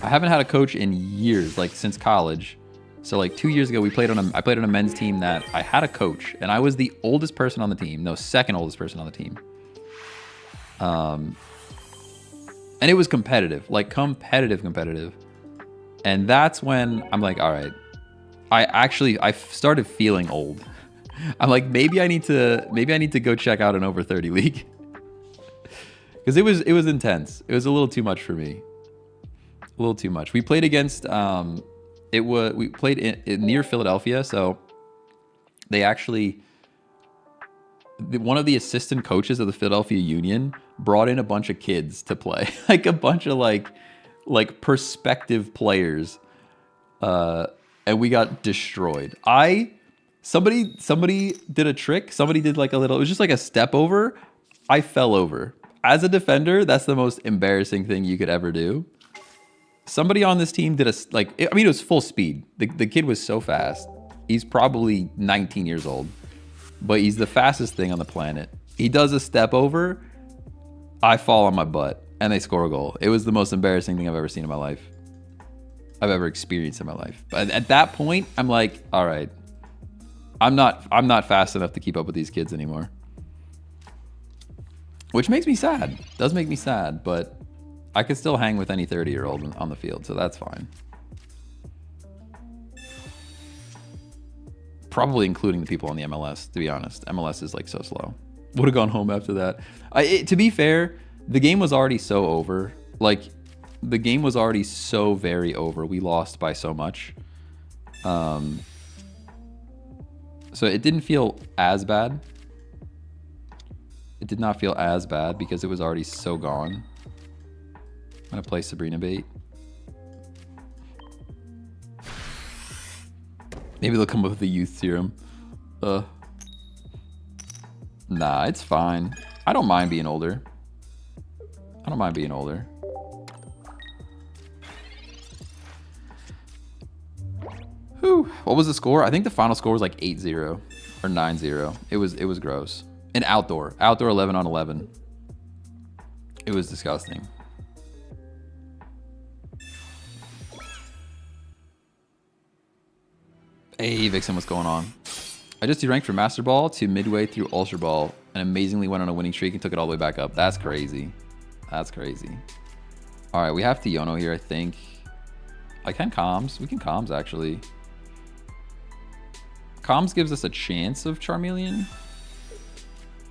haven't had a coach in years, like since college. So like 2 years ago, I played on a men's team that I had a coach, and I was the oldest person on the team. No, second oldest person on the team. And it was competitive, like competitive. And that's when I'm like, all right, I started feeling old. I'm like, maybe I need to go check out an over 30 league. Because it was intense. It was a little too much for me. A little too much. We played against we played in near Philadelphia, so they actually, one of the assistant coaches of the Philadelphia Union brought in a bunch of kids to play, like a bunch of like prospective players, and we got destroyed. Somebody did a trick. Somebody did like it was just like a step over. I fell over. As a defender, that's the most embarrassing thing you could ever do. Somebody on this team did it was full speed. The kid was so fast. He's probably 19 years old, but he's the fastest thing on the planet. He does a step over. I fall on my butt, and they score a goal. It was the most embarrassing thing I've ever seen in my life. I've ever experienced in my life. But at that point, I'm like, all right, I'm not fast enough to keep up with these kids anymore. Which makes me sad. Does make me sad, but I could still hang with any 30-year-old on the field, so that's fine. Probably including the people on the MLS, to be honest. MLS is like so slow. Would have gone home after that. To be fair, the game was already so over. Like, the game was already so very over. We lost by so much. So it didn't feel as bad. It did not feel as bad because it was already so gone. I'm going to play Sabrina bait. Maybe they'll come up with the youth serum. Nah, it's fine. I don't mind being older. I don't mind being older. Whew. What was the score? I think the final score was like 8-0 or 9-0. It was gross. And outdoor 11 on 11. It was disgusting. Hey, Vixen, what's going on? I just deranked from Master Ball to midway through Ultra Ball and amazingly went on a winning streak and took it all the way back up. That's crazy. That's crazy. All right, we have to Yono here, I think. I can comms. We can comms, actually. Comms gives us a chance of Charmeleon.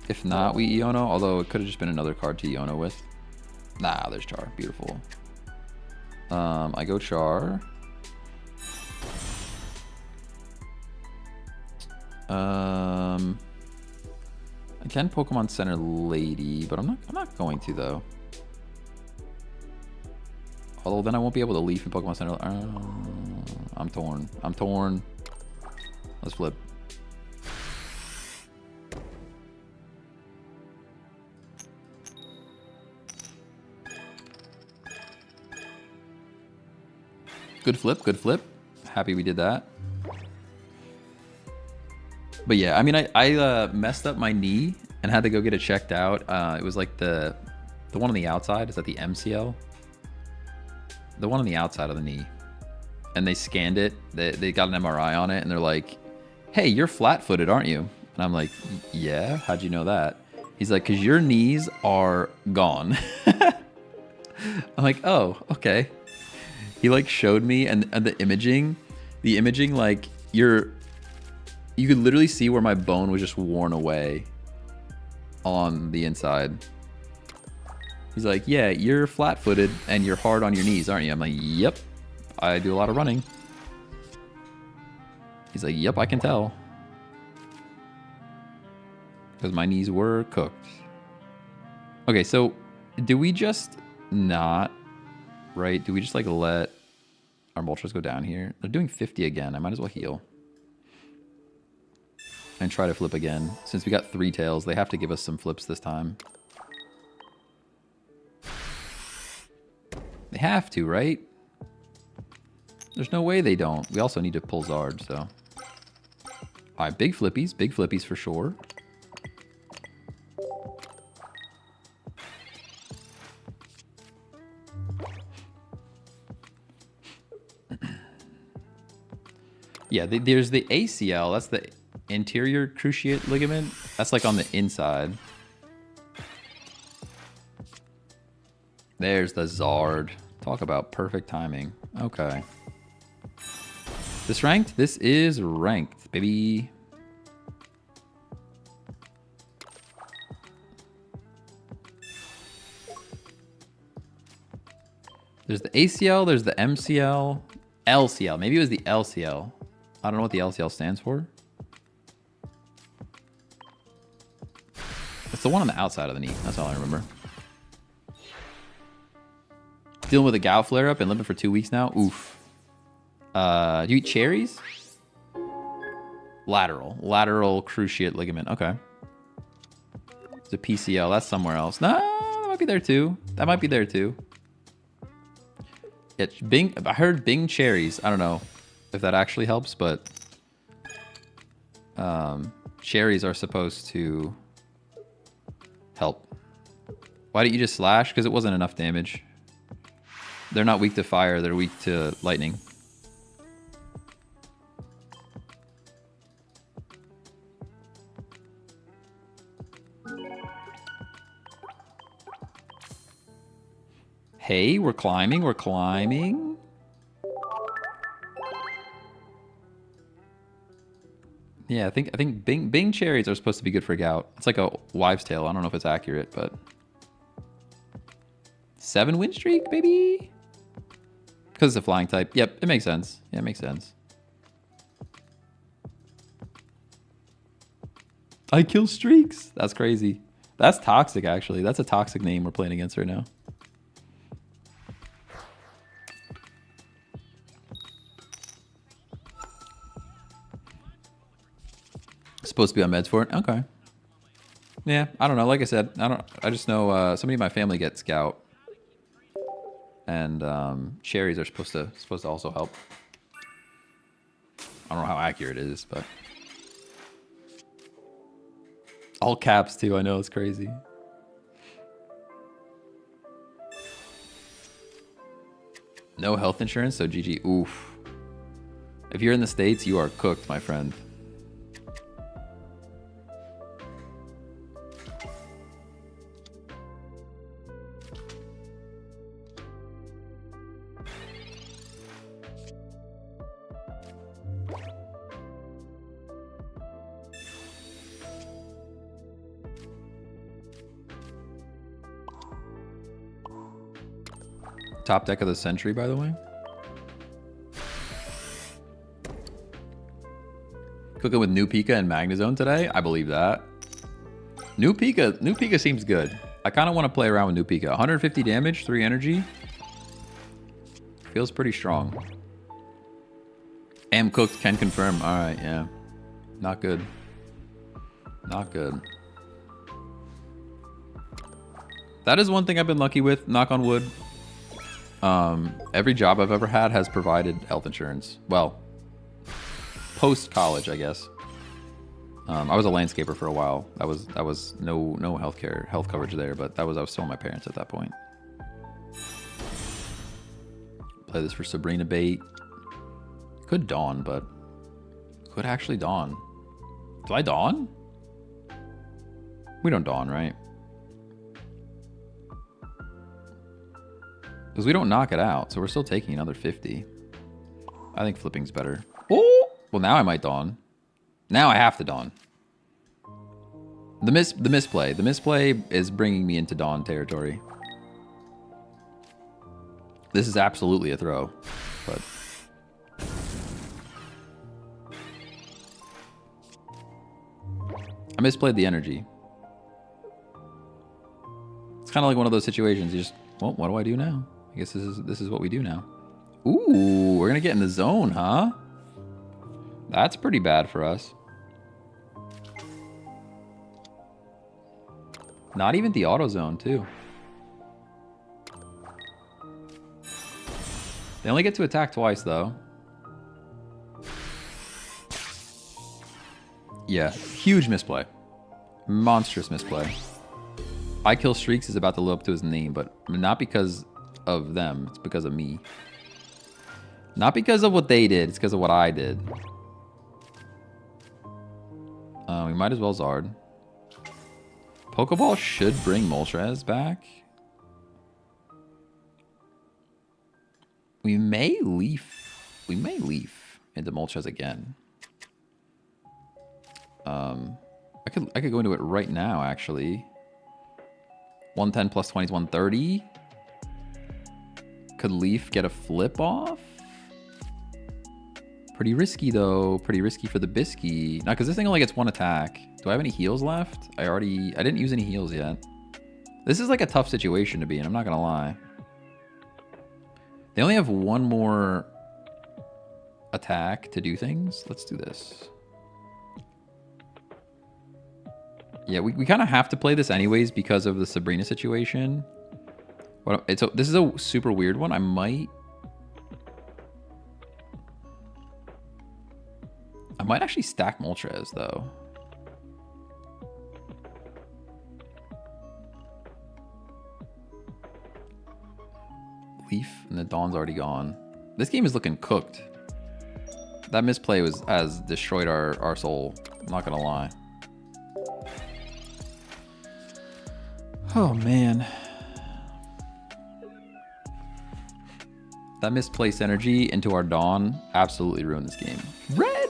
If not, we Iono, although it could have just been another card to Iono with. Nah, there's Char. Beautiful. I go Char. I can Pokemon Center Lady, but I'm not going to though. Although then I won't be able to leaf in Pokemon Center. I'm torn. I'm torn. Let's flip. Good flip, good flip. Happy we did that. But yeah, I mean, I messed up my knee and had to go get it checked out. It was like the one on the outside. Is that the MCL? The one on the outside of the knee. And they scanned it. They got an MRI on it, and they're like, "Hey, you're flat-footed, aren't you?" And I'm like, "Yeah. How'd you know that?" He's like, "'Cause your knees are gone." I'm like, "Oh, okay." He like showed me, and the imaging like you could literally see where my bone was just worn away on the inside. He's like, "Yeah, you're flat-footed and you're hard on your knees, aren't you?" I'm like, "Yep, I do a lot of running." He's like, "Yep, I can tell." Because my knees were cooked. Okay, so do we just not, right? Do we just like let our Moltres go down here? They're doing 50 again. I might as well heal. And try to flip again. Since we got 3 tails, they have to give us some flips this time. They have to, right? There's no way they don't. We also need to pull Zard, so. Alright, big flippies for sure. Yeah, there's the ACL. That's the anterior cruciate ligament. That's like on the inside. There's the Zard. Talk about perfect timing. Okay. This ranked? This is ranked, baby. There's the ACL, there's the MCL, LCL. Maybe it was the LCL. I don't know what the LCL stands for. It's the one on the outside of the knee. That's all I remember. Dealing with a gout flare-up and living for 2 weeks now. Oof. Do you eat cherries? Lateral cruciate ligament. Okay. It's a PCL. That's somewhere else. No, that might be there too. That might be there too. Yeah, Bing. I heard Bing cherries. I don't know if that actually helps, but cherries are supposed to help. Why didn't you just slash? Because it wasn't enough damage. They're not weak to fire. They're weak to lightning. Hey, we're climbing. We're climbing. Yeah, I think Bing cherries are supposed to be good for gout. It's like a wives' tale. I don't know if it's accurate, but 7 win streak, baby. Because it's a flying type. Yep, it makes sense. Yeah, it makes sense. I kill streaks. That's crazy. That's toxic, actually. That's a toxic name we're playing against right now. Supposed to be on meds for it. Okay. Yeah, I don't know. Like I said, I just know somebody in my family gets gout, and cherries are supposed to also help. I don't know how accurate it is, but all caps too. I know, it's crazy. No health insurance, so GG. Oof. If you're in the States, you are cooked, my friend. Top deck of the century, by the way. Cooking with new Pika and Magnezone today? I believe that. New Pika seems good. I kind of want to play around with new Pika. 150 damage, 3 energy. Feels pretty strong. Am cooked, can confirm. Alright, yeah. Not good. Not good. That is one thing I've been lucky with, knock on wood. Every job I've ever had has provided health insurance. Well, post-college, I guess. I was a landscaper for a while. That was no health coverage there, but I was still with my parents at that point. Play this for Sabrina bait. Could Dawn, but could actually Dawn. Do I Dawn? We don't Dawn, right? Because we don't knock it out, so we're still taking another 50. I think flipping's better. Oh! Well, now I might Dawn. Now I have to Dawn. The misplay. The misplay is bringing me into Dawn territory. This is absolutely a throw, but... I misplayed the energy. It's kind of like one of those situations. You just, well, what do I do now? I guess this is what we do now. Ooh, we're gonna get in the zone, huh? That's pretty bad for us. Not even the auto zone, too. They only get to attack twice, though. Yeah, huge misplay. Monstrous misplay. I kill streaks is about to live up to his name, but not because of them. It's because of me. Not because of what they did. It's because of what I did. We might as well Zard. Pokeball should bring Moltres back. We may leaf. We may leaf into Moltres again. I could go into it right now, actually. 110 plus 20 is 130. Could Leaf get a flip off? Pretty risky, though. Pretty risky for the Bisky. Now, because this thing only gets 1 attack. Do I have any heals left? I didn't use any heals yet. This is like a tough situation to be in, I'm not going to lie. They only have 1 more attack to do things. Let's do this. Yeah, we kind of have to play this anyways because of the Sabrina situation. This is a super weird one. I might actually stack Moltres, though. Leaf, and the Dawn's already gone. This game is looking cooked. That misplay has destroyed our soul. I'm not gonna lie. Oh, man. That misplaced energy into our Dawn absolutely ruined this game. Red!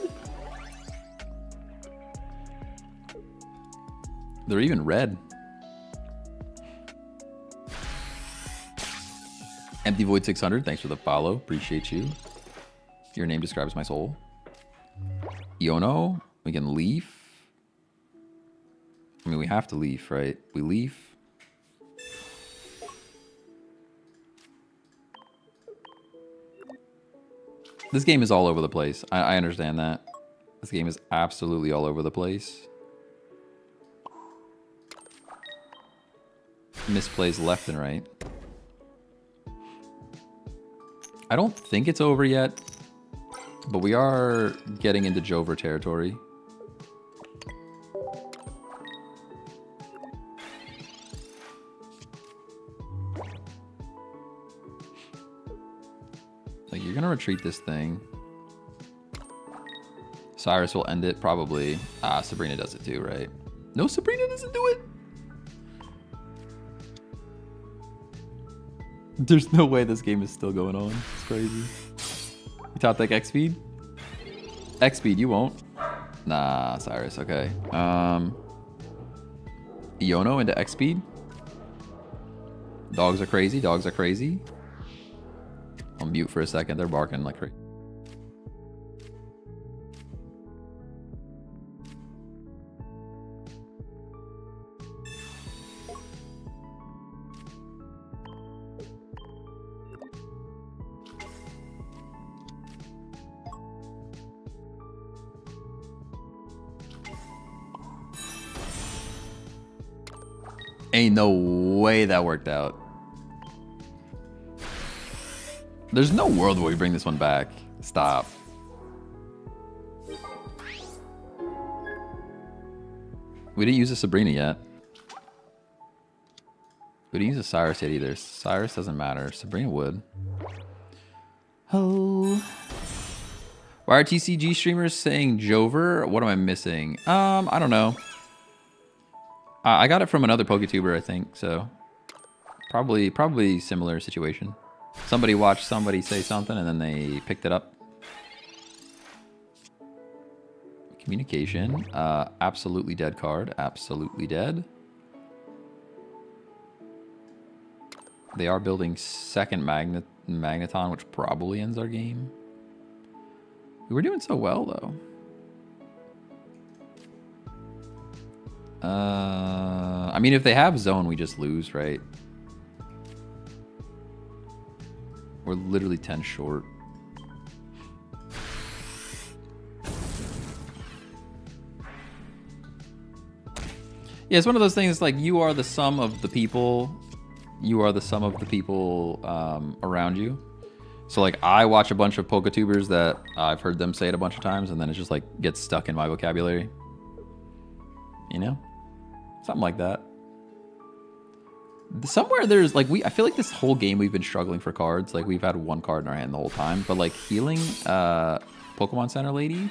They're even red. Empty Void 600, thanks for the follow. Appreciate you. Your name describes my soul. Iono, we can leaf. I mean, we have to leaf, right? We leaf. This game is all over the place. I understand that. This game is absolutely all over the place. Misplays left and right. I don't think it's over yet, but we are getting into Jover territory. Like, you're gonna retreat this thing. Cyrus will end it, probably. Ah, Sabrina does it too, right? No, Sabrina doesn't do it. There's no way this game is still going on. It's crazy. You top deck X speed? X speed, you won't. Nah, Cyrus, okay. Iono into X speed. Dogs are crazy, dogs are crazy. I'll mute for a second, they're barking like crazy. Ain't no way that worked out. There's no world where we bring this one back. Stop. We didn't use a Sabrina yet. We didn't use a Cyrus yet either. Cyrus doesn't matter. Sabrina would. Oh. Why are TCG streamers saying Jover? What am I missing? I don't know. I got it from another PokeTuber, I think, so probably similar situation. Somebody watched somebody say something and then they picked it up. Communication, absolutely dead card, absolutely dead. They are building second Magneton, which probably ends our game. We were doing so well though. I mean, if they have zone, we just lose, right? We're literally 10 short. Yeah, it's one of those things like you are the sum of the people. You are the sum of the people around you. So like I watch a bunch of PokeTubers that I've heard them say it a bunch of times and then it just like gets stuck in my vocabulary. You know? Something like that. Somewhere there's like I feel like this whole game we've been struggling for cards. Like we've had one card in our hand the whole time. But like healing Pokemon Center lady.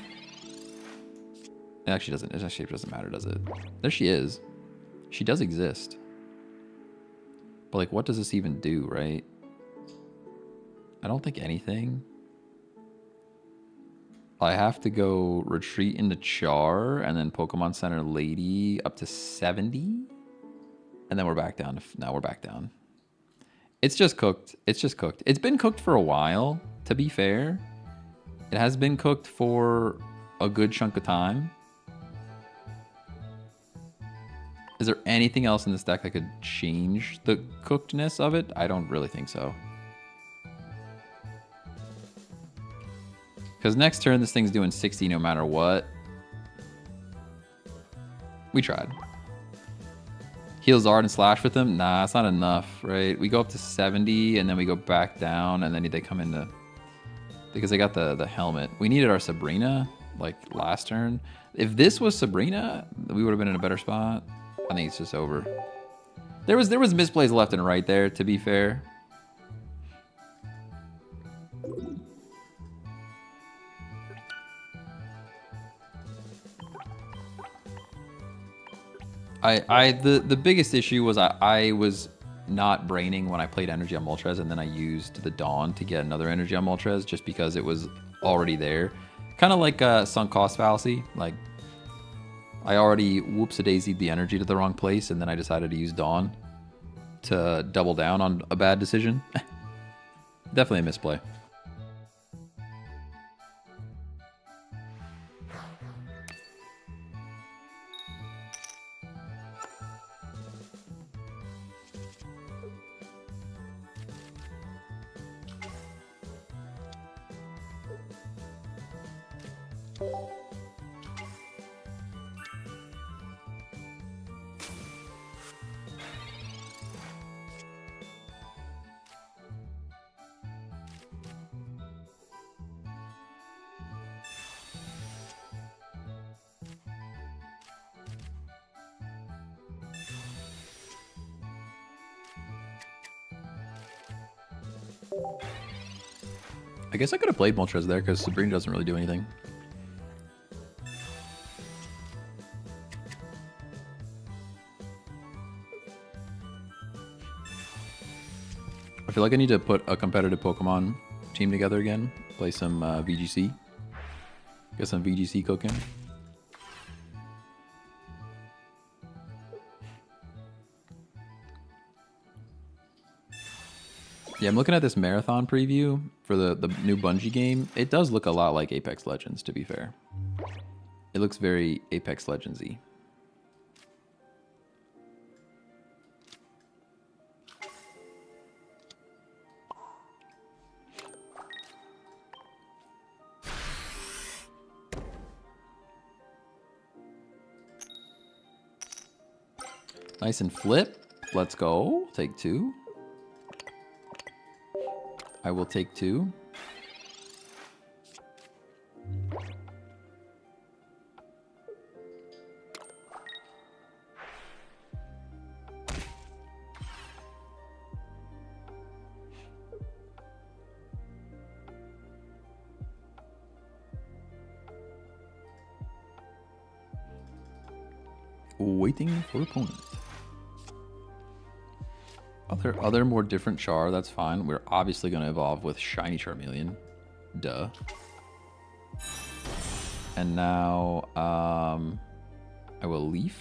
It actually doesn't matter, does it? There she is. She does exist. But like what does this even do, right? I don't think anything. I have to go retreat into Char and then Pokemon Center Lady up to 70. And then we're back down. Now we're back down. It's just cooked. It's just cooked. It's been cooked for a while, to be fair. It has been cooked for a good chunk of time. Is there anything else in this deck that could change the cookedness of it? I don't really think so. Because next turn, this thing's doing 60 no matter what. We tried. Heal Zard and slash with them? Nah, it's not enough, right? We go up to 70, and then we go back down, and then they come into... Because they got the helmet. We needed our Sabrina, like, last turn. If this was Sabrina, we would have been in a better spot. I think it's just over. There was misplays left and right there, to be fair. The biggest issue was I was not braining when I played Energy on Moltres, and then I used the Dawn to get another Energy on Moltres just because it was already there. Kind of like a sunk cost fallacy. Like I already whoops-a-daisied the energy to the wrong place, and then I decided to use Dawn to double down on a bad decision. Definitely a misplay. I guess I could have played Moltres there because Sabrina doesn't really do anything. I feel like I need to put a competitive Pokemon team together again. Play some VGC. Get some VGC cooking. Yeah, I'm looking at this marathon preview for the new Bungie game. It does look a lot like Apex Legends, to be fair. It looks very Apex Legends-y. Nice and flip. Let's go. Take two. I will take two. Waiting for opponent. Other more different char, that's fine. We're obviously going to evolve with shiny Charmeleon. Duh. And now I will leaf.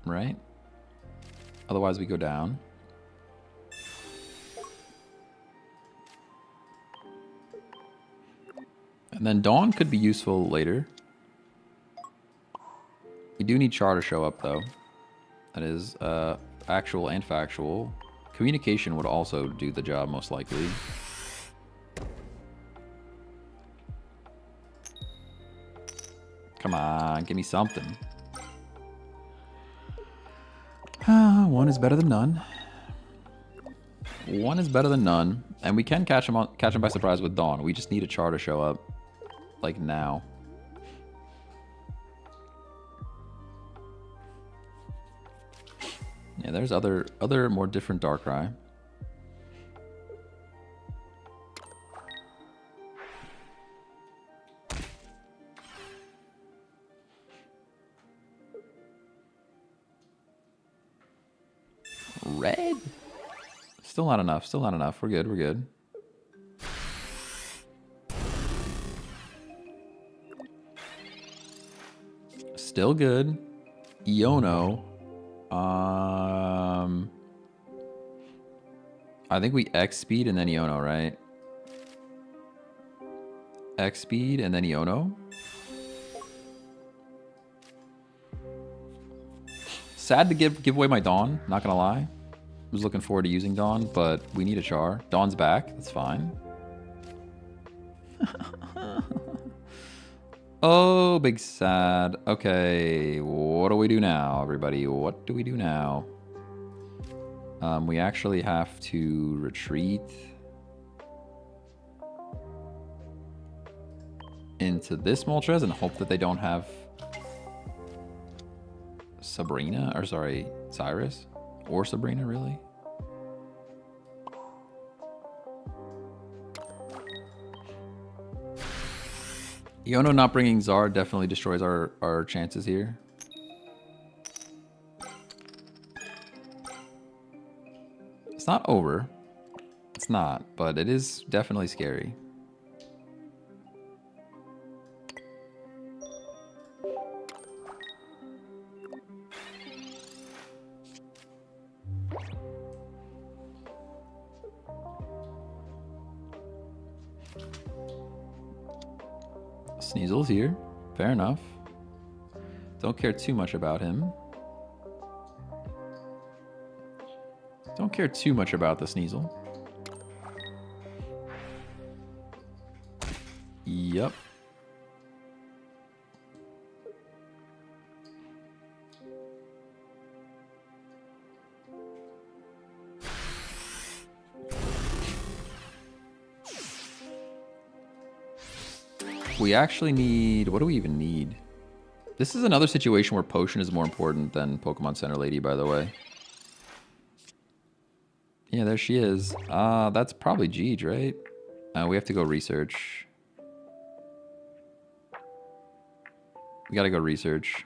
Right? Otherwise we go down. And then Dawn could be useful later. We do need Char to show up though. That is actual and factual. Communication would also do the job most likely. Come on, give me something. One is better than none. One is better than none. And we can catch him by surprise with Dawn. We just need a Char to show up. Like now. Yeah, there's other more different Darkrai. Red? Still not enough. Still not enough. We're good. We're good. Still good. Iono. I think we X speed and then Iono, right? X speed and then Iono. Sad to give away my Dawn, not gonna lie. Was looking forward to using Dawn, but we need a Char. Dawn's back, that's fine. Oh, big sad. Okay, what do we do now, everybody? What do we do now? We actually have to retreat into this Moltres and hope that they don't have Sabrina, or sorry, Cyrus, or Sabrina, really? Iono not bringing Zard definitely destroys our chances here. It's not over. It's not, but it is definitely scary. Sneasel's here. Fair enough. Don't care too much about him. Don't care too much about the Sneasel. Yep. We actually need... What do we even need? This is another situation where Potion is more important than Pokemon Center Lady, by the way. Yeah, there she is. That's probably Jeej, right? We have to go research. We gotta go research.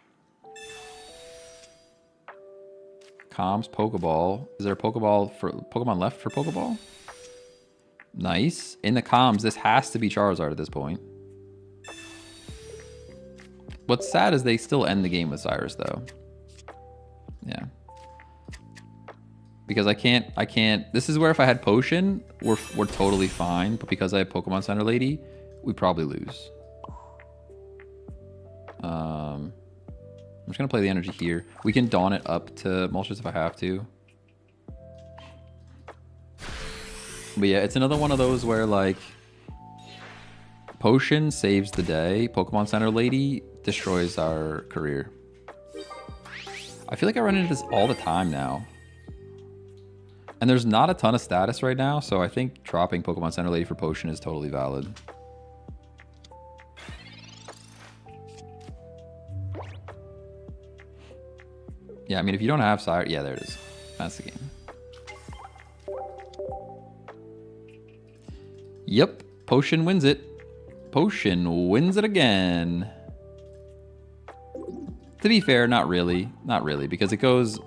Comms, Pokeball. Is there a Pokeball for... Pokemon left for Pokeball? Nice. In the comms, this has to be Charizard at this point. What's sad is they still end the game with Cyrus, though. Yeah. Because I can't... This is where if I had Potion, we're totally fine. But because I have Pokemon Center Lady, we probably lose. I'm just going to play the energy here. We can Dawn it up to Moltres if I have to. But yeah, it's another one of those where, like... Potion saves the day. Pokemon Center Lady destroys our career. I feel like I run into this all the time now. And there's not a ton of status right now, so I think dropping Pokemon Center Lady for Potion is totally valid. Yeah, I mean, if you don't have Sire... Yeah, there it is. That's the game. Yep. Potion wins it. Potion wins it again. To be fair, not really. Not really, because it goes...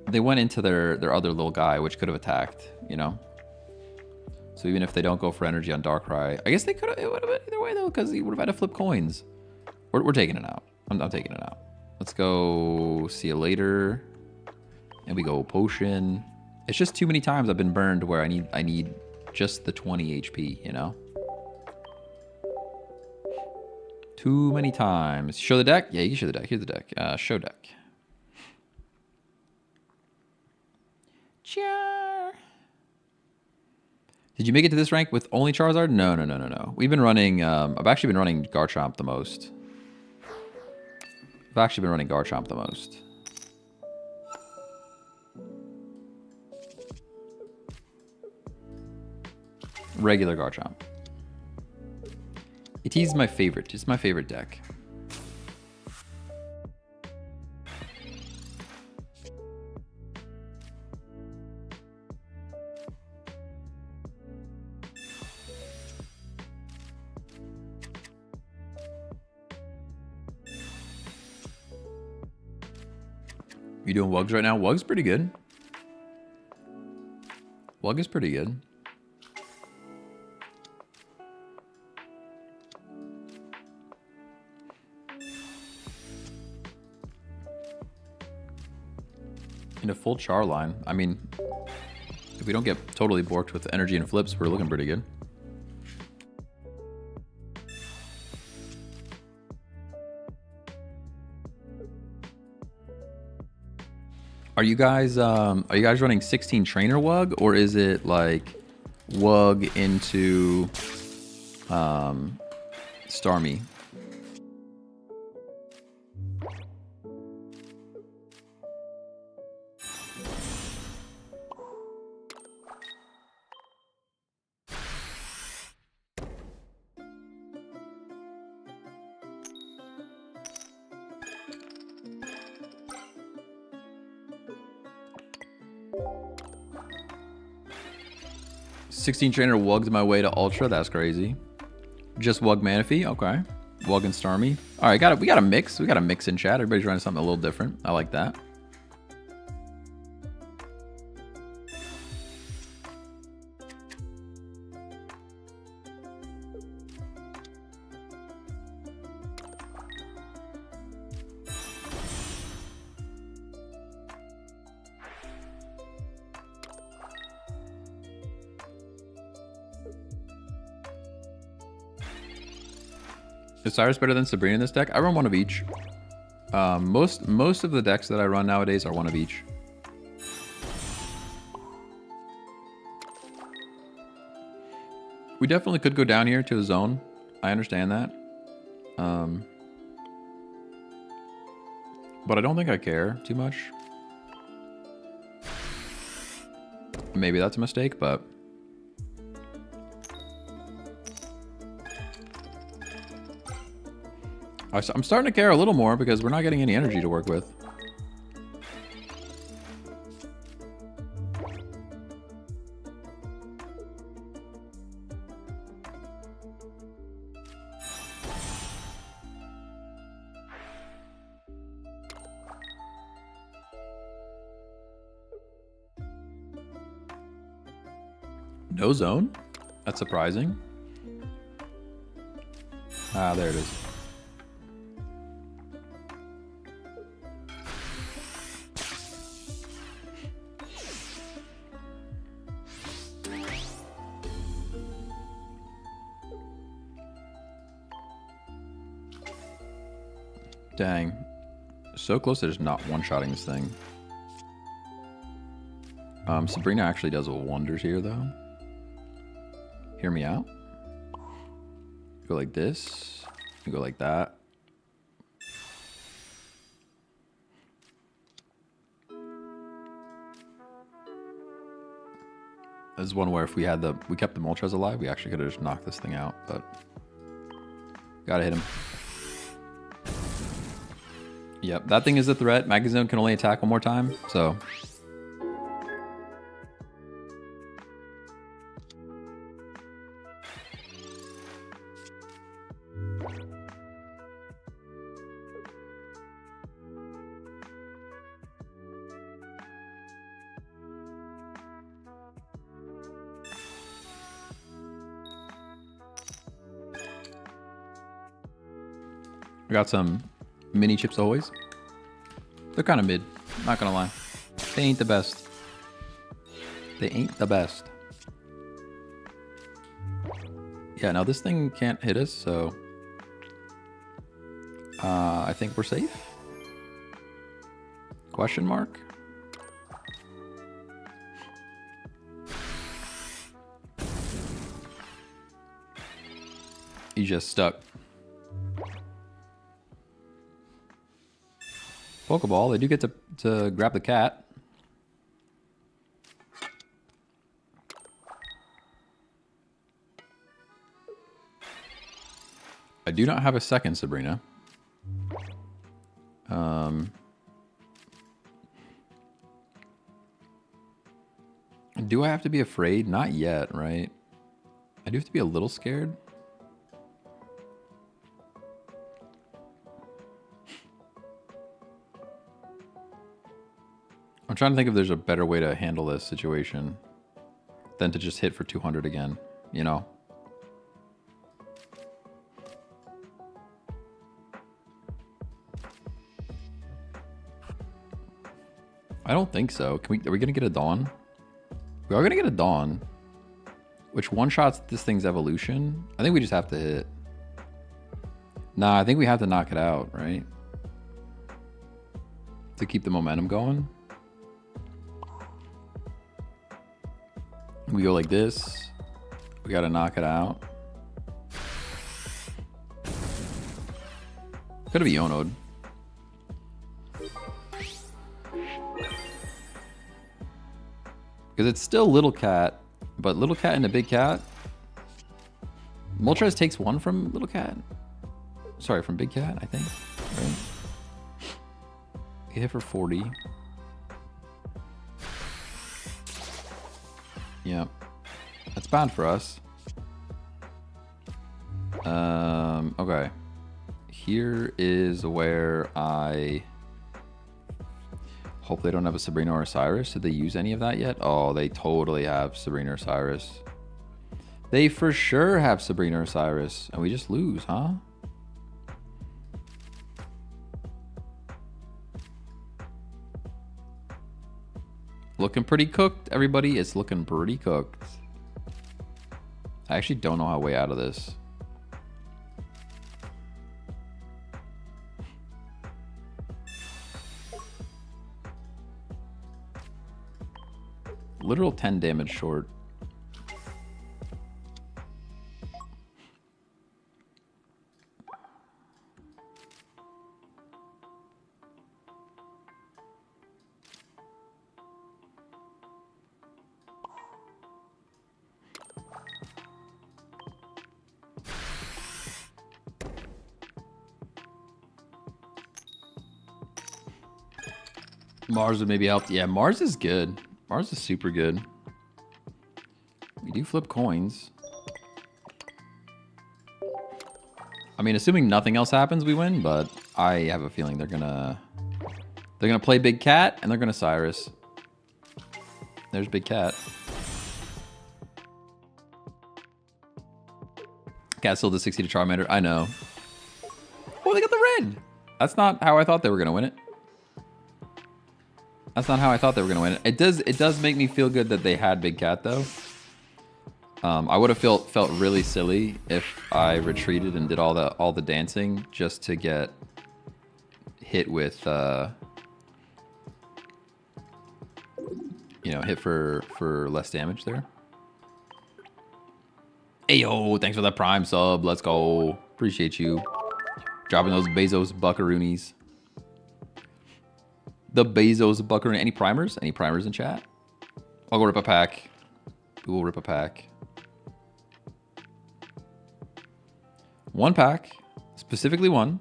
they went into their other little guy, which could have attacked, you know? So even if they don't go for energy on Darkrai... I guess they could have... It would have been either way, though, because he would have had to flip coins. We're taking it out. I'm taking it out. Let's go see you later. And we go Potion. It's just too many times I've been burned where I need just the 20 HP, you know? Too many times. Show the deck? Yeah, you can show the deck. Here's the deck. Show deck. Char. Did you make it to this rank with only Charizard? No. We've been running... I've actually been running Garchomp the most. I've actually been running Garchomp the most. Regular Garchomp. It is my favorite. It's my favorite deck. You doing Wugs right now? Wug's pretty good. Wug is pretty good. In a full char line. I mean, if we don't get totally borked with energy and flips, we're looking pretty good. Are you guys running 16 trainer Wug, or is it like Wug into Starmie? $16 trainer Wugged my way to Ultra. That's crazy. Just Wug Manaphy. Okay. Wug and Starmie. All right, we got a mix. We got a mix in chat. Everybody's running something a little different. I like that. Is Cyrus better than Sabrina in this deck? I run one of each. Most of the decks that I run nowadays are one of each. We definitely could go down here to a zone. I understand that. But I don't think I care too much. Maybe that's a mistake, but... I'm starting to care a little more because we're not getting any energy to work with. No zone? That's surprising. Ah, there it is. Dang. So close to just not one-shotting this thing. Sabrina actually does wonders here, though. Hear me out. Go like this. You go like that. This is one where if we kept the Moltres alive, we actually could have just knocked this thing out, but gotta hit him. Yep, that thing is a threat. Magazine can only attack one more time, so. I got some mini Chips Ahoys. They're kind of mid, not gonna lie. They ain't the best. They ain't the best. Yeah, no, this thing can't hit us, so... I think we're safe? Question mark? He's just stuck. Pokeball, they do get to grab the cat. I do not have a second Sabrina. Do I have to be afraid? Not yet, right? I do have to be a little scared. I'm trying to think if there's a better way to handle this situation than to just hit for 200 again, you know? I don't think so. Are we gonna get a Dawn? We are gonna get a Dawn, which one-shots this thing's evolution. I think we just have to hit. Nah, I think we have to knock it out, right? To keep the momentum going. We go like this. We gotta knock it out. Could be Yonoed. Because it's still Little Cat, but Little Cat and a Big Cat. Moltres takes one from Little Cat. Sorry, from Big Cat, I think. Right? He hit for 40. Yep. That's bad for us. Okay. Here is where I... hope they don't have a Sabrina or a Cyrus. Did they use any of that yet? Oh, they totally have Sabrina or Cyrus. They for sure have Sabrina or Cyrus. And we just lose, huh? Looking pretty cooked, everybody. It's looking pretty cooked. I actually don't know how way out of this. literal 10 damage short. Mars would maybe help. Yeah, Mars is good. Mars is super good. We do flip coins. I mean, assuming nothing else happens, we win, but I have a feeling they're gonna play Big Cat and they're gonna Cyrus. There's Big Cat. Cat still does 60 to Charmander. I know. Oh, they got the red. That's not how I thought they were gonna win it. That's not how I thought they were gonna win it. It does make me feel good that they had Big Cat though. I would have felt really silly if I retreated and did all the dancing just to get hit with you know, hit for less damage there. Hey yo, thanks for that Prime sub. Let's go. Appreciate you dropping those Bezos buckaroonies. The Bezos buckaroo. Any primers? Any primers in chat? I'll go rip a pack. We will rip a pack. One pack. Specifically one.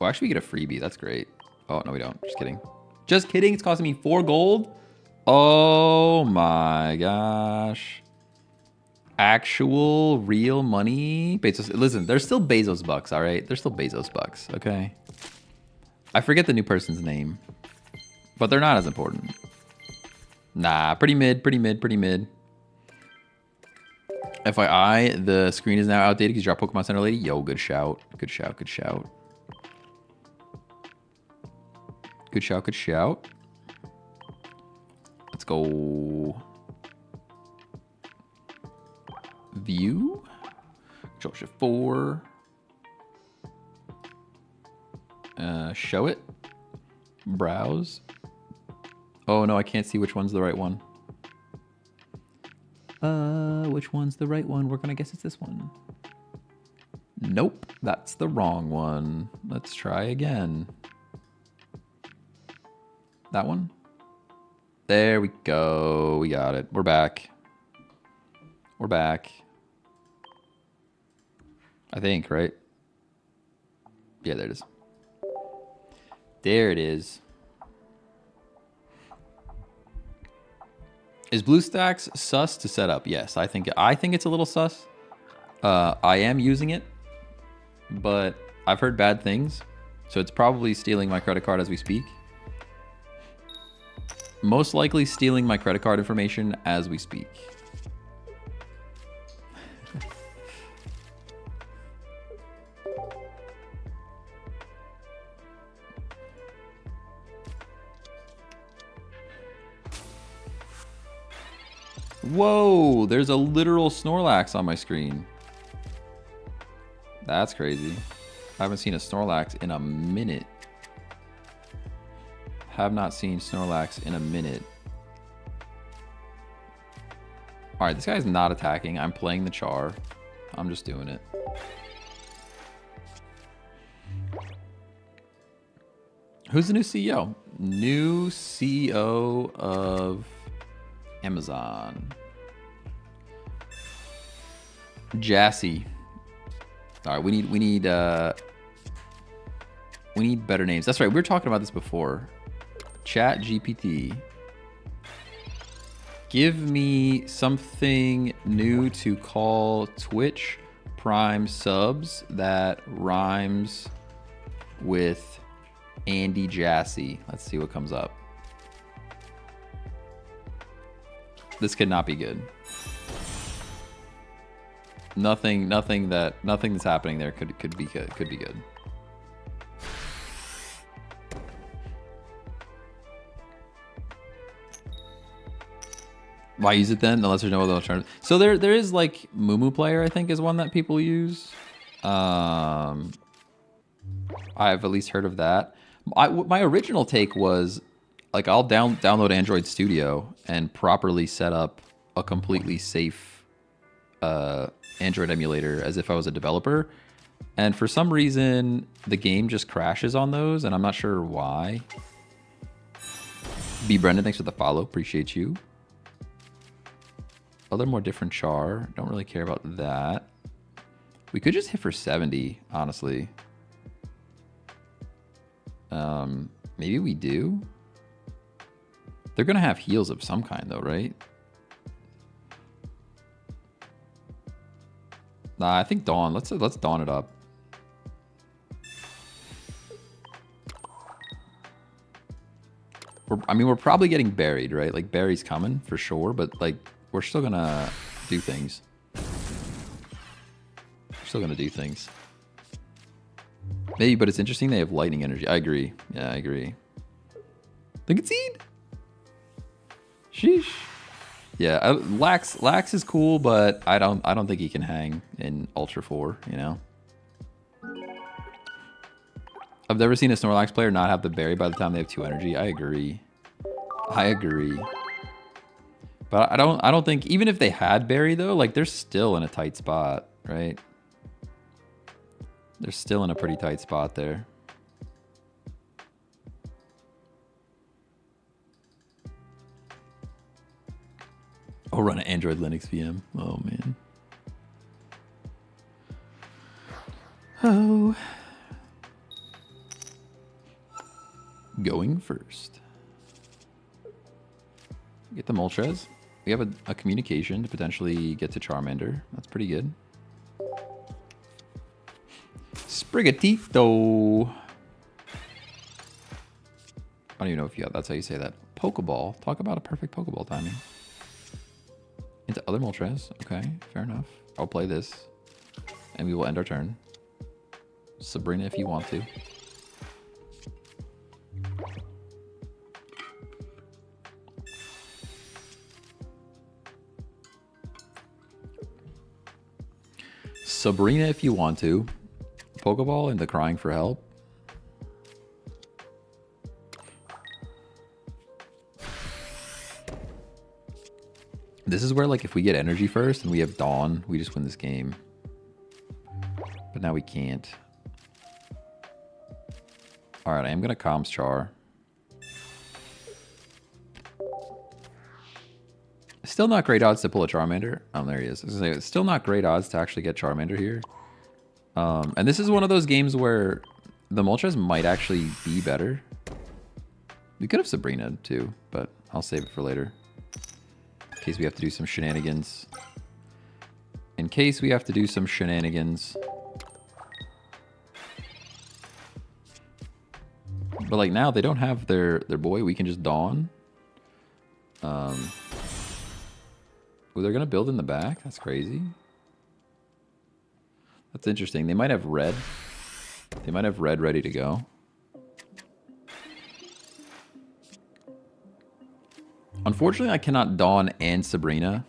Oh, actually we get a freebie. That's great. Oh, no we don't. Just kidding. Just kidding. It's costing me 4 gold. Oh my gosh. Actual real money. Bezos. Listen, they're still Bezos bucks, all right? They're still Bezos bucks, okay? I forget the new person's name, but they're not as important. Nah, pretty mid, pretty mid, pretty mid. FYI, the screen is now outdated because you dropped Pokemon Center Lady. Yo, good shout. Good shout, good shout. Good shout, good shout. Let's go. View. Control Shift 4. Show it. Browse. Oh no, I can't see which one's the right one. Which one's the right one? We're gonna guess it's this one. Nope, that's the wrong one. Let's try again. That one? There we go. We got it. We're back. We're back. I think, right? Yeah, there it is. There it is. Is BlueStacks sus to set up? Yes, I think it's a little sus. I am using it, but I've heard bad things, so it's probably stealing my credit card as we speak. Most likely stealing my credit card information as we speak. Whoa, there's a literal Snorlax on my screen. That's crazy. I haven't seen a Snorlax in a minute. Have not seen Snorlax in a minute. All right, this guy's not attacking. I'm playing the Char. I'm just doing it. Who's the new CEO? New CEO of Amazon. Jassy. All right, we need better names. That's right. We were talking about this before. Chat GPT. Give me something new to call Twitch Prime subs that rhymes with Andy Jassy. Let's see what comes up. This could not be good. Nothing that's happening there could be good. Why use it then? Unless there's no other alternative. So there is like Mumu Player, I think, is one that people use. I've at least heard of that. My original take was like I'll download Android Studio and properly set up a completely safe Android emulator as if I was a developer. And for some reason, the game just crashes on those, and I'm not sure why. B. Brendan, thanks for the follow. Appreciate you. Other more different char. Don't really care about that. We could just hit for 70, honestly. Maybe we do. They're gonna have heals of some kind, though, right? Nah, I think Dawn. Let's Dawn it up. We're probably getting buried, right? Like Barry's coming for sure, but like we're still gonna do things. We're still gonna do things. Maybe, but it's interesting they have lightning energy. I agree. Yeah, I agree. Look at Seed. Sheesh. Yeah, Lax is cool, but I don't think he can hang in Ultra 4, you know? I've never seen a Snorlax player not have the berry by the time they have 2 energy. I agree. I agree. But I don't think, even if they had berry though, like they're still in a tight spot, right? They're still in a pretty tight spot there. I'll run an Android Linux VM. Oh man. Oh. Going first. Get the Moltres. We have a communication to potentially get to Charmander. That's pretty good. Sprigatito. I don't even know if that's how you say that. Pokeball. Talk about a perfect Pokeball timing. Into other Moltres. Okay, fair enough. I'll play this. And we will end our turn. Sabrina if you want to. Sabrina if you want to. Pokeball into crying for help. This is where, like, if we get energy first and we have Dawn, we just win this game. But now we can't. Alright, I am going to Comms Char. Still not great odds to pull a Charmander. Oh, there he is. I was gonna say, it's still not great odds to actually get Charmander here. And this is one of those games where the Moltres might actually be better. We could have Sabrina too, but I'll save it for later. In case we have to do some shenanigans. In case we have to do some shenanigans. But like now they don't have their boy. We can just Dawn. Oh, they're gonna build in the back? That's crazy. That's interesting. They might have red. They might have red ready to go. Unfortunately, I cannot Dawn and Sabrina.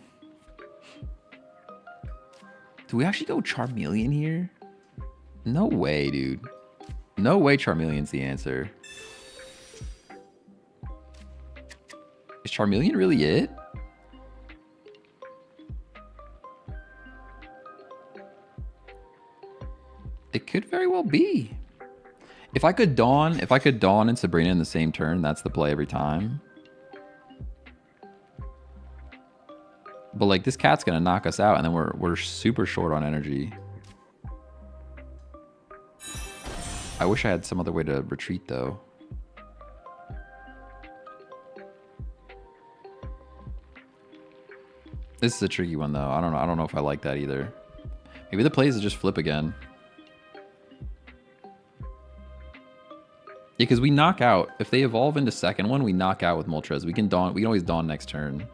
Do we actually go Charmeleon here? No way, dude. No way Charmeleon's the answer. Is Charmeleon really it? It could very well be. If I could Dawn and Sabrina in the same turn, that's the play every time. But like this cat's gonna knock us out, and then we're super short on energy. I wish I had some other way to retreat though. This is a tricky one though. I don't know if I like that either. Maybe the plays is just flip again. Yeah, because we knock out. If they evolve into second one, we knock out with Moltres. We can Dawn. We can always Dawn next turn.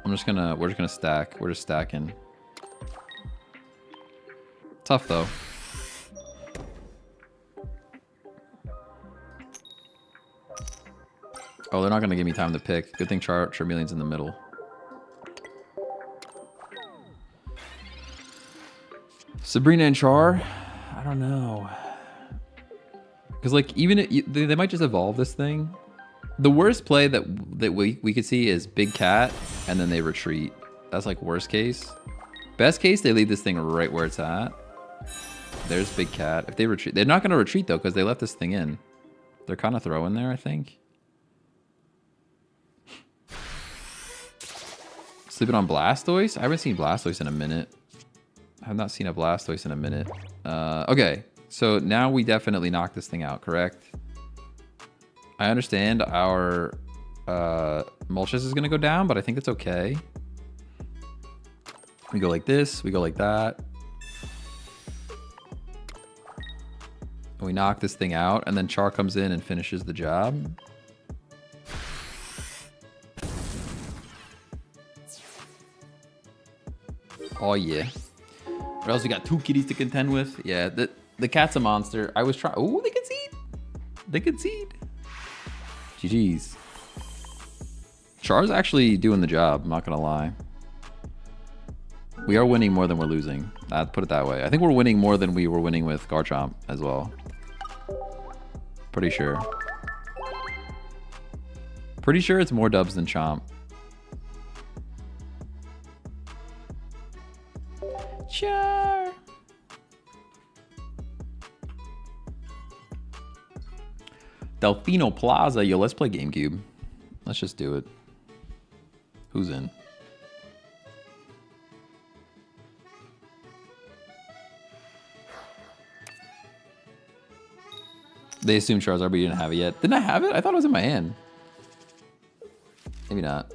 We're just gonna stack. We're just stacking. Tough though. Oh, they're not gonna give me time to pick. Good thing Charmeleon's in the middle. Sabrina and Char? I don't know. Because like even they might just evolve this thing. The worst play that we could see is Big Cat and then they retreat. That's like worst case. Best case, they leave this thing right where it's at. There's Big Cat. If they retreat, they're not going to retreat though because they left this thing in. They're kind of throwing there, I think. Sleeping on Blastoise? I haven't seen Blastoise in a minute. I have not seen a Blastoise in a minute. Okay, so now we definitely knock this thing out, correct? I understand our Moltres is going to go down, but I think it's okay. We go like this, we go like that. And we knock this thing out, and then Char comes in and finishes the job. Oh yeah. What else we got? 2 kitties to contend with. Yeah, the cat's a monster. I was trying. Oh, they concede. They concede. GG's. Char's actually doing the job. I'm not gonna lie. We are winning more than we're losing. I'd put it that way. I think we're winning more than we were winning with Garchomp as well. Pretty sure. Pretty sure it's more dubs than Chomp. Char. Delfino Plaza. Yo, let's play GameCube. Let's just do it. Who's in? They assume Charizard, but you didn't have it yet. Didn't I have it? I thought it was in my hand. Maybe not.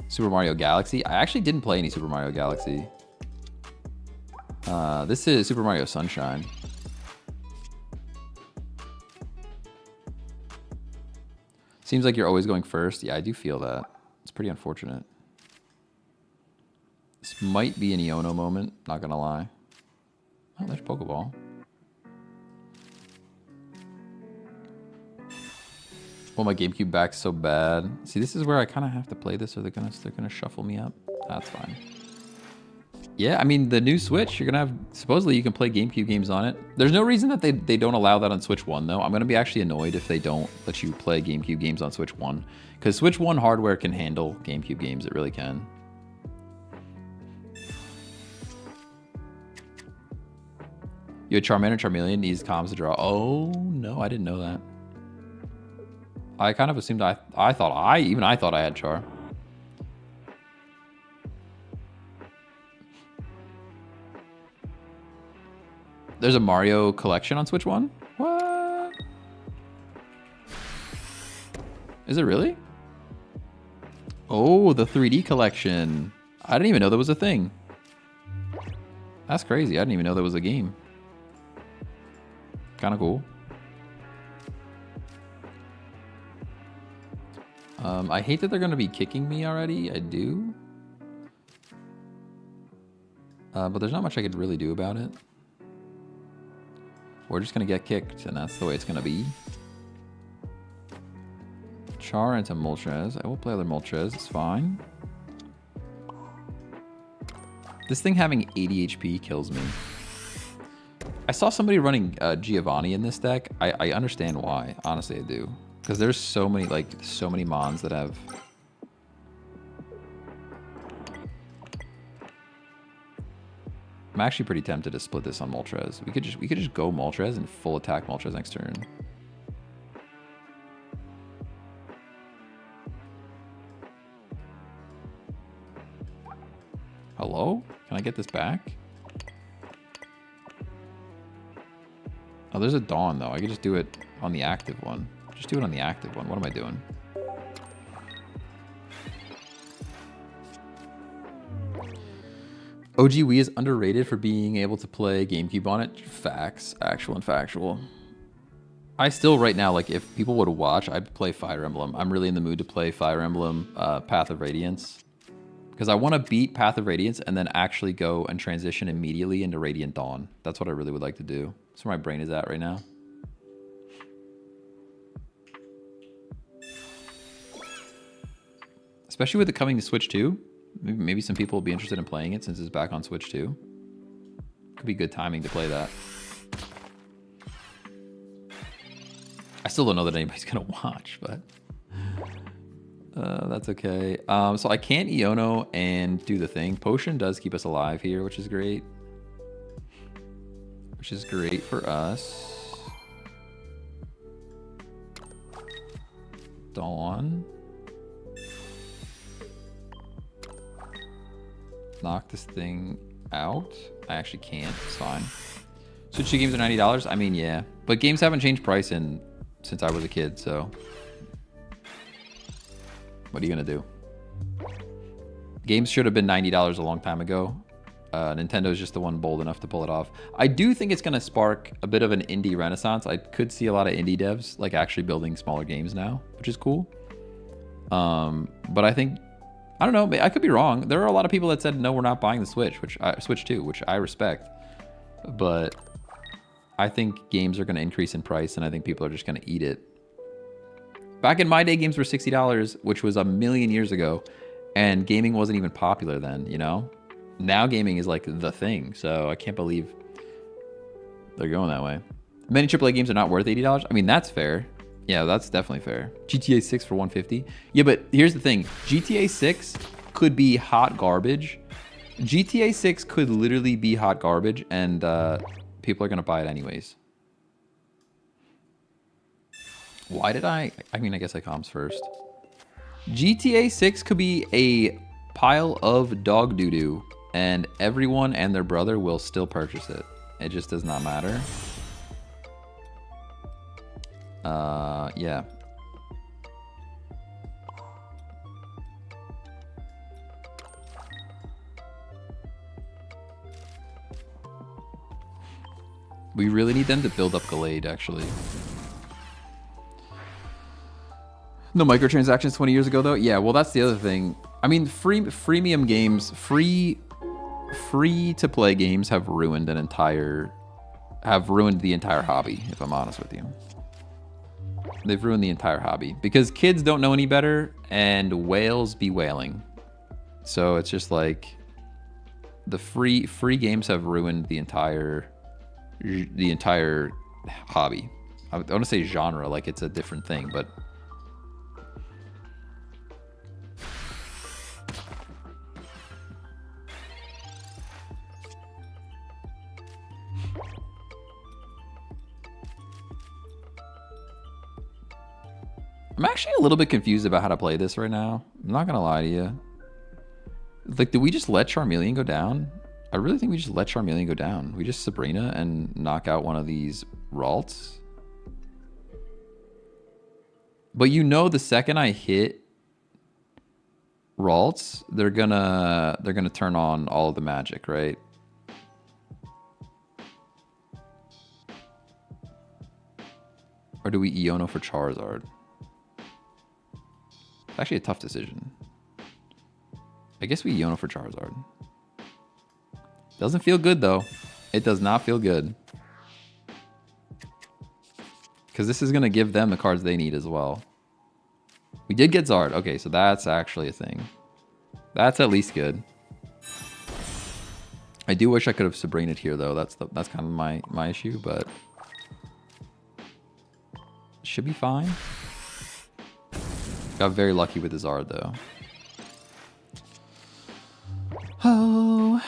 Super Mario Galaxy. I actually didn't play any Super Mario Galaxy. This is Super Mario Sunshine. Seems like you're always going first. Yeah, I do feel that. It's pretty unfortunate. This might be an Iono moment, not gonna lie. Oh, there's Pokeball. Well, my GameCube back's so bad. See, this is where I kind of have to play this or they're gonna shuffle me up. That's fine. Yeah, I mean, the new Switch, you're gonna have, supposedly you can play GameCube games on it. There's no reason that they don't allow that on Switch 1 though. I'm gonna be actually annoyed if they don't let you play GameCube games on Switch 1. Because Switch 1 hardware can handle GameCube games, it really can. Yo, Charmander Charmeleon needs comms to draw. Oh no, I didn't know that. I kind of assumed I thought I had Char. There's a Mario collection on Switch 1? What? Is it really? Oh, the 3D collection. I didn't even know that was a thing. That's crazy. I didn't even know that was a game. Kind of cool. I hate that they're going to be kicking me already. I do. But there's not much I could really do about it. We're just going to get kicked, and that's the way it's going to be. Char into Moltres. I will play other Moltres. It's fine. This thing having 80 HP kills me. I saw somebody running Giovanni in this deck. I understand why. Honestly, I do. Because there's so many mons that have... I'm actually pretty tempted to split this on Moltres. We could just go Moltres and full attack Moltres next turn. Hello? Can I get this back? Oh, there's a Dawn though. I could just do it on the active one. Just do it on the active one. What am I doing? OG Wii is underrated for being able to play GameCube on it. Facts. Actual and factual. I still, right now, like, if people would watch, I'd play Fire Emblem. I'm really in the mood to play Fire Emblem Path of Radiance. Because I want to beat Path of Radiance and then actually go and transition immediately into Radiant Dawn. That's what I really would like to do. That's where my brain is at right now. Especially with it coming to Switch 2. Maybe some people will be interested in playing it since it's back on Switch 2. Could be good timing to play that. I still don't know that anybody's gonna watch, but that's okay. So I can't Iono and do the thing. Potion does keep us alive here, which is great. Which is great for us. Dawn. Knock this thing out. I actually can't. It's fine. Switch to games are $90. I mean, yeah, but games haven't changed price since I was a kid. So, what are you gonna do? Games should have been $90 a long time ago. Nintendo's just the one bold enough to pull it off. I do think it's gonna spark a bit of an indie renaissance. I could see a lot of indie devs like actually building smaller games now, which is cool. But I think, I don't know, I could be wrong. There are a lot of people that said no, we're not buying the Switch, which I respect. But I think games are going to increase in price, and I think people are just going to eat it. Back in my day, games were $60, which was a million years ago, and gaming wasn't even popular then, you know? Now gaming is like the thing, so I can't believe they're going that way. Many AAA games are not worth $80. I mean, that's fair. Yeah, that's definitely fair. GTA 6 for $150. Yeah, but here's the thing. GTA 6 could be hot garbage. GTA 6 could literally be hot garbage, and people are going to buy it anyways. Why did I mean, I guess I comms first. GTA 6 could be a pile of dog doo-doo, and everyone and their brother will still purchase it. It just does not matter. Yeah. We really need them to build up Gallade, actually. No microtransactions 20 years ago, though? Yeah, well, that's the other thing. I mean, freemium games, free-to-play games have ruined the entire hobby, if I'm honest with you. They've ruined the entire hobby because kids don't know any better and whales be whaling. So it's just like the free games have ruined the entire hobby. I want to say genre like it's a different thing, but I'm actually a little bit confused about how to play this right now. I'm not gonna lie to you. Like, did we just let Charmeleon go down? I really think we just let Charmeleon go down. We just Sabrina and knock out one of these Ralts. But you know, the second I hit Ralts, they're gonna turn on all of the magic, right? Or do we Iono for Charizard? Actually a tough decision. I guess we Iono for Charizard. Doesn't feel good though. It does not feel good. Because this is going to give them the cards they need as well. We did get Zard. Okay, so that's actually a thing. That's at least good. I do wish I could have Sabrina'd here though. That's kind of my issue, but should be fine. Got very lucky with the Zard though. Oh.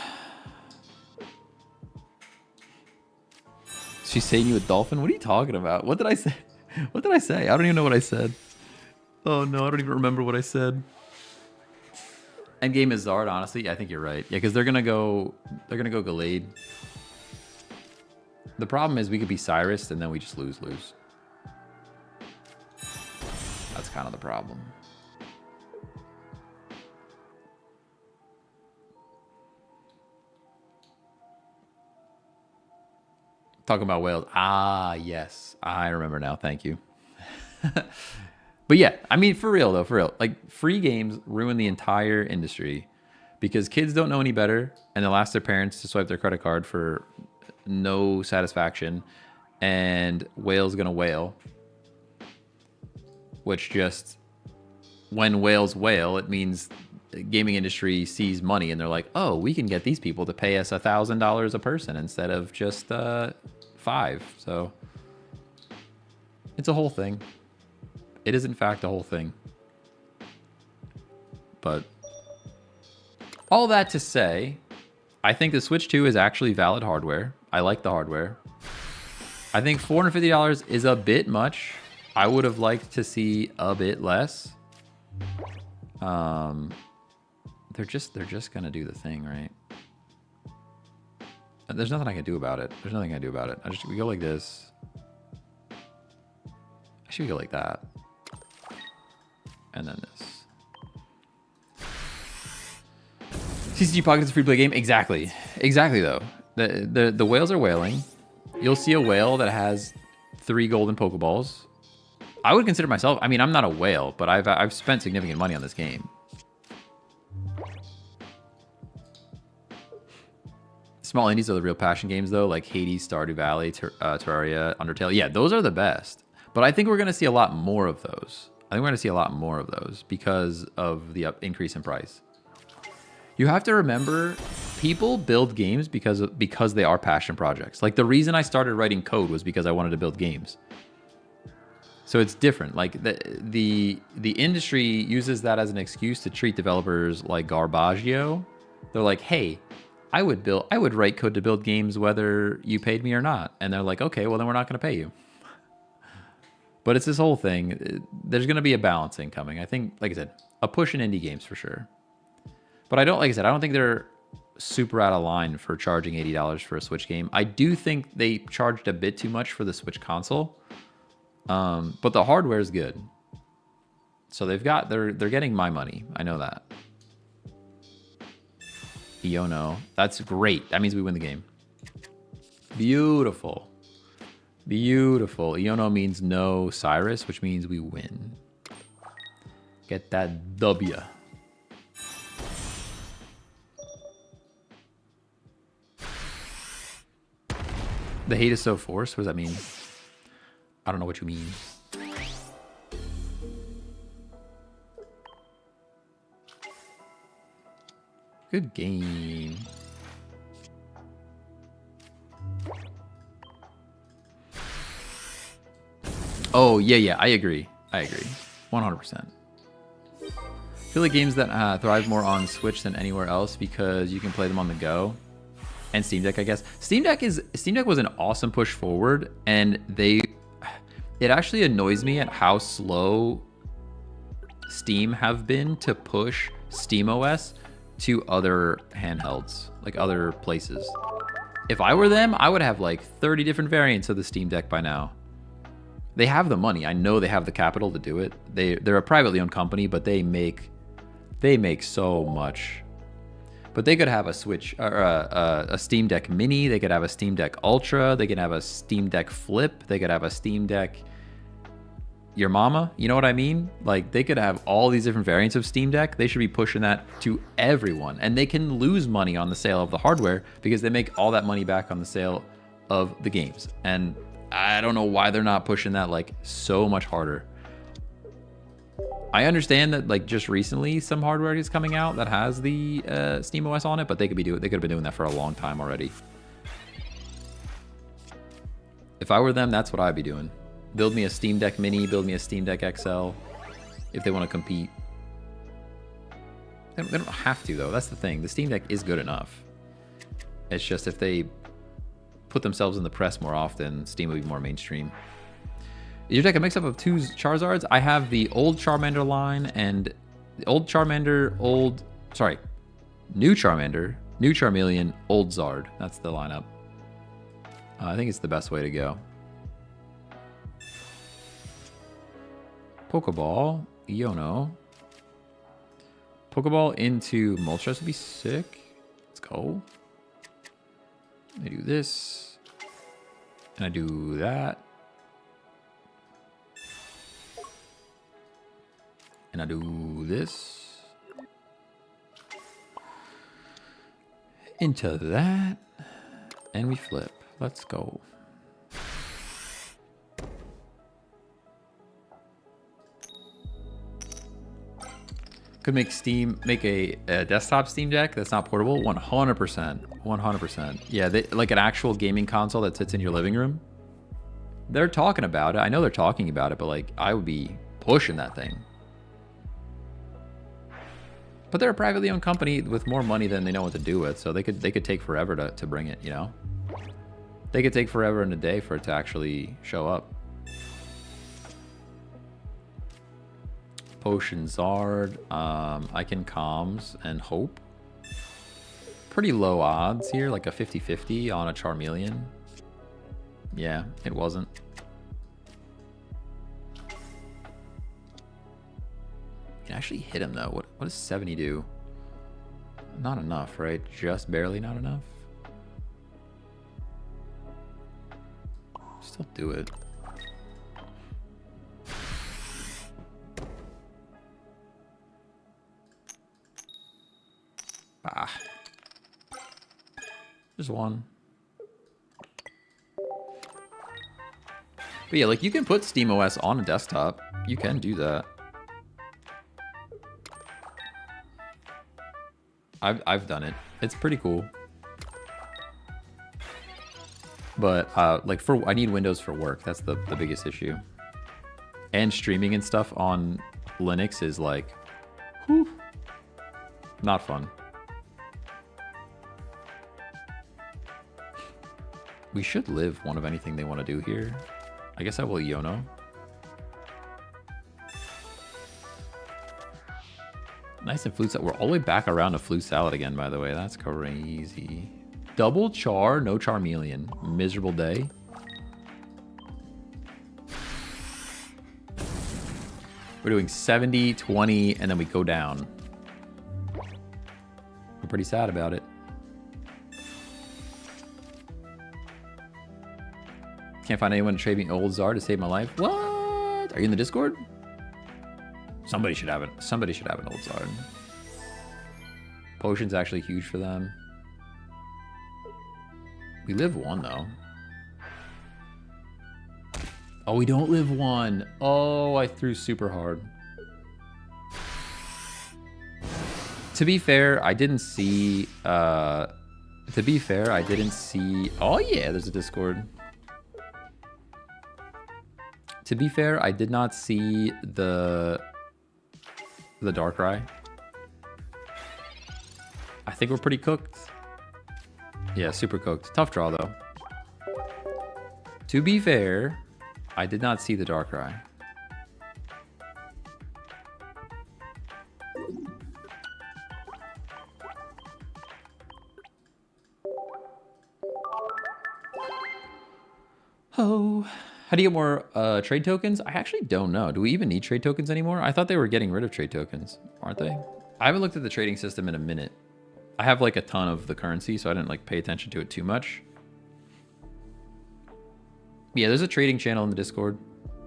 She's saying you a dolphin? What are you talking about? What did I say? What did I say? I don't even know what I said. Oh no, I don't even remember what I said. Endgame is Zard, honestly. I think you're right. Yeah, because they're gonna go Gallade. The problem is we could be Cyrus and then we just lose. That's kind of the problem. Talking about whales. Ah, yes. I remember now. Thank you. But yeah, I mean, for real though, for real. Like, free games ruin the entire industry because kids don't know any better and they'll ask their parents to swipe their credit card for no satisfaction, and whale's gonna whale. Which just, when whales whale, it means the gaming industry sees money and they're like, oh, we can get these people to pay us $1,000 a person instead of just $5. So It's a whole thing. It is in fact a whole thing. But all that to say, I think the Switch 2 is actually valid hardware. I like the hardware. I think $450 is a bit much. I would have liked to see a bit less. They're just gonna do the thing, right? There's nothing I can do about it. There's nothing I can do about it. We go like this. Actually, we go like that. And then this. TCG Pocket is a free play game? Exactly. Exactly, though. The whales are whaling. You'll see a whale that has 3 golden Pokeballs. I would consider myself... I mean, I'm not a whale, but I've spent significant money on this game. Small indies are the real passion games, though, like Hades, Stardew Valley, Terraria, Undertale. Yeah, those are the best. But I think we're going to see a lot more of those. I think we're going to see a lot more of those because of the increase in price. You have to remember, people build games because they are passion projects. Like, the reason I started writing code was because I wanted to build games. So it's different. Like, the industry uses that as an excuse to treat developers like garbaggio. They're like, hey, I would write code to build games whether you paid me or not. And they're like, okay, well, then we're not going to pay you. But it's this whole thing. There's going to be a balancing coming. I think, like I said, a push in indie games for sure. But I don't think they're super out of line for charging $80 for a Switch game. I do think they charged a bit too much for the Switch console. But the hardware is good. So they're getting my money. I know that. Iono. That's great. That means we win the game. Beautiful. Beautiful. Iono means no Cyrus, which means we win. Get that W. The hate is so forced. What does that mean? I don't know what you mean. Good game. Oh, yeah, I agree. 100%. I feel like games that thrive more on Switch than anywhere else because you can play them on the go. And Steam Deck, I guess. Steam Deck was an awesome push forward, and it actually annoys me at how slow Steam have been to push SteamOS to other handhelds, like other places. If I were them, I would have like 30 different variants of the Steam Deck by now. They have the money. I know they have the capital to do it. They're a privately owned company, but they make so much. But they could have a Switch or a Steam Deck Mini. They could have a Steam Deck Ultra. They could have a Steam Deck Flip. They could have a Steam Deck Your Mama. You know what I mean? Like, they could have all these different variants of Steam Deck. They should be pushing that to everyone. And they can lose money on the sale of the hardware because they make all that money back on the sale of the games. And I don't know why they're not pushing that like so much harder. I understand that like just recently some hardware is coming out that has the SteamOS on it, but they could have been doing that for a long time already. If I were them, that's what I'd be doing. Build me a Steam Deck Mini, build me a Steam Deck XL if they want to compete. They don't have to though. That's the thing. The Steam Deck is good enough. It's just if they put themselves in the press more often, Steam will be more mainstream. Is your deck a mix-up of 2 Charizards? I have the old Charmander line and the old Charmander, new Charmander, new Charmeleon, old Zard. That's the lineup. I think it's the best way to go. Pokeball, Iono. Pokeball into Moltres would be sick. Let's go. I do this. And I do that. And I do this. Into that. And we flip. Let's go. Could make a desktop Steam Deck that's not portable. 100%. 100%. Yeah, like an actual gaming console that sits in your living room. They're talking about it. I know they're talking about it, but like I would be pushing that thing. But they're a privately owned company with more money than they know what to do with, so they could take forever to bring it, you know? They could take forever and a day for it to actually show up. Potion Zard, I can comms and hope. Pretty low odds here, like a 50-50 on a Charmeleon. Yeah, it wasn't. You can actually hit him though. What does 70 do? Not enough, right? Just barely not enough. Still do it. Ah. Just one. But yeah, like you can put SteamOS on a desktop. You can do that. I've done it. It's pretty cool. But like I need Windows for work. That's the biggest issue. And streaming and stuff on Linux is like, whew, not fun. We should live one of anything they want to do here. I guess I will Yono. Nice and flute salad. We're all the way back around to flute salad again, by the way. That's crazy. Double char, no Charmeleon. Miserable day. We're doing 70, 20, and then we go down. I'm pretty sad about it. Can't find anyone to trade me old Zard to save my life. What? Are you in the Discord? Somebody should have it. Somebody should have an old Zard. Potion's actually huge for them. We live one though. Oh, we don't live one. Oh, I threw super hard. To be fair, I didn't see. Oh yeah, there's a Discord. To be fair, I did not see the Darkrai. I think we're pretty cooked. Yeah, super cooked. Tough draw though. To be fair, I did not see the Darkrai. Oh. How do you get more trade tokens? I actually don't know. Do we even need trade tokens anymore? I thought they were getting rid of trade tokens, aren't they? I haven't looked at the trading system in a minute. I have like a ton of the currency, so I didn't like pay attention to it too much. Yeah, there's a trading channel in the Discord.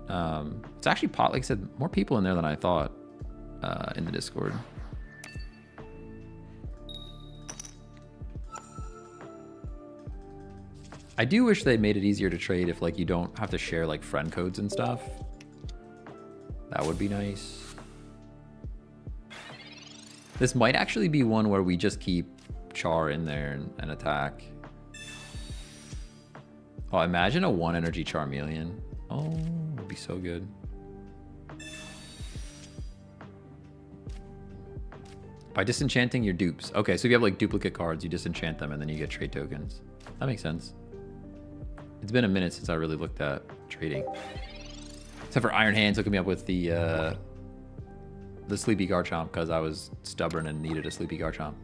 It's actually like I said, more people in there than I thought in the Discord. I do wish they made it easier to trade if like you don't have to share like friend codes and stuff. That would be nice. This might actually be one where we just keep Char in there and attack. Oh, imagine a 1 energy Charmeleon. Oh, it would be so good. By disenchanting your dupes. Okay, so if you have like duplicate cards, you disenchant them and then you get trade tokens. That makes sense. It's been a minute since I really looked at trading. Except for Iron Hands hooking me up with the Sleepy Garchomp because I was stubborn and needed a Sleepy Garchomp.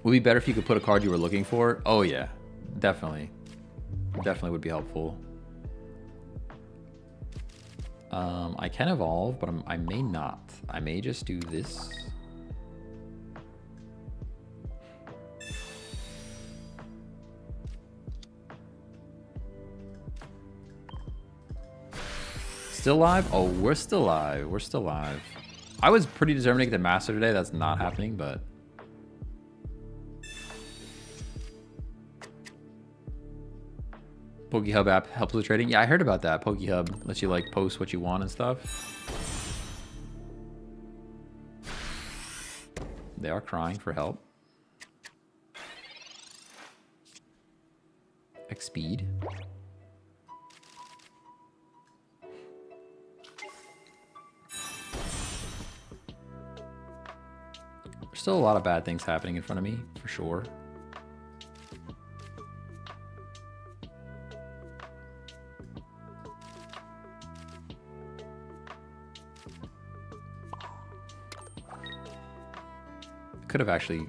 Would be better if you could put a card you were looking for. Oh yeah, definitely. Definitely would be helpful. I can evolve, but I may not. I may just do this. Still live? Oh, we're still live. We're still live. I was pretty determined to get the master today. That's not happening, but... PokeHub app helps with trading. Yeah, I heard about that. PokeHub lets you like post what you want and stuff. They are crying for help. X speed. There's still a lot of bad things happening in front of me, for sure. Could have actually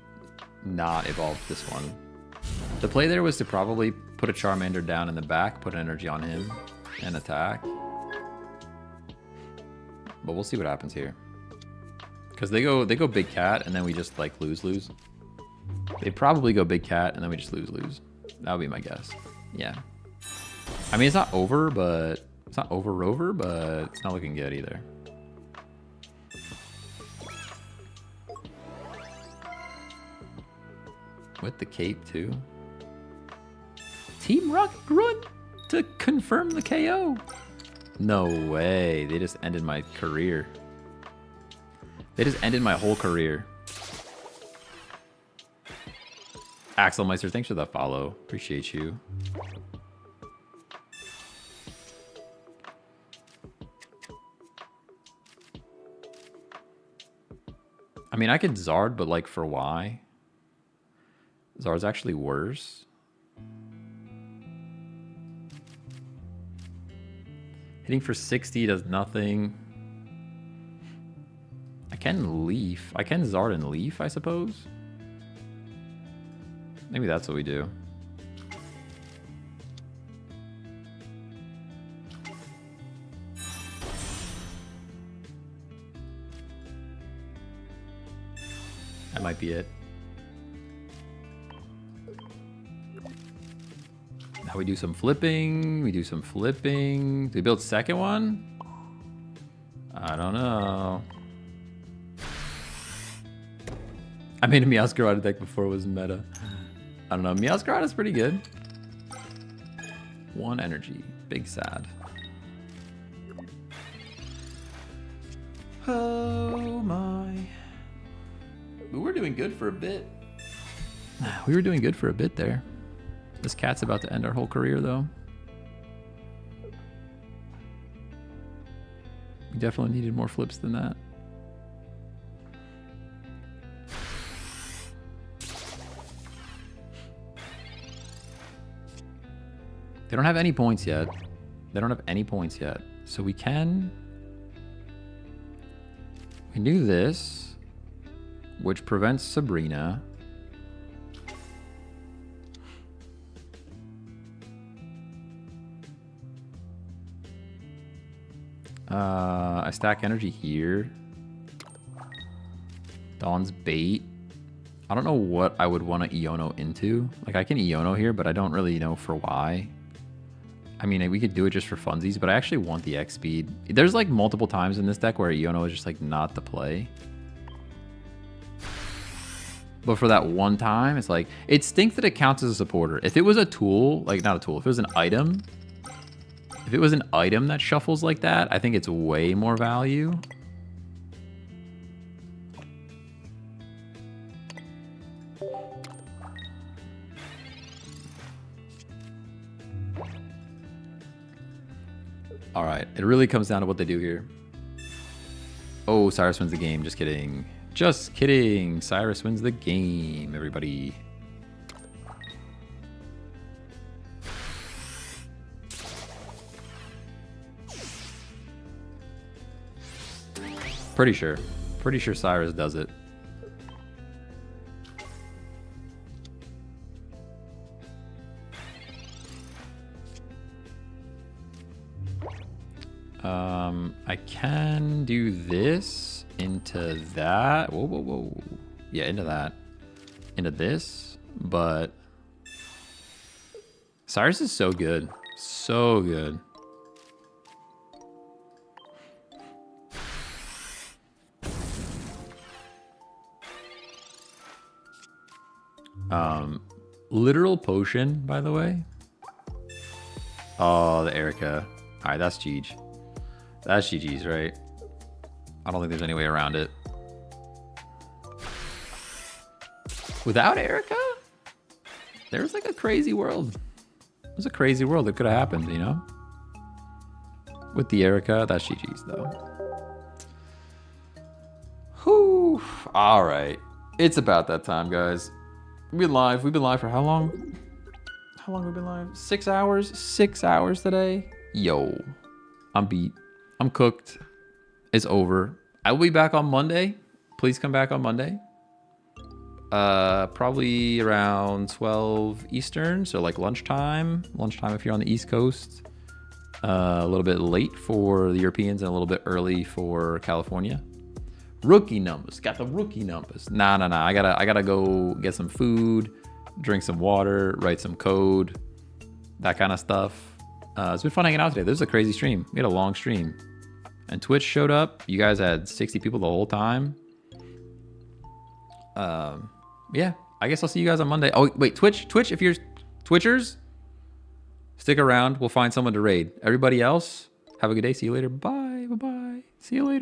not evolved this one. The play there was to probably put a Charmander down in the back, put energy on him, and attack. But we'll see what happens here. Because they go big cat, and then we just like lose. They probably go big cat, and then we just lose. That would be my guess. Yeah. I mean, it's not over, but it's not over, but it's not looking good either. With the cape too. Team Rocket Run to confirm the KO. No way. They just ended my career. They just ended my whole career. Axelmeister, thanks for the follow. Appreciate you. I mean, I could Zard, but like for why? Zard's actually worse. Hitting for 60 does nothing. I can Leaf. I can Zard and Leaf, I suppose. Maybe that's what we do. That might be it. Now we do some flipping. We do some flipping. Do we build second one? I don't know. I made a Meowscarada deck before it was meta. I don't know. Meowscarada's pretty good. One energy. Big sad. Oh my. We were doing good for a bit. We were doing good for a bit there. This cat's about to end our whole career, though. We definitely needed more flips than that. They don't have any points yet. They don't have any points yet. So we can do this, which prevents Sabrina. I stack energy here. Dawn's bait. I don't know what I would want to Iono into. Like, I can Iono here, but I don't really know for why. I mean, we could do it just for funsies, but I actually want the X speed. There's like multiple times in this deck where Iono is just like not the play. But for that one time, it's like, it stinks that it counts as a supporter. If it was a tool, like not a tool, if it was an item, if it was an item that shuffles like that, I think it's way more value. All right, it really comes down to what they do here. Oh, Cyrus wins the game. Just kidding. Just kidding. Cyrus wins the game, everybody. Pretty sure. Pretty sure Cyrus does it. I can do this into that. Whoa, whoa, whoa. Yeah, into that. Into this, but Cyrus is so good. So good. Literal potion, by the way. Oh, the Erica. All right, that's GG. That's GG's, right? I don't think there's any way around it. Without Erica, there's like a crazy world. It was a crazy world. It could have happened, you know? With the Erica, that's GG's though. Whew. All right. It's about that time, guys. We've been live. We've been live for how long? How long have we been live? 6 hours? 6 hours today? Yo. I'm beat. I'm cooked. It's over. I will be back on Monday. Please come back on Monday. Probably around 12 Eastern, so like lunchtime. Lunchtime if you're on the East Coast. A little bit late for the Europeans and a little bit early for California. Rookie numbers. Got the rookie numbers. Nah. I gotta go get some food, drink some water, write some code, that kind of stuff. It's been fun hanging out today. This is a crazy stream. We had a long stream. And Twitch showed up. You guys had 60 people the whole time. Yeah, I guess I'll see you guys on Monday. Oh, wait, Twitch, if you're Twitchers, stick around. We'll find someone to raid. Everybody else, have a good day. See you later. Bye. See you later.